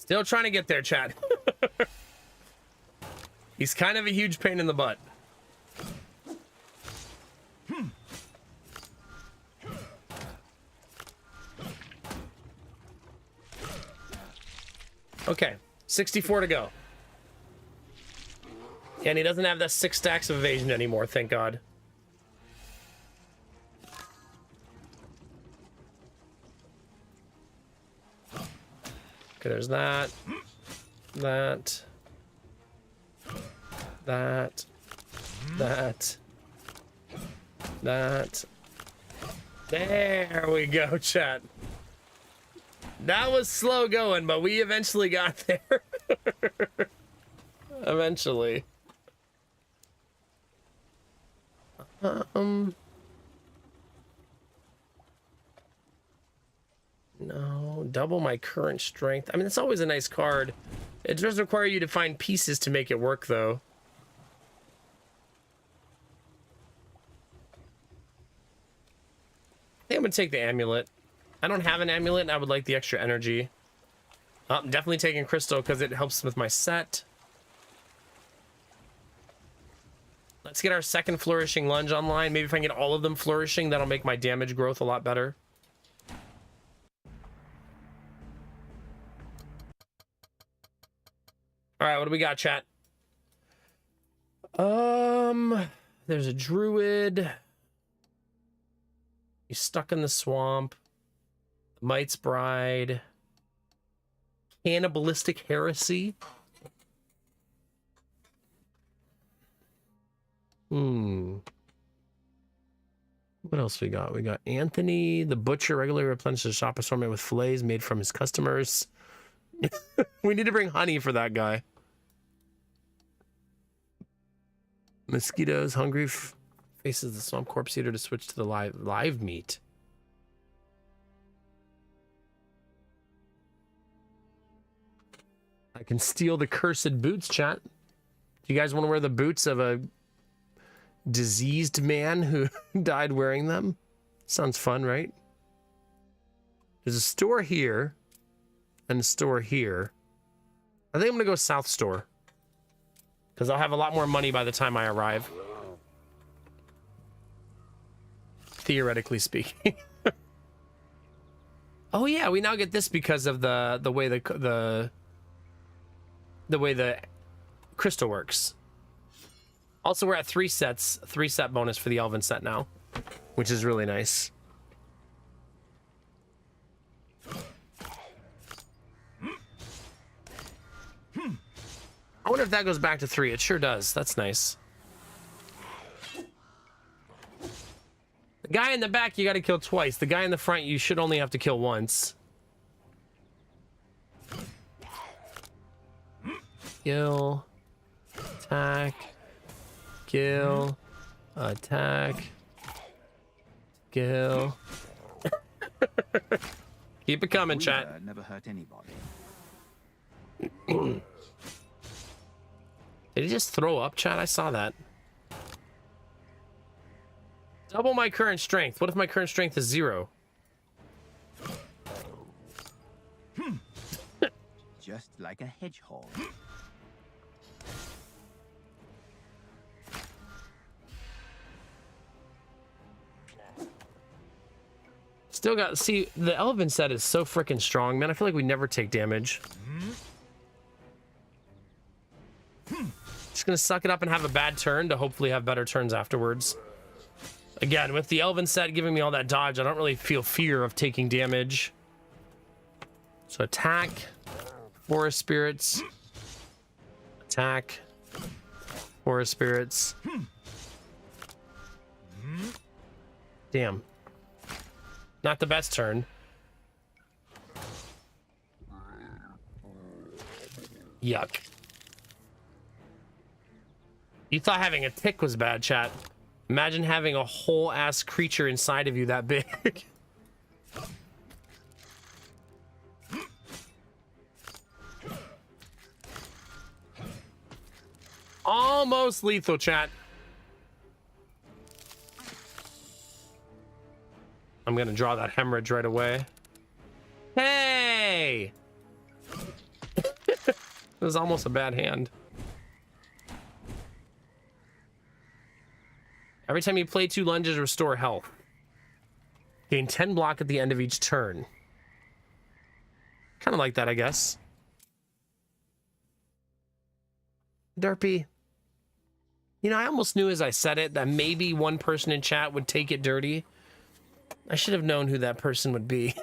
Still trying to get there, chat. He's kind of a huge pain in the butt. Okay, 64 to go. And he doesn't have that 6 stacks of evasion anymore, thank God. Okay, there's that. That. That. That. That. There we go, chat. That was slow going, but we eventually got there. Eventually. No, double my current strength. I mean, it's always a nice card. It does require you to find pieces to make it work, though. I think I'm gonna take the amulet. I don't have an amulet, and I would like the extra energy. Oh, I'm definitely taking crystal because it helps with my set. Let's get our second flourishing lunge online. Maybe if I can get all of them flourishing, that'll make my damage growth a lot better. All right, what do we got, chat? There's a druid. He's stuck in the swamp. Might's Bride. Cannibalistic Heresy. What else we got? We got Anthony, the butcher, regularly replenishes the shop assortment with fillets made from his customers. We need to bring honey for that guy. Mosquitoes, hungry, faces the swamp corpse eater to switch to the live meat. I can steal the cursed boots, chat. Do you guys want to wear the boots of a diseased man who died wearing them? Sounds fun, right? There's a store here and a store here. I think I'm gonna go south store because I'll have a lot more money by the time I arrive, theoretically speaking. Oh yeah, we now get this because of the way the way the crystal works. Also, we're at 3 sets, 3-set bonus for the Elven set now, which is really nice. I wonder if that goes back to 3. It sure does. That's nice. The guy in the back, you got to kill twice. The guy in the front, you should only have to kill once. Kill. Attack. Kill. Attack. Kill. Keep it coming, chat. Never hurt anybody. Did he just throw up, chat? I saw that. Double my current strength. What if my current strength is 0? Just like a hedgehog. Still got, see, the Elven set is so freaking strong, man. I feel like we never take damage. Just gonna suck it up and have a bad turn to hopefully have better turns afterwards. Again, with the Elven set giving me all that dodge, I don't really feel fear of taking damage. So attack, Forest Spirits, attack, Forest Spirits. Damn. Not the best turn. Yuck. You thought having a tick was bad, chat. Imagine having a whole ass creature inside of you that big. Almost lethal, chat. I'm gonna draw that hemorrhage right away. Hey! It was almost a bad hand. Every time you play 2 lunges, restore health. Gain 10 block at the end of each turn. Kind of like that, I guess. Derpy. You know, I almost knew as I said it that maybe one person in chat would take it dirty. I should have known who that person would be.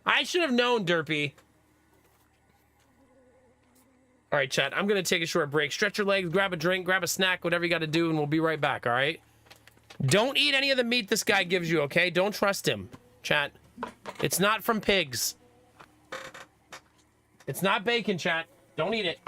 I should have known, Derpy. All right, chat, I'm going to take a short break. Stretch your legs, grab a drink, grab a snack, whatever you got to do, and we'll be right back, all right? Don't eat any of the meat this guy gives you, okay? Don't trust him, chat. It's not from pigs. It's not bacon, chat. Don't eat it.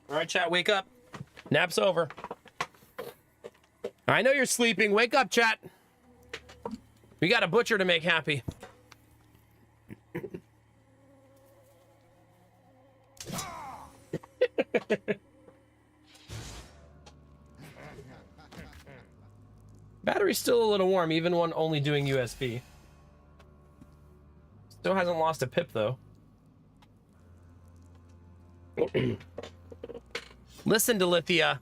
All right, chat, wake up. Nap's over. I know you're sleeping. Wake up, chat. We got a butcher to make happy. Battery's still a little warm, even when only doing USB. Still hasn't lost a pip, though. Listen, Delithia.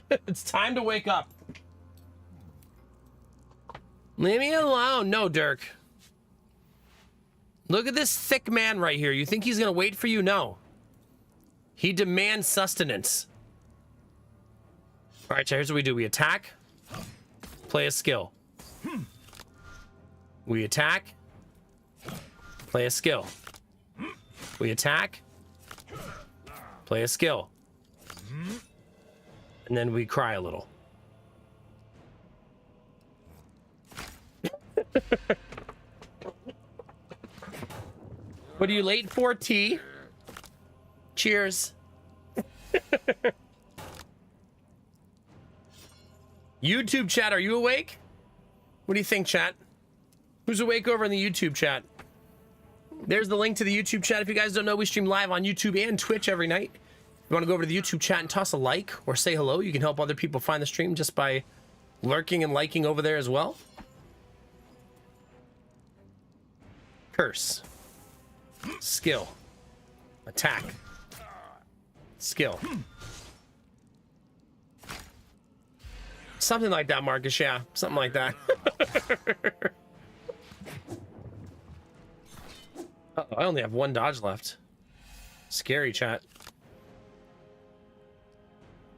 It's time to wake up. Leave me alone. No, Dirk. Look at this thick man right here. You think he's going to wait for you? No. He demands sustenance. All right, so here's what we do. We attack. play a skill. We attack, play a skill. We attack, play a skill. And then we cry a little. What are you late for, T? Cheers. YouTube chat, are you awake? What do you think, chat? Who's awake over in the YouTube chat? There's the link to the YouTube chat. If you guys don't know, we stream live on YouTube and Twitch every night. If you want to go over to the YouTube chat and toss a like or say hello, you can help other people find the stream just by lurking and liking over there as well. Curse. Skill. Attack. Skill. Something like that, Marcus. Yeah, something like that. Uh-oh, I only have one dodge left. Scary, chat.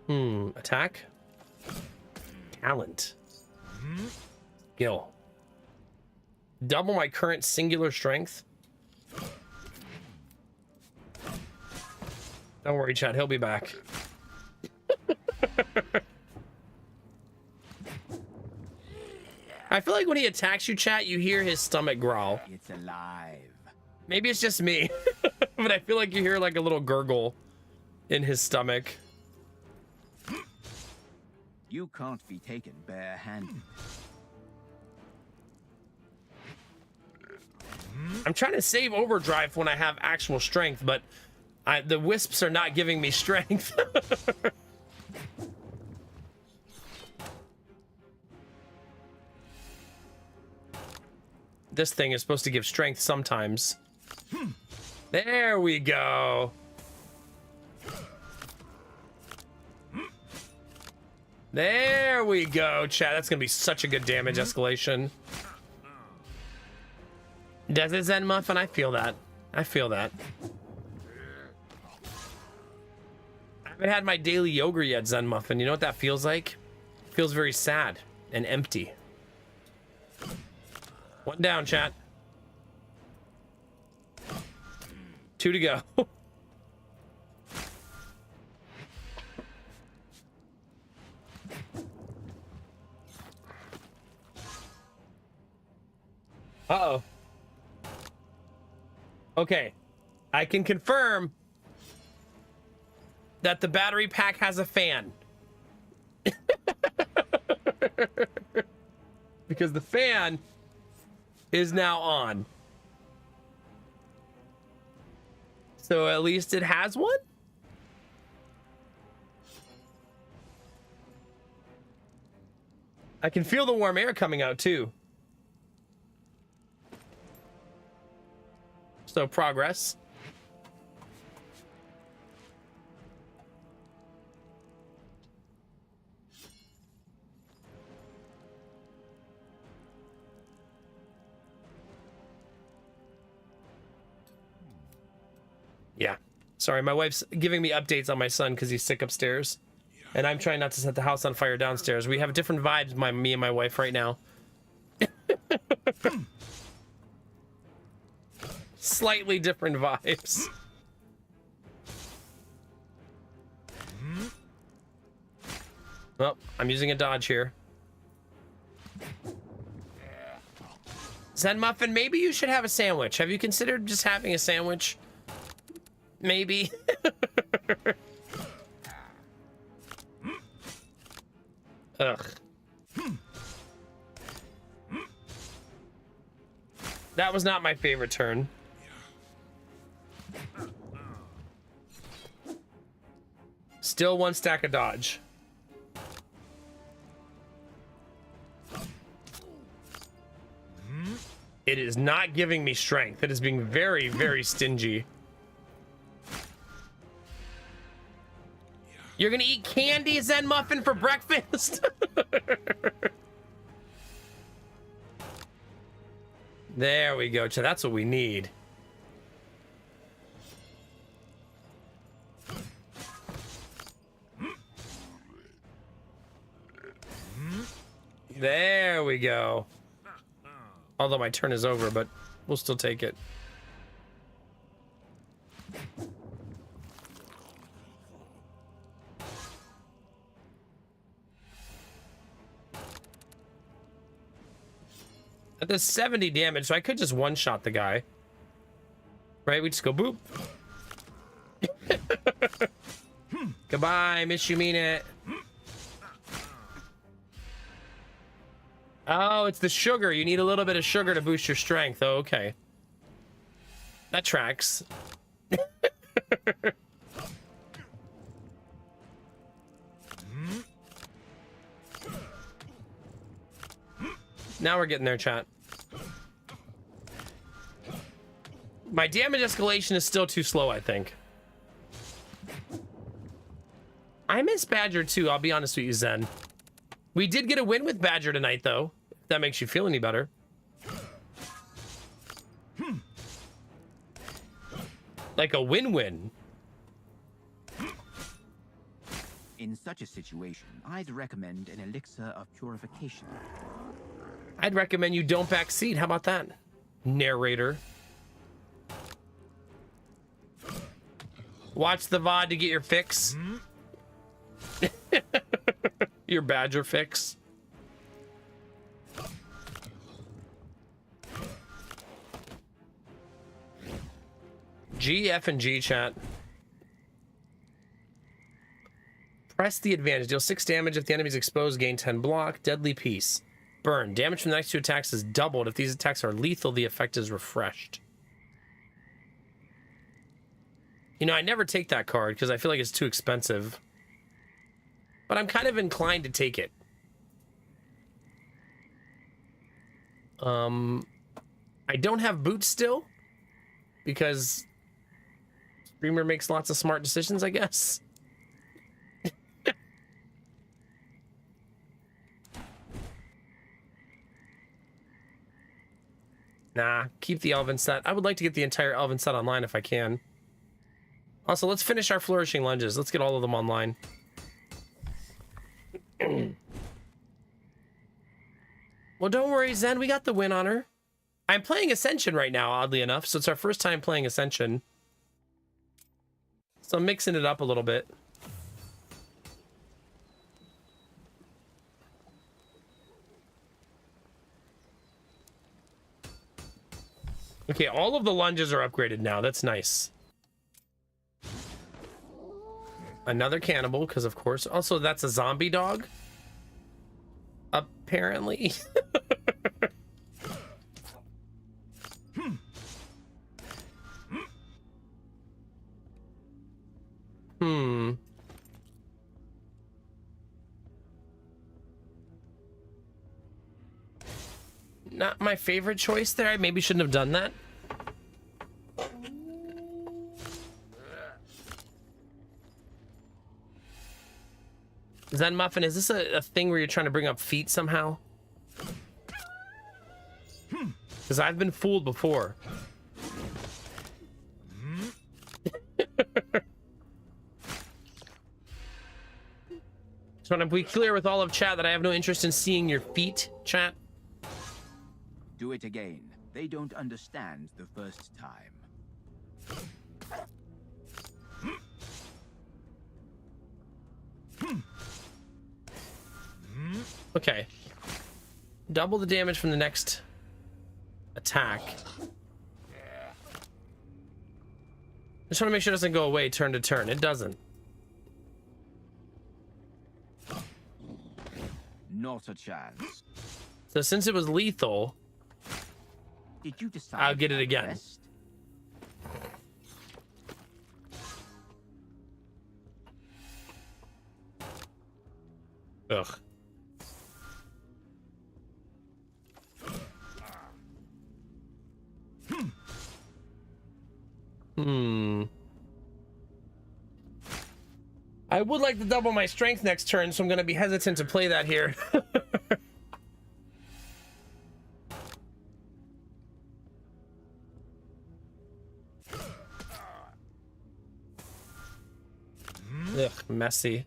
Attack. Talent. Skill. Double my current singular strength. Don't worry, chat. He'll be back. I feel like when he attacks you, chat, you hear his stomach growl. It's alive. Maybe it's just me, but I feel like you hear like a little gurgle in his stomach. You can't be taken barehanded. I'm trying to save overdrive when I have actual strength, but the wisps are not giving me strength. This thing is supposed to give strength sometimes. There we go. There we go, chat. That's gonna be such a good damage escalation. Does it, Zen Muffin? I feel that. I feel that. I haven't had my daily yogurt yet, Zen Muffin. You know what that feels like? It feels very sad and empty. One down, chat. 2 to go. Uh-oh. Okay. I can confirm that the battery pack has a fan. Because the fan is now on. So at least it has one? I can feel the warm air coming out too. So progress. Yeah. Sorry, my wife's giving me updates on my son because he's sick upstairs. And I'm trying not to set the house on fire downstairs. We have different vibes, me and my wife right now. Slightly different vibes. Well, I'm using a dodge here. Zen Muffin, maybe you should have a sandwich. Have you considered just having a sandwich? Maybe. Ugh. That was not my favorite turn. Still one stack of dodge. It is not giving me strength. It is being very, very stingy. You're gonna eat candy, Zen Muffin, for breakfast? There we go. That's what we need. There we go. Although my turn is over, but we'll still take it. That does 70 damage, so I could just one-shot the guy. Right? We just go boop. Goodbye, miss you mean it. Oh, it's the sugar. You need a little bit of sugar to boost your strength. Oh, okay. That tracks. Now we're getting there, chat. My damage escalation is still too slow, I think. I miss Badger too, I'll be honest with you, Zen. We did get a win with Badger tonight, though. If that makes you feel any better. Like a win-win. In such a situation, I'd recommend an elixir of purification. I'd recommend you don't backseat. How about that, narrator? Watch the VOD to get your fix. Your Badger fix. G, F, and G, chat. Press the advantage. Deal 6 damage if the enemy's exposed. Gain 10 block. Deadly Peace. Burn. Damage from the next 2 attacks is doubled. If these attacks are lethal, the effect is refreshed. You know, I never take that card because I feel like it's too expensive. But I'm kind of inclined to take it. I don't have boots still because Streamer makes lots of smart decisions, I guess. Nah, keep the Elven set. I would like to get the entire Elven set online if I can. Also, let's finish our Flourishing Lunges. Let's get all of them online. Well, don't worry, Zen. We got the win on her. I'm playing Ascension right now, oddly enough, so it's our first time playing Ascension. So I'm mixing it up a little bit. Okay, all of the lunges are upgraded now. That's nice. Another cannibal, because of course. Also, that's a zombie dog. Apparently. Not my favorite choice there. I maybe shouldn't have done that. Zen Muffin, is this a thing where you're trying to bring up feet somehow? Because I've been fooled before. Just want to be clear with all of chat that I have no interest in seeing your feet, chat. Do it again. They don't understand the first time. Okay. Double the damage from the next attack. Just want to make sure it doesn't go away turn to turn. It doesn't. Not a chance. So since it was lethal, Did you decide I'll get it that again. best? Ugh. I would like to double my strength next turn, so I'm going to be hesitant to play that here. Ugh, messy.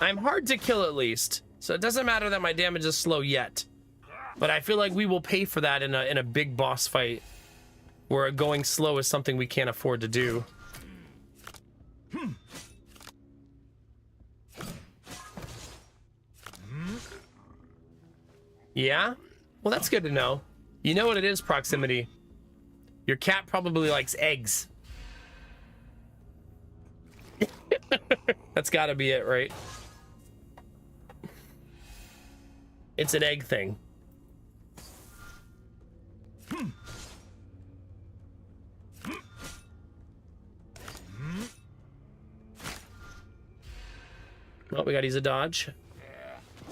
I'm hard to kill at least, so it doesn't matter that my damage is slow yet. But I feel like we will pay for that in a big boss fight, where going slow is something we can't afford to do. Yeah? Well, that's good to know. You know what it is, proximity. Your cat probably likes eggs. That's gotta be it, right? It's an egg thing. Well, we gotta use a dodge.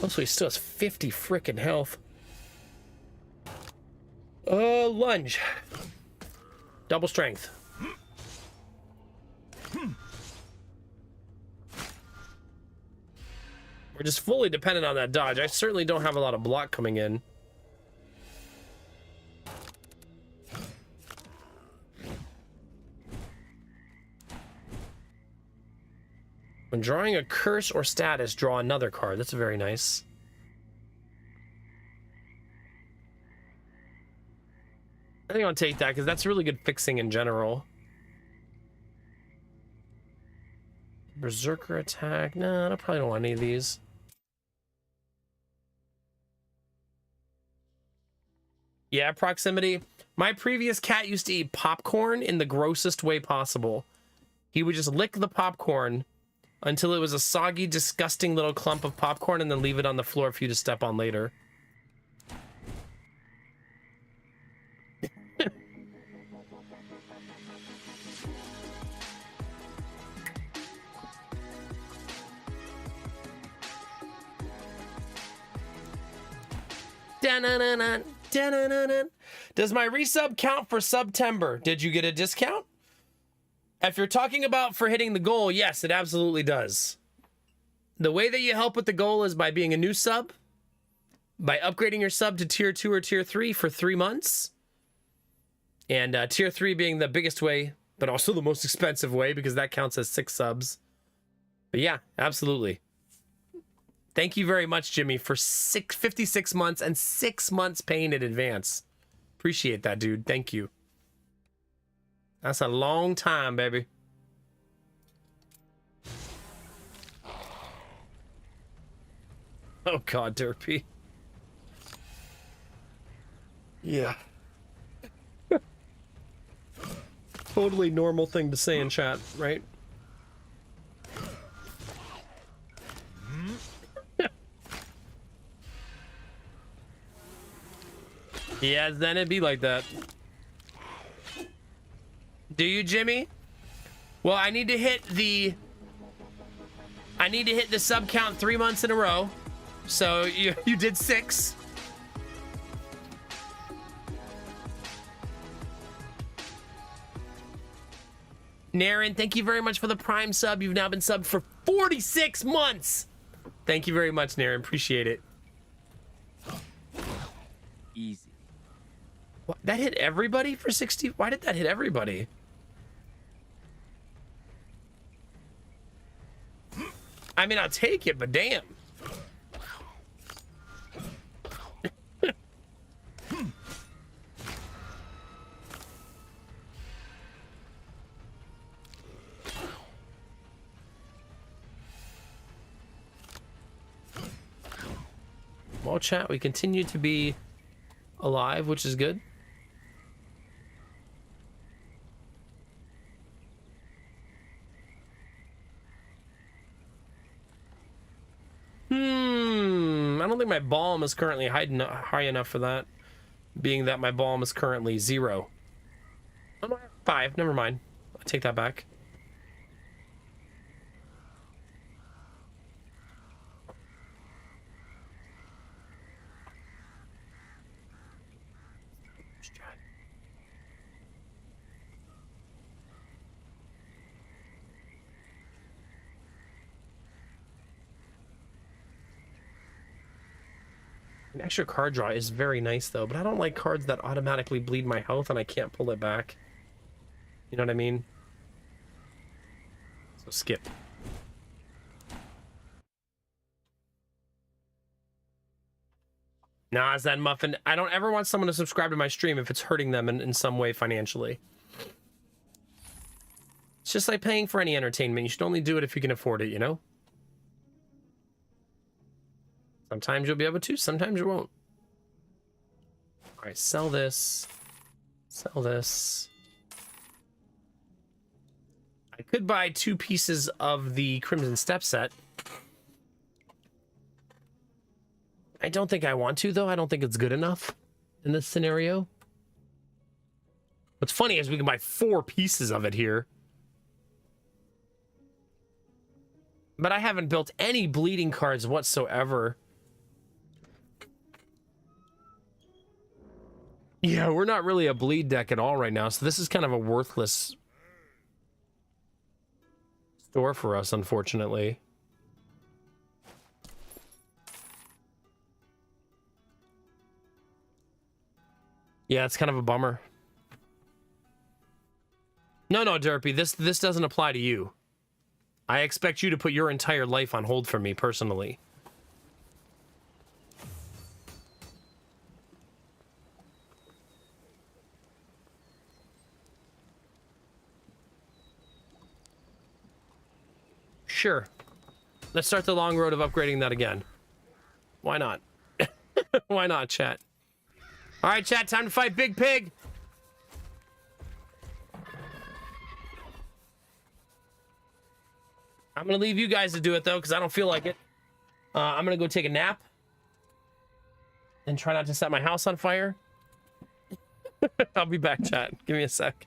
Also, he still has 50 frickin' health. Lunge. Double strength. We're just fully dependent on that dodge. I certainly don't have a lot of block coming in. When drawing a curse or status, draw another card. That's very nice. I think I'll take that because that's really good fixing in general. Berserker attack. No, I probably don't want any of these. Yeah, proximity. My previous cat used to eat popcorn in the grossest way possible. He would just lick the popcorn until it was a soggy, disgusting little clump of popcorn and then leave it on the floor for you to step on later. Does my resub count for September? Did you get a discount? If you're talking about for hitting the goal, yes, it absolutely does. The way that you help with the goal is by being a new sub, by upgrading your sub to tier 2 or tier 3 for 3 months, and tier 3 being the biggest way, but also the most expensive way because that counts as 6 subs. But yeah, absolutely. Thank you very much, Jimmy, for 56 months and 6 months paying in advance. Appreciate that, dude. Thank you. That's a long time, baby. Oh, God, Derpy. Yeah. Totally normal thing to say in chat, right? Yeah, then it'd be like that. Do you, Jimmy? Well, I need to hit the sub count 3 months in a row. So you did 6. Naren, thank you very much for the Prime sub. You've now been subbed for 46 months. Thank you very much, Naren. Appreciate it. Easy. What, that hit everybody for 60? Why did that hit everybody? I mean, I'll take it, but damn. Well, chat, we continue to be alive, which is good. I don't think my balm is currently high enough for that, being that my balm is currently 0. Oh, no, I have 5. Never mind. I take that back. An extra card draw is very nice though, but I don't like cards that automatically bleed my health and I can't pull it back. You know what I mean? So skip. Nah, is that muffin? I don't ever want someone to subscribe to my stream if it's hurting them in some way financially. It's just like paying for any entertainment. You should only do it if you can afford it, you know? Sometimes you'll be able to, sometimes you won't. All right, sell this. Sell this. I could buy 2 pieces of the Crimson Step set. I don't think I want to, though. I don't think it's good enough in this scenario. What's funny is we can buy 4 pieces of it here. But I haven't built any bleeding cards whatsoever. Yeah, we're not really a bleed deck at all right now, so this is kind of a worthless store for us, unfortunately. Yeah, it's kind of a bummer. No, Derpy, this doesn't apply to you. I expect you to put your entire life on hold for me, personally. Sure. Let's start the long road of upgrading that again. Why not? Why not, chat? All right, chat, time to fight Big Pig. I'm going to leave you guys to do it, though, because I don't feel like it. I'm going to go take a nap. And try not to set my house on fire. I'll be back, chat. Give me a sec.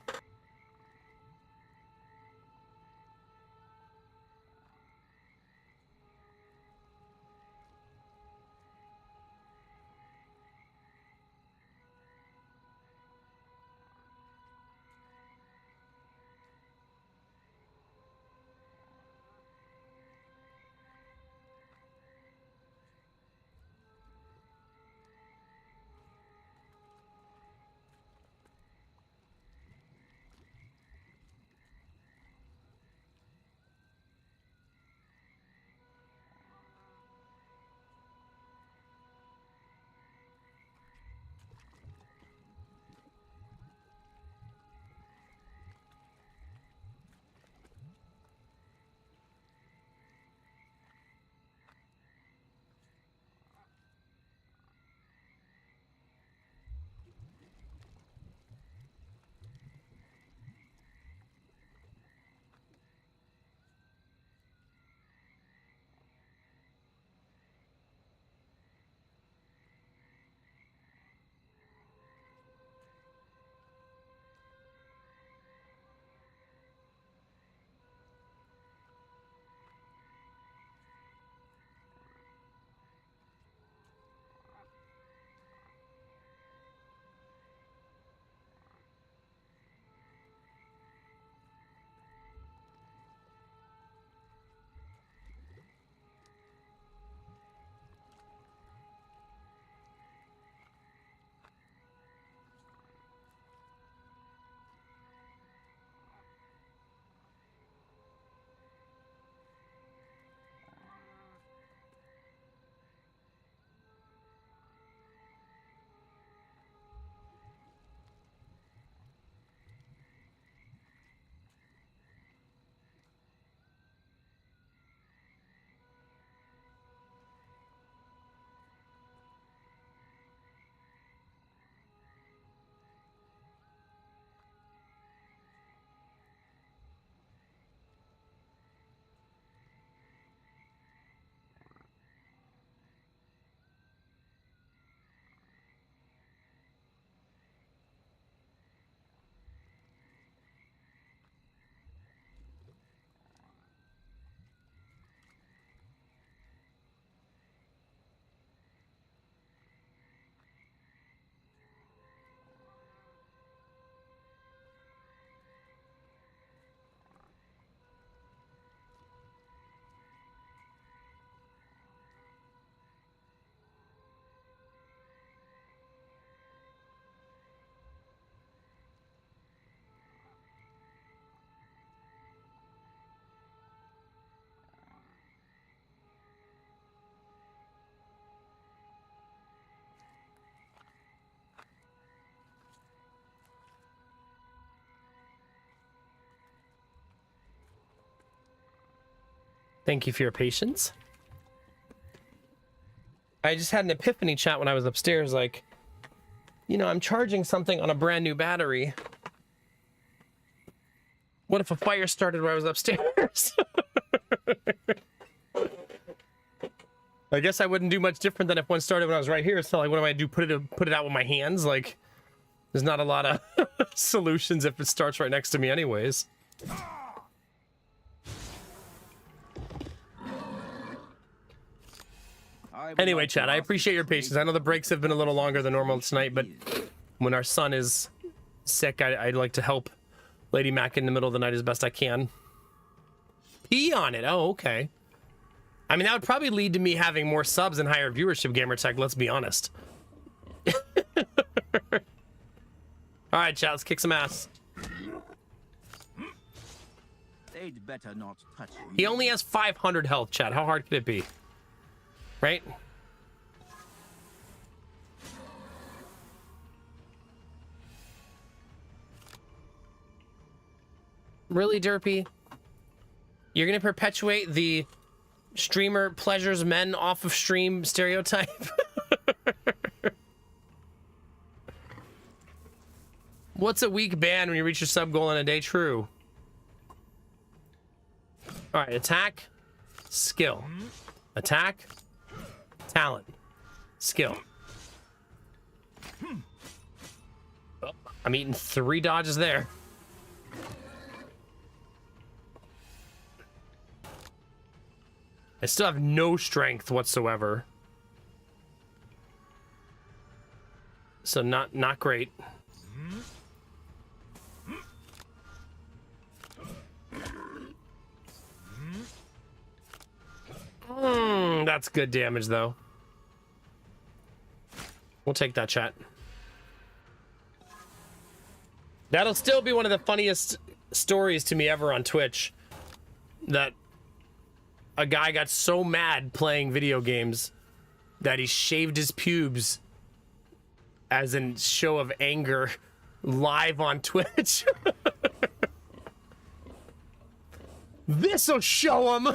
Thank you for your patience. I just had an epiphany, chat, when I was upstairs, like, you know, I'm charging something on a brand new battery. What if a fire started where I was upstairs? I guess I wouldn't do much different than if one started when I was right here. So like, what do I do? Put it out with my hands? Like, there's not a lot of solutions if it starts right next to me anyways. Anyway, chat, I appreciate your patience. I know the breaks have been a little longer than normal tonight, but when our son is sick, I'd like to help Lady Mac in the middle of the night as best I can. Pee on it. Oh, okay. I mean, that would probably lead to me having more subs and higher viewership, Gamertech, let's be honest. All right, chat, let's kick some ass. They'd better not touch me. He only has 500 health, chat. How hard could it be? Right? Really, Derpy? You're gonna perpetuate the streamer pleasures men off of stream stereotype? What's a weak ban when you reach your sub goal in a day? True. All right, attack, skill, attack, talent, skill. Oh, I'm eating 3 dodges there. I still have no strength whatsoever. So not great. That's good damage, though. We'll take that, chat. That'll still be one of the funniest stories to me ever on Twitch. That a guy got so mad playing video games that he shaved his pubes as in show of anger live on Twitch. This'll show him.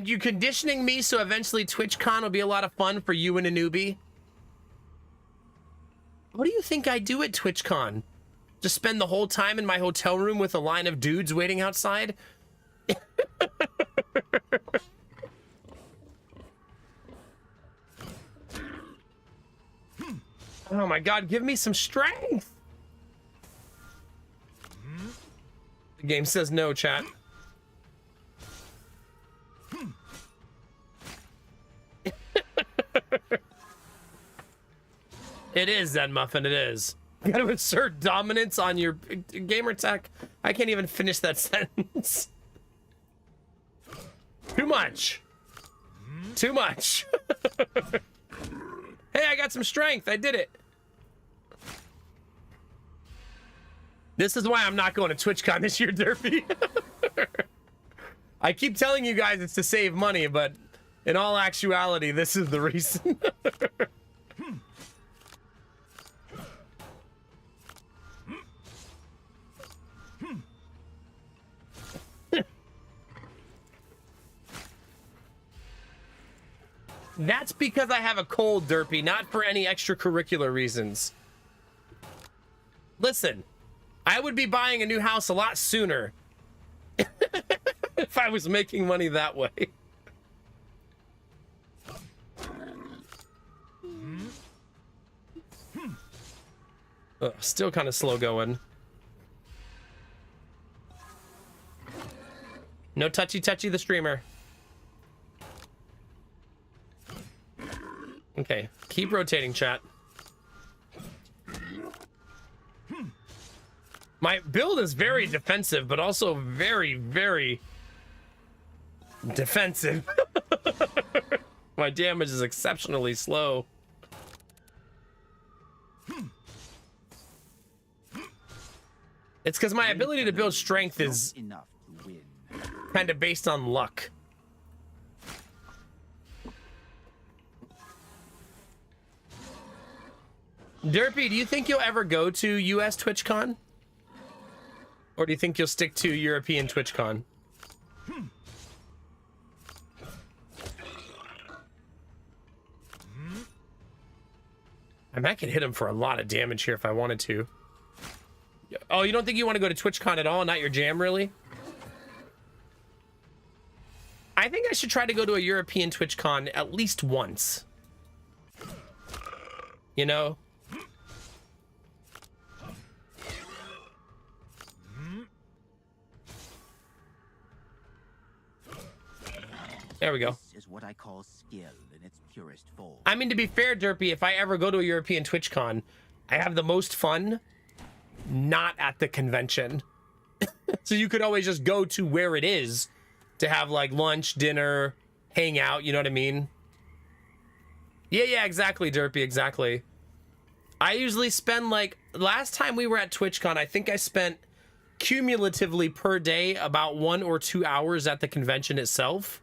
You conditioning me so eventually TwitchCon will be a lot of fun for you and a newbie? What do you think I do at TwitchCon? Just spend the whole time in my hotel room with a line of dudes waiting outside? Oh my god, give me some strength! The game says no, chat. It is, Zen Muffin, it is. You gotta assert dominance on your Gamertech. I can't even finish that sentence. Too much. Too much. Hey, I got some strength. I did it. This is why I'm not going to TwitchCon this year, Derpy. I keep telling you guys it's to save money, but in all actuality, this is the reason. That's because I have a cold, Derpy, not for any extracurricular reasons. Listen, I would be buying a new house a lot sooner if I was making money that way. Ugh, still kind of slow going. No touchy the streamer. Okay, keep rotating, chat. My build is very defensive, but also very, very defensive. My damage is exceptionally slow. It's because my ability to build strength is enough to win. kind of based on luck. Derpy, do you think you'll ever go to US TwitchCon? Or do you think you'll stick to European TwitchCon? I mean, I could hit him for a lot of damage here if I wanted to. Oh, you don't think you want to go to TwitchCon at all? Not your jam, really? I think I should try to go to a European TwitchCon at least once. You know? There we go. This is what I call skill in its purest form. I mean, to be fair, Derpy, if I ever go to a European TwitchCon, I have the most fun not at the convention. So you could always just go to where it is to have like lunch, dinner, hang out, you know what I mean? Yeah, exactly, Derpy, exactly. I usually spend like, last time we were at TwitchCon, I think I spent cumulatively per day about 1 or 2 hours at the convention itself.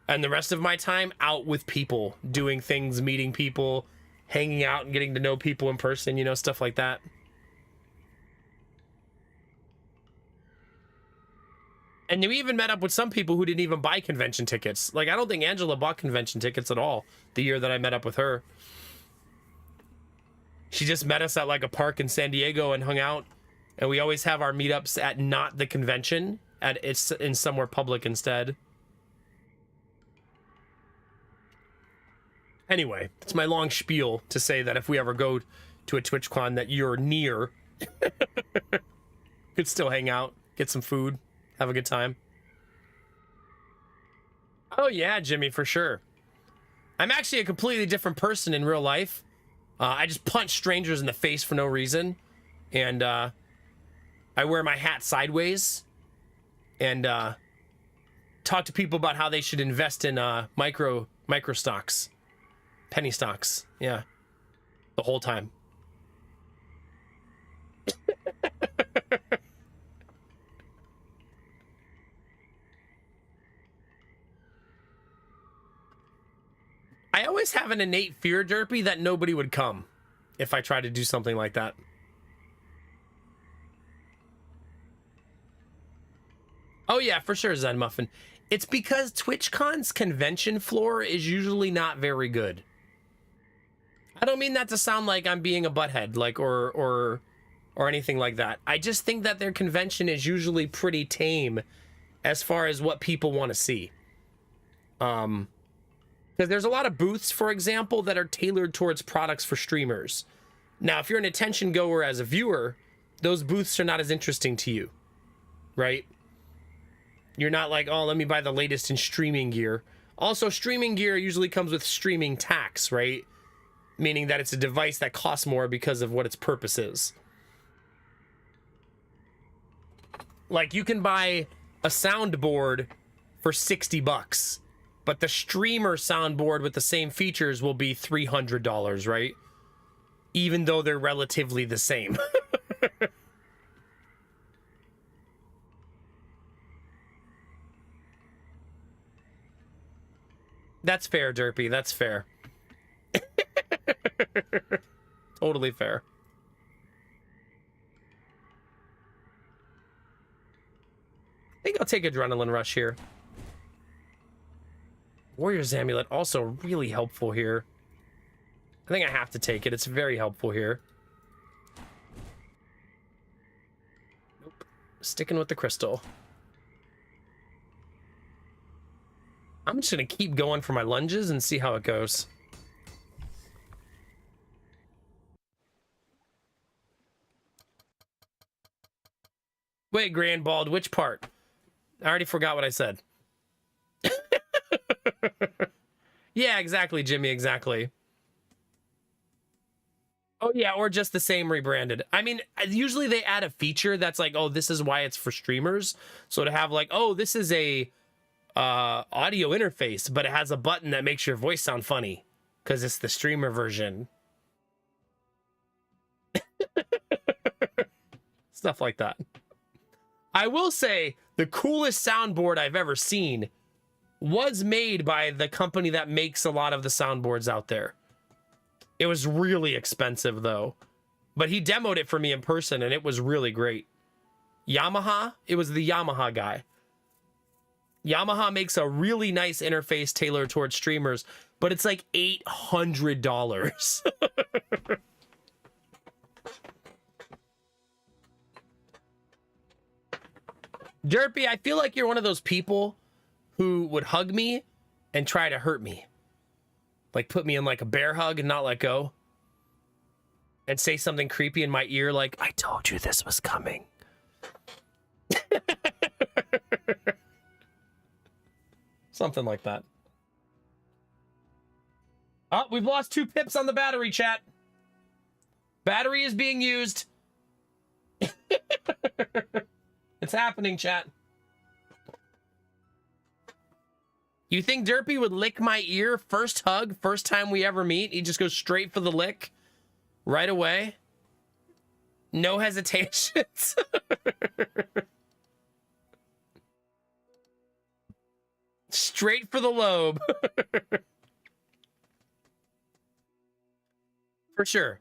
And the rest of my time out with people, doing things, meeting people, hanging out and getting to know people in person, you know, stuff like that. And we even met up with some people who didn't even buy convention tickets. Like, I don't think Angela bought convention tickets at all the year that I met up with her. She just met us at like a park in San Diego and hung out. And we always have our meetups at not the convention, it's in somewhere public instead. Anyway, it's my long spiel to say that if we ever go to a TwitchCon that you're near, could still hang out, get some food, have a good time. Oh yeah, Jimmy, for sure. I'm actually a completely different person in real life. I just punch strangers in the face for no reason. And I wear my hat sideways. And talk to people about how they should invest in micro stocks. Penny stocks, yeah. The whole time. I always have an innate fear, Derpy, that nobody would come if I try to do something like that. Oh yeah, for sure, Zen Muffin. It's because TwitchCon's convention floor is usually not very good. I don't mean that to sound like I'm being a butthead, like, or anything like that. I just think that their convention is usually pretty tame as far as what people want to see. Because there's a lot of booths, for example, that are tailored towards products for streamers. Now, if you're an attention goer as a viewer, those booths are not as interesting to you, right? You're not like, oh, let me buy the latest in streaming gear. Also, streaming gear usually comes with streaming tax, right? Meaning that it's a device that costs more because of what its purpose is. Like, you can buy a soundboard for $60, but the streamer soundboard with the same features will be $300, right? Even though they're relatively the same. That's fair, Derpy. That's fair. Totally fair. I think I'll take Adrenaline Rush here. Warrior's Amulet, also really helpful here. I think I have to take it. It's very helpful here. Nope. Sticking with the crystal. I'm just going to keep going for my lunges and see how it goes. Wait, Grand Bald, which part? I already forgot what I said. Yeah, exactly, Jimmy, exactly. Oh, yeah, or just the same rebranded. I mean, usually they add a feature that's like, oh, this is why it's for streamers. So to have like, oh, this is a audio interface, but it has a button that makes your voice sound funny because it's the streamer version. Stuff like that. I will say the coolest soundboard I've ever seen was made by the company that makes a lot of the soundboards out there. It was really expensive though, but he demoed it for me in person and it was really great. Yamaha, it was the Yamaha guy. Yamaha makes a really nice interface tailored towards streamers, but it's like $800. Derpy, I feel like you're one of those people who would hug me and try to hurt me. Like put me in like a bear hug and not let go. And say something creepy in my ear like, I told you this was coming. Something like that. Oh, we've lost 2 pips on the battery, chat. Battery is being used. It's happening, chat. You think Derpy would lick my ear? First hug, first time we ever meet. He just goes straight for the lick right away. No hesitations. Straight for the lobe. For sure.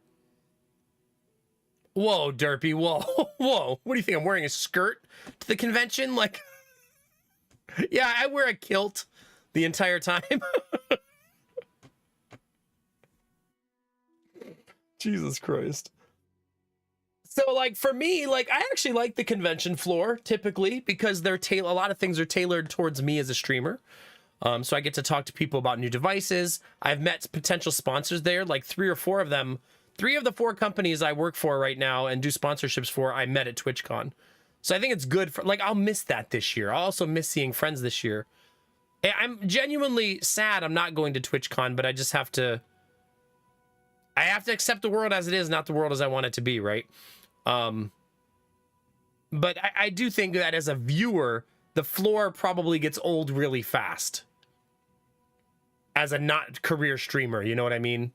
Whoa, Derpy, whoa. Whoa. What do you think? I'm wearing a skirt to the convention? Like, yeah, I wear a kilt the entire time. Jesus Christ. So, like, for me, like, I actually like the convention floor, typically, because they're a lot of things are tailored towards me as a streamer. So I get to talk to people about new devices. I've met potential sponsors there, like 3 or 4 of them. 3 of the 4 companies I work for right now and do sponsorships for, I met at TwitchCon. So I think it's good for, like, I'll miss that this year. I'll also miss seeing friends this year. I'm genuinely sad I'm not going to TwitchCon, but I just have to, I have to accept the world as it is, not the world as I want it to be, right? But I do think that as a viewer, the floor probably gets old really fast. As a not career streamer, you know what I mean?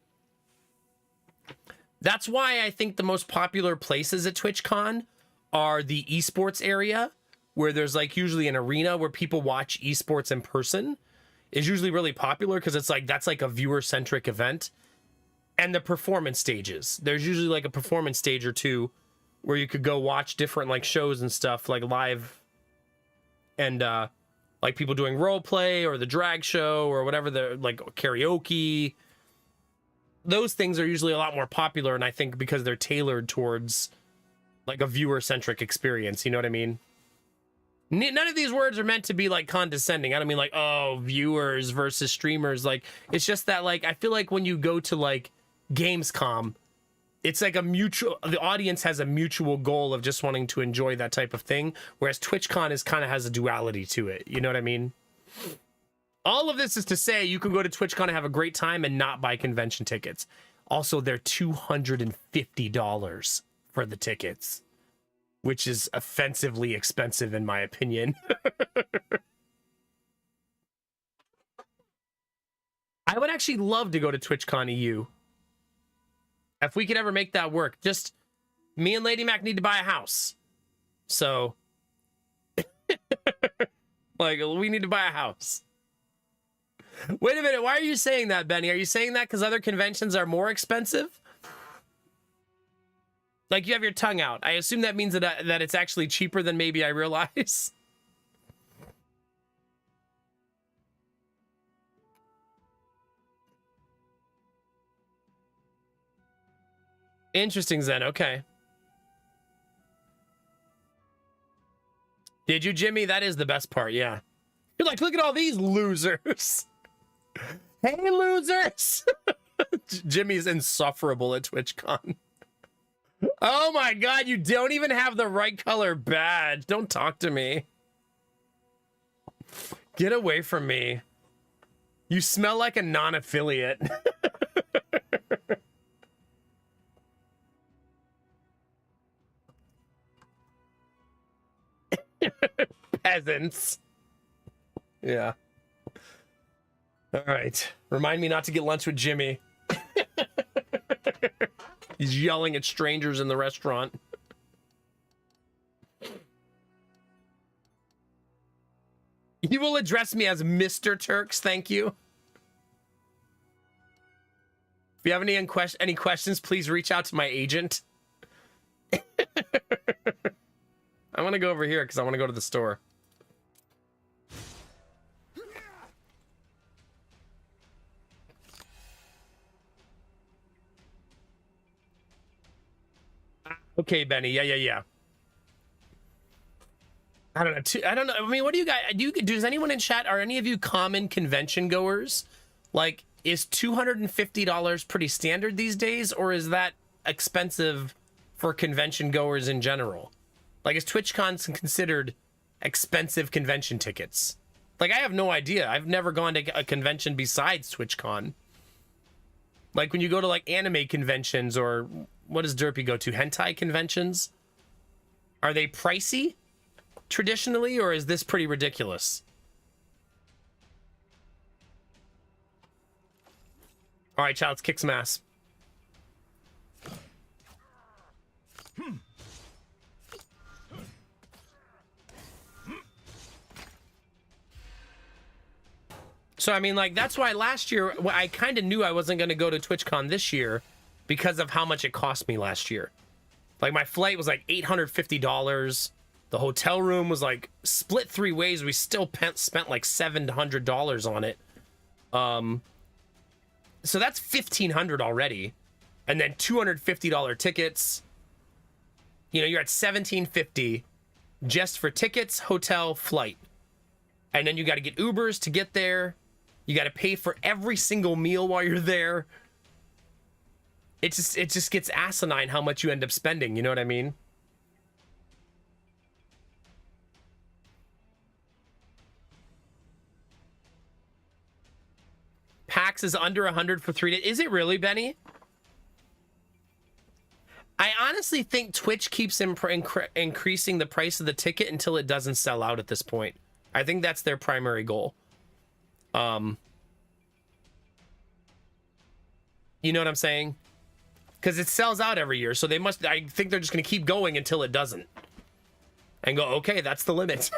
That's why I think the most popular places at TwitchCon are the esports area, where there's like usually an arena where people watch esports in person, is usually really popular because it's like, that's like a viewer-centric event. And the performance stages. There's usually like a performance stage or 2 where you could go watch different like shows and stuff, like live, and like people doing role play or the drag show or whatever, the like karaoke. Those things are usually a lot more popular, and I think because they're tailored towards like a viewer-centric experience, you know what I mean? None of these words are meant to be like condescending. I don't mean like, oh, viewers versus streamers. Like, it's just that, like, I feel like when you go to like Gamescom, it's like a mutual, the audience has a mutual goal of just wanting to enjoy that type of thing, whereas TwitchCon is kind of has a duality to it. You know what I mean? All of this is to say you can go to TwitchCon and have a great time and not buy convention tickets. Also, they're $250 for the tickets, which is offensively expensive in my opinion. I would actually love to go to TwitchCon EU. If we could ever make that work. Just me and Lady Mac need to buy a house. So like, we need to buy a house. Wait a minute, why are you saying that, Benny? Are you saying that because other conventions are more expensive? Like, you have your tongue out. I assume that means that it's actually cheaper than maybe I realize. Interesting, Zen. Okay. Did you, Jimmy? That is the best part, yeah. You're like, look at all these losers. Hey, losers. Jimmy's insufferable at TwitchCon. Oh my god, you don't even have the right color badge. Don't talk to me. Get away from me. You smell like a non-affiliate. Peasants. Yeah. All right. Remind me not to get lunch with Jimmy. He's yelling at strangers in the restaurant. You will address me as Mr. Turks, thank you. If you have any questions, please reach out to my agent. I want to go over here because I want to go to the store. Okay, Benny. Yeah. I don't know. I don't know. I mean, what do you guys does anyone in chat, are any of you common convention goers? Like, is $250 pretty standard these days, or is that expensive for convention goers in general? Like, is TwitchCon considered expensive convention tickets? Like, I have no idea. I've never gone to a convention besides TwitchCon. Like, when you go to, like, anime conventions, or what does Derpy go to? Hentai conventions? Are they pricey traditionally, or is this pretty ridiculous? All right, child, let's kick some ass. So, I mean, like, that's why last year, I kind of knew I wasn't going to go to TwitchCon this year because of how much it cost me last year. Like, my flight was like $850. The hotel room was like split 3 ways. We still spent like $700 on it. So that's $1,500 already. And then $250 tickets. You know, you're at $1,750 just for tickets, hotel, flight. And then you got to get Ubers to get there. You got to pay for every single meal while you're there. It just gets asinine how much you end up spending. You know what I mean? PAX is under 100 for 3 days. Is it really, Benny? I honestly think Twitch keeps increasing the price of the ticket until it doesn't sell out at this point. I think that's their primary goal. You know what I'm saying? Because it sells out every year, so I think they're just going to keep going until it doesn't. And go, okay, that's the limit.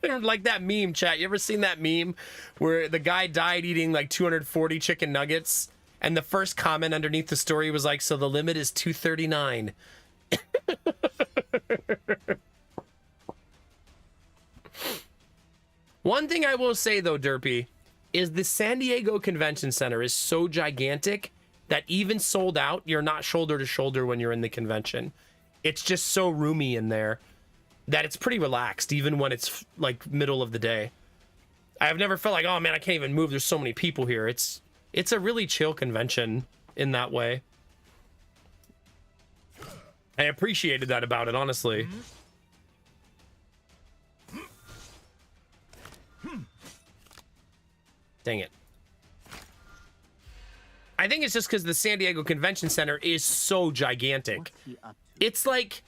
Like that meme, chat. You ever seen that meme where the guy died eating like 240 chicken nuggets, and the first comment underneath the story was like, so the limit is 239. One thing I will say, though, Derpy, is the San Diego Convention Center is so gigantic that even sold out, you're not shoulder to shoulder when you're in the convention. It's just so roomy in there that it's pretty relaxed, even when it's like middle of the day. I've never felt like, oh man, I can't even move. There's so many people here. It's a really chill convention in that way. I appreciated that about it, honestly. Dang it. I think it's just because the San Diego Convention Center is so gigantic. It's like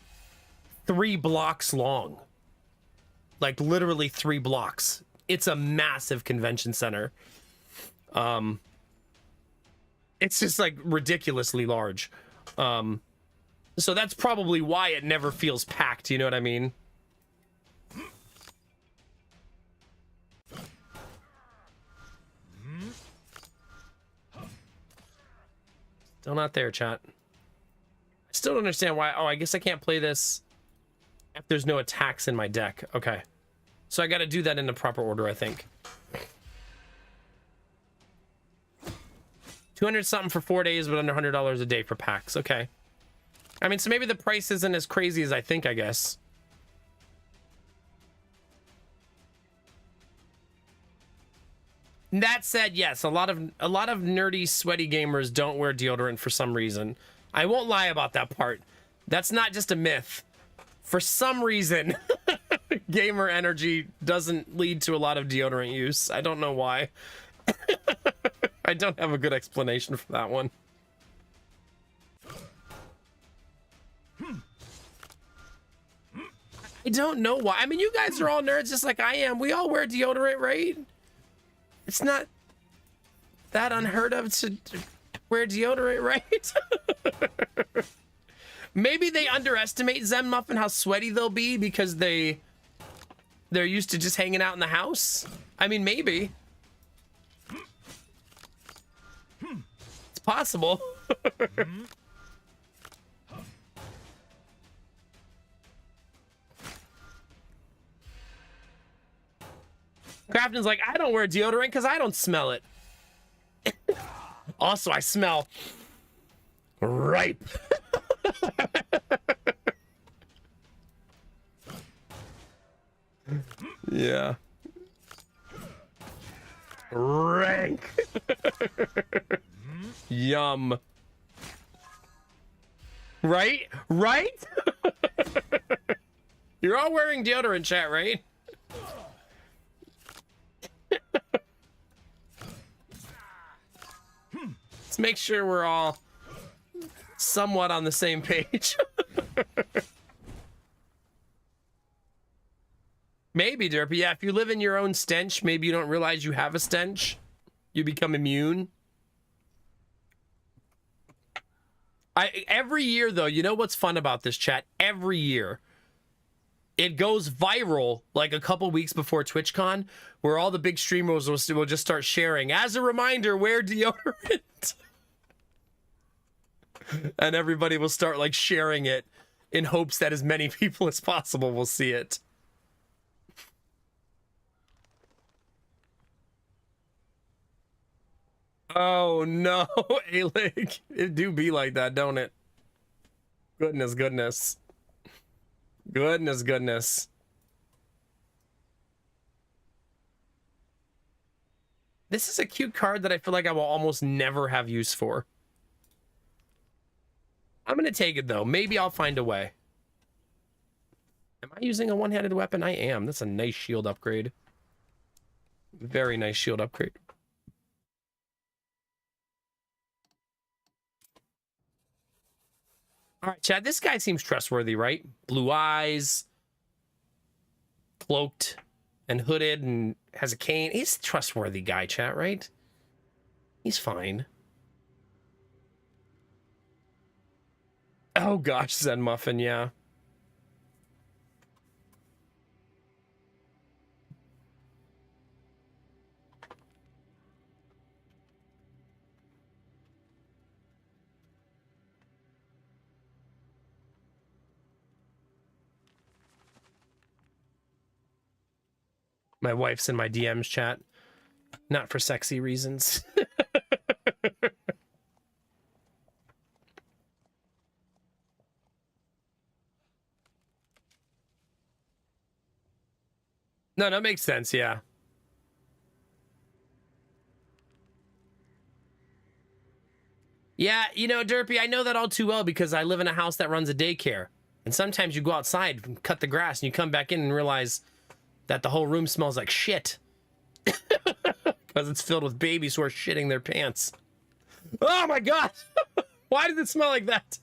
3 blocks long. Like literally 3 blocks. It's a massive convention center. It's just like ridiculously large. So that's probably why it never feels packed, you know what I mean? Still not there, chat. I still don't understand why. Oh, I guess I can't play this if there's no attacks in my deck. Okay. So I got to do that in the proper order, I think. 200 something for 4 days, but under $100 a day for packs. Okay. I mean, so maybe the price isn't as crazy as I think, I guess. That said, yes, a lot of nerdy, sweaty gamers don't wear deodorant for some reason. I won't lie about that part. That's not just a myth. For some reason, gamer energy doesn't lead to a lot of deodorant use. I don't know why. I don't have a good explanation for that one. I don't know why. I mean, you guys are all nerds just like I am. We all wear deodorant, right? It's not that unheard of to wear deodorant, right? Maybe they underestimate Zen Muffin how sweaty they'll be because they They're used to just hanging out in the house? I mean, maybe. It's possible. Crafton's like, I don't wear deodorant because I don't smell it. Also, I smell ripe. Yeah. Rank. Yum. Right? Right? You're all wearing deodorant, chat, right? Let's make sure we're all somewhat on the same page. Maybe, Derpy. Yeah, if you live in your own stench, maybe you don't realize you have a stench. You become immune. Every year, though, you know what's fun about this, chat? Every year, it goes viral like a couple weeks before TwitchCon, where all the big streamers will just start sharing. As a reminder, wear deodorant. And everybody will start like sharing it in hopes that as many people as possible will see it. Oh no, A-Lig. It do be like that, don't it? Goodness, goodness. Goodness, goodness. This is a cute card that I feel like I will almost never have use for. I'm gonna take it though. Maybe I'll find a way. Am I using a one-handed weapon? I am. That's a nice shield upgrade. Very nice shield upgrade. All right, Chad, this guy seems trustworthy, right? Blue eyes, cloaked and hooded and has a cane. He's a trustworthy guy, chat, right? He's fine. Oh gosh, Zen Muffin, yeah. My wife's in my DMs, chat. Not for sexy reasons. No, that makes sense, yeah. Yeah, you know, Derpy, I know that all too well because I live in a house that runs a daycare. And sometimes you go outside and cut the grass and you come back in and realize that the whole room smells like shit. Because it's filled with babies who are shitting their pants. Oh my god! Why does it smell like that?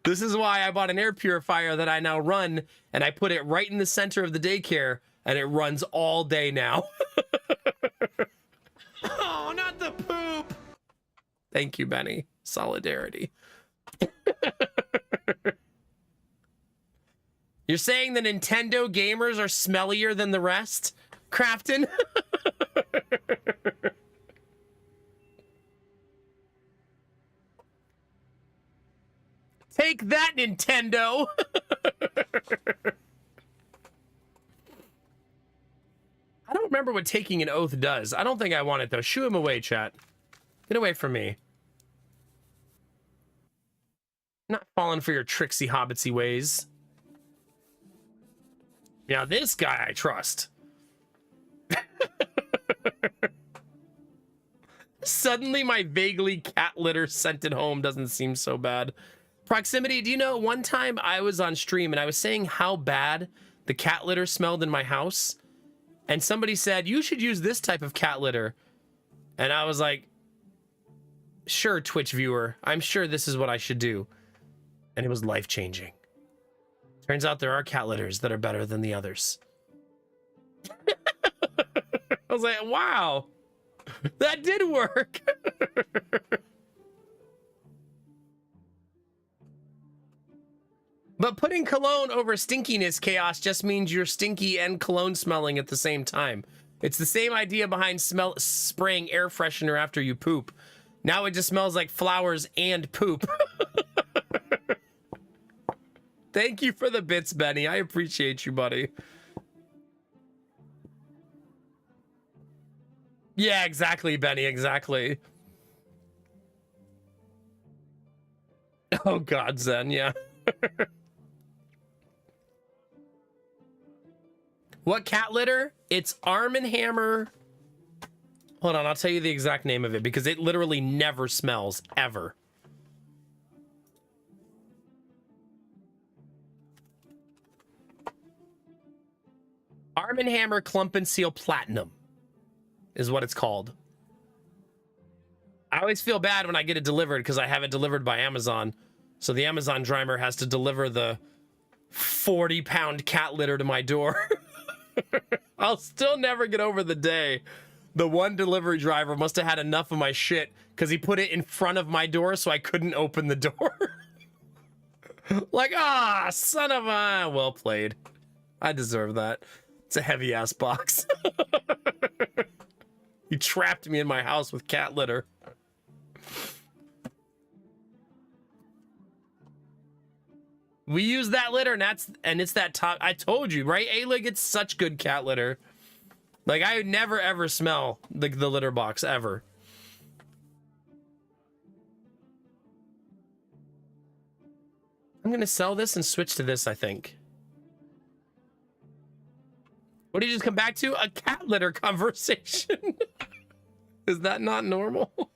This is why I bought an air purifier that I now run, and I put it right in the center of the daycare, and it runs all day now. Oh, not the poop! Thank you, Benny. Solidarity. You're saying the Nintendo gamers are smellier than the rest? Crafton? Take that, Nintendo! I don't remember what taking an oath does. I don't think I want it, though. Shoo him away, chat. Get away from me. Not falling for your tricksy hobbitsy ways. Now this guy I trust. Suddenly my vaguely cat litter scented home doesn't seem so bad. Proximity, do you know, one time I was on stream and I was saying how bad the cat litter smelled in my house. And somebody said, you should use this type of cat litter. And I was like, sure, Twitch viewer, I'm sure this is what I should do. And it was life-changing. Turns out there are cat litters that are better than the others. I was like, wow, that did work. But putting cologne over stinkiness chaos just means you're stinky and cologne smelling at the same time. It's the same idea behind spraying air freshener after you poop. Now it just smells like flowers and poop. Thank you for the bits, Benny. I appreciate you, buddy. Yeah, exactly, Benny. Exactly. Oh, God, Zen. Yeah. What cat litter? It's Arm & Hammer. Hold on, I'll tell you the exact name of it because it literally never smells, ever. Arm & Hammer Clump and Seal Platinum is what it's called. I always feel bad when I get it delivered because I have it delivered by Amazon. So the Amazon driver has to deliver the 40-pound cat litter to my door. I'll still never get over the day the one delivery driver must have had enough of my shit because he put it in front of my door so I couldn't open the door. Like, son of a... Well played. I deserve that. It's a heavy-ass box. He trapped me in my house with cat litter. We use that litter, and it's that top. I told you, right? A-Lig, it's such good cat litter. Like, I would never, ever smell the litter box, ever. I'm going to sell this and switch to this, I think. What did you just come back to? A cat litter conversation. Is that not normal?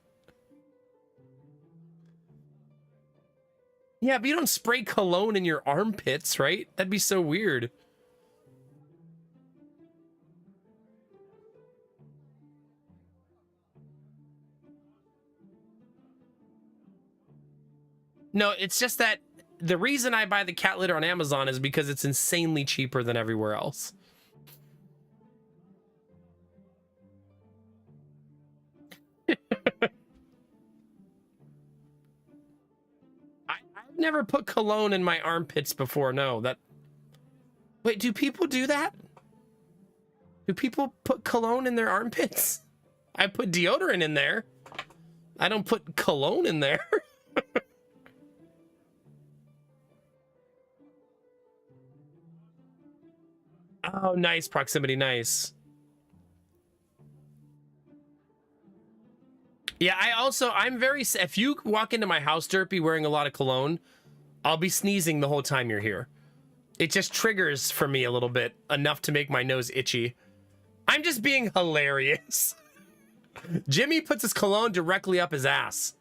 Yeah, but you don't spray cologne in your armpits, right? That'd be so weird. No, it's just that the reason I buy the cat litter on Amazon is because it's insanely cheaper than everywhere else. I've never put cologne in my armpits before. No, that... Wait, do people do that? Do people put cologne in their armpits? I put deodorant in there. I don't put cologne in there. Oh, nice proximity, nice. Yeah, I'm very, if you walk into my house, Derpy, wearing a lot of cologne, I'll be sneezing the whole time you're here. It just triggers for me a little bit, enough to make my nose itchy. I'm just being hilarious. Jimmy puts his cologne directly up his ass.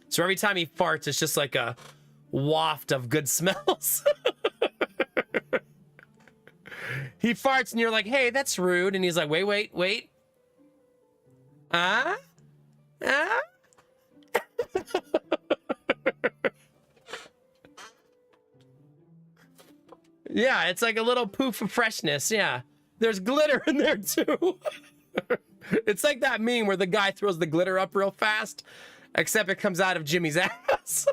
So every time he farts, it's just like a waft of good smells. He farts and you're like, hey, that's rude. And he's like, wait. Yeah, it's like a little poof of freshness. Yeah, there's glitter in there too. It's like that meme where the guy throws the glitter up real fast, except it comes out of Jimmy's ass.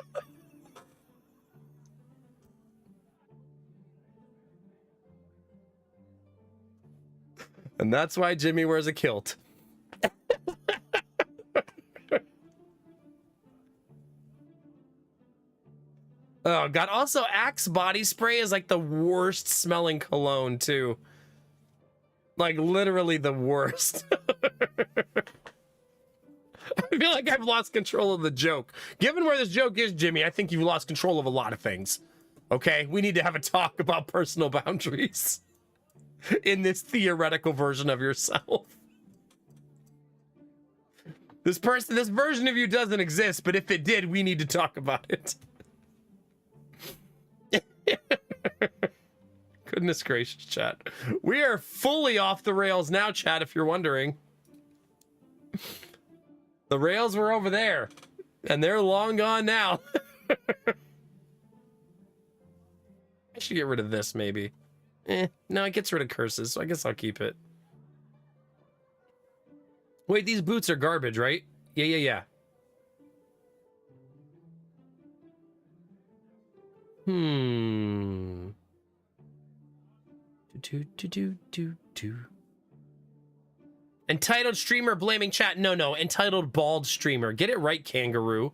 And that's why Jimmy wears a kilt. Oh, God. Also, Axe body spray is like the worst smelling cologne, too. Like, literally the worst. I feel like I've lost control of the joke. Given where this joke is, Jimmy, I think you've lost control of a lot of things. Okay? We need to have a talk about personal boundaries in this theoretical version of yourself. This version of you doesn't exist, but if it did, we need to talk about it. Goodness gracious, chat. We are fully off the rails now, chat, if you're wondering. The rails were over there, and they're long gone now. I should get rid of this, maybe. No, it gets rid of curses, so I guess I'll keep it. Wait, these boots are garbage, right? Yeah. Entitled streamer blaming chat. No. Entitled bald streamer. Get it right, kangaroo.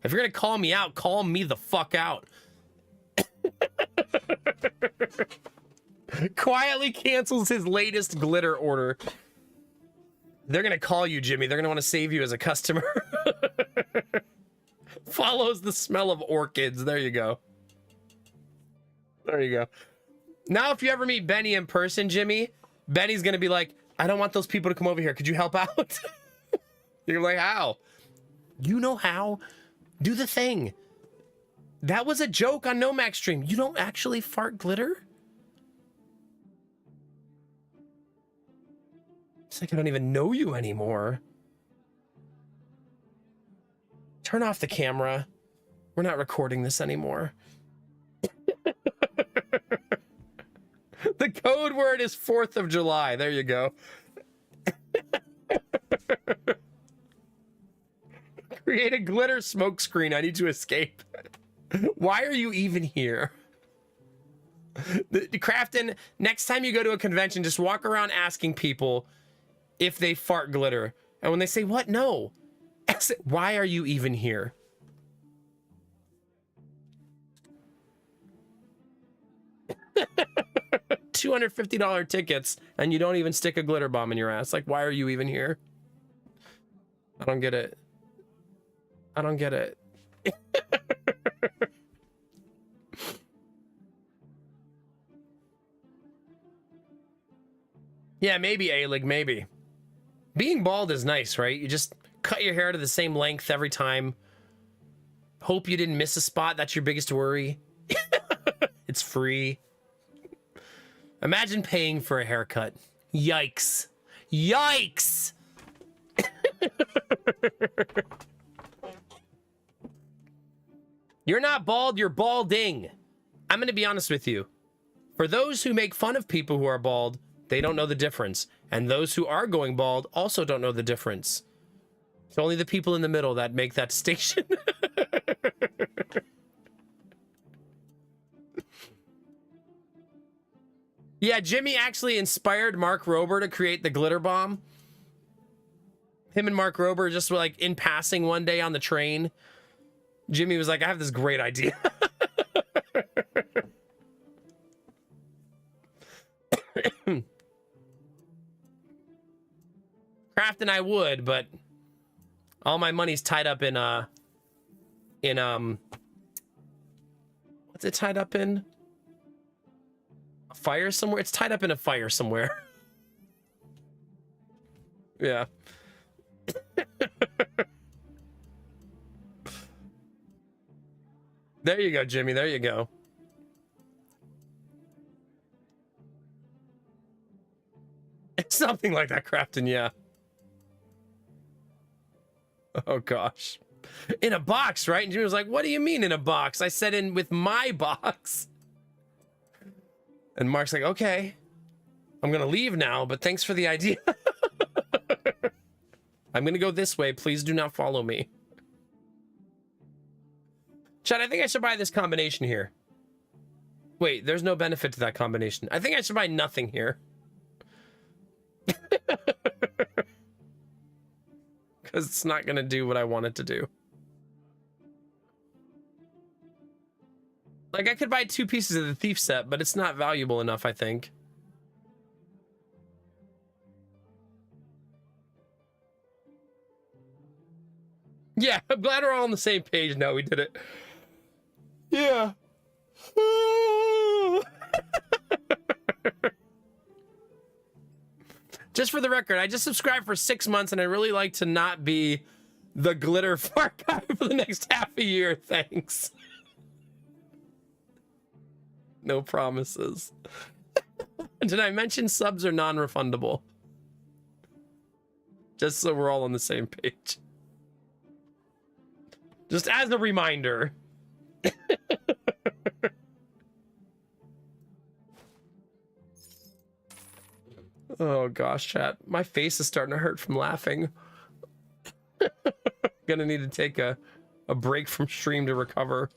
If you're gonna call me out, call me the fuck out. Quietly cancels his latest glitter order. They're gonna call you, Jimmy. They're gonna want to save you as a customer. Follows the smell of orchids. There you go. There you go. Now, if you ever meet Benny in person, Jimmy, Benny's gonna be like, I don't want those people to come over here. Could you help out? You're like, how? You know how? Do the thing. That was a joke on Nomax stream. You don't actually fart glitter? It's like I don't even know you anymore. Turn off the camera. We're not recording this anymore. The code word is 4th of July. There you go. Create a glitter smoke screen. I need to escape. Why are you even here? Crafton, next time you go to a convention, just walk around asking people if they fart glitter. And when they say, what? No. Why are you even here? $250 tickets, and you don't even stick a glitter bomb in your ass. Like, why are you even here? I don't get it. I don't get it. Yeah, maybe, A-Lig, maybe. Being bald is nice, right? You just cut your hair to the same length every time. Hope you didn't miss a spot. That's your biggest worry. It's free. Imagine paying for a haircut. Yikes. Yikes! You're not bald, you're balding. I'm going to be honest with you. For those who make fun of people who are bald, they don't know the difference. And those who are going bald also don't know the difference. It's only the people in the middle that make that distinction. Yeah, Jimmy actually inspired Mark Rober to create the glitter bomb. Him and Mark Rober just were like in passing one day on the train. Jimmy was like, I have this great idea. Craft and I would, but all my money's tied up in what's it tied up in? A fire somewhere? It's tied up in a fire somewhere. Yeah. There you go, Jimmy. There you go. It's something like that, Crafton, yeah. Oh, gosh. In a box, right? And Jimmy was like, what do you mean in a box? I said in with my box. And Mark's like, okay. I'm going to leave now, but thanks for the idea. I'm going to go this way. Please do not follow me. Chad, I think I should buy this combination here. Wait, there's no benefit to that combination. I think I should buy nothing here. Because it's not going to do what I want it to do. Like, I could buy 2 pieces of the Thief set, but it's not valuable enough, I think. Yeah, I'm glad we're all on the same page now. We did it. Yeah. Just for the record, I just subscribed for 6 months, and I really like to not be the glitter fart guy for the next half a year. Thanks. No promises. Did I mention subs are non-refundable? Just so we're all on the same page. Just as a reminder. Oh gosh, chat. My face is starting to hurt from laughing. Gonna need to take a break from stream to recover.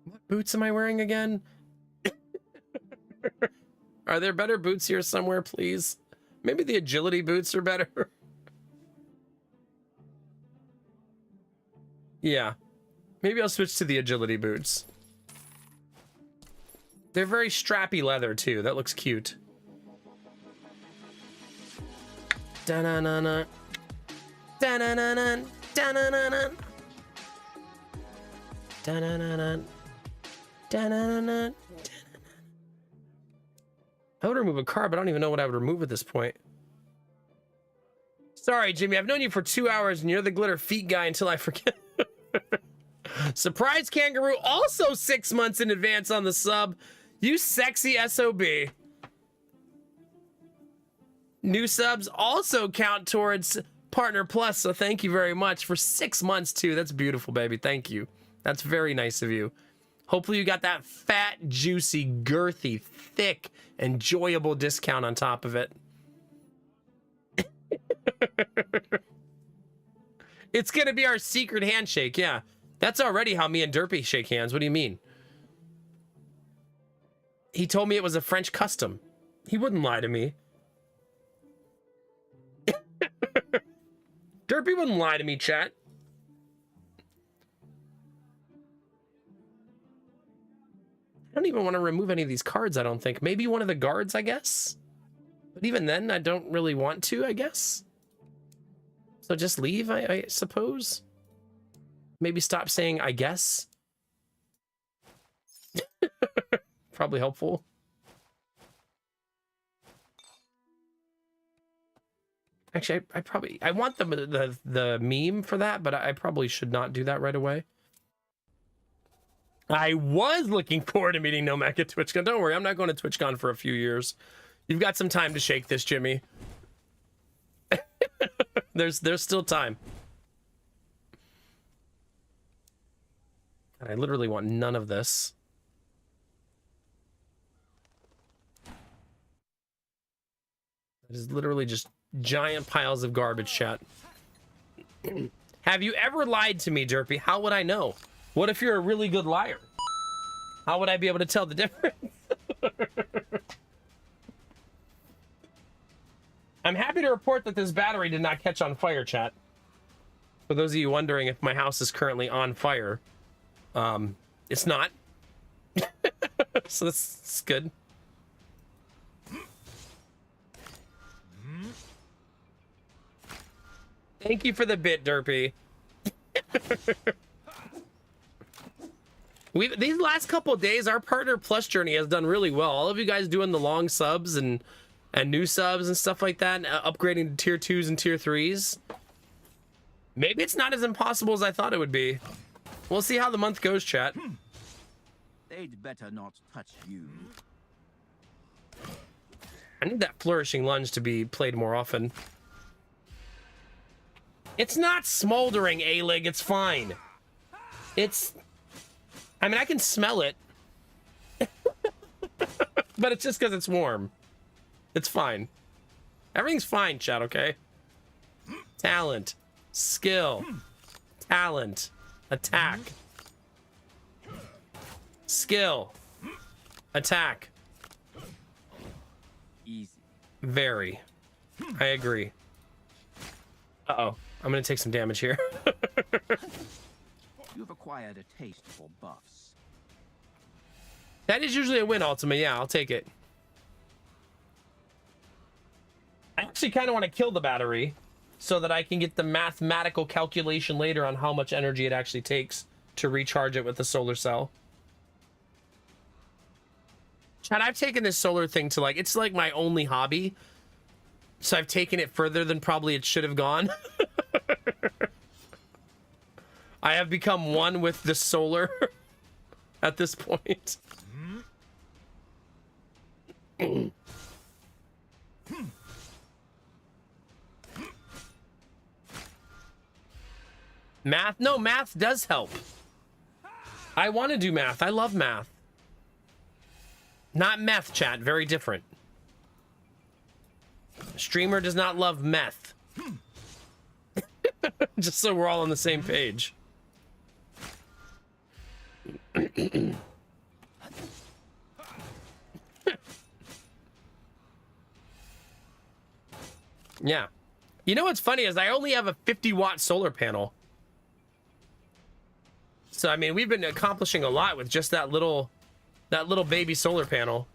What boots am I wearing again? Are there better boots here somewhere, please? Maybe the agility boots are better. Yeah. Maybe I'll switch to the agility boots. They're very strappy leather, too. That looks cute. Da-na-na-na. Da-na-na-na. Da-na-na-na. Da-na-na-na. Da-na-na-na. I would remove a card, but I don't even know what I would remove at this point. Sorry, Jimmy. I've known you for 2 hours, and you're the glitter feet guy until I forget. Surprise Kangaroo, also 6 months in advance on the sub. You sexy SOB. New subs also count towards Partner Plus, so thank you very much for 6 months, too. That's beautiful, baby. Thank you. That's very nice of you. Hopefully you got that fat, juicy, girthy, thick, enjoyable discount on top of it. It's gonna be our secret handshake, yeah. That's already how me and Derpy shake hands. What do you mean? He told me it was a French custom. He wouldn't lie to me. Derpy wouldn't lie to me, chat. I don't even want to remove any of these cards, I don't think. Maybe one of the guards, I guess? But even then, I don't really want to, I guess. So just leave, I suppose? Maybe stop saying, I guess? Probably helpful. Actually, I want the meme for that, but I probably should not do that right away. I was looking forward to meeting Nomad at TwitchCon. Don't worry, I'm not going to TwitchCon for a few years. You've got some time to shake this, Jimmy. There's still time. I literally want none of this. It is literally just giant piles of garbage, chat. Have you ever lied to me, Derpy? How would I know? What if you're a really good liar? How would I be able to tell the difference? I'm happy to report that this battery did not catch on fire, chat. For those of you wondering if my house is currently on fire, it's not. So that's good. Thank you for the bit, Derpy. These last couple of days, our Partner Plus journey has done really well. All of you guys doing the long subs and new subs and stuff like that, and upgrading to tier 2s and tier 3s. Maybe it's not as impossible as I thought it would be. We'll see how the month goes, chat. They'd better not touch you. I need that flourishing lunge to be played more often. It's not smoldering, A-Lig. It's fine. It's... I mean, I can smell it. But it's just because it's warm. It's fine. Everything's fine, chat, okay? Talent. Skill. Talent. Attack. Skill. Attack. Easy. Very. I agree. Uh-oh. I'm gonna take some damage here. You've acquired a taste for buffs. That is usually a win, Ultima. Yeah, I'll take it. I actually kind of want to kill the battery so that I can get the mathematical calculation later on how much energy it actually takes to recharge it with the solar cell. Chad, I've taken this solar thing to it's like my only hobby. So I've taken it further than probably it should have gone. I have become one with the solar at this point. Math? No, math does help. I want to do math. I love math. Not meth, chat. Very different. Streamer does not love meth. Just so we're all on the same page. Yeah. You know what's funny is I only have a 50-watt solar panel. So, I mean, we've been accomplishing a lot with just that little baby solar panel.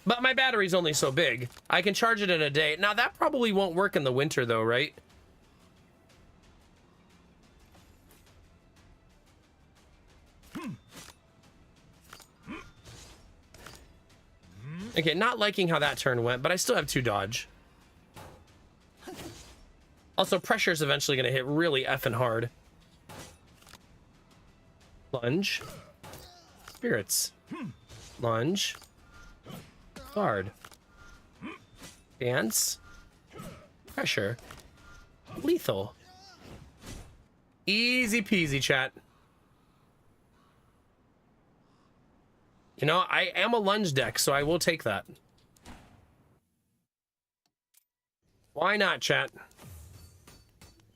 But my battery's only so big. I can charge it in a day. Now, that probably won't work in the winter, though, right? Okay, not liking how that turn went, but I still have 2 dodge. Also, pressure is eventually going to hit really effing hard. Lunge. Spirits. Lunge. Guard. Dance. Pressure. Lethal. Easy peasy, chat. You know, I am a lunge deck, so I will take that. Why not, chat?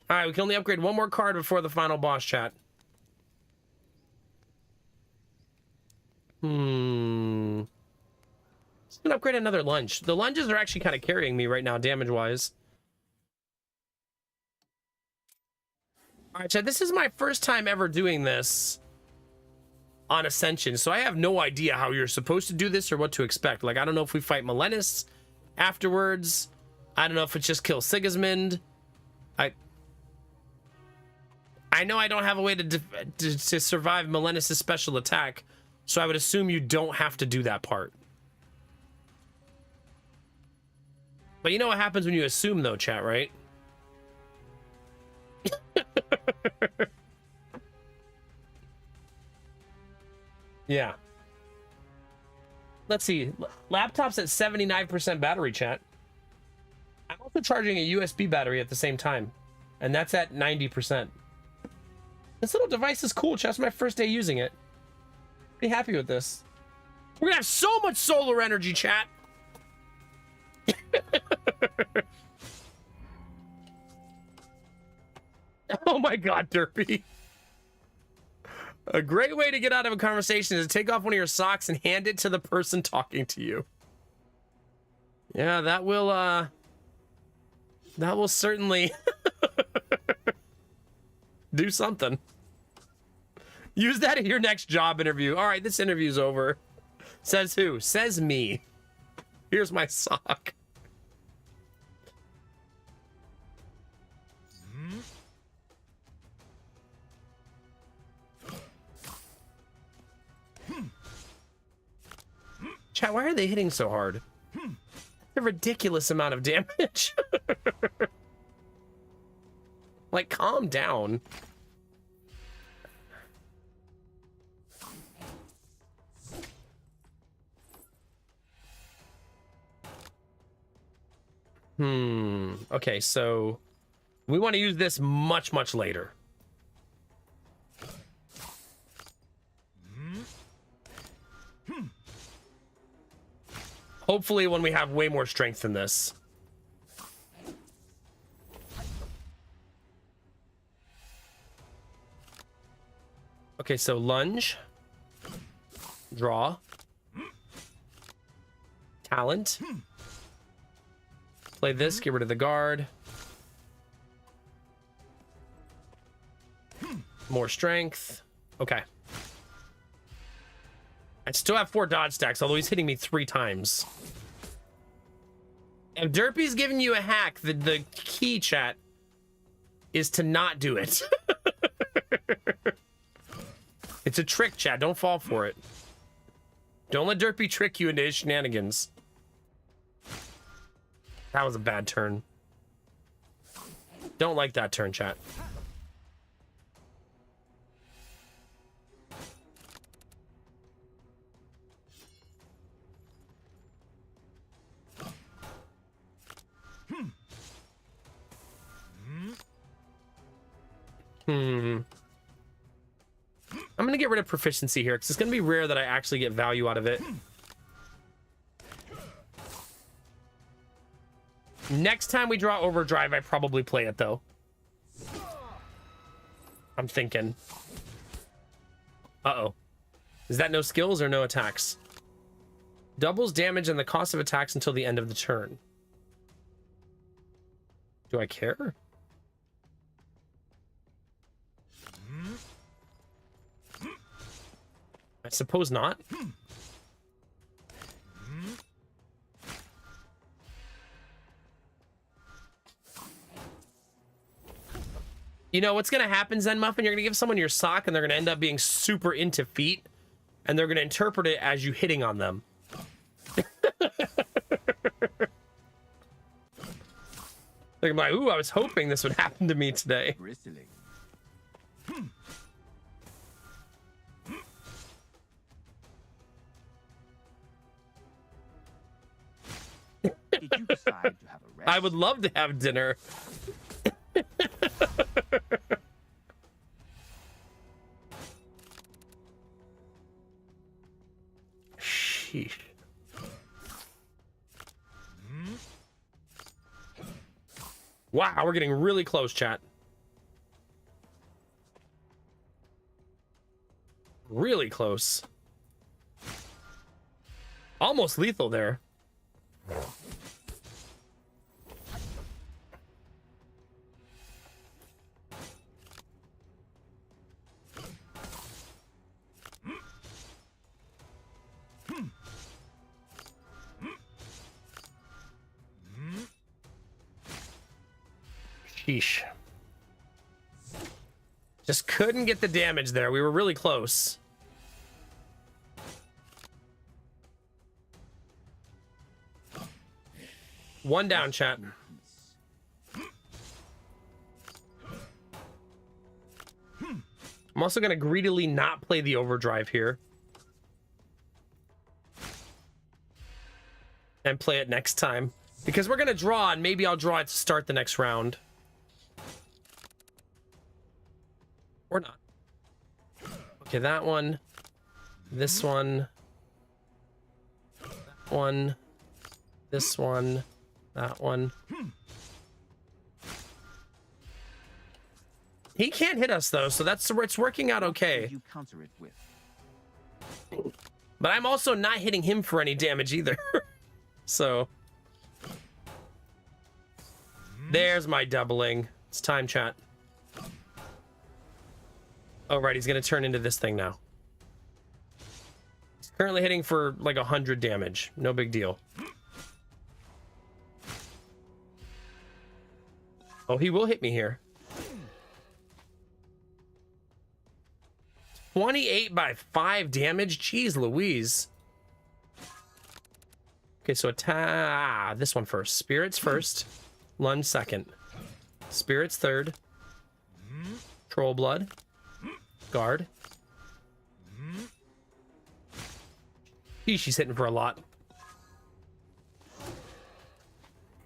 All right, we can only upgrade 1 more card before the final boss, chat. Just gonna upgrade another lunge. The lunges are actually kind of carrying me right now, damage-wise. All right, chat, this is my first time ever doing this on Ascension, so I have no idea how you're supposed to do this or what to expect. Like, I don't know if we fight Melenis afterwards. I don't know if it's just kill Sigismund. I know I don't have a way to survive Melenis' special attack, so I would assume you don't have to do that part. But you know what happens when you assume, though, chat, right? Yeah. Let's see. Laptop's at 79% battery, chat. I'm also charging a USB battery at the same time, and that's at 90%. This little device is cool, chat. It's my first day using it. Pretty happy with this. We're gonna have so much solar energy, chat. Oh my god, Derpy. A great way to get out of a conversation is to take off one of your socks and hand it to the person talking to you. Yeah, that will certainly do something. Use that at your next job interview. All right, this interview's over. Says who? Says me. Here's my sock. Chat, why are they hitting so hard? A ridiculous amount of damage. Like, calm down. Okay, so we want to use this much, much later. Hopefully when we have way more strength than this. Okay, so lunge. Draw. Talent. Play this, get rid of the guard. More strength. Okay. I still have 4 dodge stacks, although he's hitting me 3 times. If Derpy's giving you a hack, the key, chat, is to not do it. It's a trick, chat. Don't fall for it. Don't let Derpy trick you into his shenanigans. That was a bad turn. Don't like that turn, chat. I'm gonna get rid of proficiency here because it's gonna be rare that I actually get value out of it. Next time we draw overdrive, I probably play it though. I'm thinking. Uh-oh. Is that no skills or no attacks? Doubles damage and the cost of attacks until the end of the turn. Do I care? I suppose not. You know what's gonna happen, Zen Muffin? You're gonna give someone your sock and they're gonna end up being super into feet and they're gonna interpret it as you hitting on them. They're like, ooh, I was hoping this would happen to me today. Bristling. Did you decide to have a rest? I would love to have dinner. Sheesh. Wow, we're getting really close, chat. Really close. Almost lethal there. Sheesh. Just couldn't get the damage there. We were really close. One down, chat. I'm also going to greedily not play the overdrive here. And play it next time. Because we're going to draw, and maybe I'll draw it to start the next round. Or not. Okay, that one. This one. That one. This one. That one. He can't hit us, though, so that's it's working out okay. You counter it with? But I'm also not hitting him for any damage either. So... There's my doubling. It's time, chat. Oh, right, he's gonna turn into this thing now. He's currently hitting for like 100 damage. No big deal. Oh, he will hit me here. 28 by 5 damage? Jeez Louise. Okay, so this one first. Spirits first. Lunge second. Spirits third. Troll blood. Guard. She's hitting for a lot.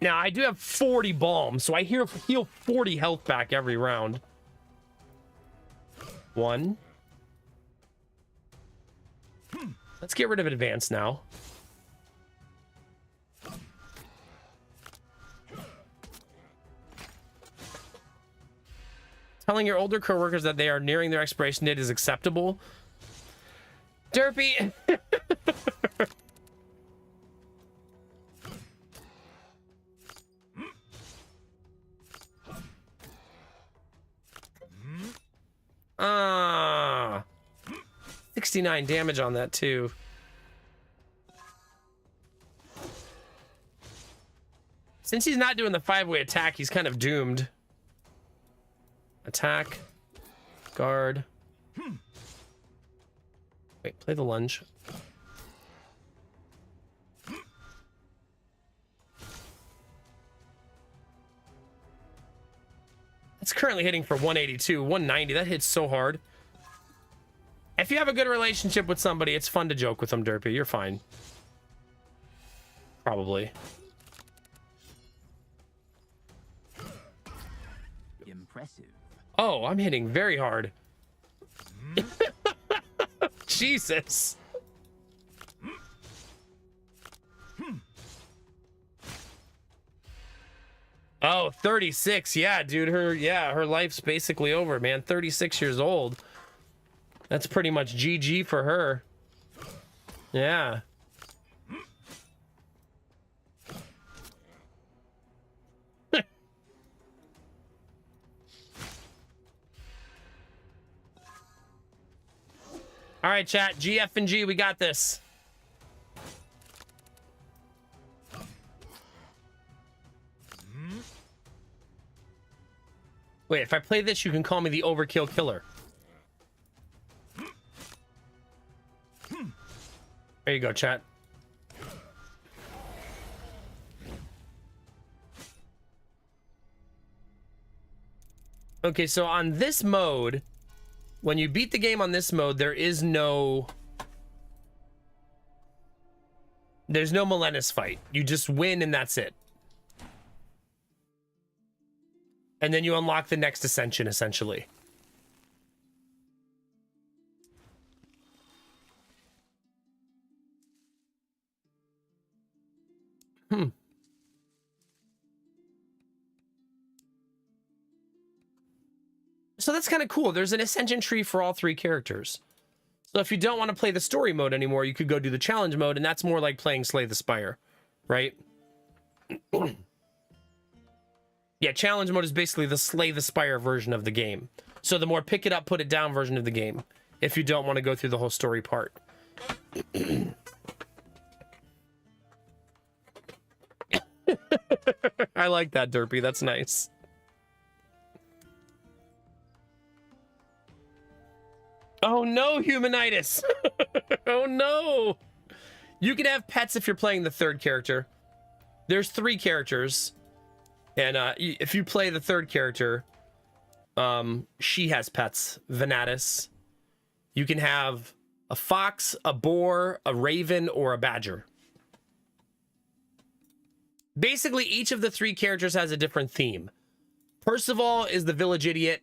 Now, I do have 40 balm, so I heal 40 health back every round. 1. Let's get rid of advance now. Telling your older coworkers that they are nearing their expiration date is acceptable. Derpy. Ah, 69 damage on that too. Since he's not doing the 5-way attack, he's kind of doomed. Attack. Guard. Wait, play the lunge. It's currently hitting for 182, 190. That hits so hard. If you have a good relationship with somebody, it's fun to joke with them, Derpy. You're fine. Probably. Impressive. Oh, I'm hitting very hard. Jesus. Oh, 36. Yeah, dude. Her life's basically over, man. 36 years old. That's pretty much GG for her. Yeah. All right, chat. GF and G, we got this. Wait, if I play this, you can call me the Overkill Killer. There you go, chat. Okay, so on this mode, when you beat the game on this mode, there's no Melenis fight. You just win and that's it. And then you unlock the next ascension, essentially. So that's kind of cool. There's an ascension tree for all three characters. So if you don't want to play the story mode anymore, you could go do the challenge mode, and that's more like playing Slay the Spire, right? Yeah, challenge mode is basically the Slay the Spire version of the game. So the more pick it up, put it down version of the game, if you don't want to go through the whole story part. I like that, Derpy. That's nice. Oh no, Humanitis! Oh no! You can have pets if you're playing the third character. There's 3 characters. And if you play the third character, she has pets. Venatus. You can have a fox, a boar, a raven, or a badger. Basically, each of the 3 characters has a different theme. Percival is the village idiot.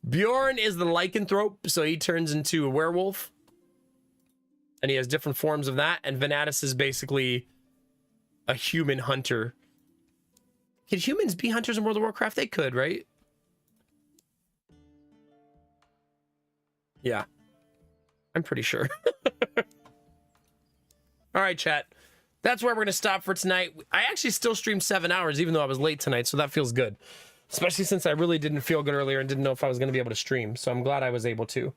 Bjorn is the lycanthrope, so he turns into a werewolf. And he has different forms of that. And Venatus is basically a human hunter. Could humans be hunters in World of Warcraft? They could, right? Yeah. I'm pretty sure. All right, chat. That's where we're going to stop for tonight. I actually still streamed 7 hours, even though I was late tonight, so that feels good. Especially since I really didn't feel good earlier and didn't know if I was going to be able to stream. So I'm glad I was able to.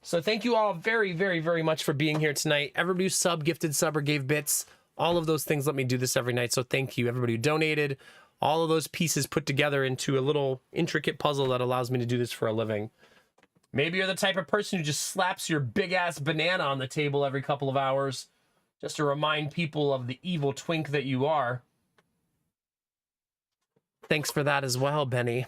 So thank you all very, very, very much for being here tonight. Everybody who sub, gifted sub, or gave bits, all of those things let me do this every night. So thank you. Everybody who donated, all of those pieces put together into a little intricate puzzle that allows me to do this for a living. Maybe you're the type of person who just slaps your big ass banana on the table every couple of hours just to remind people of the evil twink that you are. Thanks for that as well, Benny.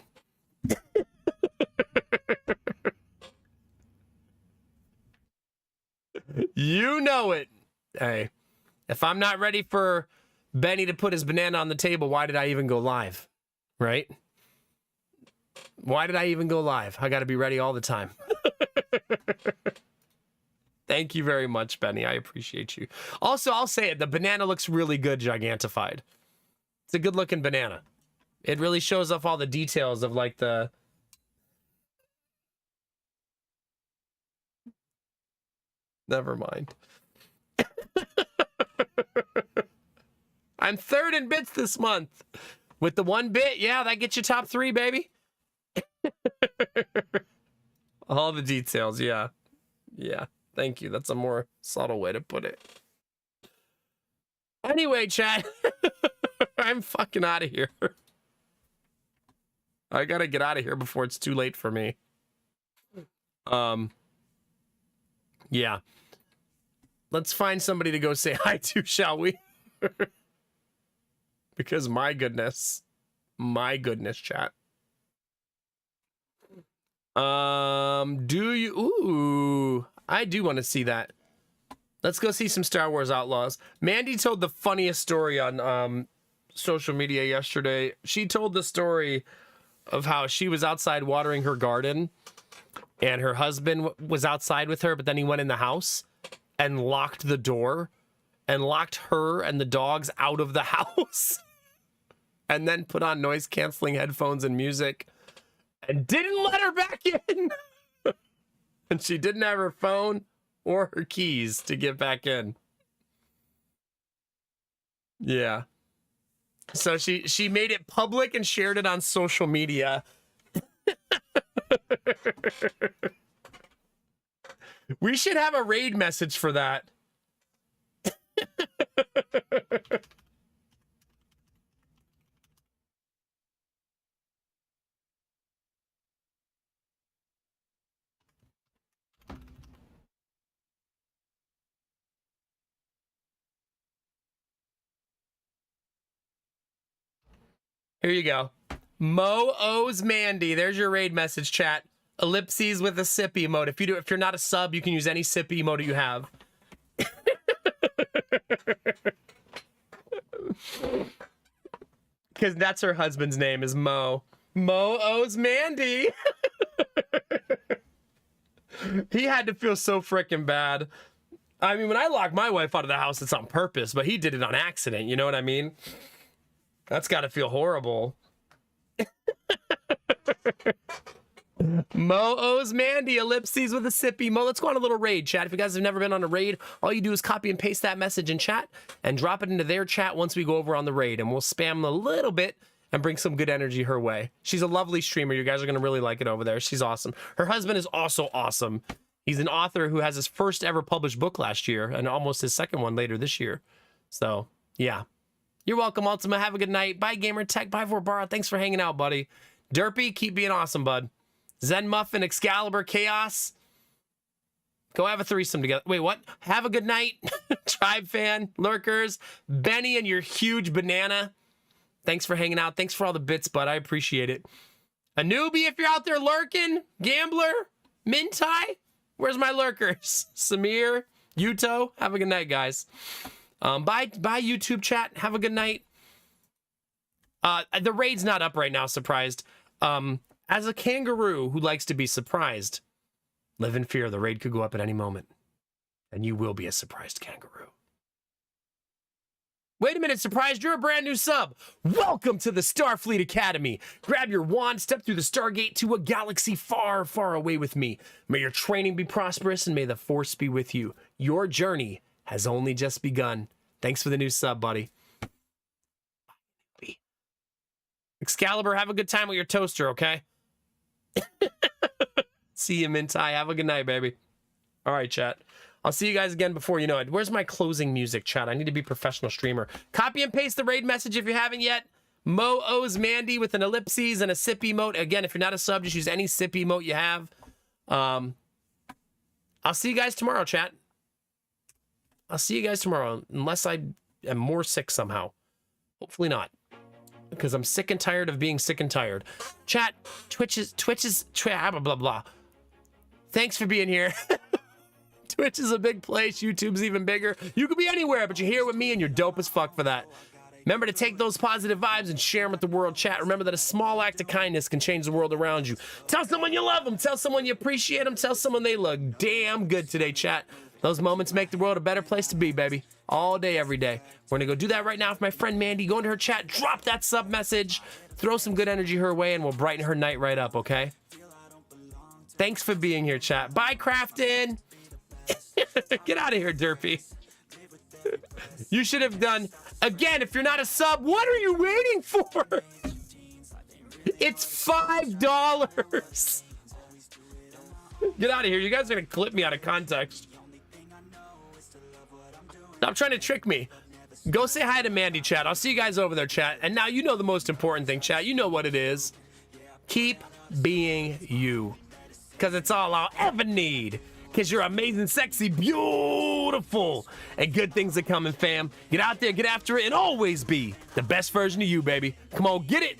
You know it. Hey, if I'm not ready for Benny to put his banana on the table, why did I even go live? Right? Why did I even go live? I got to be ready all the time. Thank you very much, Benny. I appreciate you. Also, I'll say it. The banana looks really good gigantified. It's a good looking banana. It really shows off all the details of like the... Never mind. I'm 3rd in bits this month. With the 1 bit, yeah, that gets you top 3, baby. All the details, yeah. Yeah, thank you. That's a more subtle way to put it. Anyway, chat. I'm fucking out of here. I gotta get out of here before it's too late for me. Yeah. Let's find somebody to go say hi to, shall we? Because my goodness, chat. Do you? Ooh, I do want to see that. Let's go see some Star Wars Outlaws. Mandy told the funniest story on social media yesterday. She told the story of how she was outside watering her garden and her husband was outside with her, but then he went in the house and locked the door and locked her and the dogs out of the house and then put on noise canceling headphones and music and didn't let her back in. And she didn't have her phone or her keys to get back in. Yeah. So she made it public and shared it on social media. We should have a raid message for that. Here you go. Mo owes Mandy. There's your raid message, chat. Ellipses with a sip emote. If you're not a sub, you can use any sip emote you have. Because that's her husband's name is Mo. Mo owes Mandy. He had to feel so freaking bad. I mean, when I lock my wife out of the house, it's on purpose, but he did it on accident. You know what I mean? That's got to feel horrible. Mo owes Mandy ellipses with a sippy. Mo, let's go on a little raid, chat. If you guys have never been on a raid, all you do is copy and paste that message in chat and drop it into their chat once we go over on the raid, and we'll spam a little bit and bring some good energy her way. She's a lovely streamer. You guys are going to really like it over there. She's awesome. Her husband is also awesome. He's an author who has his first ever published book last year and almost his second one later this year. So, yeah. You're welcome, Ultima. Have a good night. Bye, Gamer Tech. Bye, Vorbara. Thanks for hanging out, buddy. Derpy, keep being awesome, bud. Zen Muffin, Excalibur, Chaos. Go have a threesome together. Wait, what? Have a good night. Tribe fan, Lurkers, Benny and your huge banana. Thanks for hanging out. Thanks for all the bits, bud. I appreciate it. A newbie, if you're out there lurking. Gambler, Mintai. Where's my lurkers? Samir, Yuto. Have a good night, guys. Bye, YouTube chat. Have a good night. The raid's not up right now, surprised. As a kangaroo who likes to be surprised, live in fear. The raid could go up at any moment. And you will be a surprised kangaroo. Wait a minute, surprised? You're a brand new sub. Welcome to the Starfleet Academy. Grab your wand, step through the Stargate to a galaxy far, far away with me. May your training be prosperous and may the Force be with you. Your journey has only just begun. Thanks for the new sub, buddy. Excalibur, have a good time with your toaster, okay? See you, Mintai. Have a good night, baby. All right, chat. I'll see you guys again before you know it. Where's my closing music, chat? I need to be a professional streamer. Copy and paste the raid message if you haven't yet. Mo owes Mandy with an ellipses and a sip emote. Again, if you're not a sub, just use any sip emote you have. I'll see you guys tomorrow, chat. I'll see you guys tomorrow, unless I am more sick somehow. Hopefully not. Because I'm sick and tired of being sick and tired. Chat, Twitch is blah, blah, blah. Thanks for being here. Twitch is a big place. YouTube's even bigger. You could be anywhere, but you're here with me and you're dope as fuck for that. Remember to take those positive vibes and share them with the world, chat. Remember that a small act of kindness can change the world around you. Tell someone you love them. Tell someone you appreciate them. Tell someone they look damn good today, chat. Those moments make the world a better place to be, baby. All day, every day. We're gonna go do that right now with my friend Mandy. Go into her chat, drop that sub message, throw some good energy her way, and we'll brighten her night right up, okay? Thanks for being here, chat. Bye, Crafton. Get out of here, Derpy. You should have done, again, if you're not a sub, what are you waiting for? It's $5. Get out of here. You guys are gonna clip me out of context. Stop trying to trick me. Go say hi to Mandy, chat. I'll see you guys over there, chat. And now you know the most important thing, chat. You know what it is. Keep being you. Because it's all I'll ever need. Because you're amazing, sexy, beautiful. And good things are coming, fam. Get out there, get after it, and always be the best version of you, baby. Come on, get it.